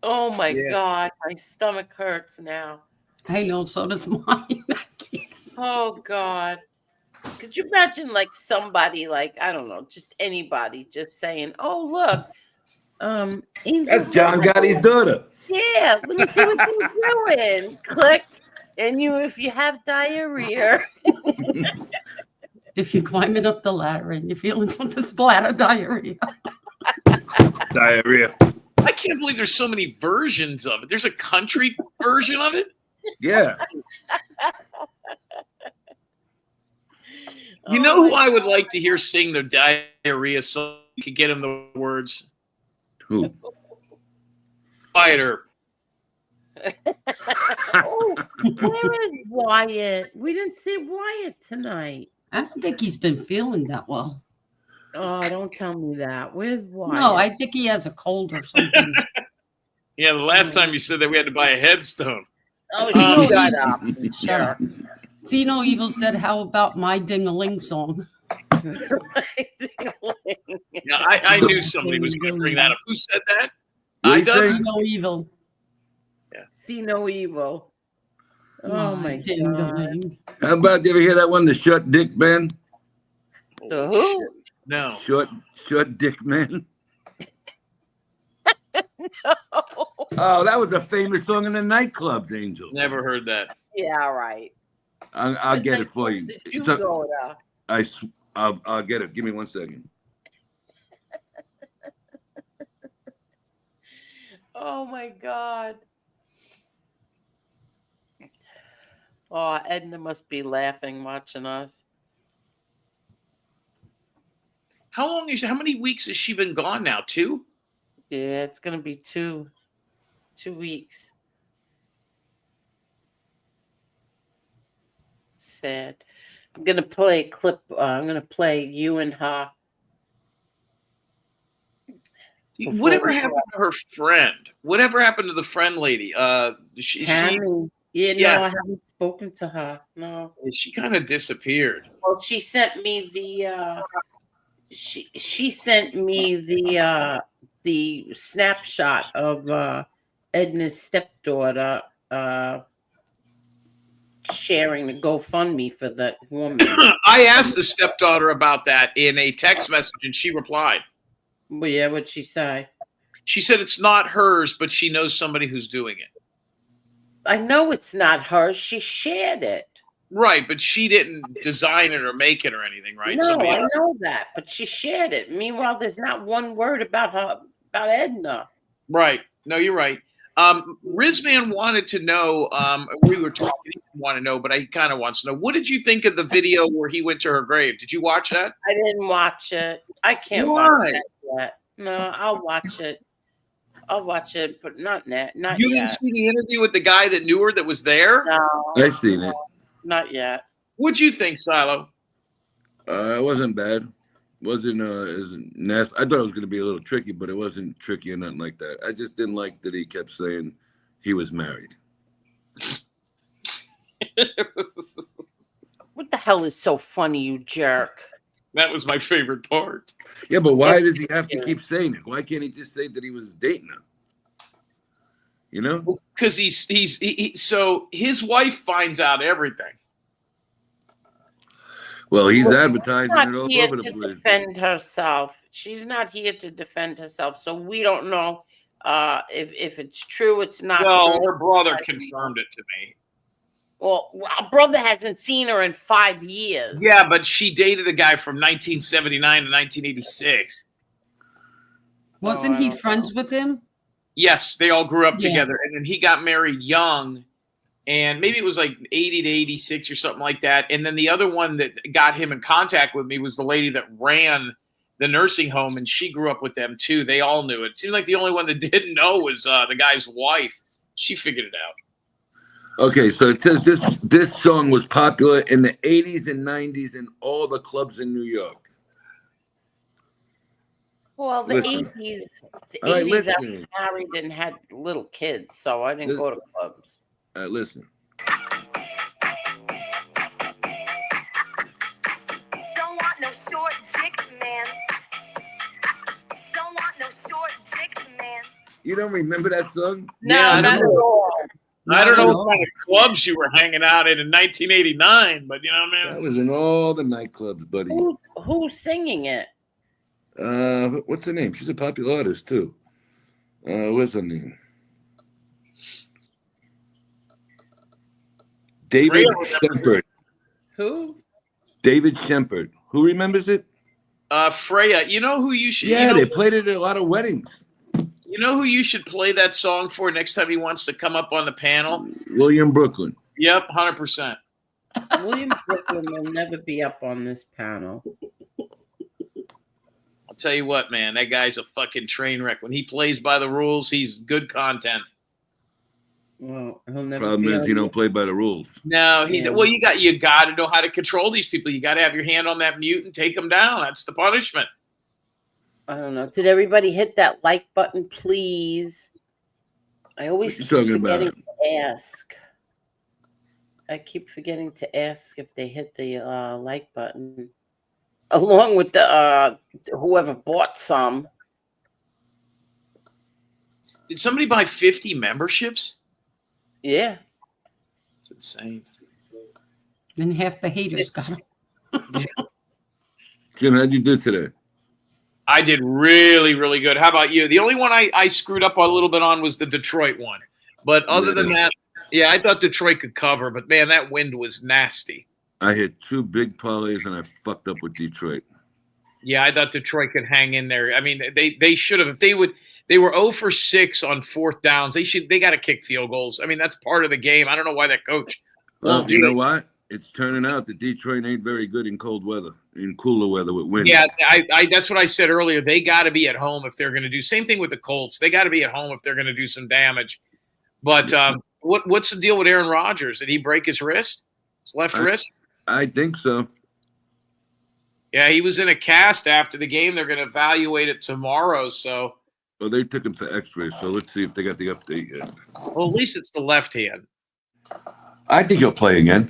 Oh my God, my stomach hurts now. I know, so does mine. Oh God. Could you imagine like somebody like, I don't know, just anybody just saying, "Oh, look, That's John Gotti's daughter." Yeah, let me see what you're doing. Click. And if you have diarrhea. If you're climbing up the ladder and you're feeling something splatter, diarrhea. Diarrhea. I can't believe there's so many versions of it. There's a country version of it? Yeah. You know who I would like to hear sing the diarrhea song? You could get him the words. Who? Fighter. Oh, where is Wyatt? We didn't see Wyatt tonight. I don't think he's been feeling that well. Oh, don't tell me that. Where's Wyatt? No, I think he has a cold or something. Yeah, the last time you said that we had to buy a headstone. Oh, shut up. Shut up. See No Evil said, "How about my ding-a-ling song?" Yeah, I knew somebody was going to bring that up. Who said that? What I do you done. think? No Evil. See no evil. Oh my God. Ding-a-ling. How about, you ever hear that one, the Short Dick Man? The who? No. Short Dick Man. No. Oh, that was a famous song in the nightclubs, Angel. Never heard that. Yeah, right. I'll get it for you. Did you It's a- go to? I'll get it. Give me 1 second. Oh my God. Oh, Edna must be laughing watching us. How many weeks has she been gone now? 2? Yeah, it's gonna be 2 weeks. Sad. I'm gonna play a clip. I'm gonna play you and her. Whatever happened to her friend? Whatever happened to the friend lady? Tammy. Yeah, no, I haven't spoken to her. No. She kind of disappeared. Well, she sent me the she sent me the snapshot of Edna's stepdaughter sharing the GoFundMe for that woman. I asked the stepdaughter about that in a text message, and she replied. Well, yeah, what'd she say? She said it's not hers, but she knows somebody who's doing it. I know it's not hers. She shared it. Right, but she didn't design it or make it or anything, right? No, Somebody I else. know that, but she shared it. Meanwhile, there's not one word about Edna. Right. No, you're right. Rizman wanted to know, we were talking, he didn't want to know, but he kind of wants to know, what did you think of the video where he went to her grave? Did you watch that? I didn't watch it. I can't watch that yet. No, I'll watch it. But not yet. Not You yet. didn't see the interview with the guy that knew her that was there? No. I seen it. Not yet. What'd you think, Silo? It wasn't bad. Wasn't nasty. I thought it was going to be a little tricky, but it wasn't tricky or nothing like that. I just didn't like that he kept saying he was married. What the hell is so funny, you jerk? That was my favorite part. Yeah, but why does he have to keep saying it? Why can't he just say that he was dating her? You know? Because so his wife finds out everything. Well, he's Well, advertising she's not it all here over the to place. defend herself. She's not here to defend herself, so we don't know if it's true. It's not. Well, true. her brother confirmed it to me. Well, our brother hasn't seen her in 5 years. Yeah, but she dated a guy from 1979 to 1986. Wasn't he friends with him? Yes, they all grew up Yeah. together, and then he got married young, and maybe it was like 80 to 86 or something like that. And then the other one that got him in contact with me was the lady that ran the nursing home, and she grew up with them too. They all knew it. It seemed like the only one that didn't know was the guy's wife. She figured it out. Okay, so it says this song was popular in the 80s and 90s in all the clubs in New York. Well, the Listen. 80s, All right, I listen. was married and had little kids, so I didn't go to clubs. Listen. Don't want no short dick man. Don't want no short dick man. You don't remember that song? No, Yeah, I not at don't know. all. I don't know No. what kind of clubs you were hanging out in 1989, but you know what I That mean? was in all the nightclubs, buddy. Who's singing it? What's her name? She's a popular artist too. What's her name? David Shepard. Who? David Shepard. Who remembers it? Freya, you know who you should? Yeah, you know, they played it at a lot of weddings. You know who you should play that song for next time he wants to come up on the panel? William Brooklyn. Yep, 100%. William Brooklyn will never be up on this panel. I'll tell you what, man, that guy's a fucking train wreck. When he plays by the rules, he's good content. Well, he'll never Problem be is, on he don't play by the rules. No, Yeah. well, you got to know how to control these people. You got to have your hand on that mute and take them down. That's the punishment. I don't know. Did everybody hit that like button, please? I always What you keep talking about? forgetting to ask. I keep forgetting to ask if they hit the like button, along with the whoever bought some. Did somebody buy 50 memberships? Yeah. It's insane. And half the haters got him. Jim, how'd you do today? I did really, really good. How about you? The only one I screwed up a little bit on was the Detroit one. But other than that, yeah, I thought Detroit could cover. But, man, that wind was nasty. I hit 2 big parlays, and I fucked up with Detroit. Yeah, I thought Detroit could hang in there. I mean, they should have. If they would, they were 0 for 6 on 4th downs. They got to kick field goals. I mean, that's part of the game. I don't know why that coach won't do you know it. what? It's turning out that Detroit ain't very good in cold weather, in cooler weather with wind. Yeah, I that's what I said earlier. They got to be at home if they're going to do. Same thing with the Colts. They got to be at home if they're going to do some damage. But what's the deal with Aaron Rodgers? Did he break his wrist? His left wrist? I think so. Yeah, he was in a cast after the game. They're going to evaluate it tomorrow. So, Well, they took him for X-rays, so let's see if they got the update yet. well, at least it's the left hand. I think he'll play again.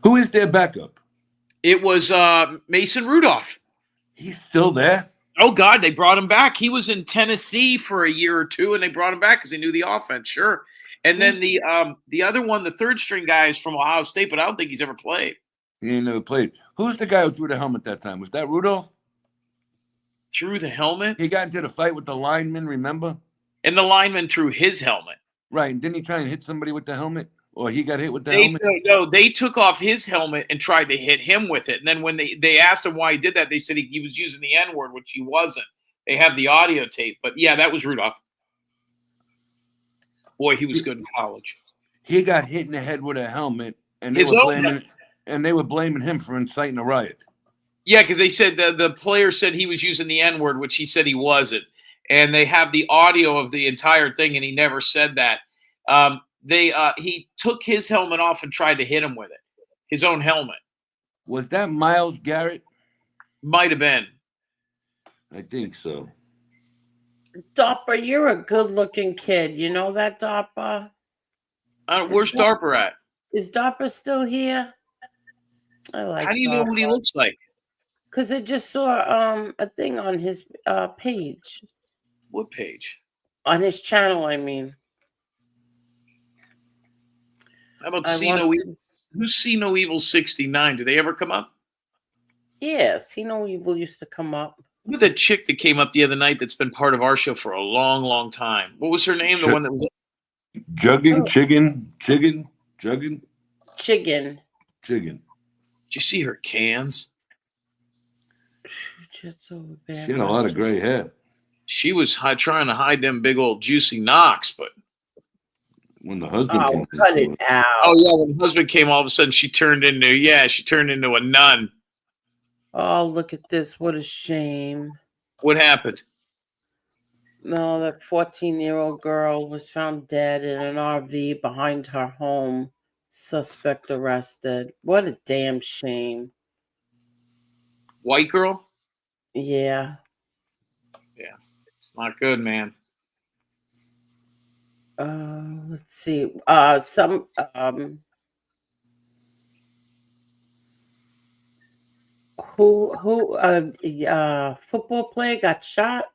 Who is their backup? It was Mason Rudolph. He's still there? Oh, God, they brought him back. He was in Tennessee for a year or two, and they brought him back because they knew the offense, sure. And then the other one, the third-string guy, is from Ohio State, but I don't think he's ever played. He ain't never played. Who's the guy who threw the helmet that time? Was that Rudolph? Threw the helmet? He got into the fight with the lineman, remember? And the lineman threw his helmet. Right, and didn't he try and hit somebody with the helmet? Or he got hit with the helmet? They took off his helmet and tried to hit him with it. And then when they asked him why he did that, they said he was using the N-word, which he wasn't. They have the audio tape. But, yeah, that was Rudolph. Boy, he was good in college. He got hit in the head with a helmet, and they were blaming him for inciting a riot. Yeah, because they said the player said he was using the N-word, which he said he wasn't. And they have the audio of the entire thing, and he never said that. He took his helmet off and tried to hit him with it, his own helmet. Was that Myles Garrett? Might have been. I think so. Dopper, you're a good-looking kid. You know that, Dopper? Where's Darper at? Is Dopper still here? I like. How do you know what he looks like? Because I just saw a thing on his page. What page? On his channel, I mean. How about See No Evil? Who's See No Evil 69? Do they ever come up? Yeah, See No Evil used to come up. Look at that chick that came up the other night that's been part of our show for a long, long time. What was her name? The one that was Juggin. Did you see her cans? She had a lot of gray hair. She was trying to hide them big old juicy knocks, but when the husband came, cut it out. Oh yeah, when the husband came, all of a sudden she turned into a nun. Oh, look at this! What a shame. What happened? No, that 14-year-old girl was found dead in an RV behind her home. Suspect arrested. What a damn shame. White girl? Yeah. Yeah. It's not good, man. Let's see. Some football player got shot?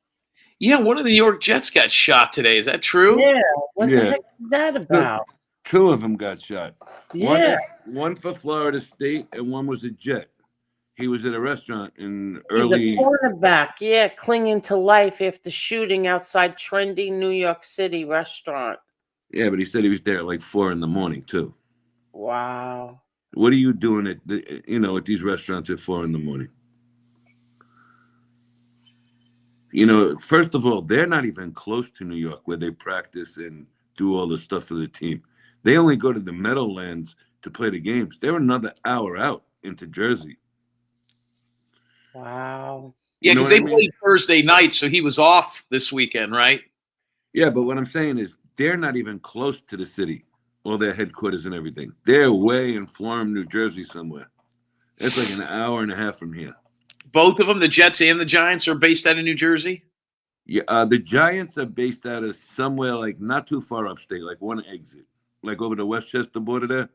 Yeah, one of the New York Jets got shot today. Is that true? Yeah. What the heck is that about? Two of them got shot. Yeah. One for Florida State, and one was a Jet. He was at a restaurant in He's a cornerback, clinging to life after shooting outside trendy New York City restaurant. Yeah, but he said he was there at like 4 a.m. too. Wow. What are you doing at these restaurants at 4 a.m? First of all, they're not even close to New York where they practice and do all the stuff for the team. They only go to the Meadowlands to play the games. They're another hour out into Jersey. Wow. Yeah, because they played Thursday night, so he was off this weekend, right? Yeah, but what I'm saying is they're not even close to the city, all their headquarters and everything. They're way in Florham, New Jersey somewhere. It's like an hour and a half from here. Both of them, the Jets and the Giants, are based out of New Jersey? Yeah, the Giants are based out of somewhere like not too far upstate, like one exit, like over the Westchester border there.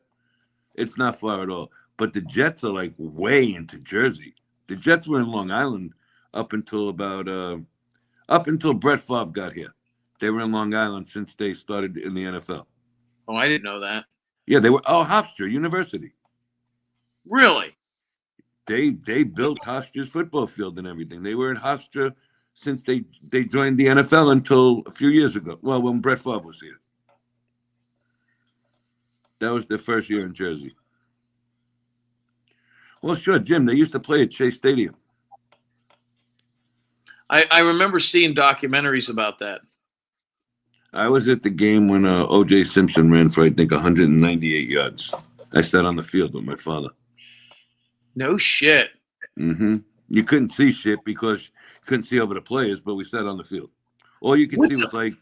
It's not far at all. But the Jets are like way into Jersey. The Jets were in Long Island up until Brett Favre got here. They were in Long Island since they started in the NFL. Oh, I didn't know that. Yeah, they were. Oh, Hofstra University. Really? They built Hofstra's football field and everything. They were at Hofstra since they joined the NFL until a few years ago. Well, when Brett Favre was here. That was their first year in Jersey. Well, sure, Jim. They used to play at Shea Stadium. I remember seeing documentaries about that. I was at the game when O.J. Simpson ran for, I think, 198 yards. I sat on the field with my father. No shit. Mm-hmm. You couldn't see shit because you couldn't see over the players, but we sat on the field. All you could see was like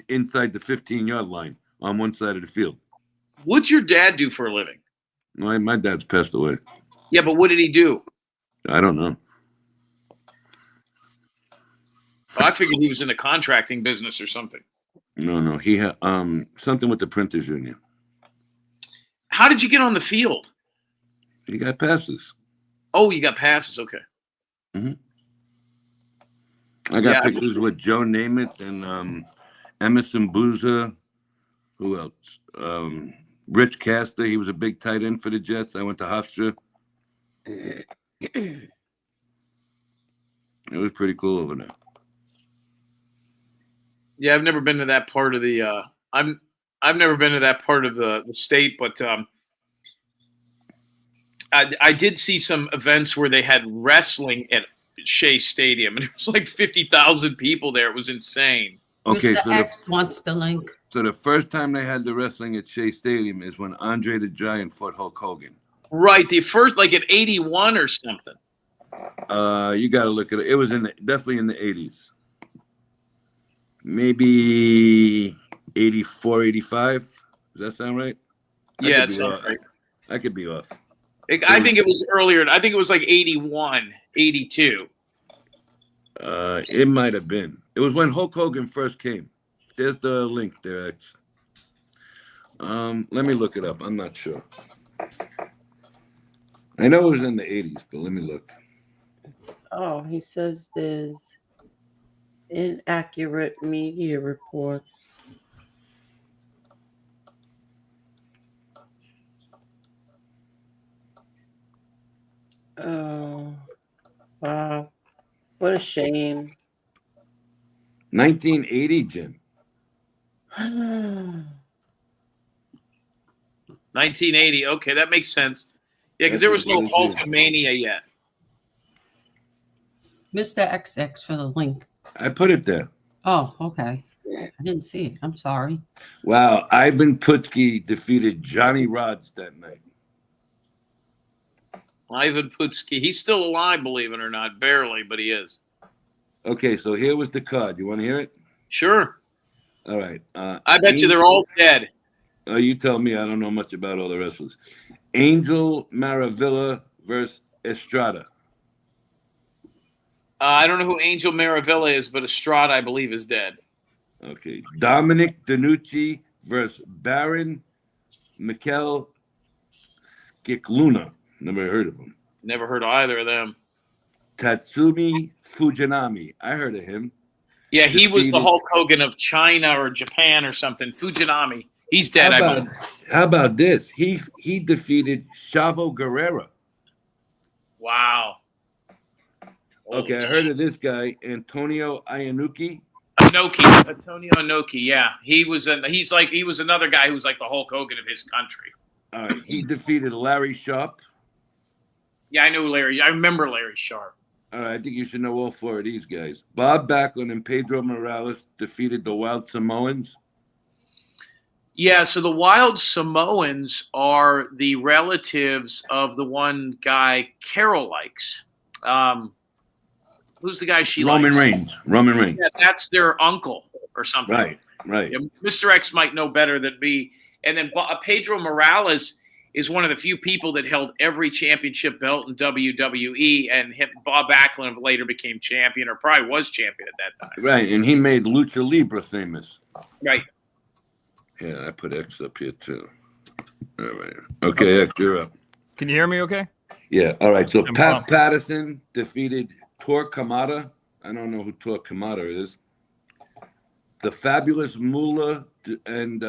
inside the 15-yard line on one side of the field. What'd your dad do for a living? My dad's passed away. Yeah, but what did he do? I don't know. Well, I figured he was in the contracting business or something. No. He had something with the printers union. How did you get on the field? He got passes. Oh, you got passes. Okay. Mm-hmm. I got pictures with Joe Namath and Emerson Boozer. Who else? Rich Castor. He was a big tight end for the Jets. I went to Hofstra. It was pretty cool over there. Yeah, I've never been to that part of the. I've never been to that part of the state, but I did see some events where they had wrestling at Shea Stadium, and it was like 50,000 people there. It was insane. Okay, Mr. X wants the link. So the first time they had the wrestling at Shea Stadium is when Andre the Giant fought Hulk Hogan. Right, the first, like at 81 or something. You got to look at it. It was definitely in the 80s. Maybe 84, 85. Does that sound right? Yeah, it sounds right. I could be off. I think it was earlier. I think it was like 81, 82. It might have been. It was when Hulk Hogan first came. There's the link there, X. Let me look it up. I'm not sure. I know it was in the 80s, but let me look. Oh, he says there's inaccurate media reports. Oh, wow. What a shame. 1980, Jim. 1980. Okay, that makes sense. Yeah, because there was no Hulkamania yet. Mr. XX for the link. I put it there. Oh, okay. I didn't see it. I'm sorry. Wow, Ivan Putski defeated Johnny Rods that night. Ivan Putski. He's still alive, believe it or not. Barely, but he is. Okay, so here was the card. You want to hear it? Sure. All right. I bet you they're all dead. You tell me. I don't know much about all the wrestlers. Angel Maravilla versus Estrada. I don't know who Angel Maravilla is, but Estrada, I believe, is dead. Okay. Dominic DeNucci versus Baron Mikel Skikluna. Never heard of him. Never heard of either of them. Tatsumi Fujinami. I heard of him. Yeah, he was the Hulk Hogan of China or Japan or something. Fujinami. He's dead, I believe. How about this? He defeated Chavo Guerrero. Wow. Okay, I heard of this guy, Antonio Inoki. Antonio Inoki, yeah. He was another guy who was like the Hulk Hogan of his country. He defeated Larry Sharp. Yeah, I know Larry. I remember Larry Sharp. I think you should know all four of these guys. Bob Backlund and Pedro Morales defeated the Wild Samoans. Yeah, so the Wild Samoans are the relatives of the one guy Carol likes. Who's the guy she Roman likes? Roman Reigns. Yeah, that's their uncle or something. Right. Yeah, Mr. X might know better than me. And then Pedro Morales is one of the few people that held every championship belt in WWE, and Bob Backlund later became champion, or probably was champion at that time. Right, and he made Lucha Libre famous. Right. Yeah, I put X up here too. All right. Okay, X, you're up. Can you hear me okay? Yeah, all right. So Pat Patterson defeated Tor Kamada. I don't know who Tor Kamada is. The Fabulous Moolah and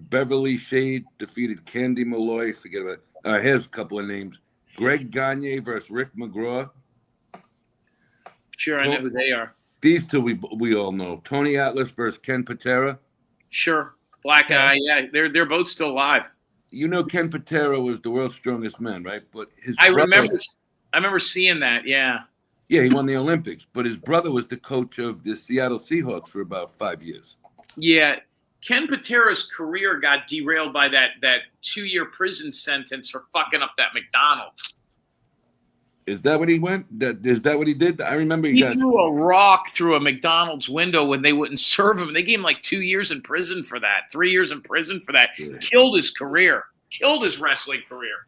Beverly Shade defeated Candy Malloy. Forget about it. Here's a couple of names. Greg Gagne versus Rick McGraw. Sure, I know who they are. These two we all know. Tony Atlas versus Ken Patera. Sure, black guy. Yeah, they're both still alive. You know, Ken Patera was the world's strongest man, right? But his I brother, remember seeing that. Yeah. Yeah, he won the Olympics, but his brother was the coach of the Seattle Seahawks for about 5 years. Yeah. Ken Patera's career got derailed by that 2-year prison sentence for fucking up that McDonald's. Is that what he went? Is that what he did? I remember he threw a rock through a McDonald's window when they wouldn't serve him. They gave him like 2 years in prison for that, 3 years in prison for that. Yeah. Killed his career, killed his wrestling career.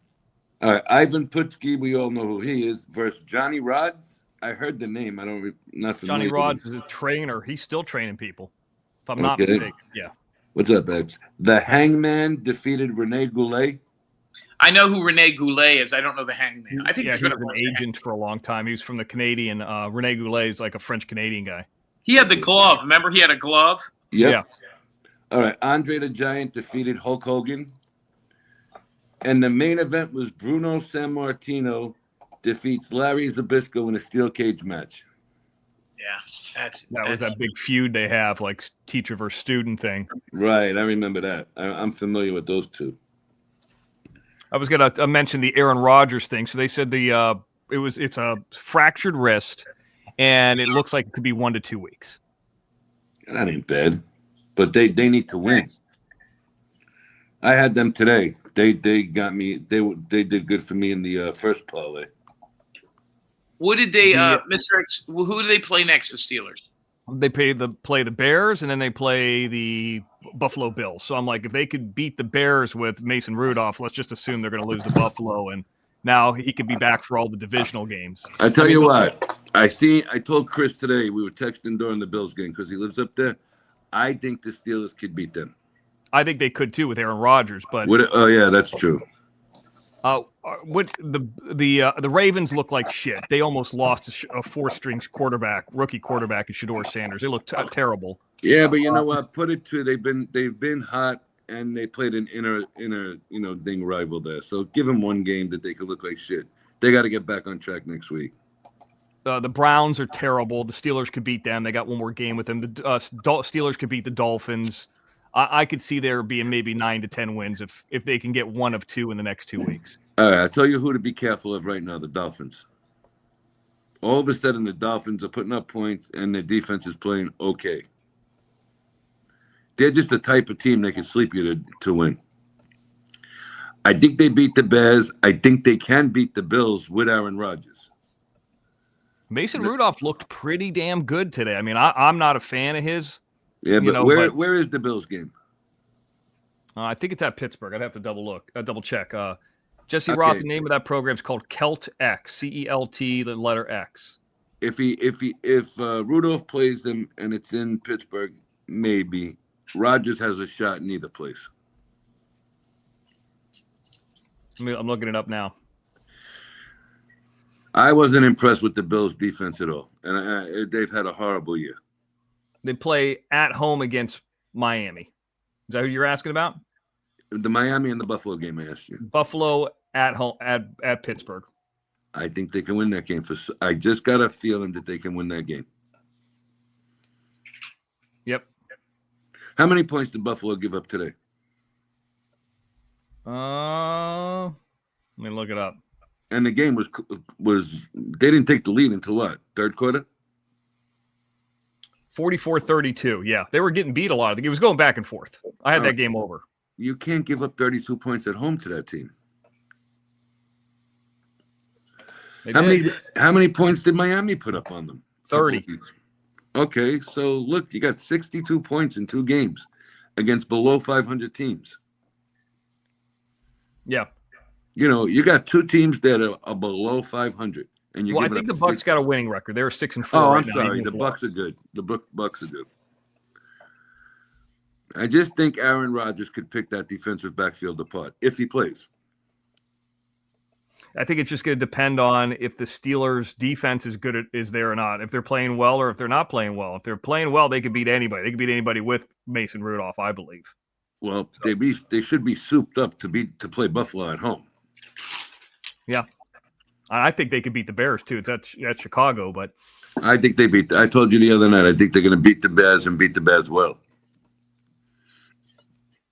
All right, Ivan Putski, we all know who he is, versus Johnny Rods. I heard the name. Not familiar. Johnny Rods is a trainer. He's still training people, if I'm not mistaken. Yeah. What's up, Babs? The Hangman defeated Rene Goulet. I know who Rene Goulet is. I don't know the Hangman. I think he was an agent for a long time. He was from the Canadian. Rene Goulet is like a French-Canadian guy. He had the glove. Remember, he had a glove? Yep. Yeah. All right. Andre the Giant defeated Hulk Hogan. And the main event was Bruno Sammartino defeats Larry Zbyszko in a steel cage match. Yeah, that was that big feud they have, like teacher versus student thing. Right, I remember that. I'm familiar with those two. I was going to mention the Aaron Rodgers thing. So they said it's a fractured wrist, and it looks like it could be 1 to 2 weeks. That ain't bad, but they need to win. I had them today. They got me. They did good for me in the first parlay. What did they, Mr. X? Who do they play next to Steelers? They play the Bears, and then they play the Buffalo Bills. So I'm like, if they could beat the Bears with Mason Rudolph, let's just assume they're going to lose to Buffalo, and now he could be back for all the divisional games. I tell you what, I told Chris today, we were texting during the Bills game because he lives up there. I think the Steelers could beat them. I think they could too with Aaron Rodgers, but oh yeah, that's true. What the Ravens look like shit. They almost lost a 4-string rookie quarterback, in Shedeur Sanders. They look terrible. Yeah, but you know what? Put it to they've been hot, and they played an inner ding rival there. So give them one game that they could look like shit. They got to get back on track next week. The Browns are terrible. The Steelers could beat them. They got one more game with them. The Steelers could beat the Dolphins. I could see there being maybe 9 to 10 wins if they can get 1 of 2 in the next 2 weeks. All right, I'll tell you who to be careful of right now, the Dolphins. All of a sudden, the Dolphins are putting up points, and their defense is playing okay. They're just the type of team they can sleep you to win. I think they beat the Bears. I think they can beat the Bills with Aaron Rodgers. Mason Rudolph looked pretty damn good today. I mean, I'm not a fan of his. Yeah, but where is the Bills game? I think it's at Pittsburgh. I'd have to double check. Jesse Roth, the name of that program is called Celt X, CELT, the letter X. If Rudolph plays them and it's in Pittsburgh, maybe Rodgers has a shot in either place. I'm looking it up now. I wasn't impressed with the Bills' defense at all, and they've had a horrible year. They play at home against Miami. Is that who you're asking about? The Miami and the Buffalo game, I asked you. Buffalo at home at Pittsburgh. I think they can win that game. I just got a feeling that they can win that game. Yep. How many points did Buffalo give up today? Let me look it up. And the game was they didn't take the lead until what? Third quarter? 44-32. Yeah, they were getting beat a lot. It was going back and forth. I had that game over. You can't give up 32 points at home to that team. How many points did Miami put up on them? 30. Okay, so look, you got 62 points in 2 games against below 500 teams. Yeah. You know, you got 2 teams that are below 500. And I think the Bucks got a winning record. They were 6-4. Oh, I'm sorry. The Bucks are good. The Bucks are good. I just think Aaron Rodgers could pick that defensive backfield apart if he plays. I think it's just going to depend on if the Steelers' defense is there or not. If they're playing well or if they're not playing well. If they're playing well, they could beat anybody. They could beat anybody with Mason Rudolph, I believe. Well, they should be souped up to play Buffalo at home. Yeah. I think they could beat the Bears too. It's at Chicago, but I think they beat. I told you the other night. I think they're going to beat the Bears and beat the Bears well.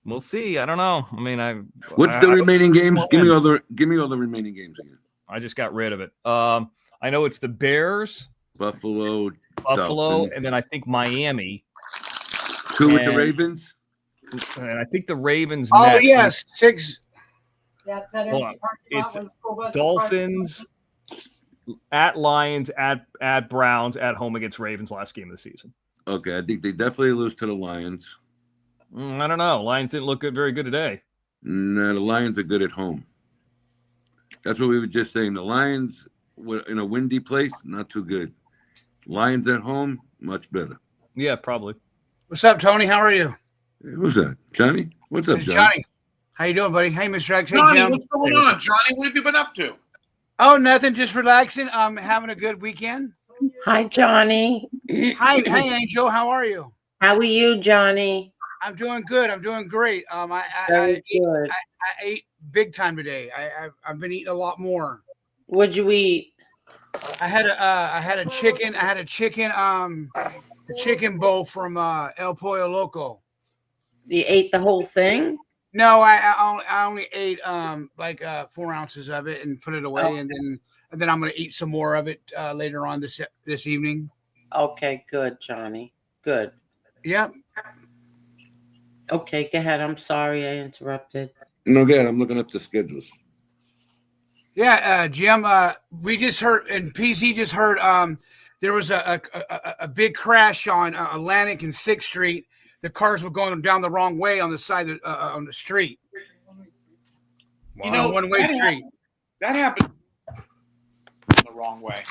we'll see. I don't know. I mean, What's the remaining games? Give me all the remaining games again. I just got rid of it. I know it's the Bears, Buffalo, Dolphins. And then I think Miami. 2 with the Ravens. And I think the Ravens. Oh next. yes, 6. Hold on. It's Dolphins at Lions, at Browns, at home against Ravens last game of the season. Okay, I think they definitely lose to the Lions. I don't know. Lions didn't look very good today. No, the Lions are good at home. That's what we were just saying. The Lions were in a windy place, not too good. Lions at home, much better. Yeah, probably. What's up, Tony? How are you? Who's that? Johnny? What's up, It's Johnny? Johnny. How you doing, buddy? Hey, Mr. X. Hey, Johnny, Jim. what's going on, Johnny? What have you been up to? Oh, nothing. Just relaxing. Having a good weekend. Hi, Johnny. Hi, Angel. How are you? How are you, Johnny? I'm doing good. I'm doing great. Very good. I ate big time today. I've been eating a lot more. What'd you eat? I had a chicken. I had a chicken bowl from El Pollo Loco. You ate the whole thing? No, I only ate 4 ounces of it and put it away, Oh. and then I'm gonna eat some more of it later on this evening. Okay, good, Johnny. Good. Yep. Okay, go ahead. I'm sorry I interrupted. No, good. I'm looking up the schedules. Yeah, Jim. We just heard, and PC just heard. There was a big crash on Atlantic and 6th Street. The cars were going down the wrong way on the side of, on the street. You know, one-way street. That happened the wrong way.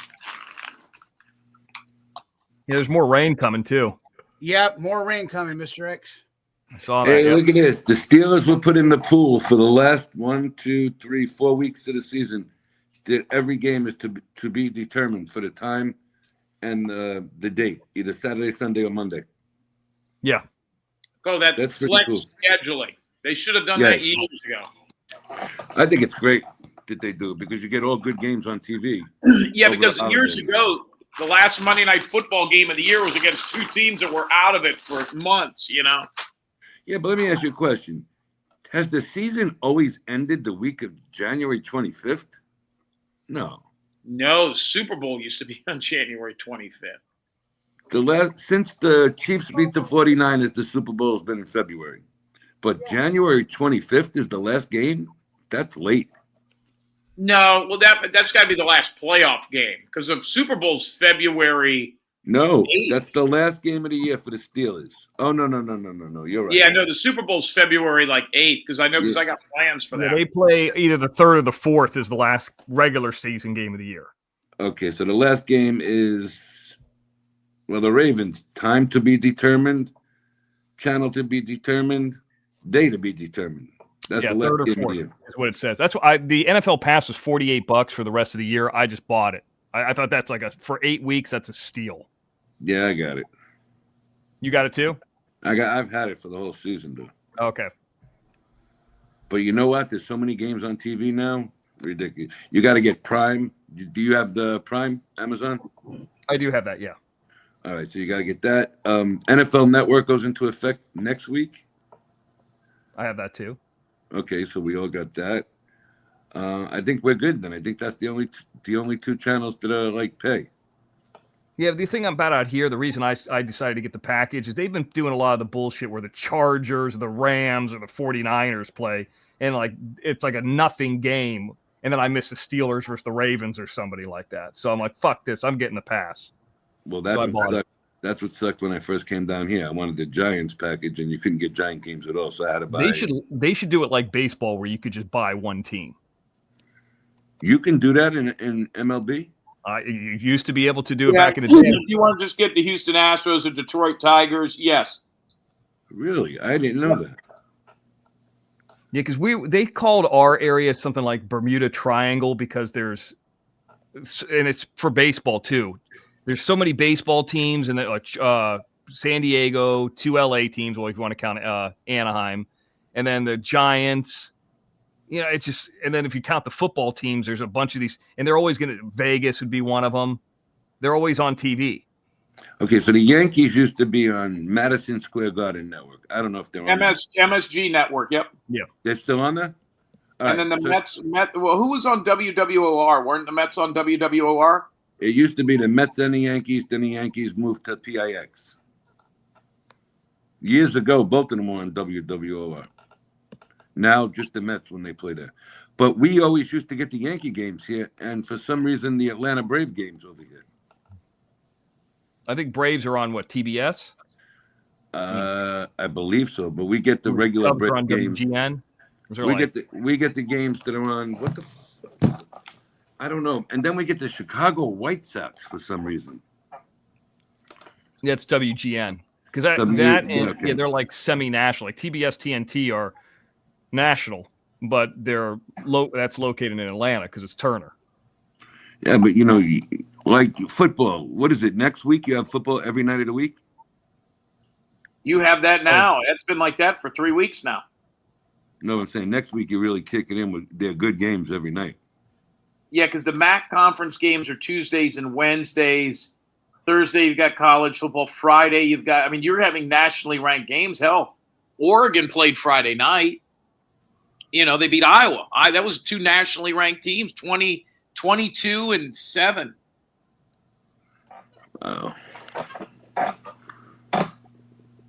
Yeah, there's more rain coming too. Yep, more rain coming, Mr. X. I saw that. Hey, yep. look at this. The Steelers were put in the pool for the last 1, 2, 3, 4 weeks of the season. That every game is to be determined for the time and the date, either Saturday, Sunday, or Monday. Yeah. Oh, that's pretty flex cool. scheduling. They should have done Yes. that years ago. I think it's great that they do because you get all good games on TV. Yeah, over because the years holidays. ago, the last Monday Night Football game of the year was against 2 teams that were out of it for months, you know? Yeah, but let me ask you a question. Has the season always ended the week of January 25th? No. No, the Super Bowl used to be on January 25th. Since the Chiefs beat the 49ers, the Super Bowl has been in February. But January 25th is the last game? That's late. No, well, that's got to be the last playoff game because the Super Bowl's February. No, 8th. that's the last game of the year for the Steelers. Oh, no. You're right. Yeah, no, the Super Bowl's February 8th because I know because I got plans for Yeah, that. they play either the 3rd or the 4th is the last regular season game of the year. Okay, so the last game is, the Ravens. Time to be determined, channel to be determined, day to be determined. That's the last 3rd or game of the 4th year. is what it says. That's why the NFL pass was $48 for the rest of the year. I just bought it. I thought that's for 8 weeks. That's a steal. Yeah, I got it. You got it too? I've had it for the whole season, dude. Okay. But you know what? There's so many games on TV now. Ridiculous. You got to get Prime. Do you have the Prime, Amazon? I do have that, yeah. All right, so you got to get that. NFL Network goes into effect next week. I have that too. Okay, so we all got that. I think we're good then. I think that's the only 2 channels that are pay. Yeah, the thing about out here, the reason I decided to get the package is they've been doing a lot of the bullshit where the Chargers, the Rams, or the 49ers play, and it's like a nothing game, and then I miss the Steelers versus the Ravens or somebody like that. So I'm like, fuck this, I'm getting the pass. Well, that's what sucked when I first came down here. I wanted the Giants package, and you couldn't get Giant games at all, so I had to buy. They should do it like baseball, where you could just buy one team. You can do that in MLB. You used to be able to do it back in the day. If you want to just get the Houston Astros or Detroit Tigers, yes. Really, I didn't know that. Yeah, because they called our area something like Bermuda Triangle because and it's for baseball too. There's so many baseball teams, and San Diego, 2 LA teams. Well, if you want to count Anaheim, and then the Giants. it's just, and then if you count the football teams, there's a bunch of these, and they're always Vegas would be one of them. They're always on TV. Okay, so the Yankees used to be on Madison Square Garden Network. I don't know if they're on MSG Network. Yep. Yeah. They're still on there? And then the Mets. Well, who was on WWOR? Weren't the Mets on WWOR? It used to be the Mets and the Yankees. Then the Yankees moved to PIX. Years ago, both of them were on WWOR. Now just the Mets when they play there. But we always used to get the Yankee games here, and for some reason, the Atlanta Brave games over here. I think Braves are on what, TBS? I believe so, but we get the regular Brave games. WGN? We get the games that are on what the I don't know, and then we get the Chicago White Sox for some reason. Yeah, it's WGN because they're like semi-national. Like TBS, TNT are national, but they're that's located in Atlanta because it's Turner. Yeah, but like football. What is it? Next week you have football every night of the week? You have that now. It's been like that for 3 weeks now. No, I'm saying next week you really kick it in with their good games every night. Yeah, because the MAC conference games are Tuesdays and Wednesdays. Thursday you've got college football. Friday you've got. You're having nationally ranked games. Hell, Oregon played Friday night. They beat Iowa. That was 2 nationally ranked teams, 22 and 7. Wow.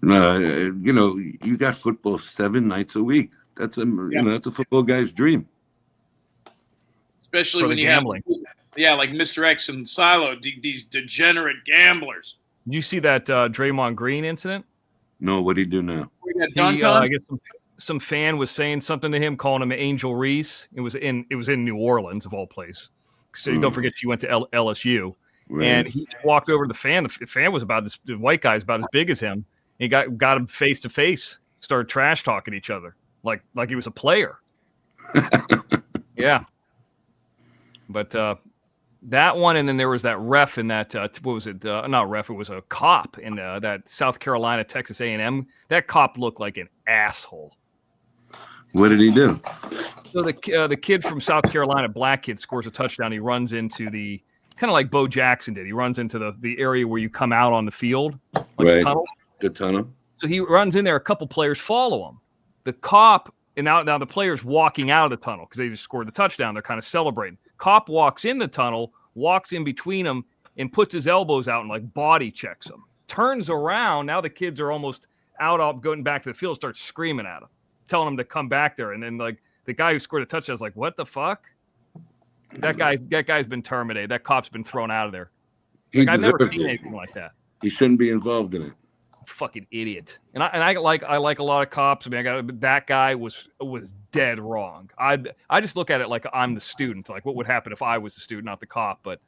No, you got football 7 nights a week. That's that's a football guy's dream. Especially when you have, like Mr. X and Silo, these degenerate gamblers. Did you see that Draymond Green incident? No, what did he do now? I guess some fan was saying something to him, calling him Angel Reese. It was in New Orleans of all places. So don't forget she went to LSU, right. And he walked over to the fan. The fan was the white guy's about as big as him. He got him face to face, started trash talking each other like he was a player. Yeah. But that one, and then there was that ref in that, what was it? Not ref, it was a cop in that South Carolina, Texas A&M. That cop looked like an asshole. What did he do? So the kid from South Carolina, black kid, scores a touchdown. He runs into the, kind of like Bo Jackson did. He runs into the area where you come out on the field, like right. the tunnel. The tunnel. So he runs in there. A couple players follow him. The cop, and now the player's walking out of the tunnel because they just scored the touchdown. They're kind of celebrating. Cop walks in the tunnel, walks in between them, and puts his elbows out and like body checks him. Turns around. Now the kids are almost out, going back to the field, starts screaming at him, telling him to come back there. And then like the guy who scored a touchdown is like, "What the fuck?" That guy's been terminated. That cop's been thrown out of there. Like, I've never seen anything like that. He shouldn't be involved in it. Fucking idiot. And I like a lot of cops. That guy was dead wrong. I just look at it like I'm the student. Like what would happen if I was the student, not the cop? But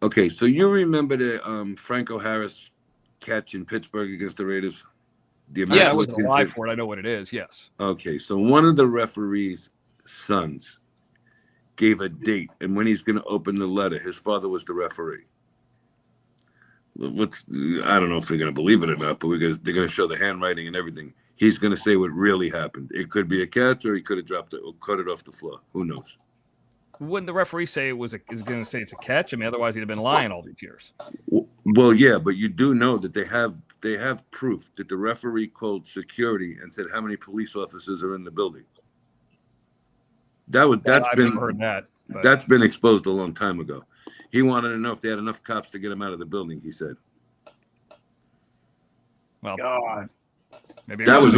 okay, so you remember the Franco Harris catch in Pittsburgh against the Raiders? I wasn't alive for it. I know what it is. Yes. Okay, so one of the referee's sons gave a date, and when he's going to open the letter, his father was the referee. I don't know if they're going to believe it or not, but they're going to show the handwriting and everything. He's going to say what really happened. It could be a catch, or he could have dropped it or cut it off the floor. Who knows? Wouldn't the referee say is going to say it's a catch? Otherwise he'd have been lying all these years. Well, yeah, but you do know that they have proof that the referee called security and said how many police officers are in the building. I've never heard that. But that's been exposed a long time ago. He wanted to know if they had enough cops to get him out of the building, he said. Well, God. Maybe that was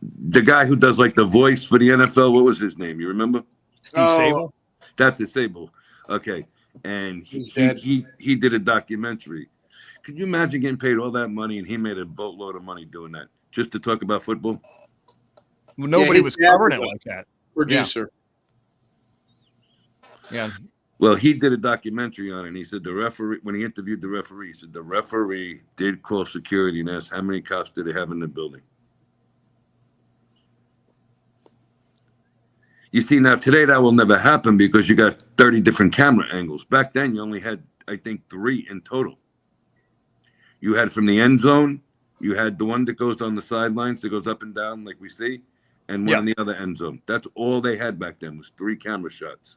the guy who does like the voice for the NFL. What was his name? You remember? Steve Sable? That's his Sable. Okay. And he did a documentary. Could you imagine getting paid all that money, and he made a boatload of money doing that just to talk about football? Well, nobody was covering it like that. Producer. Yeah. Well, he did a documentary on it, and he said the referee, when he interviewed the referee, he said the referee did call security and asked how many cops did they have in the building. You see, now today that will never happen because you got 30 different camera angles. Back then, you only had, I think, 3 in total. You had from the end zone, you had the one that goes on the sidelines that goes up and down like we see, and one in the other end zone. That's all they had back then was 3 camera shots.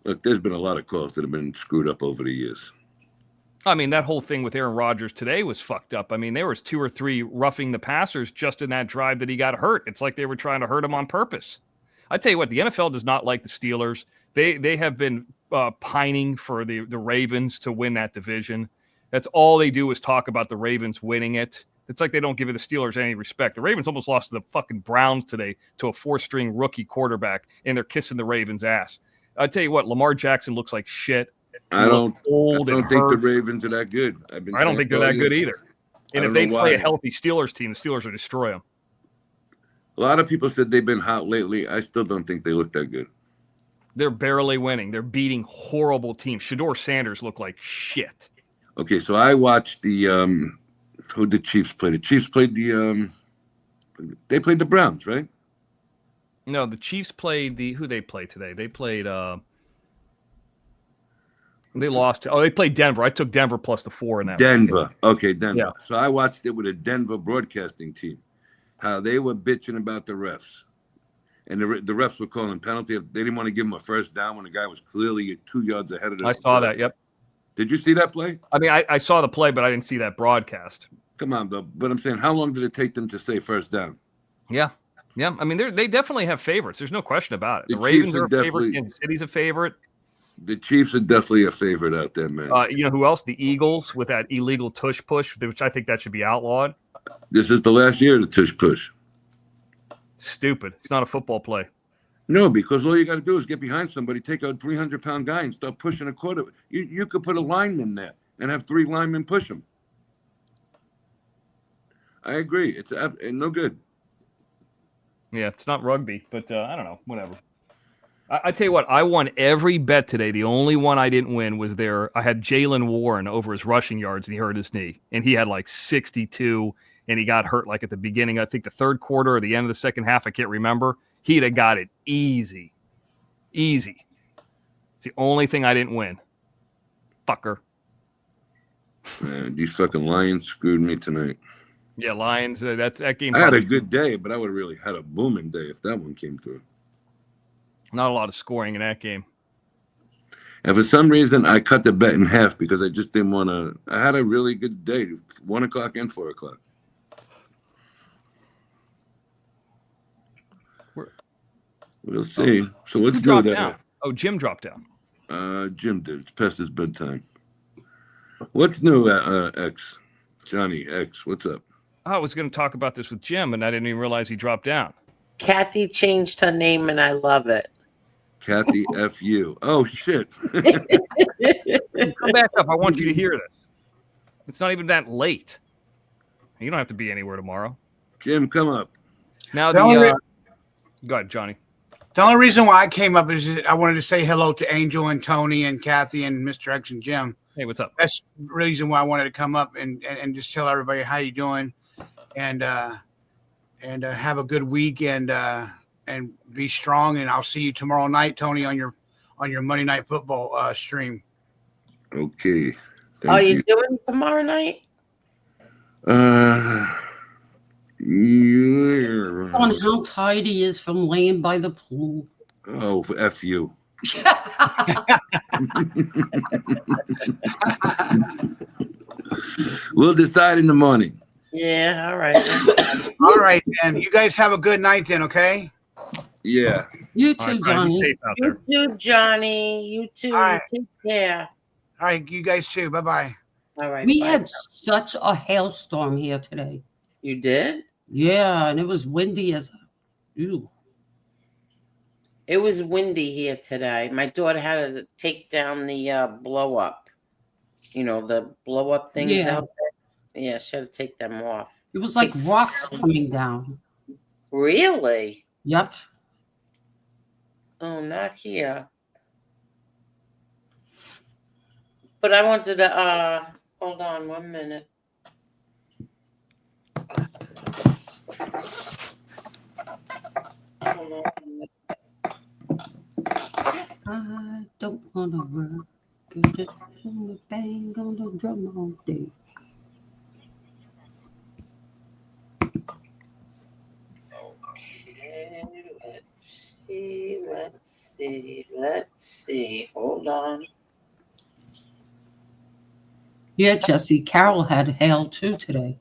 Look, there's been a lot of calls that have been screwed up over the years. I mean, that whole thing with Aaron Rodgers today was fucked up. I mean, there was 2 or 3 roughing the passers just in that drive that he got hurt. It's like they were trying to hurt him on purpose. I tell you what, the NFL does not like the Steelers. They have been pining for the Ravens to win that division. That's all they do is talk about the Ravens winning it. It's like they don't give the Steelers any respect. The Ravens almost lost to the fucking Browns today to a 4-string rookie quarterback, and they're kissing the Ravens' ass. I tell you what, Lamar Jackson looks like shit. I don't think the Ravens are that good. I don't think they're that good either. And if they play a healthy Steelers team, the Steelers will destroy them. A lot of people said they've been hot lately. I still don't think they look that good. They're barely winning. They're beating horrible teams. Shedeur Sanders looked like shit. Okay, so I watched the who the Chiefs play. The Chiefs played they played the Browns, right? No, the Chiefs played who they played today. They played they lost. Oh, they played Denver. I took Denver plus the 4 in that. Denver. Okay, Denver. Yeah. So I watched it with a Denver broadcasting team. How they were bitching about the refs. And the refs were calling penalty. They didn't want to give him a first down when the guy was clearly 2 yards ahead of them. I saw that, yep. Did you see that play? I mean, I saw the play, but I didn't see that broadcast. Come on, but I'm saying, how long did it take them to say first down? Yeah. Yeah. I mean, they definitely have favorites. There's no question about it. The Chiefs Ravens are a favorite. Kansas City's a favorite. The Chiefs are definitely a favorite out there, man. You know who else? The Eagles with that illegal tush push, which I think that should be outlawed. This is the last year of the tush push. Stupid. It's not a football play. No, because all you got to do is get behind somebody, take a 300-pound guy, and start pushing a quarter. You could put a lineman there and have 3 linemen push him. I agree. It's no good. Yeah, it's not rugby, but I don't know. Whatever. I tell you what, I won every bet today. The only one I didn't win was I had Jalen Warren over his rushing yards, and he hurt his knee. And he had like 62, and he got hurt like at the beginning, I think the third quarter or the end of the second half. I can't remember. He'd have got it easy. Easy. It's the only thing I didn't win. Fucker. Man, these fucking Lions screwed me tonight. Yeah, Lions, that game. I had a good day, but I would have really had a booming day if that one came through. Not a lot of scoring in that game. And for some reason, I cut the bet in half because I just didn't want to. I had a really good day, 1 o'clock and 4 o'clock. We'll see. So what's new there? Down? Oh, Jim dropped down. Jim did. It's past his bedtime. What's new, X? Johnny X, what's up? I was going to talk about this with Jim, and I didn't even realize he dropped down. Kathy changed her name, and I love it. Kathy F. U. Oh, shit. Come back up. I want you to hear this. It's not even that late. You don't have to be anywhere tomorrow. Jim, come up. Now, go ahead, Johnny. The only reason why I came up is I wanted to say hello to Angel and Tony and Kathy and Mr. X and Jim. Hey, what's up? That's the reason why I wanted to come up and just tell everybody how you doing, and have a good week and be strong. And I'll see you tomorrow night, Tony, on your Monday Night Football stream. Okay. Are you doing tomorrow night? Yeah. On how tired he is from laying by the pool. Oh, for F you. We'll decide in the morning. Yeah, all right. All right, then. You guys have a good night then, okay? Yeah. You too, Johnny. You too, Johnny. You too. All right. Take care. All right, you guys too. Bye-bye. All right. We bye. had such a hailstorm here today. You did? Yeah, and it was windy as ew. It was windy here today. My daughter had to take down the blow up. You know, the blow up things out there. Yeah, she had to take them off. It was like rocks coming down. Really? Yep. Oh, not here. But I wanted to hold on 1 minute. Hold on. I don't want to work. Just bang on the drum all day. Let's see. Hold on. Yeah, Jesse. Carol had hail too today.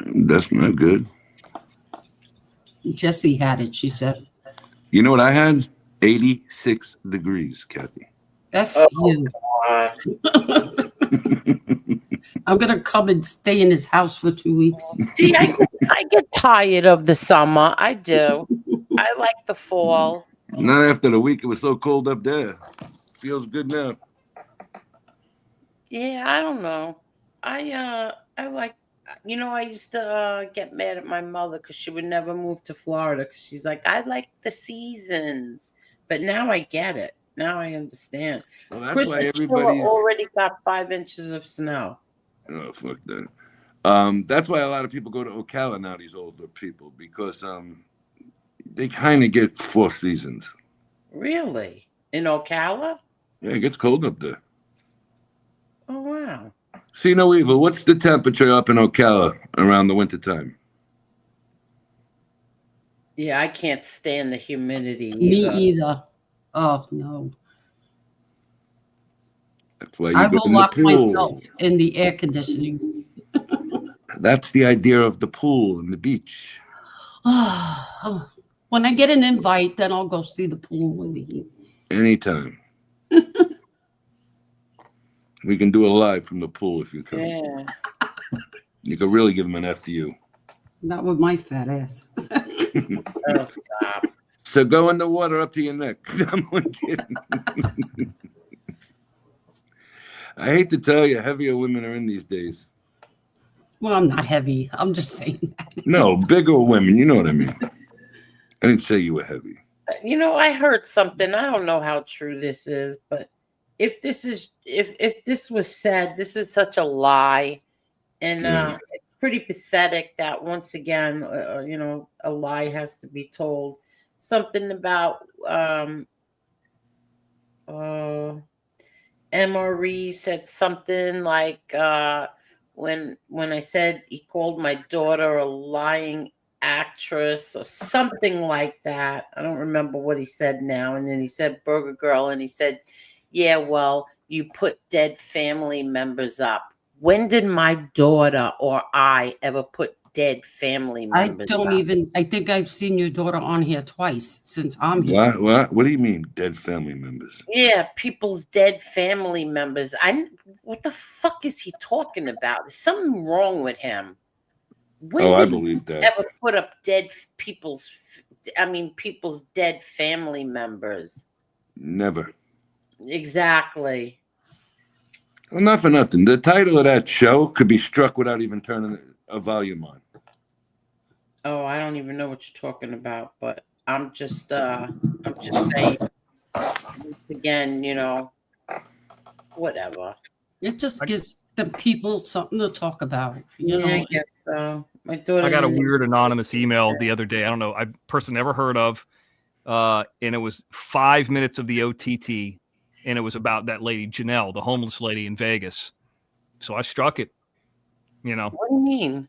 That's not good. Jesse had it, she said. You know what I had? 86 degrees, Kathy. F you. I'm going to come and stay in his house for 2 weeks. See, I get tired of the summer. I do. I like the fall. Not after the week it was so cold up there. Feels good now. Yeah, I don't know. I like, I used to get mad at my mother because she would never move to Florida because she's like, I like the seasons. But now I get it. Now I understand. Well, that's Chris why and Sheila everybody's. already got 5 inches of snow. Oh, fuck that. That's why a lot of people go to Ocala now, these older people, because they kind of get 4 seasons. Really? In Ocala? Yeah, it gets cold up there. Oh, wow. See, no evil. What's the temperature up in Ocala around the wintertime? Yeah, I can't stand the humidity Me either. either. Oh, no. That's why I you go will in the lock pool. myself in the air conditioning. That's the idea of the pool and the beach. When I get an invite, then I'll go see the pool in the heat. Anytime. We can do it live from the pool if you come. Yeah. You can really give them an FU. Not with my fat ass. Oh, stop. So go in the water up to your neck. I'm only kidding. I hate to tell you, heavier women are in these days. Well, I'm not heavy. I'm just saying that. No, bigger women. You know what I mean. I didn't say you were heavy. I heard something. I don't know how true this is, but if this was said, this is such a lie, and it's pretty pathetic that once again, a lie has to be told. Something about MRE said something like when I said he called my daughter a lying actress or something like that. I don't remember what he said now. And then he said Burger Girl, and he said, yeah, well, you put dead family members up. When did my daughter or I ever put dead family members up? I think I've seen your daughter on here twice since I'm here. What do you mean, dead family members? Yeah, people's dead family members. What the fuck is he talking about? There's something wrong with him. When I did believe you that. ever put up people's dead family members? Never. Exactly. Well, not for nothing. The title of that show could be struck without even turning a volume on. Oh, I don't even know what you're talking about, but I'm just saying. Again, whatever. It just gives the people something to talk about. I guess so. My daughter. I got a weird anonymous email the other day. I don't know. I person never heard of, and it was 5 minutes of the OTT, and it was about that lady Janelle, the homeless lady in Vegas. So I struck it. What do you mean?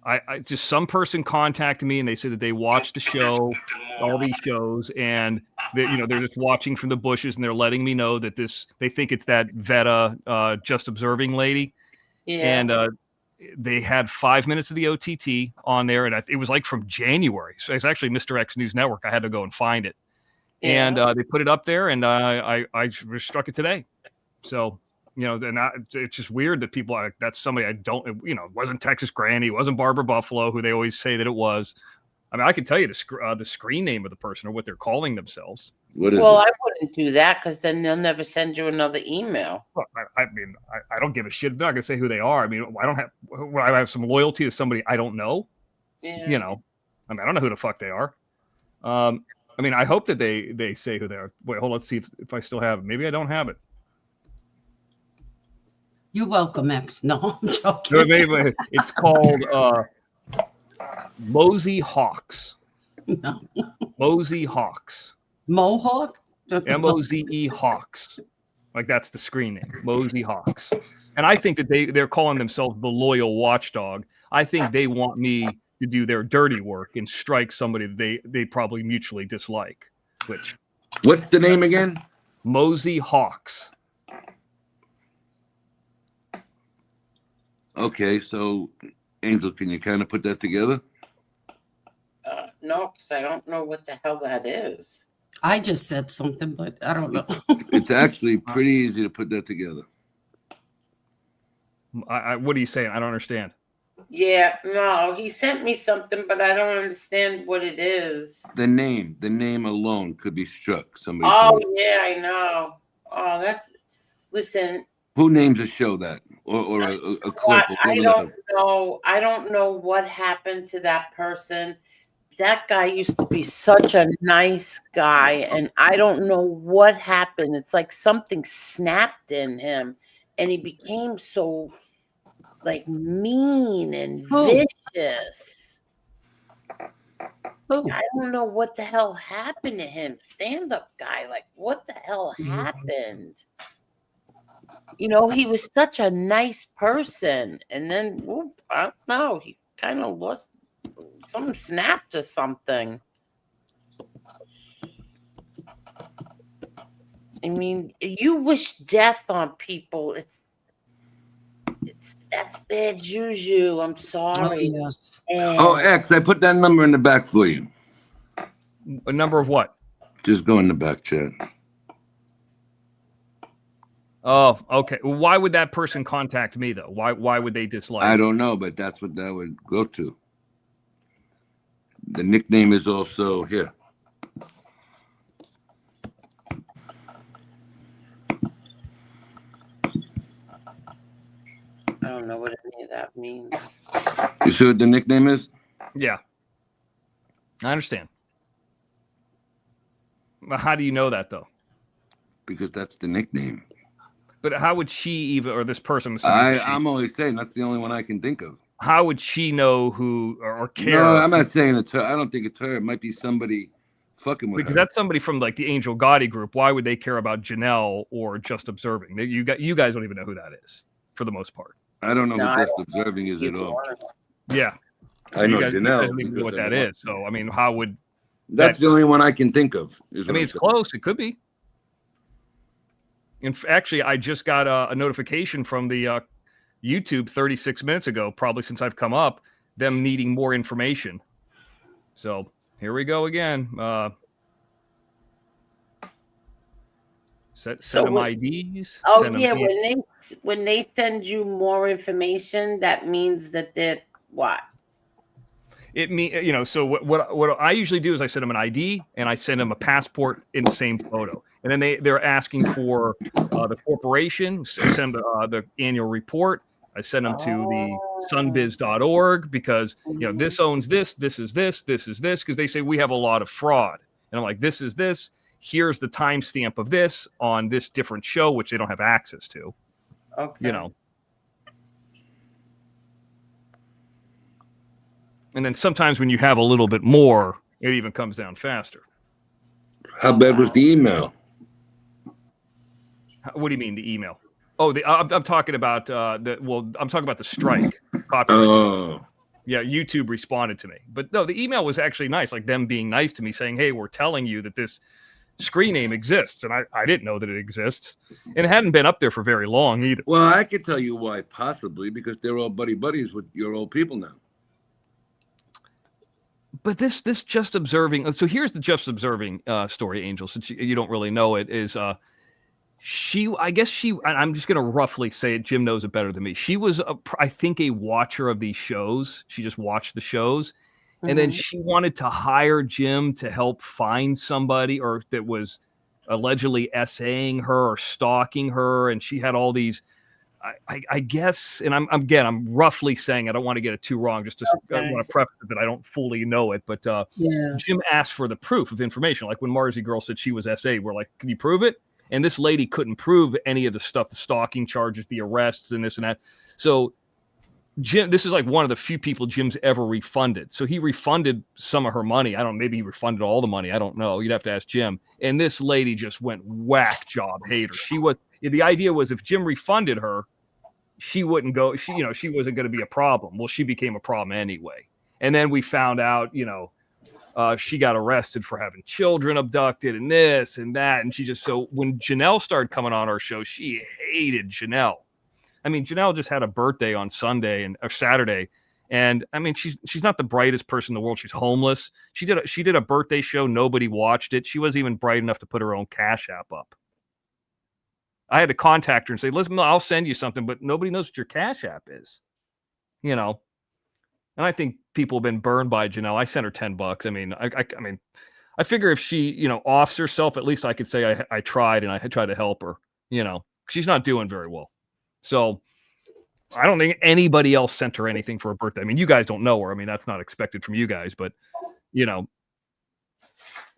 I just some person contacted me and they said that they watched the show, all these shows, and they're just watching from the bushes, and they're letting me know that they think it's that Veta Just Observing lady. Yeah. And they had 5 minutes of the OTT on there, and it was like from January. So it's actually Mr. X News Network. I had to go and find it. Yeah. And they put it up there, and I struck it today. So. It's just weird that people are, that's somebody I don't, it wasn't Texas Granny, it wasn't Barbara Buffalo, who they always say that it was. I mean, I can tell you the screen name of the person or what they're calling themselves. What is well, it? I wouldn't do that because then they'll never send you another email. Well, I don't give a shit. They're not going to say who they are. I mean, I have some loyalty to somebody I don't know. Yeah. I mean, I don't know who the fuck they are. I mean, I hope that they say who they are. Wait, hold on. Let's see if I still have it. Maybe I don't have it. You're welcome, X. No, I'm joking. It's called Mosey Hawks. No. Mosey Hawks. Mohawk? Moze Hawks. Like that's the screen name. Mosey Hawks. And I think that they're calling themselves the loyal watchdog. I think they want me to do their dirty work and strike somebody that they probably mutually dislike. Which, what's the name again? Mosey Hawks. Okay, so Angel, can you kind of put that together? No, because I don't know what the hell that is. I just said something, but I don't know. It's actually pretty easy to put that together. What are you saying? I don't understand. Yeah, no, he sent me something, but I don't understand what it is. The name alone could be struck. Somebody. Oh, yeah, I know. Oh, listen. Who names a show that? Or a clip? I don't know. I don't know what happened to that person. That guy used to be such a nice guy, and I don't know what happened. It's like something snapped in him, and he became so like mean and vicious. I don't know what the hell happened to him. Stand-up guy, like what the hell happened? You know, he was such a nice person, and then whoop, I don't know, he kind of lost. Something snapped or something. I mean, you wish death on people. That's bad juju. I'm sorry. Oh, X, I put that number in the back for you. A number of what? Just go in the back chat. Oh, okay. Well, why would that person contact me though? Why would they dislike? I don't know, but that's what that would go to. The nickname is also here. I don't know what any of that means. You see what the nickname is? Yeah. I understand. How do you know that though? Because that's the nickname. But how would she even, or this person? I'm only saying that's the only one I can think of. How would she know who or care? No, I'm not saying it's her. I don't think it's her. It might be somebody fucking with because her. that's somebody from like the Angel Gotti group. Why would they care about Janelle or Just Observing? You guys don't even know who that is for the most part. I don't know who Just Observing is at all. Yeah, I know you guys Janelle. don't even know what that is. So I mean, how would? That's the only one I can think of. I mean, it's close. It could be. And actually, I just got a notification from the YouTube 36 minutes ago, probably since I've come up, them needing more information. So here we go again. Set them IDs. Oh send yeah, them when they send you more information, that means that they're what? It mean so what I usually do is I send them an ID and I send them a passport in the same photo, and then they're asking for the corporation, send the annual report. I send them to the sunbiz.org because this owns this is this is this, because they say we have a lot of fraud, and I'm like, this is this. Here's the timestamp of this on this different show, which they don't have access to. Okay. And then sometimes when you have a little bit more, it even comes down faster. How bad was the email? What do you mean the email? Oh, I'm talking about I'm talking about the strike. Yeah, YouTube responded to me, but no, the email was actually nice, like them being nice to me, saying, "Hey, we're telling you that this screen name exists," and I didn't know that it exists, and it hadn't been up there for very long either. Well, I could tell you why, possibly because they're all buddies with your old people now. But this Just Observing. So here's the Just Observing story, Angel. Since you don't really know it, is I'm just going to roughly say it. Jim knows it better than me. She was, I think, a watcher of these shows. She just watched the shows. And then she wanted to hire Jim to help find somebody or that was allegedly essaying her or stalking her. And she had all these, I guess, and I'm roughly saying, I don't want to get it too wrong, just to I want to preface it that I don't fully know it, but Jim asked for the proof of information. Like when Marzi Girl said she was SA, we're like, can you prove it? And this lady couldn't prove any of the stuff, the stalking charges, the arrests, and this and that. So Jim, this is like one of the few people Jim's ever refunded. So he refunded some of her money. Maybe he refunded all the money. I don't know. You'd have to ask Jim. And this lady just went whack job hater. The idea was if Jim refunded her, she wouldn't go, she wasn't going to be a problem. Well, she became a problem anyway. And then we found out, she got arrested for having children abducted and this and that. And so when Janelle started coming on our show, she hated Janelle. I mean, Janelle just had a birthday on Sunday or Saturday. And I mean, she's not the brightest person in the world. She's homeless. She did a birthday show. Nobody watched it. She wasn't even bright enough to put her own Cash App up. I had to contact her and say, listen, I'll send you something, but nobody knows what your Cash App is, And I think people have been burned by Janelle. I sent her $10. I mean, I figure if she, offs herself, at least I could say I tried and I tried to help her, she's not doing very well. So I don't think anybody else sent her anything for her birthday. I mean, you guys don't know her. I mean, that's not expected from you guys, but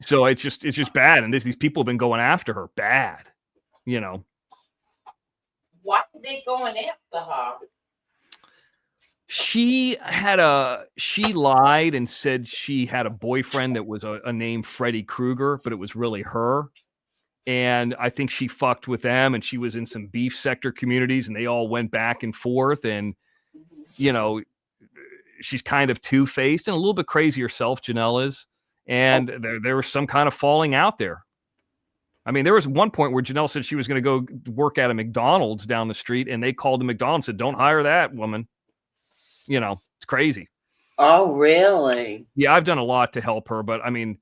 so it's just bad. And these people have been going after her bad, Why are they going after her? She lied and said she had a boyfriend that was a name Freddy Krueger, but it was really her. And I think she fucked with them, and she was in some beef sector communities, and they all went back and forth. And, she's kind of two-faced and a little bit crazy herself, Janelle is. And there was some kind of falling out there. I mean, there was one point where Janelle said she was going to go work at a McDonald's down the street, and they called the McDonald's and said, don't hire that woman. It's crazy. Oh, really? Yeah, I've done a lot to help her, but I mean,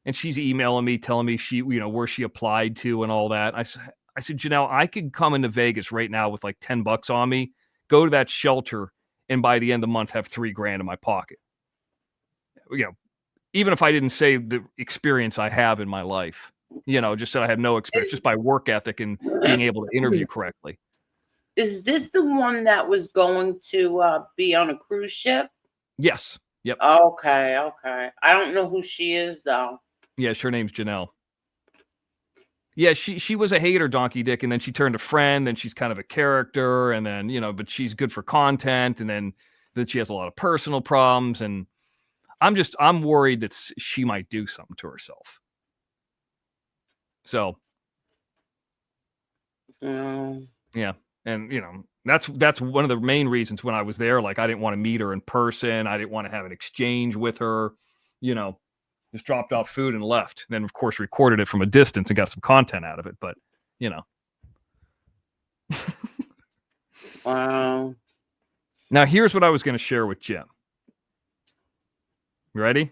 and she's emailing me, telling me she, where she applied to and all that. I said, Janelle, I could come into Vegas right now with like $10 on me, go to that shelter, and by the end of the month have $3,000 in my pocket. Even if I didn't say the experience I have in my life, just that I have no experience, just by work ethic and being able to interview correctly. Is this the one that was going to be on a cruise ship? Yes. Yep. Okay. I don't know who she is, though. Yes, her name's Janelle. Yeah, she was a hater, Donkey Dick, and then she turned a friend, then she's kind of a character, and then, but she's good for content, and then she has a lot of personal problems, and I'm worried that she might do something to herself. So. Yeah. And, that's one of the main reasons when I was there. Like, I didn't want to meet her in person. I didn't want to have an exchange with her, just dropped off food and left. And then, of course, recorded it from a distance and got some content out of it. But, Wow. Now, here's what I was going to share with Jim. You ready?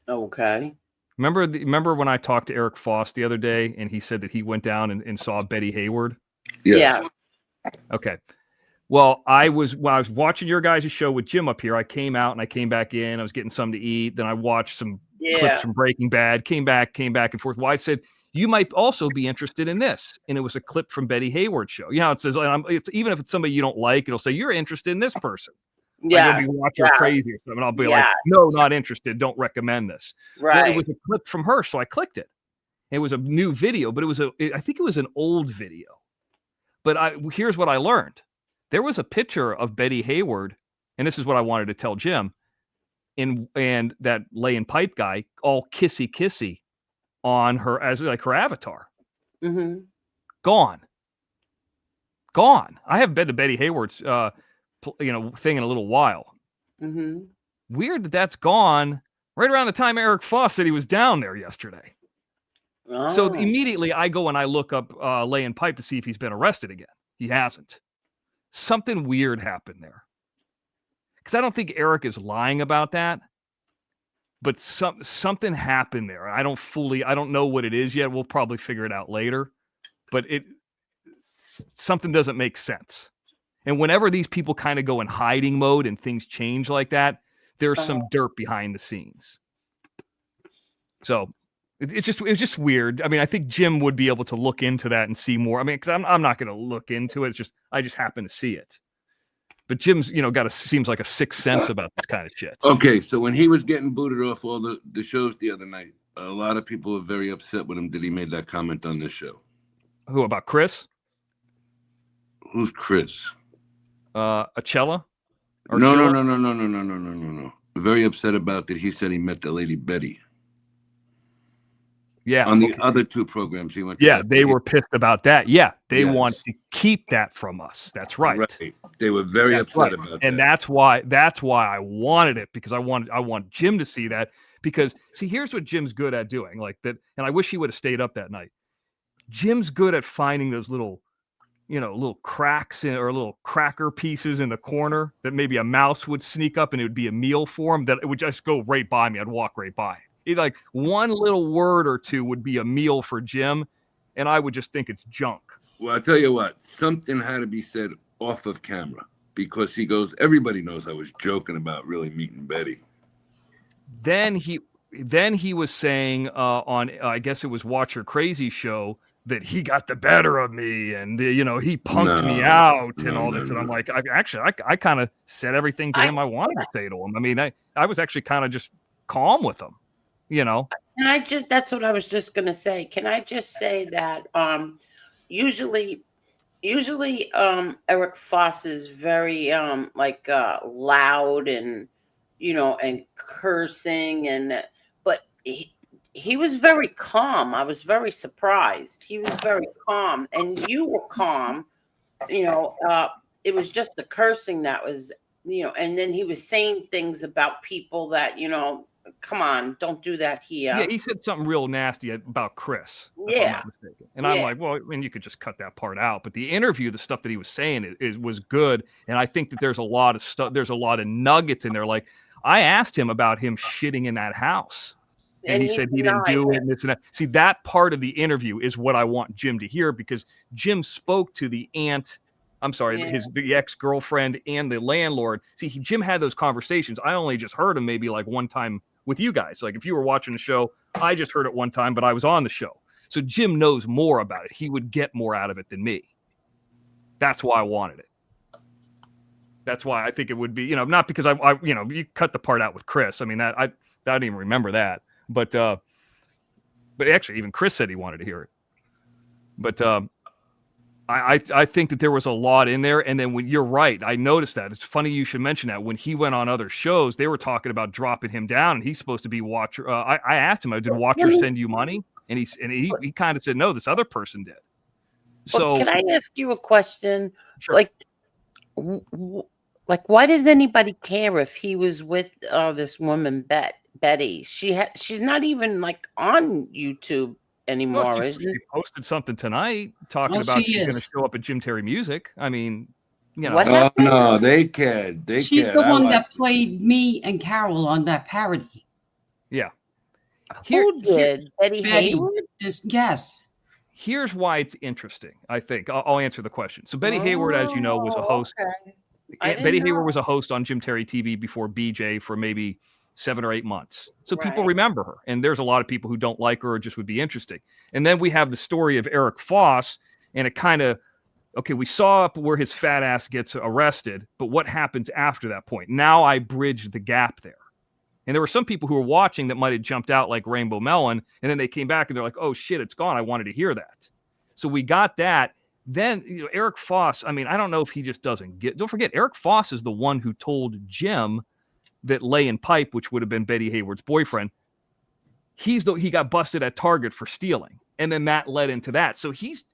Okay. Remember when I talked to Eric Foss the other day and he said that he went down and saw Betty Hayward? Yes. Yeah. Okay. Well, when I was watching your guys' show with Jim up here, I came out and I came back in. I was getting something to eat. Then I watched some clips from Breaking Bad, came back and forth. Well, I said, you might also be interested in this. And it was a clip from Betty Hayward's show. It says, even if it's somebody you don't like, it'll say, you're interested in this person. Yeah. Like, you'll be watching her crazy or something. And I'll be like, no, not interested. Don't recommend this. Right. Well, it was a clip from her. So I clicked it. It was a new video, but I think it was an old video. But here's what I learned. There was a picture of Betty Hayward, and this is what I wanted to tell Jim, and that laying pipe guy, all kissy on her as like her avatar. Mm-hmm. Gone. I haven't been to Betty Hayward's thing in a little while. Mm-hmm. Weird that's gone right around the time Eric Foss said he was down there yesterday. Oh. So immediately I go and I look up laying pipe to see if he's been arrested again. He hasn't. Something weird happened there. Because I don't think Eric is lying about that. But something happened there. I don't know what it is yet. We'll probably figure it out later. But something doesn't make sense. And whenever these people kind of go in hiding mode and things change like that, there's some dirt behind the scenes. So it's just weird. I mean, I think Jim would be able to look into that and see more. I mean, because I'm not going to look into it. I just happen to see it. But Jim's, seems like a sixth sense about this kind of shit. Okay, so when he was getting booted off all the shows the other night, a lot of people were very upset with him that he made that comment on this show. Who, about Chris? Who's Chris? Acella? No. Very upset about that. He said he met the lady Betty. Yeah. On the other two programs he went to. Yeah, they were pissed about that. Yeah, they Yes. want to keep that from us. That's right. Right. They were very That's upset right. about And that. that's why I wanted it, because I want Jim to see that, because see, here's what Jim's good at doing, like that, and I wish he would have stayed up that night. Jim's good at finding those little, little cracks or little cracker pieces in the corner that maybe a mouse would sneak up and it would be a meal for him, that it would just go right by me. I'd walk right by. Like one little word or two would be a meal for Jim, and I would just think it's junk. Well, I'll tell you what, something had to be said off of camera, because he goes, everybody knows I was joking about really meeting Betty. Then he was saying on, I guess it was Watch Your Crazy show, that he got the better of me, and he punked me out and all this. And I'm like, I kind of said everything to him I wanted to say to him. I mean, I was actually kind of just calm with him, And that's what I was just gonna say. Can I just say that usually Eric Foss is very loud and and cursing, but he was very calm. I was very surprised. He was very calm, and you were calm. It was just the cursing that was, and then he was saying things about people that, come on, don't do that here. Yeah, he said something real nasty about Chris. If I'm not mistaken. And I'm like, well, I mean, you could just cut that part out. But the interview, the stuff that he was saying was good. And I think that there's a lot of stuff. There's a lot of nuggets in there. Like, I asked him about him shitting in that house. And he said he didn't do it and this and that. See, that part of the interview is what I want Jim to hear, because Jim spoke to the aunt. I'm sorry, the ex-girlfriend and the landlord. See, Jim had those conversations. I only just heard him maybe like one time with you guys. Like if you were watching the show, I just heard it one time, but I was on the show. So Jim knows more about it. He would get more out of it than me. That's why I wanted it. That's why I think it would be, not because I you cut the part out with Chris. I mean, that I don't even remember that. But actually, even Chris said he wanted to hear it. But I think that there was a lot in there. And then when you're right, I noticed that. It's funny you should mention that. When he went on other shows, they were talking about dropping him down, and he's supposed to be Watcher. I asked him, did Watcher send you money? And he kind of said, no, this other person did. So can I ask you a question? Sure. Like, why does anybody care if he was with this woman Betty? She's not even like on YouTube anymore, isn't she posted something tonight talking about she's going to show up at Jim Terry Music. I mean, What no, they can. She's the one that played me and Carol on that parody. Yeah. Who did? Betty Hayward? Yes. Here's why it's interesting, I think. I'll answer the question. So Betty Hayward, as you know, was a host. Okay. Betty Hayward was a host on Jim Terry TV before BJ for maybe 7 or 8 months. So people remember her. And there's a lot of people who don't like her or just would be interesting. And then we have the story of Eric Foss, and it kind of, we saw up where his fat ass gets arrested, but what happens after that point? Now I bridged the gap there. And there were some people who were watching that might have jumped out like Rainbow Melon, and then they came back and they're like, oh shit, it's gone. I wanted to hear that. So we got that. Then Eric Foss, I mean, I don't know if he just doesn't get, don't forget, Eric Foss is the one who told Jim that Lay and Pipe, which would have been Betty Hayward's boyfriend, he got busted at Target for stealing. And then that led into that. So he's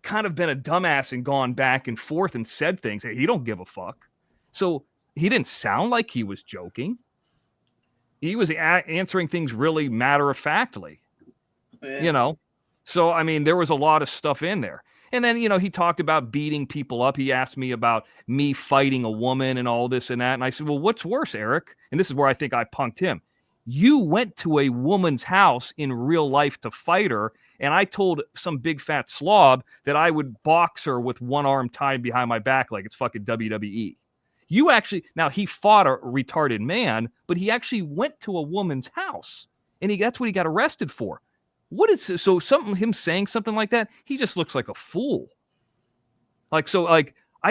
kind of been a dumbass and gone back and forth and said things. Hey, he don't give a fuck. So he didn't sound like he was joking. He was answering things really matter-of-factly, So, I mean, there was a lot of stuff in there. And then, he talked about beating people up. He asked me about me fighting a woman and all this and that. And I said, well, what's worse, Eric? And this is where I think I punked him. You went to a woman's house in real life to fight her. And I told some big fat slob that I would box her with one arm tied behind my back like it's fucking WWE. You actually, now he fought a retarded man, but he actually went to a woman's house. And that's what he got arrested for. What is so him saying something like that? He just looks like a fool. I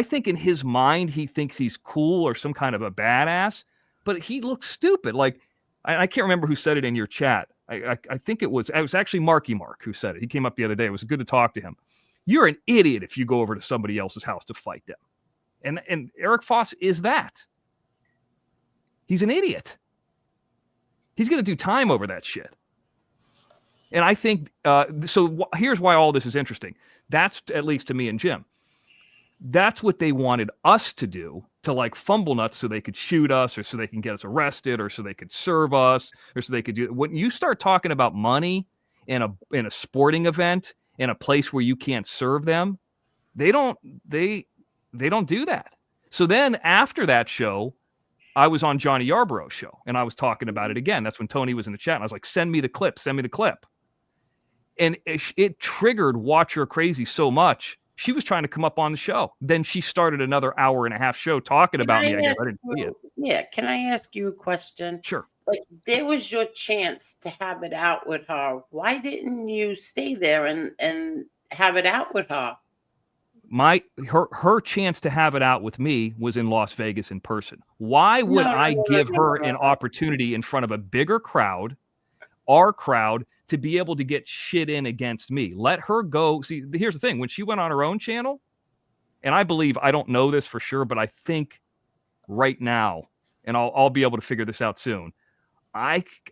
think in his mind, he thinks he's cool or some kind of a badass, but he looks stupid. Like, I can't remember who said it in your chat. I think it was actually Marky Mark who said it. He came up the other day. It was good to talk to him. You're an idiot if you go over to somebody else's house to fight them. And Eric Foss is that. He's an idiot. He's going to do time over that shit. And I think here's why all this is interesting. That's, at least to me and Jim, that's what they wanted us to do, to like fumble nuts so they could shoot us, or so they can get us arrested, or so they could serve us, or so they could do. When you start talking about money in a sporting event, in a place where you can't serve them, they don't do that. So then after that show, I was on Johnny Yarborough's show and I was talking about it again. That's when Tony was in the chat. And I was like, send me the clip. And it triggered Watch Her Crazy so much. She was trying to come up on the show. Then she started another hour-and-a-half show talking about me. I guess I didn't see it. Yeah. Can I ask you a question? Sure. Like, there was your chance to have it out with her. Why didn't you stay there and have it out with her? Her chance to have it out with me was in Las Vegas in person. Why would I give her an opportunity in front of a bigger crowd, our crowd, to be able to get shit in against me? Let her go. See, here's the thing. When she went on her own channel, and I believe, I don't know this for sure, but I think right now, and I'll be able to figure this out soon,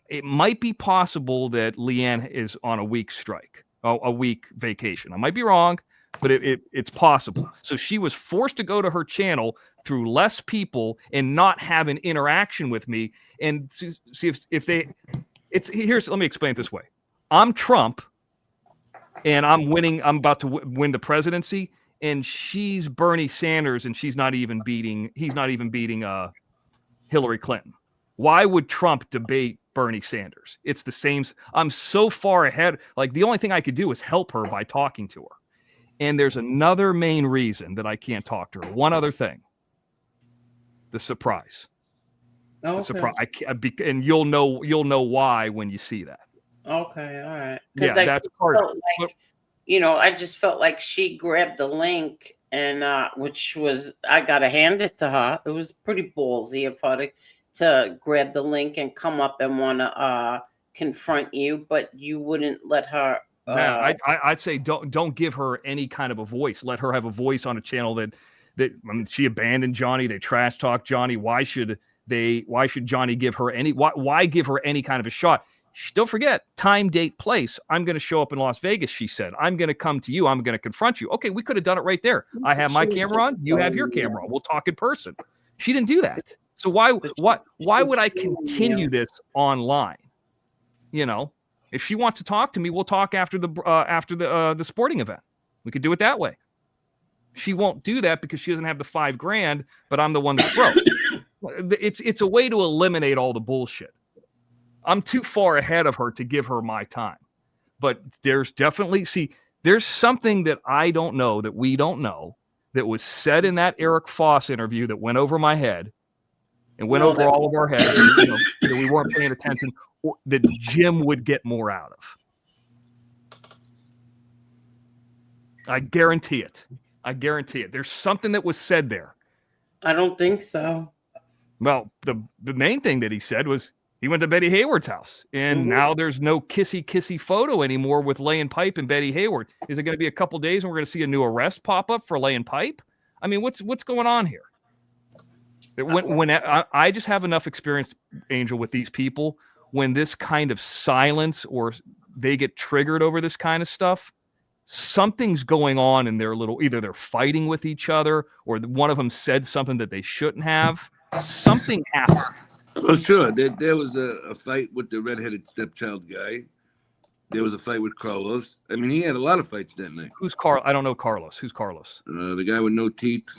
it might be possible that Leanne is on a week strike, a week vacation. I might be wrong, but it's possible. So she was forced to go to her channel through less people and not have an interaction with me. And see if let me explain it this way. I'm Trump and I'm winning. I'm about to win the presidency, and she's Bernie Sanders, and he's not even beating Hillary Clinton. Why would Trump debate Bernie Sanders? It's the same. I'm so far ahead. Like, the only thing I could do is help her by talking to her. And there's another main reason that I can't talk to her. One other thing. The surprise. Okay. The surprise. And you'll know why when you see that. Okay, all right. Yeah, that's part of it. I just felt like she grabbed the link, and which was, I gotta hand it to her. It was pretty ballsy of her to grab the link and come up and want to confront you, but you wouldn't let her. I'd say don't give her any kind of a voice. Let her have a voice on a channel that she abandoned Johnny. They trash talk Johnny. Why should Johnny give her any? Why give her any kind of a shot? Don't forget, time, date, place. I'm going to show up in Las Vegas, she said. I'm going to come to you. I'm going to confront you. Okay, we could have done it right there. I have my camera on. You have your camera on. We'll talk in person. She didn't do that. So why would I continue this online? If she wants to talk to me, we'll talk after the sporting event. We could do it that way. She won't do that because she doesn't have the $5,000, but I'm the one that broke. It's a way to eliminate all the bullshit. I'm too far ahead of her to give her my time. But there's something that I don't know, that we don't know, that was said in that Eric Foss interview that went over my head and went over all of our heads, that we weren't paying attention, or that Jim would get more out of. I guarantee it. There's something that was said there. I don't think so. Well, the main thing that he said was, he went to Betty Hayward's house, and now there's no kissy photo anymore with laying pipe and Betty Hayward. Is it going to be a couple days and we're going to see a new arrest pop up for laying pipe? I mean, what's going on here? When I just have enough experience, Angel, with these people, when this kind of silence or they get triggered over this kind of stuff, something's going on in their either they're fighting with each other or one of them said something that they shouldn't have. Something happened. Oh, sure. There was a fight with the redheaded stepchild guy. There was a fight with Carlos. I mean, he had a lot of fights that night. Who's Carlos? I don't know Carlos. Who's Carlos? The guy with no teeth.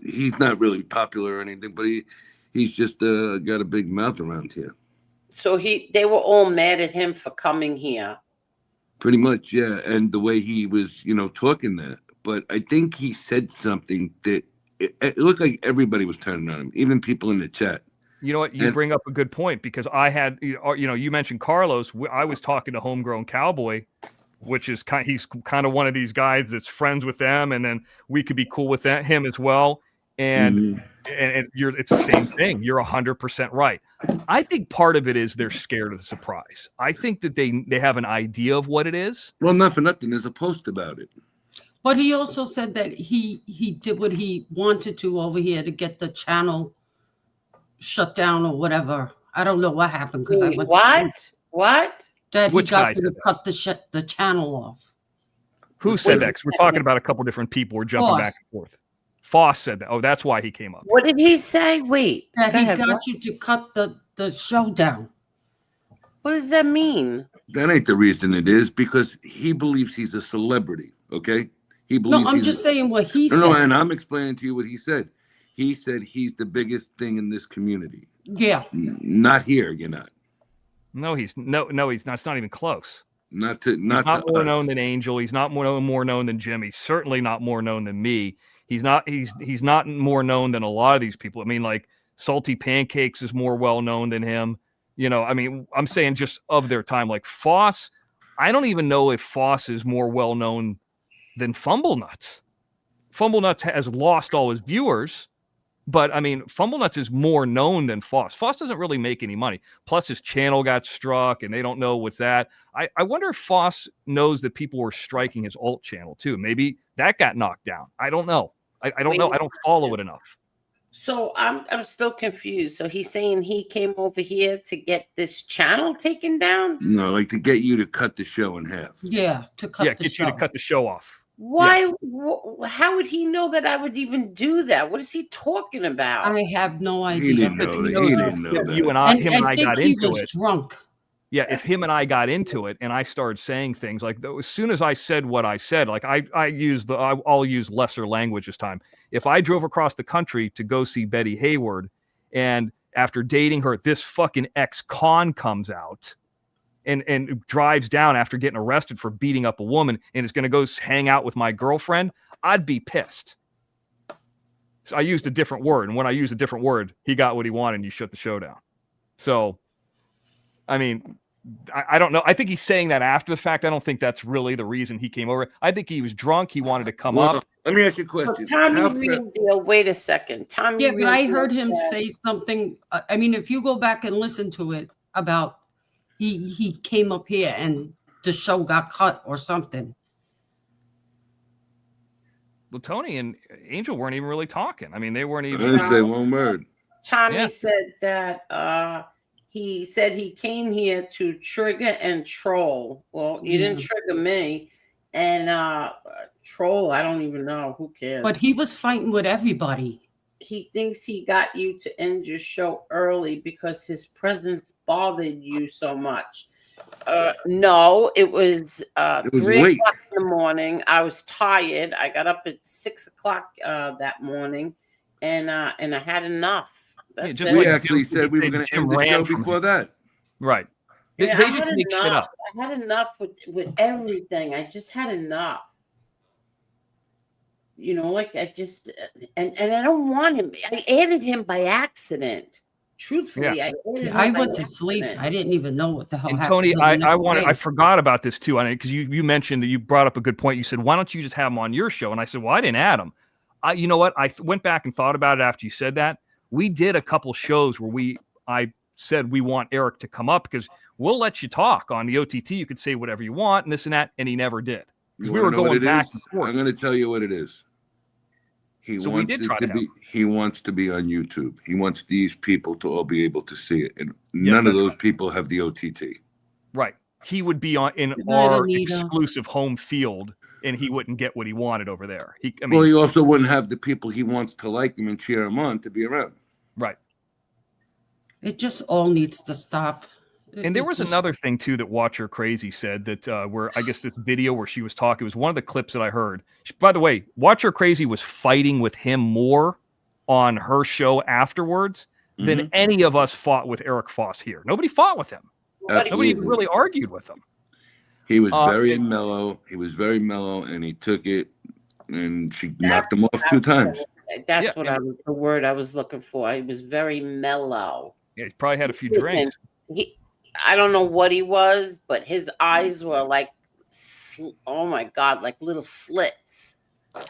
He's not really popular or anything, but he's just got a big mouth around here. So they were all mad at him for coming here. Pretty much, yeah. And the way he was, talking there. But I think he said something that it looked like everybody was turning on him, even people in the chat. You know what? You bring up a good point, because I had, you mentioned Carlos. I was talking to Homegrown Cowboy, which is he's kind of one of these guys that's friends with them, and then we could be cool with him as well. And it's the same thing. You're 100% right. I think part of it is they're scared of the surprise. I think that they have an idea of what it is. Well, not for nothing. There's a post about it. But he also said that he did what he wanted to over here to get the channel shut down or whatever. I don't know what happened because I Wait, went what? to What? that he Which got guy you said to that? cut the channel off. Who said that? Because we're talking about a couple different people. We're jumping back Foss. and forth. Foss said that. Oh, that's why he came up. What did he say? Wait. That go he ahead, got what? you to cut the show down. What does that mean? That ain't the reason it is, because he believes he's a celebrity, okay? He believes No, I'm he's just saying what he No, said. and I'm explaining to you what he said. He said he's the biggest thing in this community. Yeah. Not here, you're not. No, he's not. It's not even close. Not to He's not to more us. known than Angel. He's not more known than Jim. He's certainly not more known than me. He's not more known than a lot of these people. I mean, like Salty Pancakes is more well known than him. You know, I mean, I'm saying just of their time. Like Foss, I don't even know if Foss is more well known than Fumble Nuts. Fumble Nuts has lost all his viewers, but I mean, Fumble Nuts is more known than Foss. Foss doesn't really make any money. Plus, his channel got struck, and they don't know what's that. I wonder if Foss knows that people were striking his alt channel too. Maybe that got knocked down. I don't know. I don't know. I don't follow it enough. So I'm still confused. So he's saying he came over here to get this channel taken down? No, like to get you to cut the show in half. Yeah, to cut the get show. you to cut the show off. Why? How would he know that I would even do that? What is he talking about? I have no idea. He didn't know that. He didn't know that. You and I, him and I think got he into was it. drunk. Yeah, if him and I got into it and I started saying things like, as soon as I said what I said, like I'll use lesser language this time. If I drove across the country to go see Betty Hayward, and after dating her, this fucking ex-con comes out and drives down after getting arrested for beating up a woman and is going to go hang out with my girlfriend, I'd be pissed. So I used a different word, and when I used a different word, he got what he wanted and you shut the show down. So, I mean, I don't know. I think he's saying that after the fact. I don't think that's really the reason he came over. I think he was drunk. He wanted to come up. Let me ask you a question. Tommy Real, wait a second. Tommy Yeah, but I heard Real him said- say something. I mean, if you go back and listen to it about he came up here and the show got cut or something. Well, Tony and Angel weren't even really talking. I mean, they weren't I even. didn't say one word. Tommy said that he said he came here to trigger and troll. Well, you didn't trigger me. And troll, I don't even know. Who cares? But he was fighting with everybody. He thinks he got you to end your show early because his presence bothered you so much. No, it was 3 late. o'clock in the morning. I was tired. I got up at 6 o'clock that morning, and I had enough. That's just it. We actually said we were going to end the show before that. Right. Yeah, They I just had make shit enough. up. I had enough with everything. I just had enough. You know, like I just and I don't want him. I added him by accident. Truthfully, Yeah. I added him I by went to sleep. accident. I didn't even know what the hell And happened. Tony, the I next day. forgot about this too, because you mentioned that you brought up a good point. You said, "Why don't you just have him on your show?" And I said, "Well, I didn't add him." You know what? I went back and thought about it after you said that. We did a couple shows where I said we want Eric to come up because we'll let you talk on the OTT. You could say whatever you want and this and that, and he never did because You we wanna were know what going it back is? and forth. I'm going to tell you what it is. So we did try to have him. He wants to be on YouTube. He wants these people to all be able to see it, and none of those people have the OTT. Right. He would be in night, our Anita. exclusive home field, and he wouldn't get what he wanted over there. I mean, Well, he also wouldn't have the people he wants to like him and cheer him on to be around. right. It just all needs to stop. And there was another thing too that Watcher Crazy said that where I guess this video where she was talking was one of the clips that I heard. By the way, Watcher Crazy was fighting with him more on her show afterwards than any of us fought with Eric Foss here. Nobody fought with him. Nobody even really argued with him. He was very mellow. He was very mellow, and he took it, and she knocked him off 2 times. That's what the word I was looking for. He was very mellow. Yeah, he probably had a few drinks. I don't know what he was, but his eyes were like, oh my God, like little slits.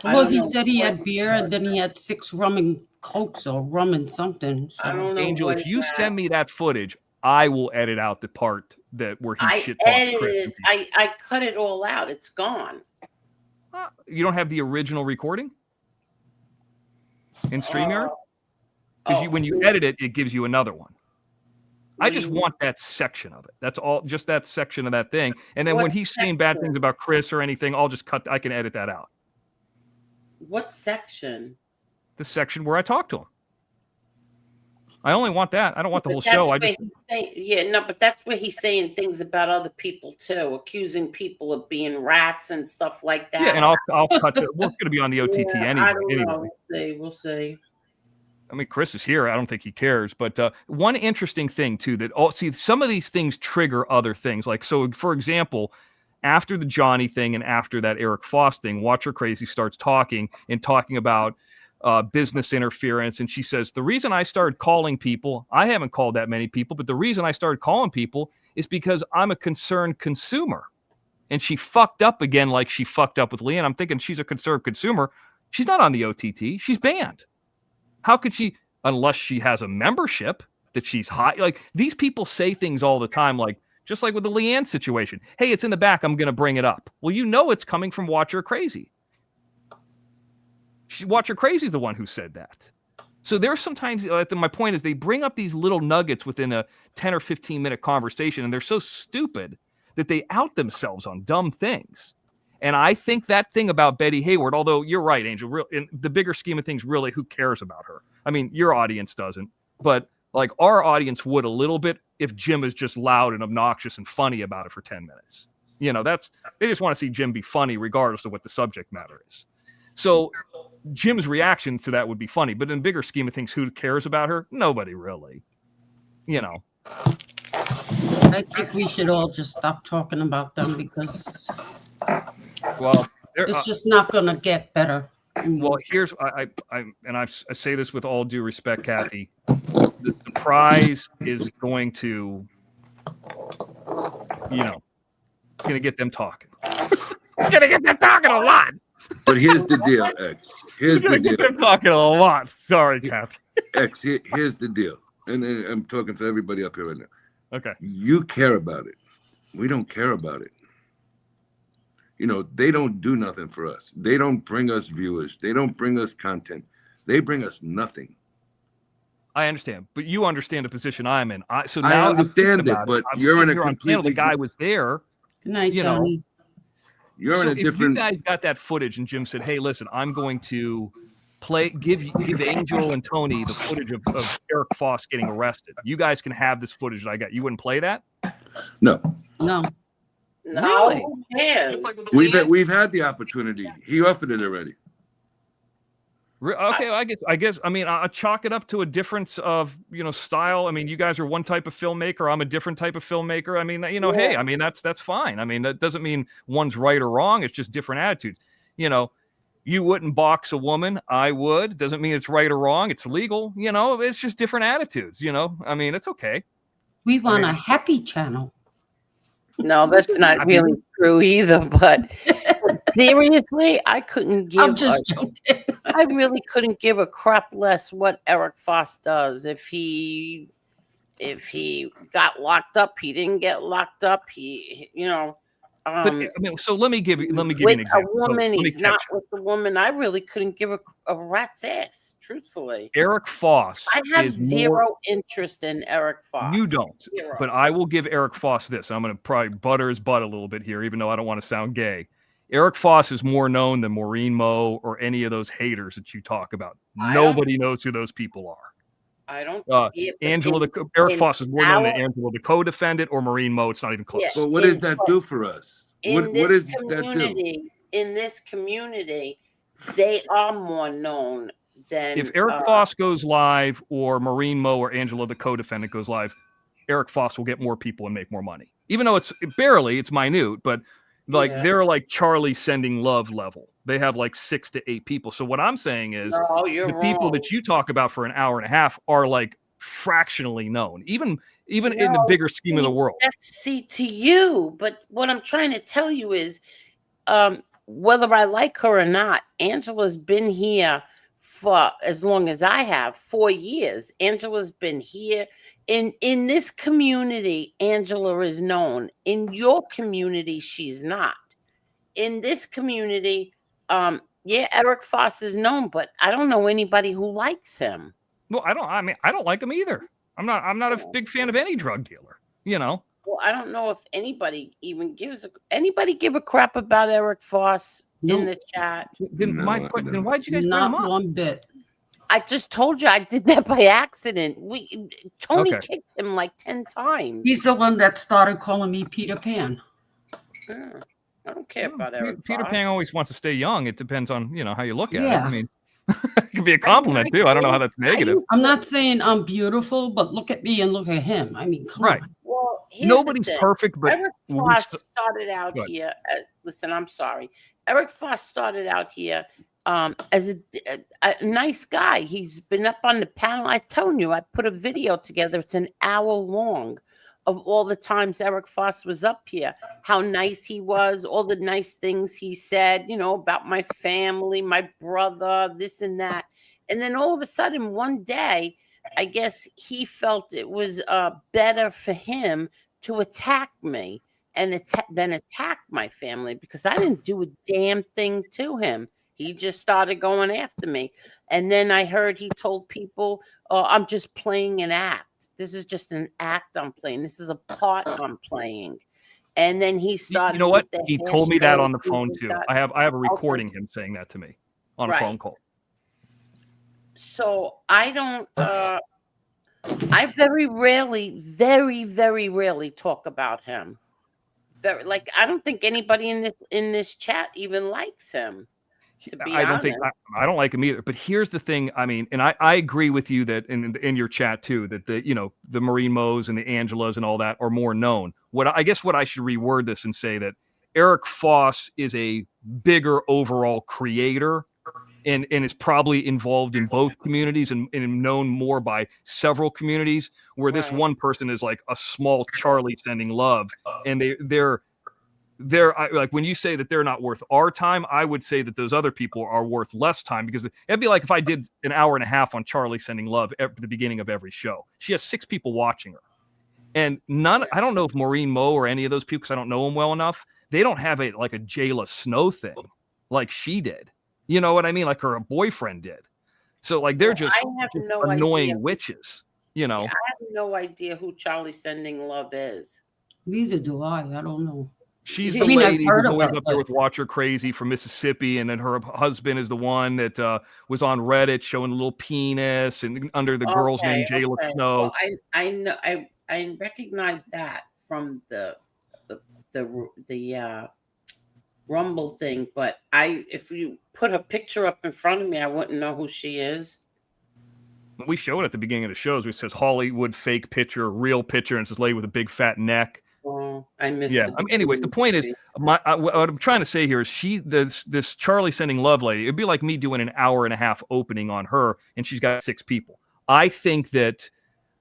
Well, he said he had beer and then he had 6 rum and cokes or rum and something. So. I don't know. Angel, if you send me that footage, I will edit out the part where he I shit talked edited Chris. it. I cut it all out. It's gone. You don't have the original recording in StreamYard? Because when you edit it, it gives you another one. I just want that section of it. That's all, just that section of that thing. And then when he's saying bad things about Chris or anything, I'll just cut. I can edit that out. What section? The section where I talk to him. I only want that. I don't want the whole That's show. but that's where he's saying things about other people too, accusing people of being rats and stuff like that. Yeah, and I'll cut. We're going to be on the OTT anyway. I don't know. We'll see. I mean, Chris is here. I don't think he cares. But one interesting thing too see, some of these things trigger other things. Like, so for example, after the Johnny thing and after that Eric Foss thing, Watcher Crazy starts talking about business interference. And she says, the reason I started calling people, I haven't called that many people, but the reason I started calling people is because I'm a concerned consumer. And she fucked up again like she fucked up with Leanne. I'm thinking she's a concerned consumer. She's not on the OTT. She's banned. How could she, unless she has a membership that she's high? Like, these people say things all the time, like, just like with the Leanne situation. Hey, it's in the back. I'm going to bring it up. Well, you know it's coming from Watcher Crazy. Watcher Crazy is the one who said that. So there's sometimes, my point is, they bring up these little nuggets within a 10 or 15-minute conversation, and they're so stupid that they out themselves on dumb things. And I think that thing about Betty Hayward, although you're right, Angel, in the bigger scheme of things, really, who cares about her? I mean, your audience doesn't, but like our audience would a little bit if Jim is just loud and obnoxious and funny about it for 10 minutes. You know, they just want to see Jim be funny regardless of what the subject matter is. So Jim's reaction to that would be funny, but in the bigger scheme of things, who cares about her? Nobody really, you know. I think we should all just stop talking about them because it's just not going to get better. Well, here's I say this with all due respect, Kathy. The prize is going to, you know, it's going to get them talking. It's going to get them talking a lot. But here's the deal, X. Here's the deal. Get them talking a lot. Sorry, Kathy. X, here's the deal. And I'm talking for everybody up here right now. Okay. You care about it. We don't care about it. You know, they don't do nothing for us. They don't bring us viewers. They don't bring us content. They bring us nothing. I understand, but you understand the position I'm in. I understand it, but you're in a completely. The guy was there. Good night, Tony. You're in a different. If you guys got that footage, and Jim said, "Hey, listen, I'm going to give Angel and Tony the footage of Eric Foss getting arrested. You guys can have this footage that I got. You wouldn't play that? No. Really? We've had the opportunity. He offered it already. Okay, I guess. I mean, I chalk it up to a difference of, you know, style. I mean, you guys are one type of filmmaker. I'm a different type of filmmaker. I mean, you know, hey, I mean, that's fine. I mean, that doesn't mean one's right or wrong. It's just different attitudes. You know, you wouldn't box a woman. I would. Doesn't mean it's right or wrong. It's legal. You know, it's just different attitudes. You know, I mean, it's okay. We want a happy channel. No, that's not really true either. But seriously, I couldn't give. I'm just joking. I really couldn't give a crap less what Eric Foss does. If he got locked up, he didn't get locked up. He, you know. But, I mean, so let me give you an example. A woman, he's not with the woman. I really couldn't give a rat's ass, truthfully. Eric Foss. I have zero interest in Eric Foss. You don't. Zero. But I will give Eric Foss this. I'm going to probably butter his butt a little bit here, even though I don't want to sound gay. Eric Foss is more known than Maureen Moe or any of those haters that you talk about. Nobody knows who those people are. I don't. Eric Foss is more known than Angela, the co-defendant, or Maureen Moe. It's not even close. Yeah. But what does that do for us? What does that do? In this community, they are more known than. If Eric Foss goes live, or Maureen Moe or Angela, the co-defendant, goes live, Eric Foss will get more people and make more money. Even though it's minute, but they're like Charlie Sending Love level. They have like 6 to 8 people. So what I'm saying is the people that you talk about for an hour and a half are like fractionally known, even in the bigger scheme of the world. That's to you. But what I'm trying to tell you is whether I like her or not, Angela's been here for as long as I have, 4 years. Angela's been here. In this community, Angela is known. In your community, she's not. In this community, Eric Foss is known, but I don't know anybody who likes him. Well, I don't like him either. I'm not a big fan of any drug dealer. You know. Well, I don't know if anybody even anybody give a crap about Eric Foss in the chat. Then why'd you guys bring him Not up? one bit. I just told you I did that by accident. Tony Okay. kicked him like 10 times. He's the one that started calling me Peter Pan. I don't care about Eric Peter Foss. Pan always wants to stay young. It depends on how you look at it. Yeah. I mean, it could be a compliment too. I don't know how that's negative. I'm not saying I'm beautiful, but look at me and look at him. I mean, come on. Well, here's Nobody's the thing. perfect, but Eric Foss started out here. Listen, I'm sorry. Eric Foss started out here as a nice guy. He's been up on the panel. I'm telling you, I put a video together. It's an hour long of all the times Eric Foss was up here, how nice he was, all the nice things he said, about my family, my brother, this and that. And then all of a sudden, one day, I guess he felt it was better for him to attack me and then attack my family because I didn't do a damn thing to him. He just started going after me. And then I heard he told people, I'm just playing an act. This is just an act I'm playing. This is a part I'm playing. And then he started. You know what? with the He told me that hashtag on the phone too. I have a recording him saying that to me on a phone call. So I don't. I very rarely, very, very rarely talk about him. I don't think anybody in this chat even likes him. To be I don't honest. think I don't like him either. But here's the thing. I mean, and I agree with you that in your chat too, that the Maureen Moes and the Angelas and all that are more known. What I should reword this and say that Eric Foss is a bigger overall creator and is probably involved in both communities and known more by several communities, where this one person is like a small Charlie sending love. And they're like, when you say that they're not worth our time, I would say that those other people are worth less time, because it'd be like if I did an hour and a half on Charlie sending love at the beginning of every show. She has 6 people watching her. And I don't know if Maureen Moe or any of those people, because I don't know them well enough, they don't have a Jayla Snow thing like she did. You know what I mean? Like her boyfriend did. So they're just annoying witches, I have no idea who Charlie Sending Love is. Neither do I. I don't know. She's the lady who's always up there with Watch Her Crazy from Mississippi, and then her husband is the one that was on Reddit showing a little penis and under the girl's name Jayla Snow. Well, I know I recognize that from the Rumble thing, but if you put a picture up in front of me, I wouldn't know who she is. We show it at the beginning of the shows. It says Hollywood fake picture, real picture, and it's this lady with a big fat neck. Oh, I missed. Yeah. Anyways, the point is, what I'm trying to say here is this Charlie Sending Love lady. It'd be like me doing an hour and a half opening on her, and she's got 6 people. I think that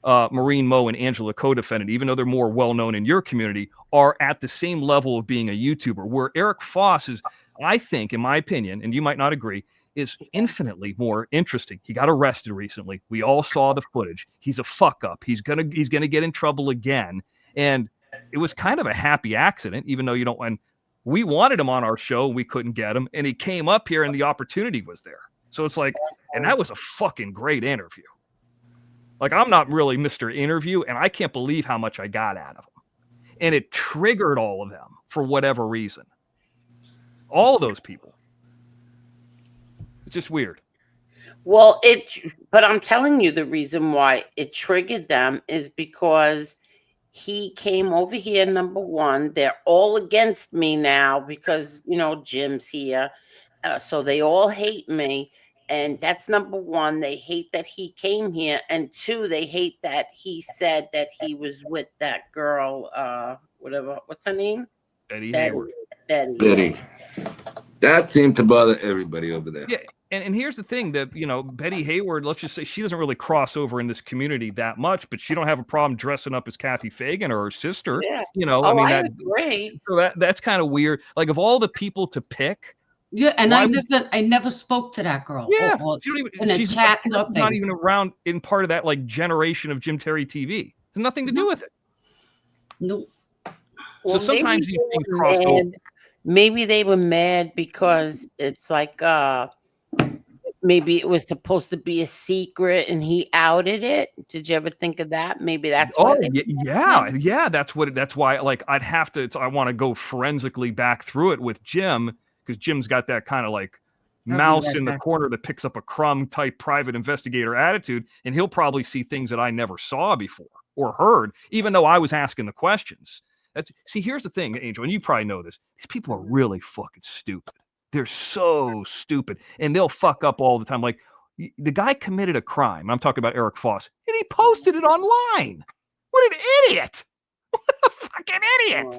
Maureen Moe and Angela co-defendant, even though they're more well-known in your community, are at the same level of being a YouTuber, where Eric Foss is, I think, in my opinion, and you might not agree, is infinitely more interesting. He got arrested recently. We all saw the footage. He's a fuck up. He's gonna get in trouble again. And it was kind of a happy accident, even though and we wanted him on our show, we couldn't get him, and he came up here and the opportunity was there. So it's like, and that was a fucking great interview. Like, I'm not really Mr. Interview, and I can't believe how much I got out of him. And it triggered all of them for whatever reason. All of those people. It's just weird. Well, but I'm telling you, the reason why it triggered them is because he came over here, number one. They're all against me now because, Jim's here. So they all hate me. And that's number one. They hate that he came here. And 2, they hate that he said that he was with that girl, what's her name? Betty. Betty. That seemed to bother everybody over there. Yeah. And here's the thing that, Betty Hayward, let's just say she doesn't really cross over in this community that much, but she don't have a problem dressing up as Kathy Fagan or her sister. Yeah. I agree. So that's kind of weird. Like, of all the people to pick. Yeah, and I never spoke to that girl. Yeah, she's not even around in part of that generation of Jim Terry TV. It's nothing to do with it. Nope. So sometimes these things cross over. Maybe they were mad because it's like maybe it was supposed to be a secret and he outed it. Did you ever think of that? Maybe that's why Oh, they yeah. That's why. Like, I'd have to. I want to go forensically back through it with Jim, because Jim's got that kind of like I'll be mouse right in the back. corner that picks up a crumb type private investigator attitude, and he'll probably see things that I never saw before or heard, even though I was asking the questions. Here's the thing, Angel, and you probably know this. These people are really fucking stupid. They're so stupid, and they'll fuck up all the time. Like, the guy committed a crime. I'm talking about Eric Foss, and he posted it online. What an idiot! What a fucking idiot!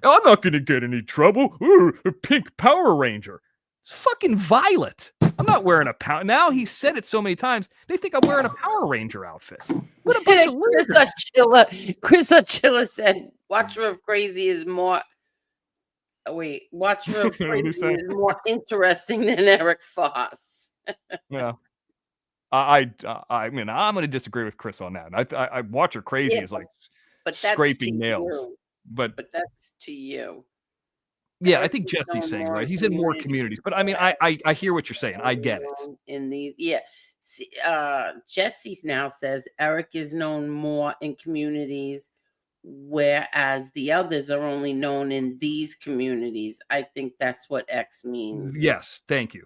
I'm not going to get any trouble. Ooh, a pink Power Ranger. It's fucking Violet. I'm not wearing a power. Now he said it so many times, they think I'm wearing a Power Ranger outfit. What a bunch of losers. Chris Ochilla said, Watcher of Crazy is more. Watcher of Crazy is more interesting than Eric Foss. Yeah. I mean, I'm going to disagree with Chris on that. I Watcher Crazy is like but scraping nails. You. But that's to you. Yeah, I think Jesse's saying right. He's in more communities, but I mean, I hear what you're saying. I get it. In these, yeah. See, Jesse now says Eric is known more in communities, whereas the others are only known in these communities. I think that's what X means. Yes, thank you.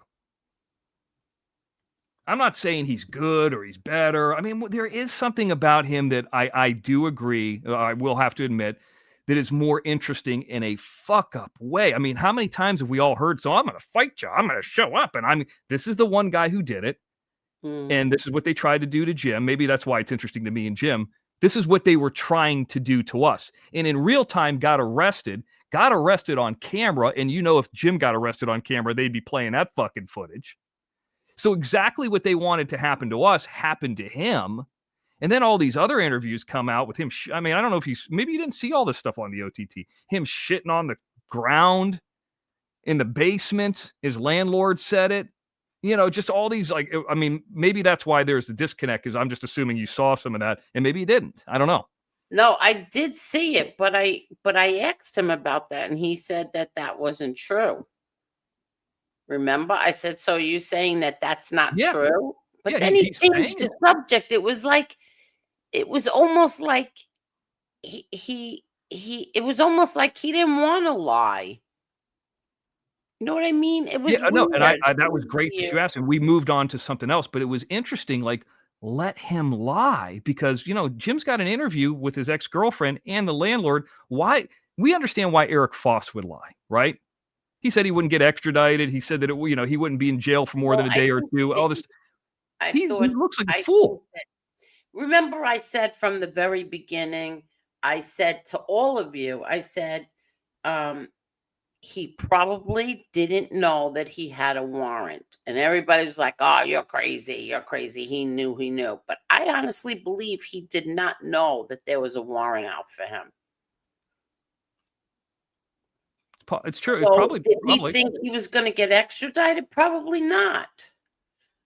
I'm not saying he's good or he's better. I mean, there is something about him that I do agree. I will have to admit that is more interesting in a fuck up way. I mean, how many times have we all heard, so I'm going to fight you. I'm going to show up. And this is the one guy who did it. And this is what they tried to do to Jim. Maybe that's why it's interesting to me and Jim. This is what they were trying to do to us. And in real time, got arrested on camera. And if Jim got arrested on camera, they'd be playing that fucking footage. So exactly what they wanted to happen to us happened to him. And then all these other interviews come out with him. I mean, I don't know if maybe you didn't see all this stuff on the OTT. Him shitting on the ground in the basement. His landlord said it. Just all these, like, I mean, maybe that's why there's the disconnect, because I'm just assuming you saw some of that, and maybe you didn't. I don't know. No, I did see it, but I asked him about that, and he said that wasn't true. Remember, I said, so you saying that's not true? But then he changed the subject. It was almost like it was almost like he didn't want to lie. You know what I mean? It was no, and that was great that you asked him. We moved on to something else, but it was interesting. Like, let him lie, because Jim's got an interview with his ex-girlfriend and the landlord. Why? We understand why Eric Foss would lie, right? He said he wouldn't get extradited. He said that he wouldn't be in jail for more than a day or two. All this. He looks like a fool. Remember, I said from the very beginning, I said to all of you, I said, he probably didn't know that he had a warrant. And everybody was like, oh, you're crazy. You're crazy. He knew. But I honestly believe he did not know that there was a warrant out for him. It's true. So it's probably. Did he think he was going to get extradited? Probably not.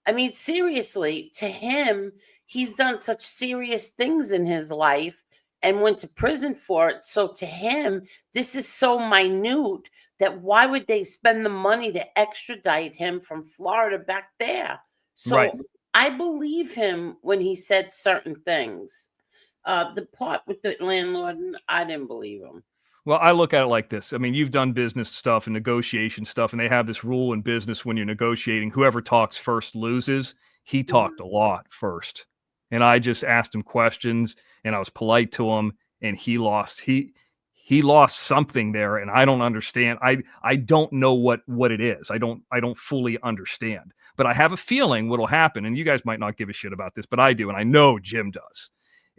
I mean, seriously, to him, he's done such serious things in his life and went to prison for it. So to him, this is so minute that why would they spend the money to extradite him from Florida back there? So I believe him when he said certain things. The part with the landlord, I didn't believe him. Well, I look at it like this. I mean, you've done business stuff and negotiation stuff, and they have this rule in business when you're negotiating, whoever talks first loses. He talked a lot first. And I just asked him questions, and I was polite to him, and he lost. He lost something there, and I don't understand. I don't know what it is. I don't fully understand. But I have a feeling what'll happen, and you guys might not give a shit about this, but I do, and I know Jim does.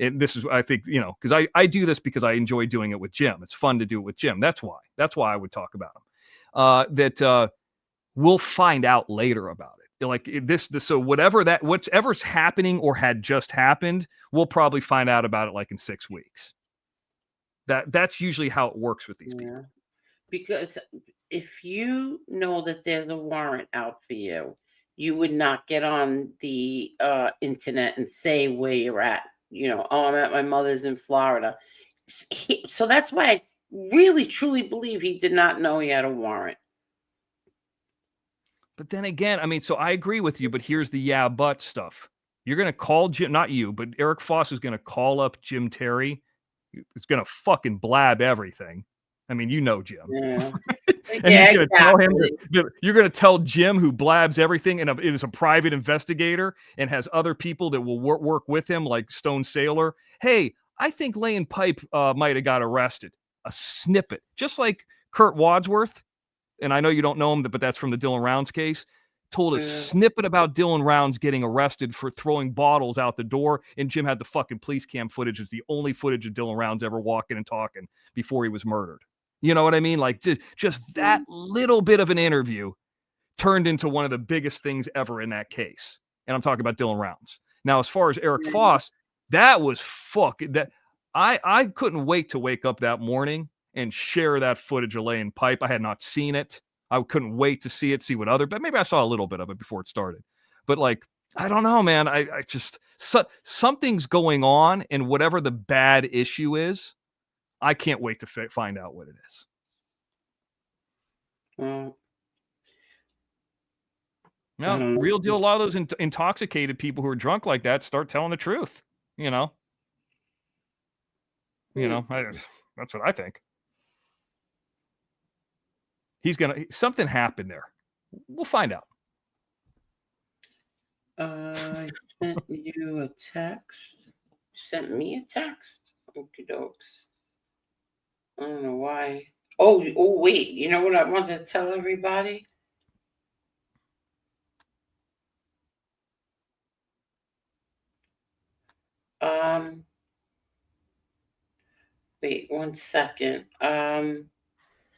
And this is, I think, because I do this because I enjoy doing it with Jim. It's fun to do it with Jim. That's why I would talk about him. That we'll find out later about it. Like this. So whatever's happening or had just happened, we'll probably find out about it like in 6 weeks. That's usually how it works with these people. Because if you know that there's a warrant out for you, you would not get on the internet and say where you're at. I'm at my mother's in Florida. So that's why I really, truly believe he did not know he had a warrant. But then again, I mean, so I agree with you, but here's the yeah, but stuff. You're going to call Jim, not you, but Eric Foss is going to call up Jim Terry. He's going to fucking blab everything. I mean, you know Jim. Yeah. And Yeah, he's going to tell him, exactly. you're going to tell Jim, who blabs everything and is a private investigator and has other people that will work with him, like Stone Sailor. Hey, I think Laying Pipe might have got arrested. A snippet, just like Kurt Wadsworth. And I know you don't know him, but that's from the Dylan Rounds case. Told a snippet about Dylan Rounds getting arrested for throwing bottles out the door, and Jim had the fucking police cam footage. It's the only footage of Dylan Rounds ever walking and talking before he was murdered. You know what I mean? Like just that little bit of an interview turned into one of the biggest things ever in that case. And I'm talking about Dylan Rounds. Now, as far as Eric Foss, that was that I couldn't wait to wake up that morning and share that footage of Laying Pipe. I had not seen it. I couldn't wait to see it, see what other, but maybe I saw a little bit of it before it started. But like, I don't know, man. I just, something's going on, and whatever the bad issue is, I can't wait to find out what it is. No, real deal. A lot of those intoxicated people who are drunk like that start telling the truth. You know, that's what I think. Something happened there. We'll find out. I sent you a text. Sent me a text. Okie dokes. I don't know why. Oh, wait. You know what I want to tell everybody? Wait 1 second.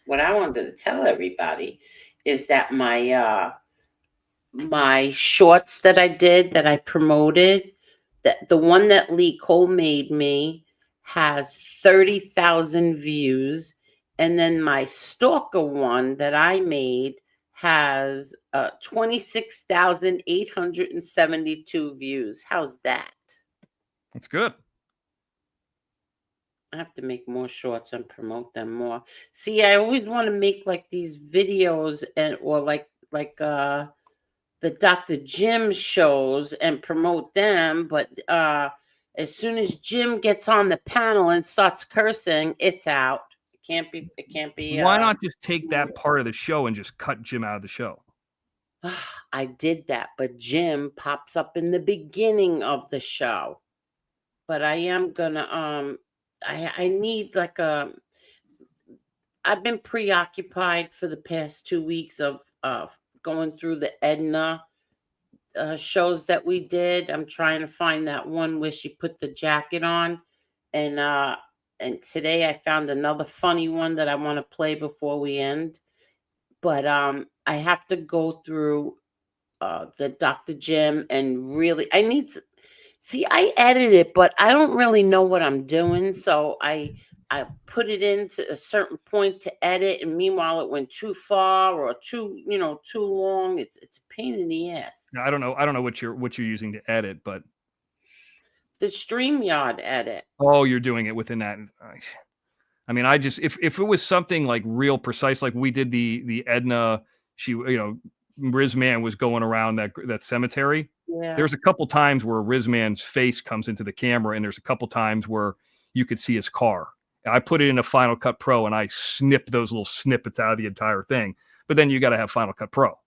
What I wanted to tell everybody is that my shorts that I did, that I promoted, that the one that Lee Cole made me has 30,000 views, and then my stalker one that I made has 26,872 views. How's that? That's good. I have to make more shorts and promote them more. See, I always want to make like these videos or like the Dr. Jim shows and promote them, but as soon as Jim gets on the panel and starts cursing, it's out. It can't be Why not just take that part of the show and just cut Jim out of the show? I did that, but Jim pops up in the beginning of the show. But I am gonna I need like I've been preoccupied for the past 2 weeks of going through the Edna shows that we did. I'm trying to find that one where she put the jacket on, and today I found another funny one that I want to play before we end. But I have to go through the Dr. Jim and really I need to see, I edit it, but I don't really know what I'm doing. So I put it into a certain point to edit, and meanwhile it went too far or too long. It's a pain in the ass. I don't know what you're using to edit, but the StreamYard edit. Oh, you're doing it within that. I mean, I just if it was something like real precise, like we did the Edna, Rizman was going around that cemetery. Yeah. There's a couple times where Rizman's face comes into the camera, and there's a couple times where you could see his car. I put it in a Final Cut Pro, and I snipped those little snippets out of the entire thing. But then you got to have Final Cut Pro.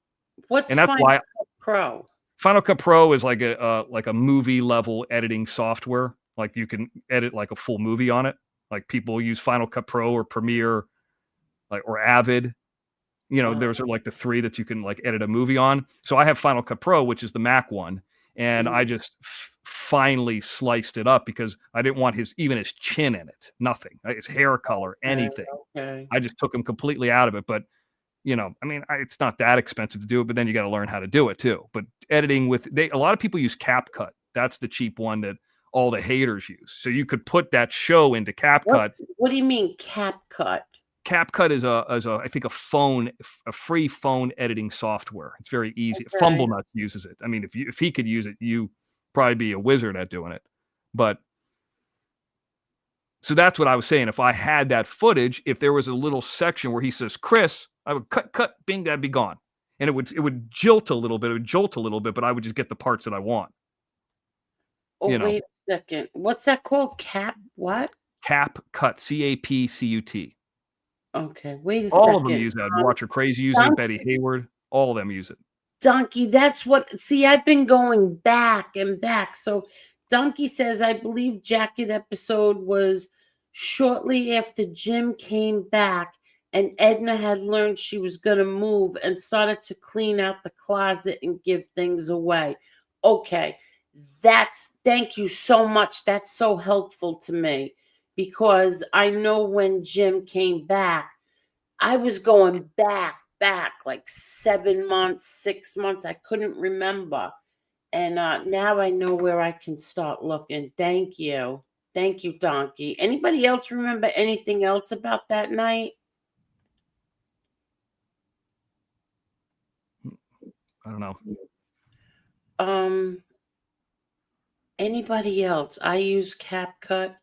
What's and that's Final why Cut Pro? Final Cut Pro is like a movie level editing software. Like you can edit like a full movie on it. Like people use Final Cut Pro or Premiere, or Avid. Those are like the three that you can like edit a movie on. So I have Final Cut Pro, which is the Mac one, and I just finally sliced it up because I didn't want even his chin in it. Nothing, his hair color, anything. Okay. I just took him completely out of it. But it's not that expensive to do it. But then you got to learn how to do it too. But editing a lot of people use CapCut. That's the cheap one that all the haters use. So you could put that show into CapCut. What do you mean CapCut? CapCut is I think a free phone editing software. It's very easy. Okay. FumbleNuts uses it. I mean, if he could use it, you probably be a wizard at doing it. But so that's what I was saying. If I had that footage, if there was a little section where he says, Chris, I would cut, bing, that'd be gone. and it would jolt a little bit. It would jolt a little bit, but I would just get the parts that I want. Oh, You know. wait a second. What's that called? What? CapCut, CAPCUT. Okay, wait a All second. of them use that. Watcher Crazy uses it. Betty Hayward. All of them use it. Donkey, that's what. See, I've been going back and back. So, Donkey says, I believe Jacket episode was shortly after Jim came back, and Edna had learned she was going to move and started to clean out the closet and give things away. Okay, thank you so much. That's so helpful to me, because I know when Jim came back, I was going back like 7 months, 6 months. I couldn't remember. And now I know where I can start looking. Thank you. Thank you, Donkey. Anybody else remember anything else about that night? I don't know. Anybody else? I use CapCut.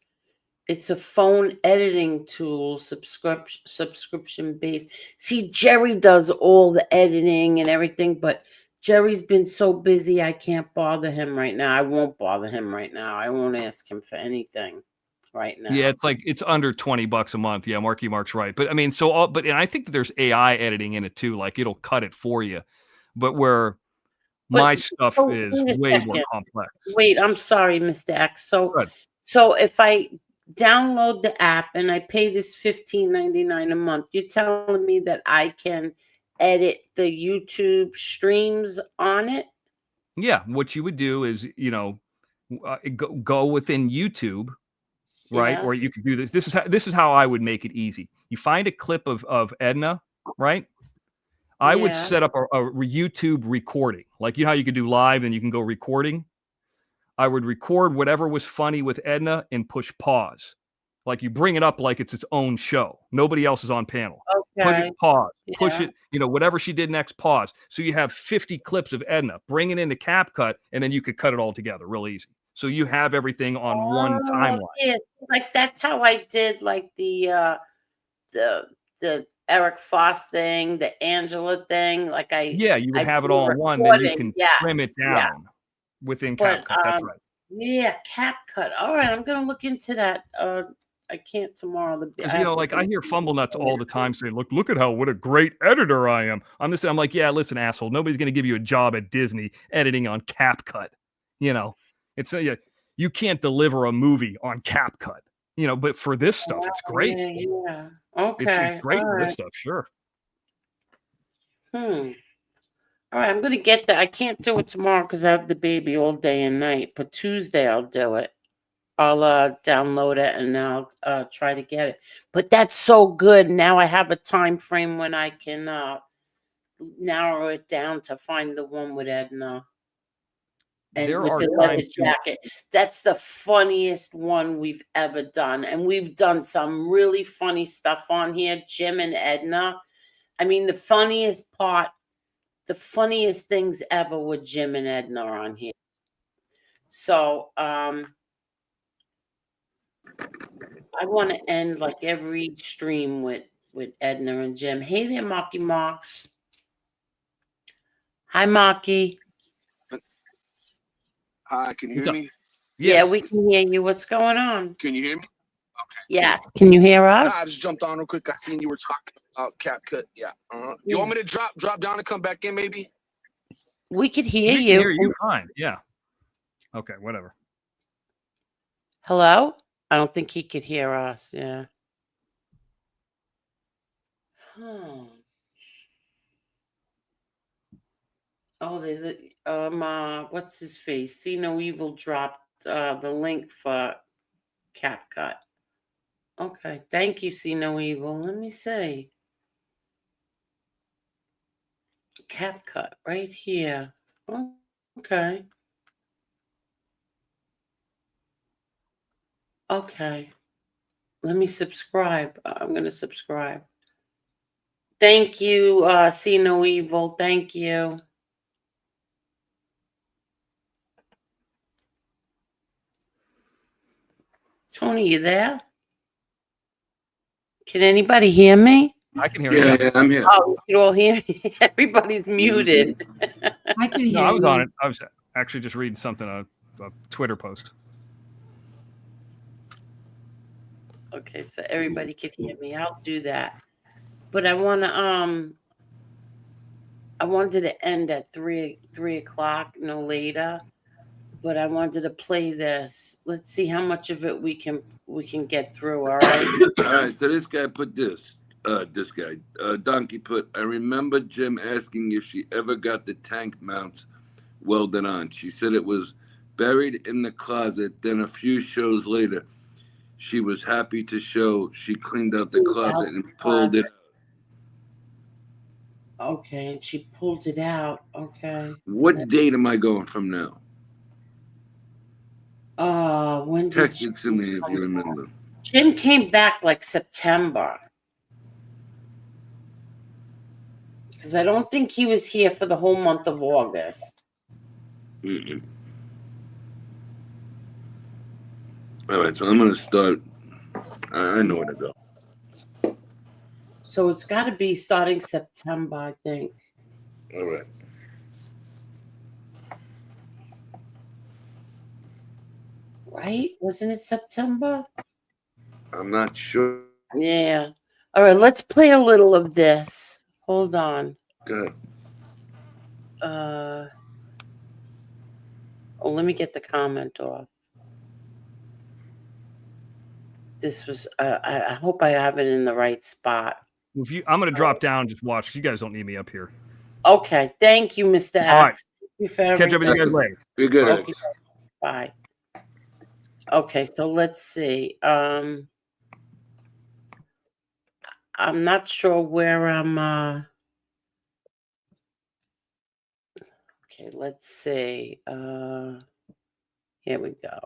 It's a phone editing tool, subscription based. See, Jerry does all the editing and everything, but Jerry's been so busy I can't bother him right now. I won't bother him right now. I won't ask him for anything right now. Yeah, it's under $20 a month. Yeah, Mark's right. But I mean, and I think there's AI editing in it too. Like it'll cut it for you. But my stuff is way more complex. Wait, I'm sorry, Mr. X. So if I download the app and I pay this $15.99 a month, you're telling me that I can edit the YouTube streams on it? Yeah, what you would do is, go within YouTube, right? Yeah. Or you could do this. This is how I would make it easy. You find a clip of Edna, right? I would set up a YouTube recording. Like, you know how you could do live and you can go recording? I would record whatever was funny with Edna and push pause. Like, you bring it up like it's its own show. Nobody else is on panel. Okay. Push it, pause. Push it, whatever she did next, pause. So you have 50 clips of Edna. Bring it into CapCut, and then you could cut it all together real easy. So you have everything on one timeline. Yeah, like that's how I did like the Eric Foss thing, the Angela thing. Like you would have it all in one, then you can trim it down within CapCut. That's right. Yeah, CapCut. All right, I'm gonna look into that. I can't tomorrow. Because I hear Fumble Nuts all the time saying, "Look at what a great editor I am." I'm like, yeah, listen, asshole. Nobody's gonna give you a job at Disney editing on CapCut. It's you can't deliver a movie on CapCut. But for this stuff, it's great. Yeah. Okay. It's great for this stuff, sure. All right, I'm gonna get that. I can't do it tomorrow because I have the baby all day and night. But Tuesday I'll do it. I'll download it and I'll try to get it. But that's so good. Now I have a time frame when I can narrow it down to find the one with Edna. And with the leather jacket. That's the funniest one we've ever done. And we've done some really funny stuff on here, Jim and Edna. I mean, the funniest things ever were Jim and Edna on here. So I want to end like every stream with Edna and Jim. Hey there, Marky Marks. Hi, Marky. Hi, can you hear me? Yes. Yeah, we can hear you. What's going on? Can you hear me? Okay. Yes. Can you hear us? I just jumped on real quick. I seen you were talking about CapCut. Yeah. You want me to drop down and come back in, maybe? We could hear you. We can hear you fine. Yeah. Okay, whatever. Hello? I don't think he could hear us. Yeah. Oh, there's what's his face? See No Evil dropped the link for CapCut. Okay, thank you, See No Evil. Let me see. CapCut right here. Oh, okay. Okay. Let me subscribe. I'm going to subscribe. Thank you, See No Evil. Thank you. Tony, you there? Can anybody hear me? I can hear Yeah, you. yeah, I'm here. Oh, you can all hear me? Everybody's muted. I can No, hear I was you. on it. I was actually just reading something, a Twitter post. Okay, so everybody can hear me. I'll do that. But I wanted to end at 3 o'clock, no later. But I wanted to play this. Let's see how much of it we can get through. All right. All right, so this guy put Donkey put, I remember Jim asking if she ever got the tank mounts welded on. She said it was buried in the closet. Then a few shows later, she was happy to show she cleaned out the closet and pulled it. Okay, and she pulled it out. Okay. What date am I going from now? When did Text it to me if you remember. Jim came back like September? Because I don't think he was here for the whole month of August. Mm-mm. All right, so I'm going to start. I know where to go. So it's got to be starting September, I think. All right. Right? Wasn't it September? I'm not sure. Yeah. All right, let's play a little of this. Hold on. Go ahead. Oh, let me get the comment off. This was, I hope I have it in the right spot. I'm going to drop down and just watch. You guys don't need me up here. Okay. Thank you, Mr. All right. X. Thank you for Catch up with you guys later. You're good. Okay. Bye. Okay, so let's see. I'm not sure where I'm okay, let's see. Here we go.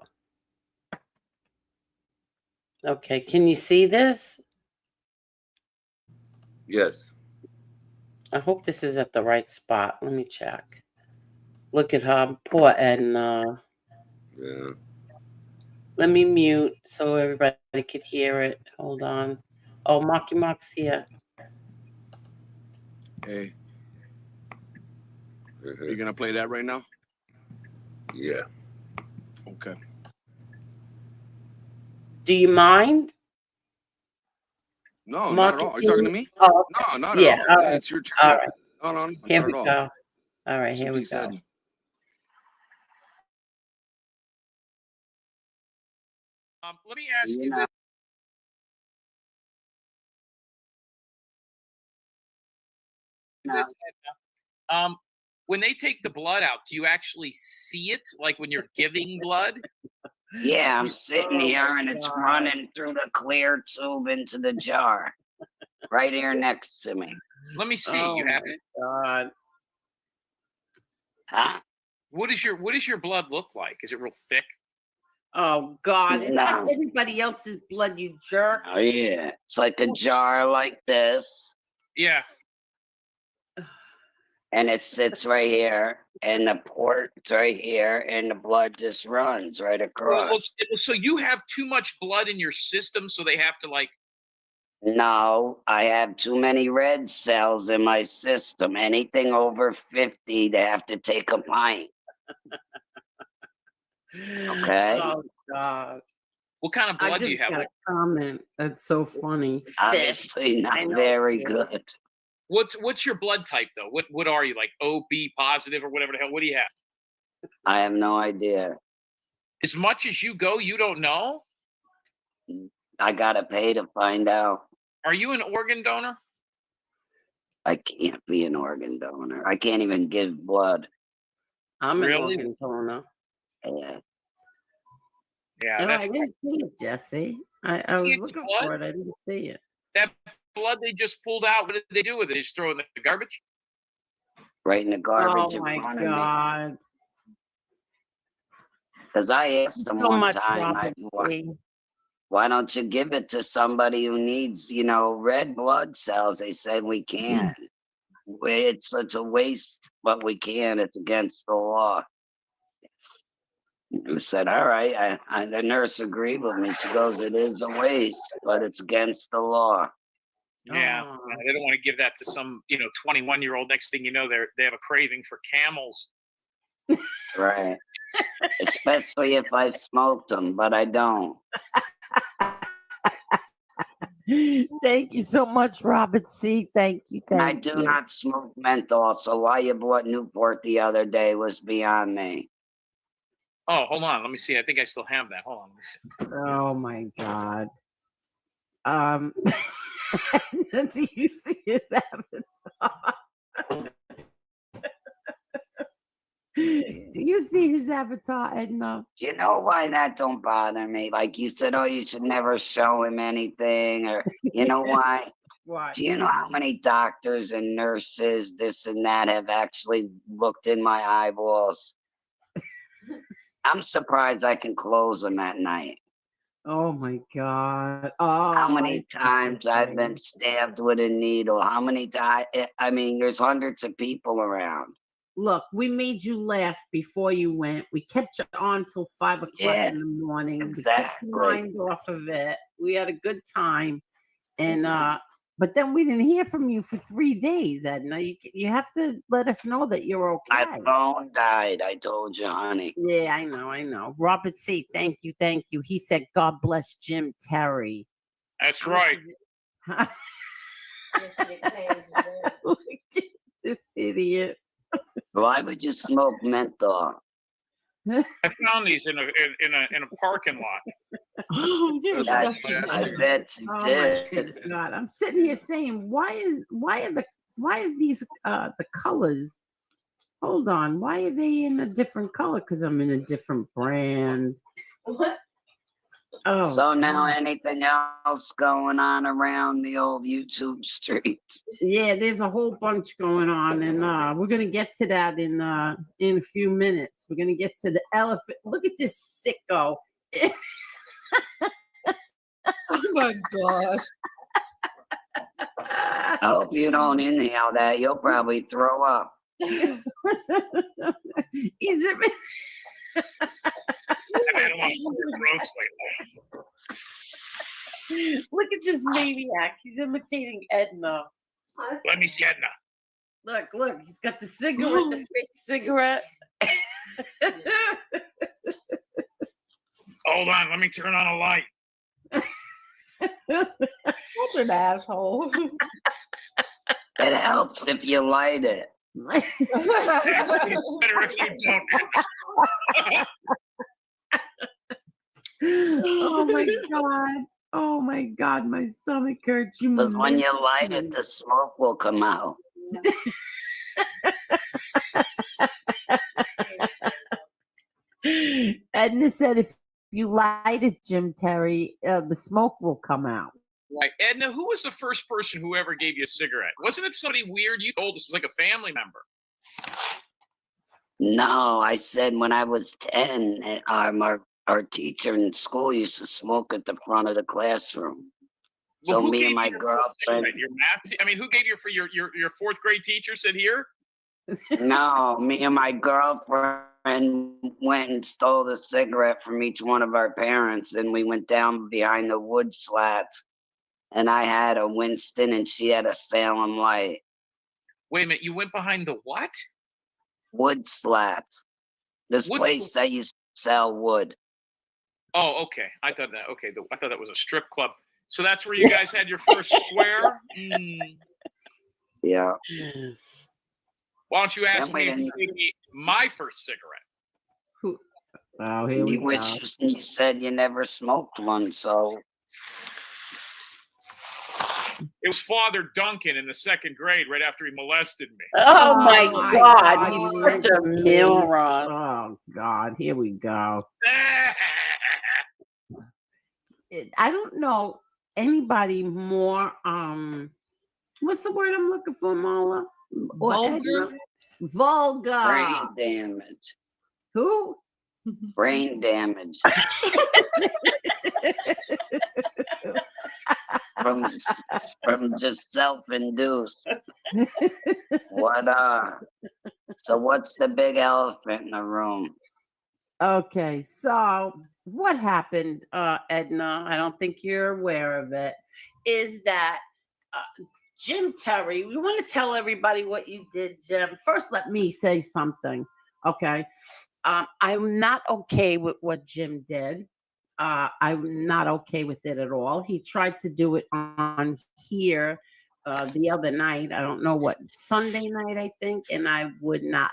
Okay, can you see this? Yes. I hope this is at the right spot. Let me check. Look at her. Poor Edna. Yeah. Let me mute so everybody could hear it. Hold on. Oh, Marky Mark's here. Hey. You gonna play that right now? Yeah. Okay. Do you mind? No, not Marky, at all. Are you talking to me? Oh, No, not yeah, at all. all Yeah, right. it's your turn. All right. No, no, Here not we at all. go. All right, here we Simply go. said. Let me ask you this. Edna. When they take the blood out, do you actually see it, like when you're giving blood? Yeah, I'm sitting here and it's running through the clear tube into the jar, right here next to me. Let me see. Oh You have my it. God. Huh? What does your blood look like? Is it real thick? Oh God, it's like No. everybody else's blood, you jerk. Oh yeah, it's like a jar like this, Yeah. and it sits right here, and the port's right here, and the blood just runs right across. So you have too much blood in your system, so they have to like. No, I have too many red cells in my system. Anything over 50, they have to take a pint. Okay. Oh God. What kind of I blood do you just have? got a comment. That's so funny. Obviously Fish. not I know. very good. What's your blood type though? What are you, like O, B positive or whatever the hell? What do you have? I have no idea. As much as you go, you don't know? I gotta pay to find out. Are you an organ donor? I can't be an organ donor. I can't even give blood. I'm an Really? organ donor. Yeah. Yeah, No, that's I didn't see it, Jesse. I was looking for it. I didn't see it. that blood they just pulled out. What did they do with it? They just throw it in the garbage? Right in the garbage Oh in my front of me. God. Because I asked them So one much time, prophecy. why don't you give it to somebody who needs, red blood cells? They said we can. It's such a waste, but we can. It's against the law. I said, all right. The nurse agreed with me. She goes, it is a waste, but it's against the law. Yeah, Oh. they don't want to give that to some 21-year-old. Next thing you know, they have a craving for camels. Right. Especially if I smoked them, but I don't. Thank you so much, Robert C. Thank you. And I Thank do you. not smoke menthol, so why you bought Newport the other day was beyond me. Oh, hold on. Let me see. I think I still have that. Hold on. Let me see. Oh my God. Do you see his avatar? Do you see his avatar, Edna? You know why that don't bother me? Like you said, oh, you should never show him anything, or you know why? What? Do you know how many doctors and nurses, this and that, have actually looked in my eyeballs? I'm surprised I can close them at night. Oh my God. Oh, How many times I've been stabbed with a needle? How many times? I mean, there's hundreds of people around. Look, we made you laugh before you went. We kept you on till 5 o'clock Yeah, in the morning. We kept exactly. your mind off of it. We had a good time. And but then we didn't hear from you for 3 days, Edna. You have to let us know that you're okay. My phone died. I told you, honey. Yeah, I know. Robert C., thank you. He said, God bless Jim Terry. That's right. Look at this idiot. Why would you smoke menthol? I found these in a parking lot. Oh, you're That's- such a I bet you Oh did. my God. I'm sitting here saying, why is these the colors? Hold on, why are they in a different color? Because I'm in a different brand. What? Oh, So now God. anything else going on around the old YouTube streets? Yeah, there's a whole bunch going on, and we're gonna get to that in a few minutes. We're gonna get to the elephant. Look at this sicko. Oh my gosh. I hope you don't inhale that. You'll probably throw up. He's a Look at this maniac. He's imitating Edna. Let me see Edna. Look, he's got the cigarette, the fake cigarette. Hold on, let me turn on a light. Such an asshole. It helps if you light it. It's better if you don't. Oh my God, my stomach hurts. Because when you light it, the smoke will come out. Edna said if you light it, Jim Terry, the smoke will come out. Right. Edna, who was the first person who ever gave you a cigarette? Wasn't it somebody weird you told us was like a family member? No, I said when I was 10, our teacher in school used to smoke at the front of the classroom. Well, So who me gave and my you your first girlfriend. cigarette? Your math I mean, who gave you for your fourth grade teacher said here? No, me and my girlfriend went and stole a cigarette from each one of our parents, and we went down behind the wood slats. And I had a Winston, and she had a Salem Light. Wait a minute, you went behind the what? Wood slats. This Wood place slats? that used to sell wood. Oh, okay. I thought that was a strip club. So that's where you guys had your first square? Yeah. Why don't you ask Then me we who didn't- gave me my first cigarette? Oh, here we go. You said you never smoked one, so It was Father Duncan in the second grade, right after he molested me. Oh my God, he's such a moron. Oh God, here we go. I don't know anybody more what's the word I'm looking for, Mola? Or Vulgar? Edna? Vulgar. brain damage. Who? Brain damage. from just self-induced. So what's the big elephant in the room? Okay, so what happened, Edna? I don't think you're aware of it. Is that Jim Terry, we want to tell everybody what you did, Jim. First, let me say something, okay? I'm not okay with what Jim did. I'm not okay with it at all. He tried to do it on here the other night. I don't know what, Sunday night, I think, and I would not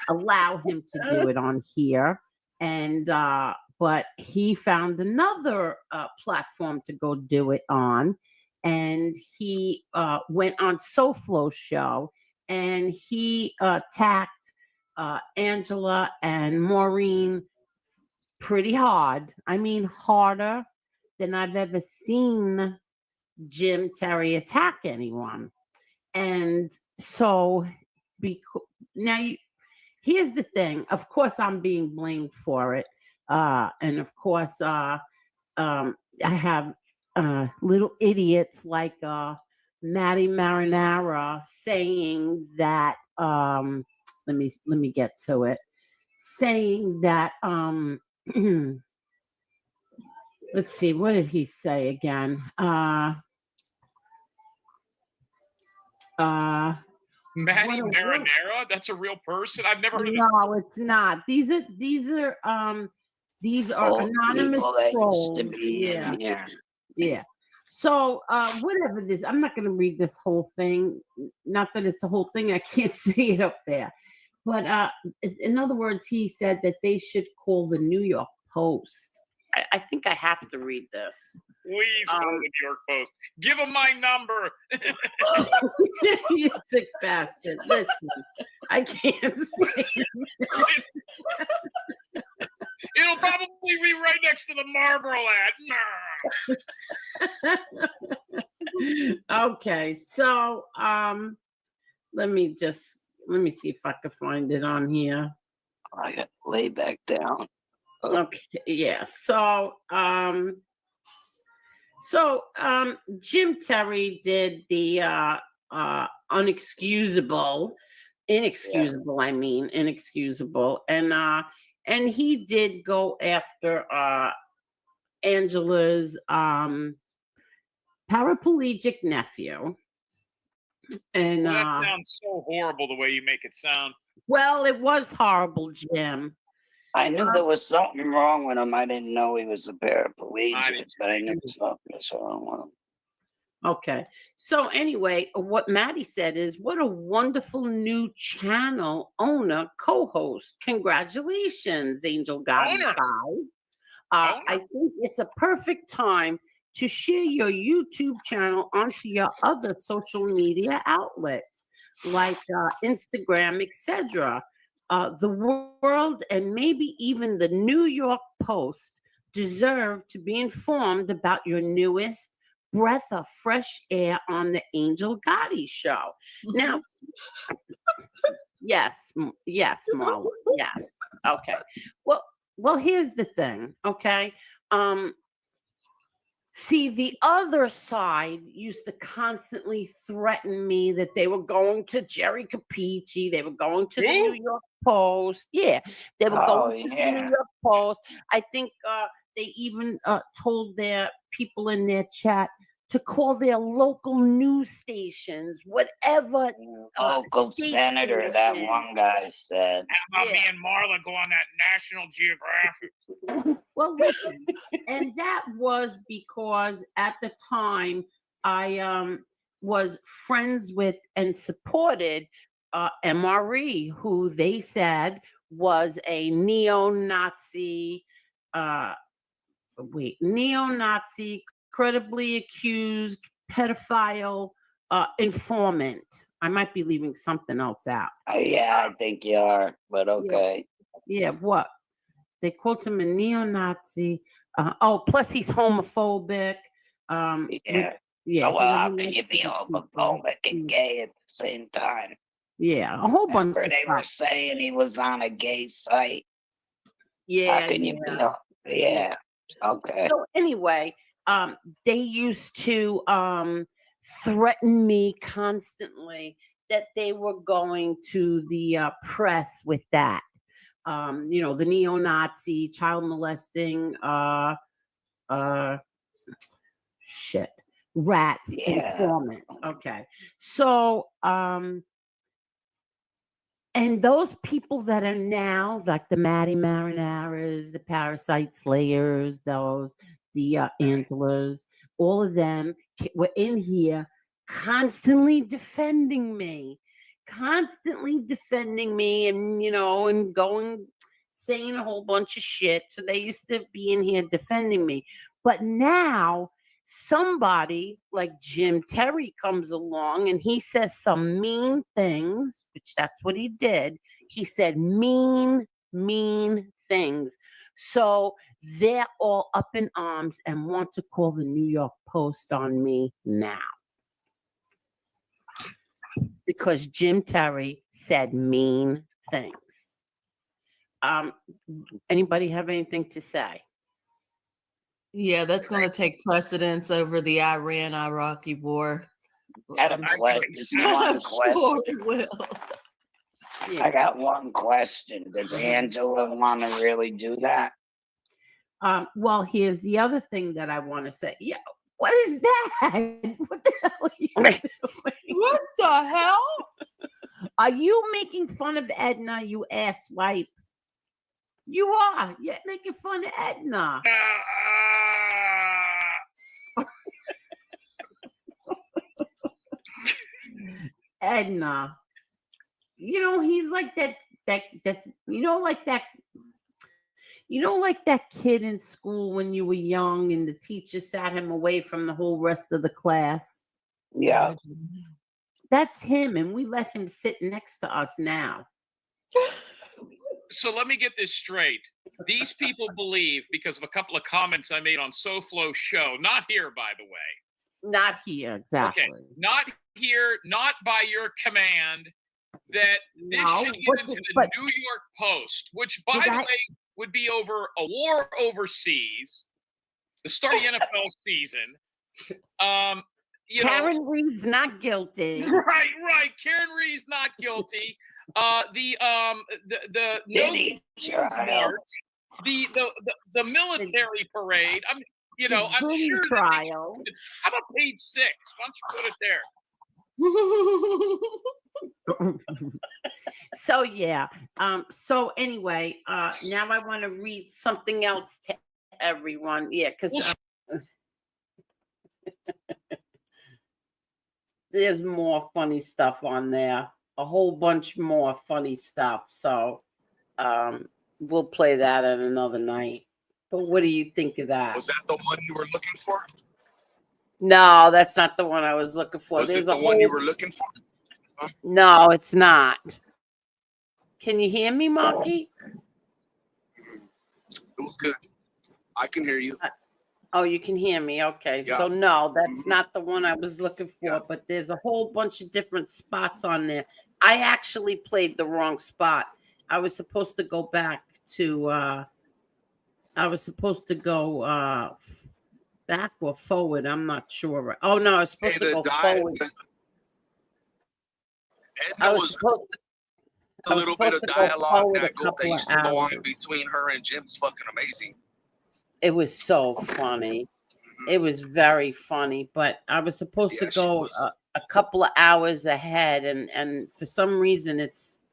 allow him to do it on here. And but he found another platform to go do it on, and he went on SoFlo's show, and he attacked Angela and Maureen pretty hard. I mean, harder than I've ever seen Jim Terry attack anyone. And so, now here's the thing. Of course, I'm being blamed for it, and of course, I have little idiots like Maddie Marinara saying that. Let me get to it. Saying that. Let's see. What did he say again? Maddie what- Marinara? That's a real person? I've never heard of this. No, it's not. These are Old anonymous people that used trolls. to be in here. Yeah. So whatever this, I'm not going to read this whole thing. Not that it's a whole thing. I can't see it up there. But in other words, he said that they should call the New York Post. I think I have to read this. Please call the New York Post. Give them my number. You sick bastard. Listen, I can't say. It'll probably be right next to the Marlboro ad. Okay, so let me see if I can find it on here. I got lay back down. Okay, yeah. So Jim Terry did the inexcusable, and he did go after Angela's paraplegic nephew. And Well, that sounds so horrible the way you make it sound. Well, it was horrible, Jim. I knew there was something wrong with him. I didn't know he was a paraplegic, but I knew something was wrong with him. Okay. So anyway, what Maddie said is, what a wonderful new channel owner, co-host. Congratulations, Angel Gotti. I think it's a perfect time to share your YouTube channel onto your other social media outlets like Instagram, etc. The world and maybe even the New York Post deserve to be informed about your newest breath of fresh air on the Angel Gotti show. Now, yes, Marla, yes. Okay. Well, here's the thing, okay? See, the other side used to constantly threaten me that they were going to Jerry Capici, they were going to the New York Post. Yeah, they were going to the New York Post. I think they even told their people in their chat to call their local news stations, whatever. Local senator, that one guy said. How about me and Marla go on that National Geographic? Well, listen, and that was because at the time I was friends with and supported MRE, who they said was a neo-Nazi, credibly accused pedophile informant. I might be leaving something else out. Yeah, I think you are, but okay. Yeah, what? They quote him a neo-Nazi. Plus he's homophobic. Yeah. Yeah. Well, how can you be homophobic and gay at the same time? Yeah, a whole bunch of they were saying he was on a gay site. Yeah. How can you be? Yeah. Okay. So anyway, they used to threaten me constantly that they were going to the press with that. The neo-Nazi, child molesting, rat Yeah. informant. Okay. So, and those people that are now like the Maddie Marinaras, the Parasite Slayers, the Antlers, all of them were in here constantly defending me, and and saying a whole bunch of shit. So they used to be in here defending me, but now somebody like Jim Terry comes along and he says some mean things, which that's what he did. He said mean things. So they're all up in arms and want to call the New York Post on me now because Jim Terry said mean things. Anybody have anything to say? Yeah, that's going to take precedence over the Iran-Iraqi war. I got one I'm question. sure it will. I got one question. Does Angela want to really do that? Well, here's the other thing that I want to say. Yeah, what is that? What the hell are you doing? What the hell? Are you making fun of Edna, you asswipe? You are. You're making fun of Edna. Edna. He's like that like that kid in school when you were young and the teacher sat him away from the whole rest of the class. Yeah. That's him, and we let him sit next to us now. So let me get this straight. These people believe, because of a couple of comments I made on SoFlo's show, not here, by the way. Not here, exactly. Okay, not here, not by your command, that this should get into the New York Post, which, by the way, would be over a war overseas, the start of the NFL season. Karen Reed's not guilty. Right. Karen Reed's not guilty. The march, the military parade. I'm sure trial. How about page 6? Why don't you put it there? So yeah. So anyway, now I want to read something else to everyone. Yeah, because there's more funny stuff on there. A whole bunch more funny stuff. So we'll play that at another night. But what do you think of that? Was that the one you were looking for? No, that's not the one I was looking for. Was it the one you were looking for? Huh? No, it's not. Can you hear me, Monkey? It was good. I can hear you. Oh, you can hear me. Okay. Yeah. So no, that's not the one I was looking for, but there's a whole bunch of different spots on there. I actually played the wrong spot. I was supposed to go back to back or forward. I'm not sure. Oh no, I was supposed to go forward. I was supposed to a little bit of dialogue that used to go on between her and Jim's fucking amazing. It was so funny. It was very funny, but I was supposed to go a couple of hours ahead, and for some reason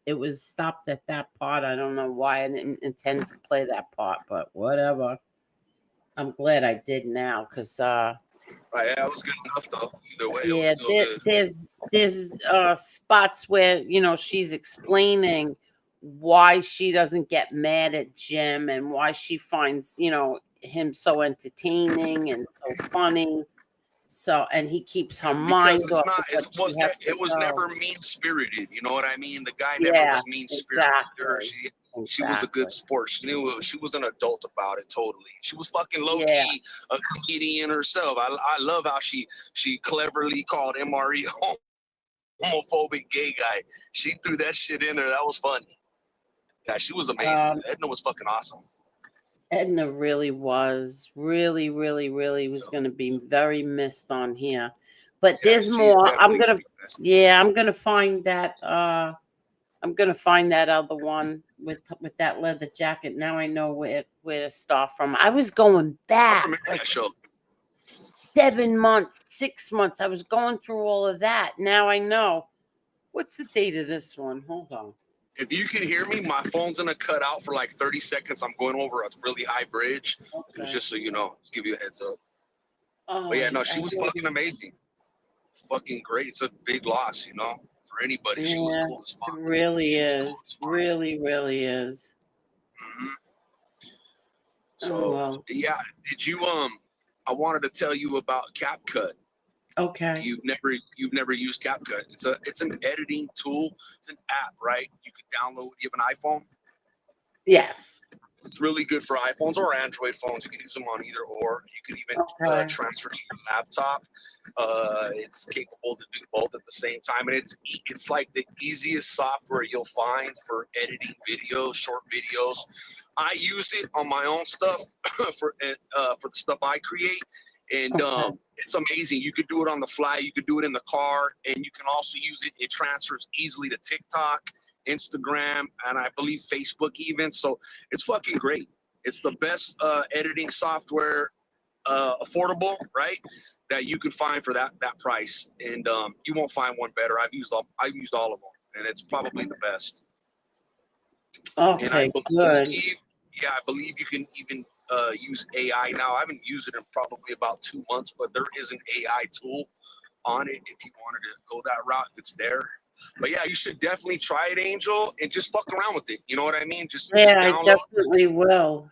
it was stopped at that part. I don't know why I didn't intend to play that part, but whatever. I'm glad I did now because yeah, it was good enough though. Either way, yeah, there's spots where she's explaining why she doesn't get mad at Jim and why she finds him so entertaining and so funny. So, and he keeps her mind off. It was never mean spirited. You know what I mean? The guy never was mean spirited to her. She was a good sport. She knew she was an adult about it. Totally. She was fucking low key a comedian herself. I love how she cleverly called MRE homophobic gay guy. She threw that shit in there. That was funny. Yeah, she was amazing. Edna was fucking awesome. Edna really was was going to be very missed on here, but there's more. I'm gonna find that. I'm gonna find that other one with that leather jacket. Now I know where to start from. I was going back. 7 months, 6 months. I was going through all of that. Now I know. What's the date of this one? Hold on. If you can hear me, my phone's gonna cut out for like 30 seconds. I'm going over a really high bridge. It was just so you know, just give you a heads up. Oh, But yeah, no, she was fucking amazing. Fucking great. It's a big loss, you know, for anybody. She was cool as fuck. It really is. Really, really is. Mm-hmm. Oh, So well. yeah, did you I wanted to tell you about CapCut. Okay. You've never used CapCut. It's an editing tool. It's an app, right? You can download. You have an iPhone? Yes. It's really good for iPhones or Android phones. You can use them on either or. You can even transfer to your laptop. It's capable to do both at the same time, and it's like the easiest software you'll find for editing videos, short videos. I use it on my own stuff for the stuff I create, and it's amazing. You could do it on the fly. You could do it in the car, and you can also use it. It transfers easily to TikTok, Instagram, and I believe Facebook even. So it's fucking great. It's the best editing software, affordable, right? That you can find for that price, and you won't find one better. I've used all of them, and it's probably the best. Okay, and I good. I believe you can even use AI now. I haven't used it in probably about 2 months, but there is an AI tool on it. If you wanted to go that route, it's there. But yeah, you should definitely try it, Angel, and just fuck around with it. You know what I mean? Just I download. definitely will.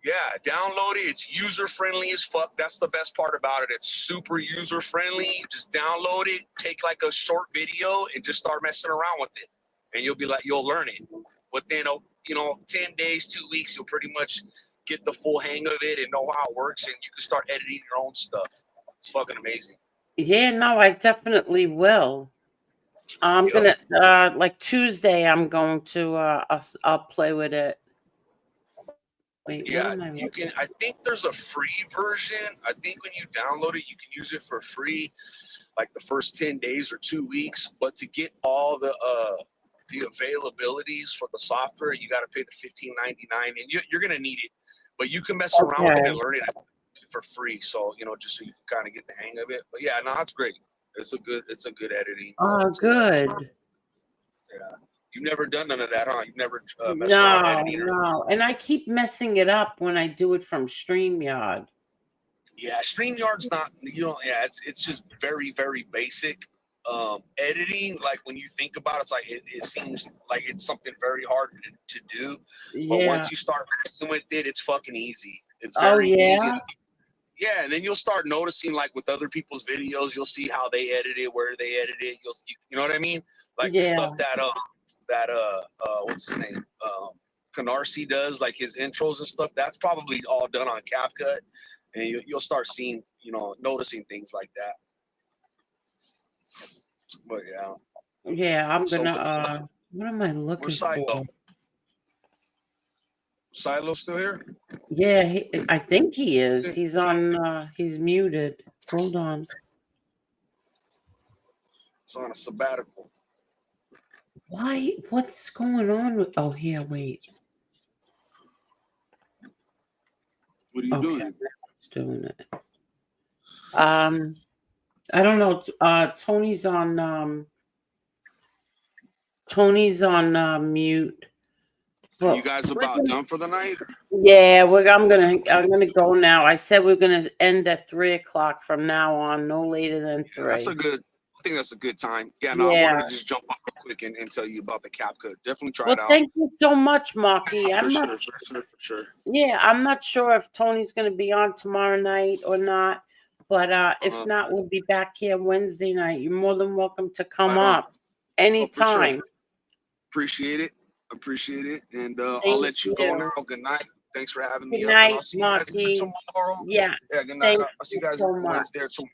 Yeah, download it. It's user friendly as fuck. That's the best part about it. It's super user friendly. Just download it, take like a short video, and just start messing around with it. And you'll learn it. Within 10 days, 2 weeks, you'll pretty much get the full hang of it and know how it works, and you can start editing your own stuff. It's fucking amazing. Yeah, no, I definitely will. I'm gonna like Tuesday. I'm going to I'll play with it. Wait, what Yeah, am I you can. I think there's a free version. I think when you download it, you can use it for free, like the first 10 days or 2 weeks. But to get all the availabilities for the software, you got to pay the $15.99, and you're gonna need it. But you can mess around with it and learn it for free. So just so you can kind of get the hang of it. But yeah, no, it's great. It's a good editing. Oh, good. Yeah. You've never done none of that, huh? You've never messed around editing or No. And I keep messing it up when I do it from StreamYard. Yeah, StreamYard's not, it's just very, very basic. Editing, like when you think about it, it's like it seems like it's something very hard to do. But once you start messing with it, it's fucking easy. It's very easy. Yeah, and then you'll start noticing, like with other people's videos, you'll see how they edit it, where they edit it. You know what I mean? Like the stuff that what's his name? Canarsie does, like his intros and stuff. That's probably all done on CapCut, and you'll start seeing, noticing things like that. But yeah, I'm gonna. What am I looking for? Silo's still here? Yeah, I think he is. He's on. He's muted. Hold on. It's on a sabbatical. Why? What's going on with? Oh, here. Wait. What are you doing? It's doing it. I don't know. Tony's on. Tony's on mute. Are you guys about done for the night? Yeah, I'm gonna go now. I said we're gonna end at 3:00 from now on, no later than 3. That's I think that's a good time. Yeah, no, I wanted to just jump up real quick and tell you about the CapCut. Definitely try it out. Thank you so much, Marky. For sure. Yeah, I'm not sure if Tony's gonna be on tomorrow night or not, but if not, we'll be back here Wednesday night. You're more than welcome to come up anytime. Appreciate it, and I'll let you go now. Good night. Thanks for having me. Good night, I'll see Marky. you guys tomorrow. Yeah. Good night. I'll see you guys Wednesday or tomorrow.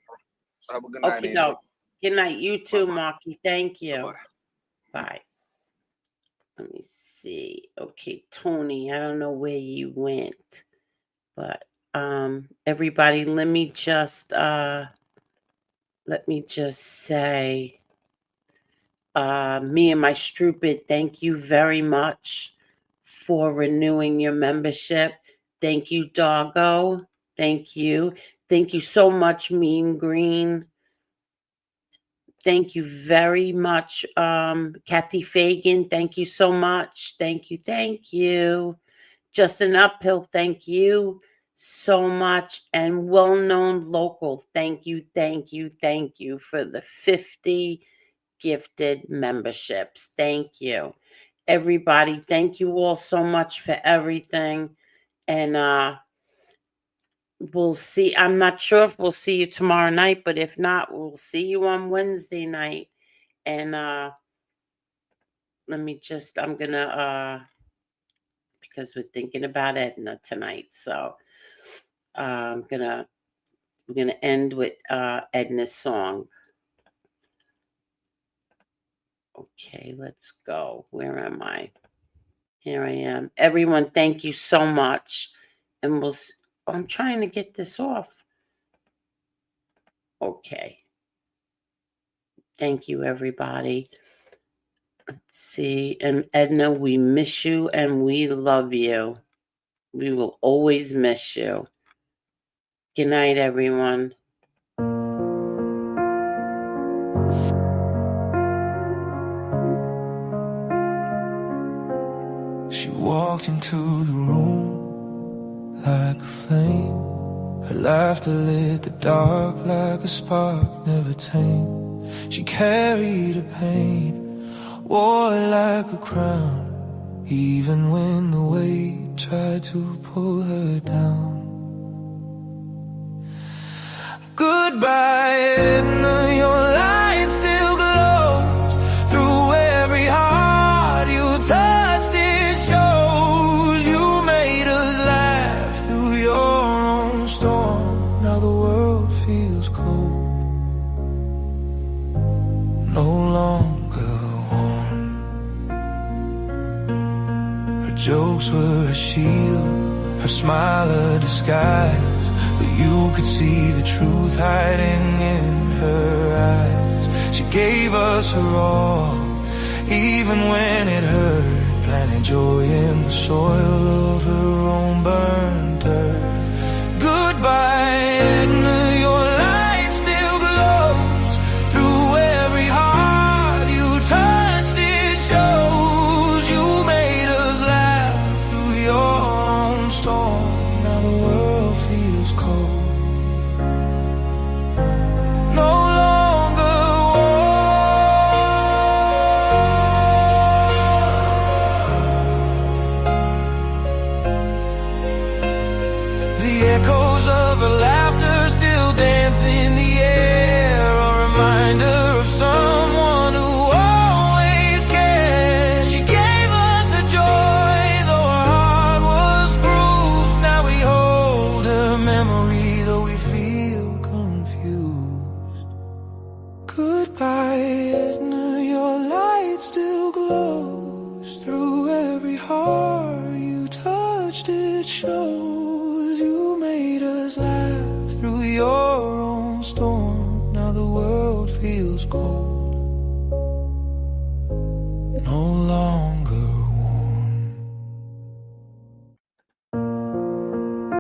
Have a good night, Angel. Good night. You too, Marky. Thank you. Bye. Let me see. Okay, Tony, I don't know where you went, but everybody, let me just say, me and my stupid, thank you very much for renewing your membership. Thank you, Doggo. Thank you. Thank you so much, Mean Green. Thank you very much, Kathy Fagan. Thank you so much. Thank you. Thank you. Justin Uphill, thank you so much. And Well-Known Local, thank you, thank you, thank you for the 50 gifted memberships. Thank you. Everybody, thank you all so much for everything. And we'll see. I'm not sure if we'll see you tomorrow night, but if not, we'll see you on Wednesday night. And let me just, I'm gonna because we're thinking about Edna tonight. So we're gonna end with Edna's song. Okay, let's go. Where am I? Here I am. Everyone, thank you so much. And I'm trying to get this off. Okay. Thank you, everybody. Let's see. And Edna, we miss you and we love you. We will always miss you. Good night, everyone. She walked into the room like a flame. Her laughter lit the dark like a spark never tamed. She carried a pain, wore it like a crown, even when the weight tried to pull her down. Goodbye, Edna, your light still glows through every heart you touched. It shows you made us laugh through your own storm. Now the world feels cold, no longer warm. Her jokes were a shield, her smile a disguise, but you could see the truth hiding in her eyes. She gave us her all, even when it hurt, planting joy in the soil of her own burnt earth. Goodbye, Edna, your light still glows through every heart you touched. It shows you made us laugh through your own storm. Now the world feels cold, no longer warm. The echoes of her laughter still dance in the air, a reminder of someone who always cared. She gave us the joy, though her heart was bruised. Now we hold her memory, though we feel confused. Goodbye, Edna, your light still glows through every heart you touched. It shows you made us laugh through your own storm. Now the world feels cold,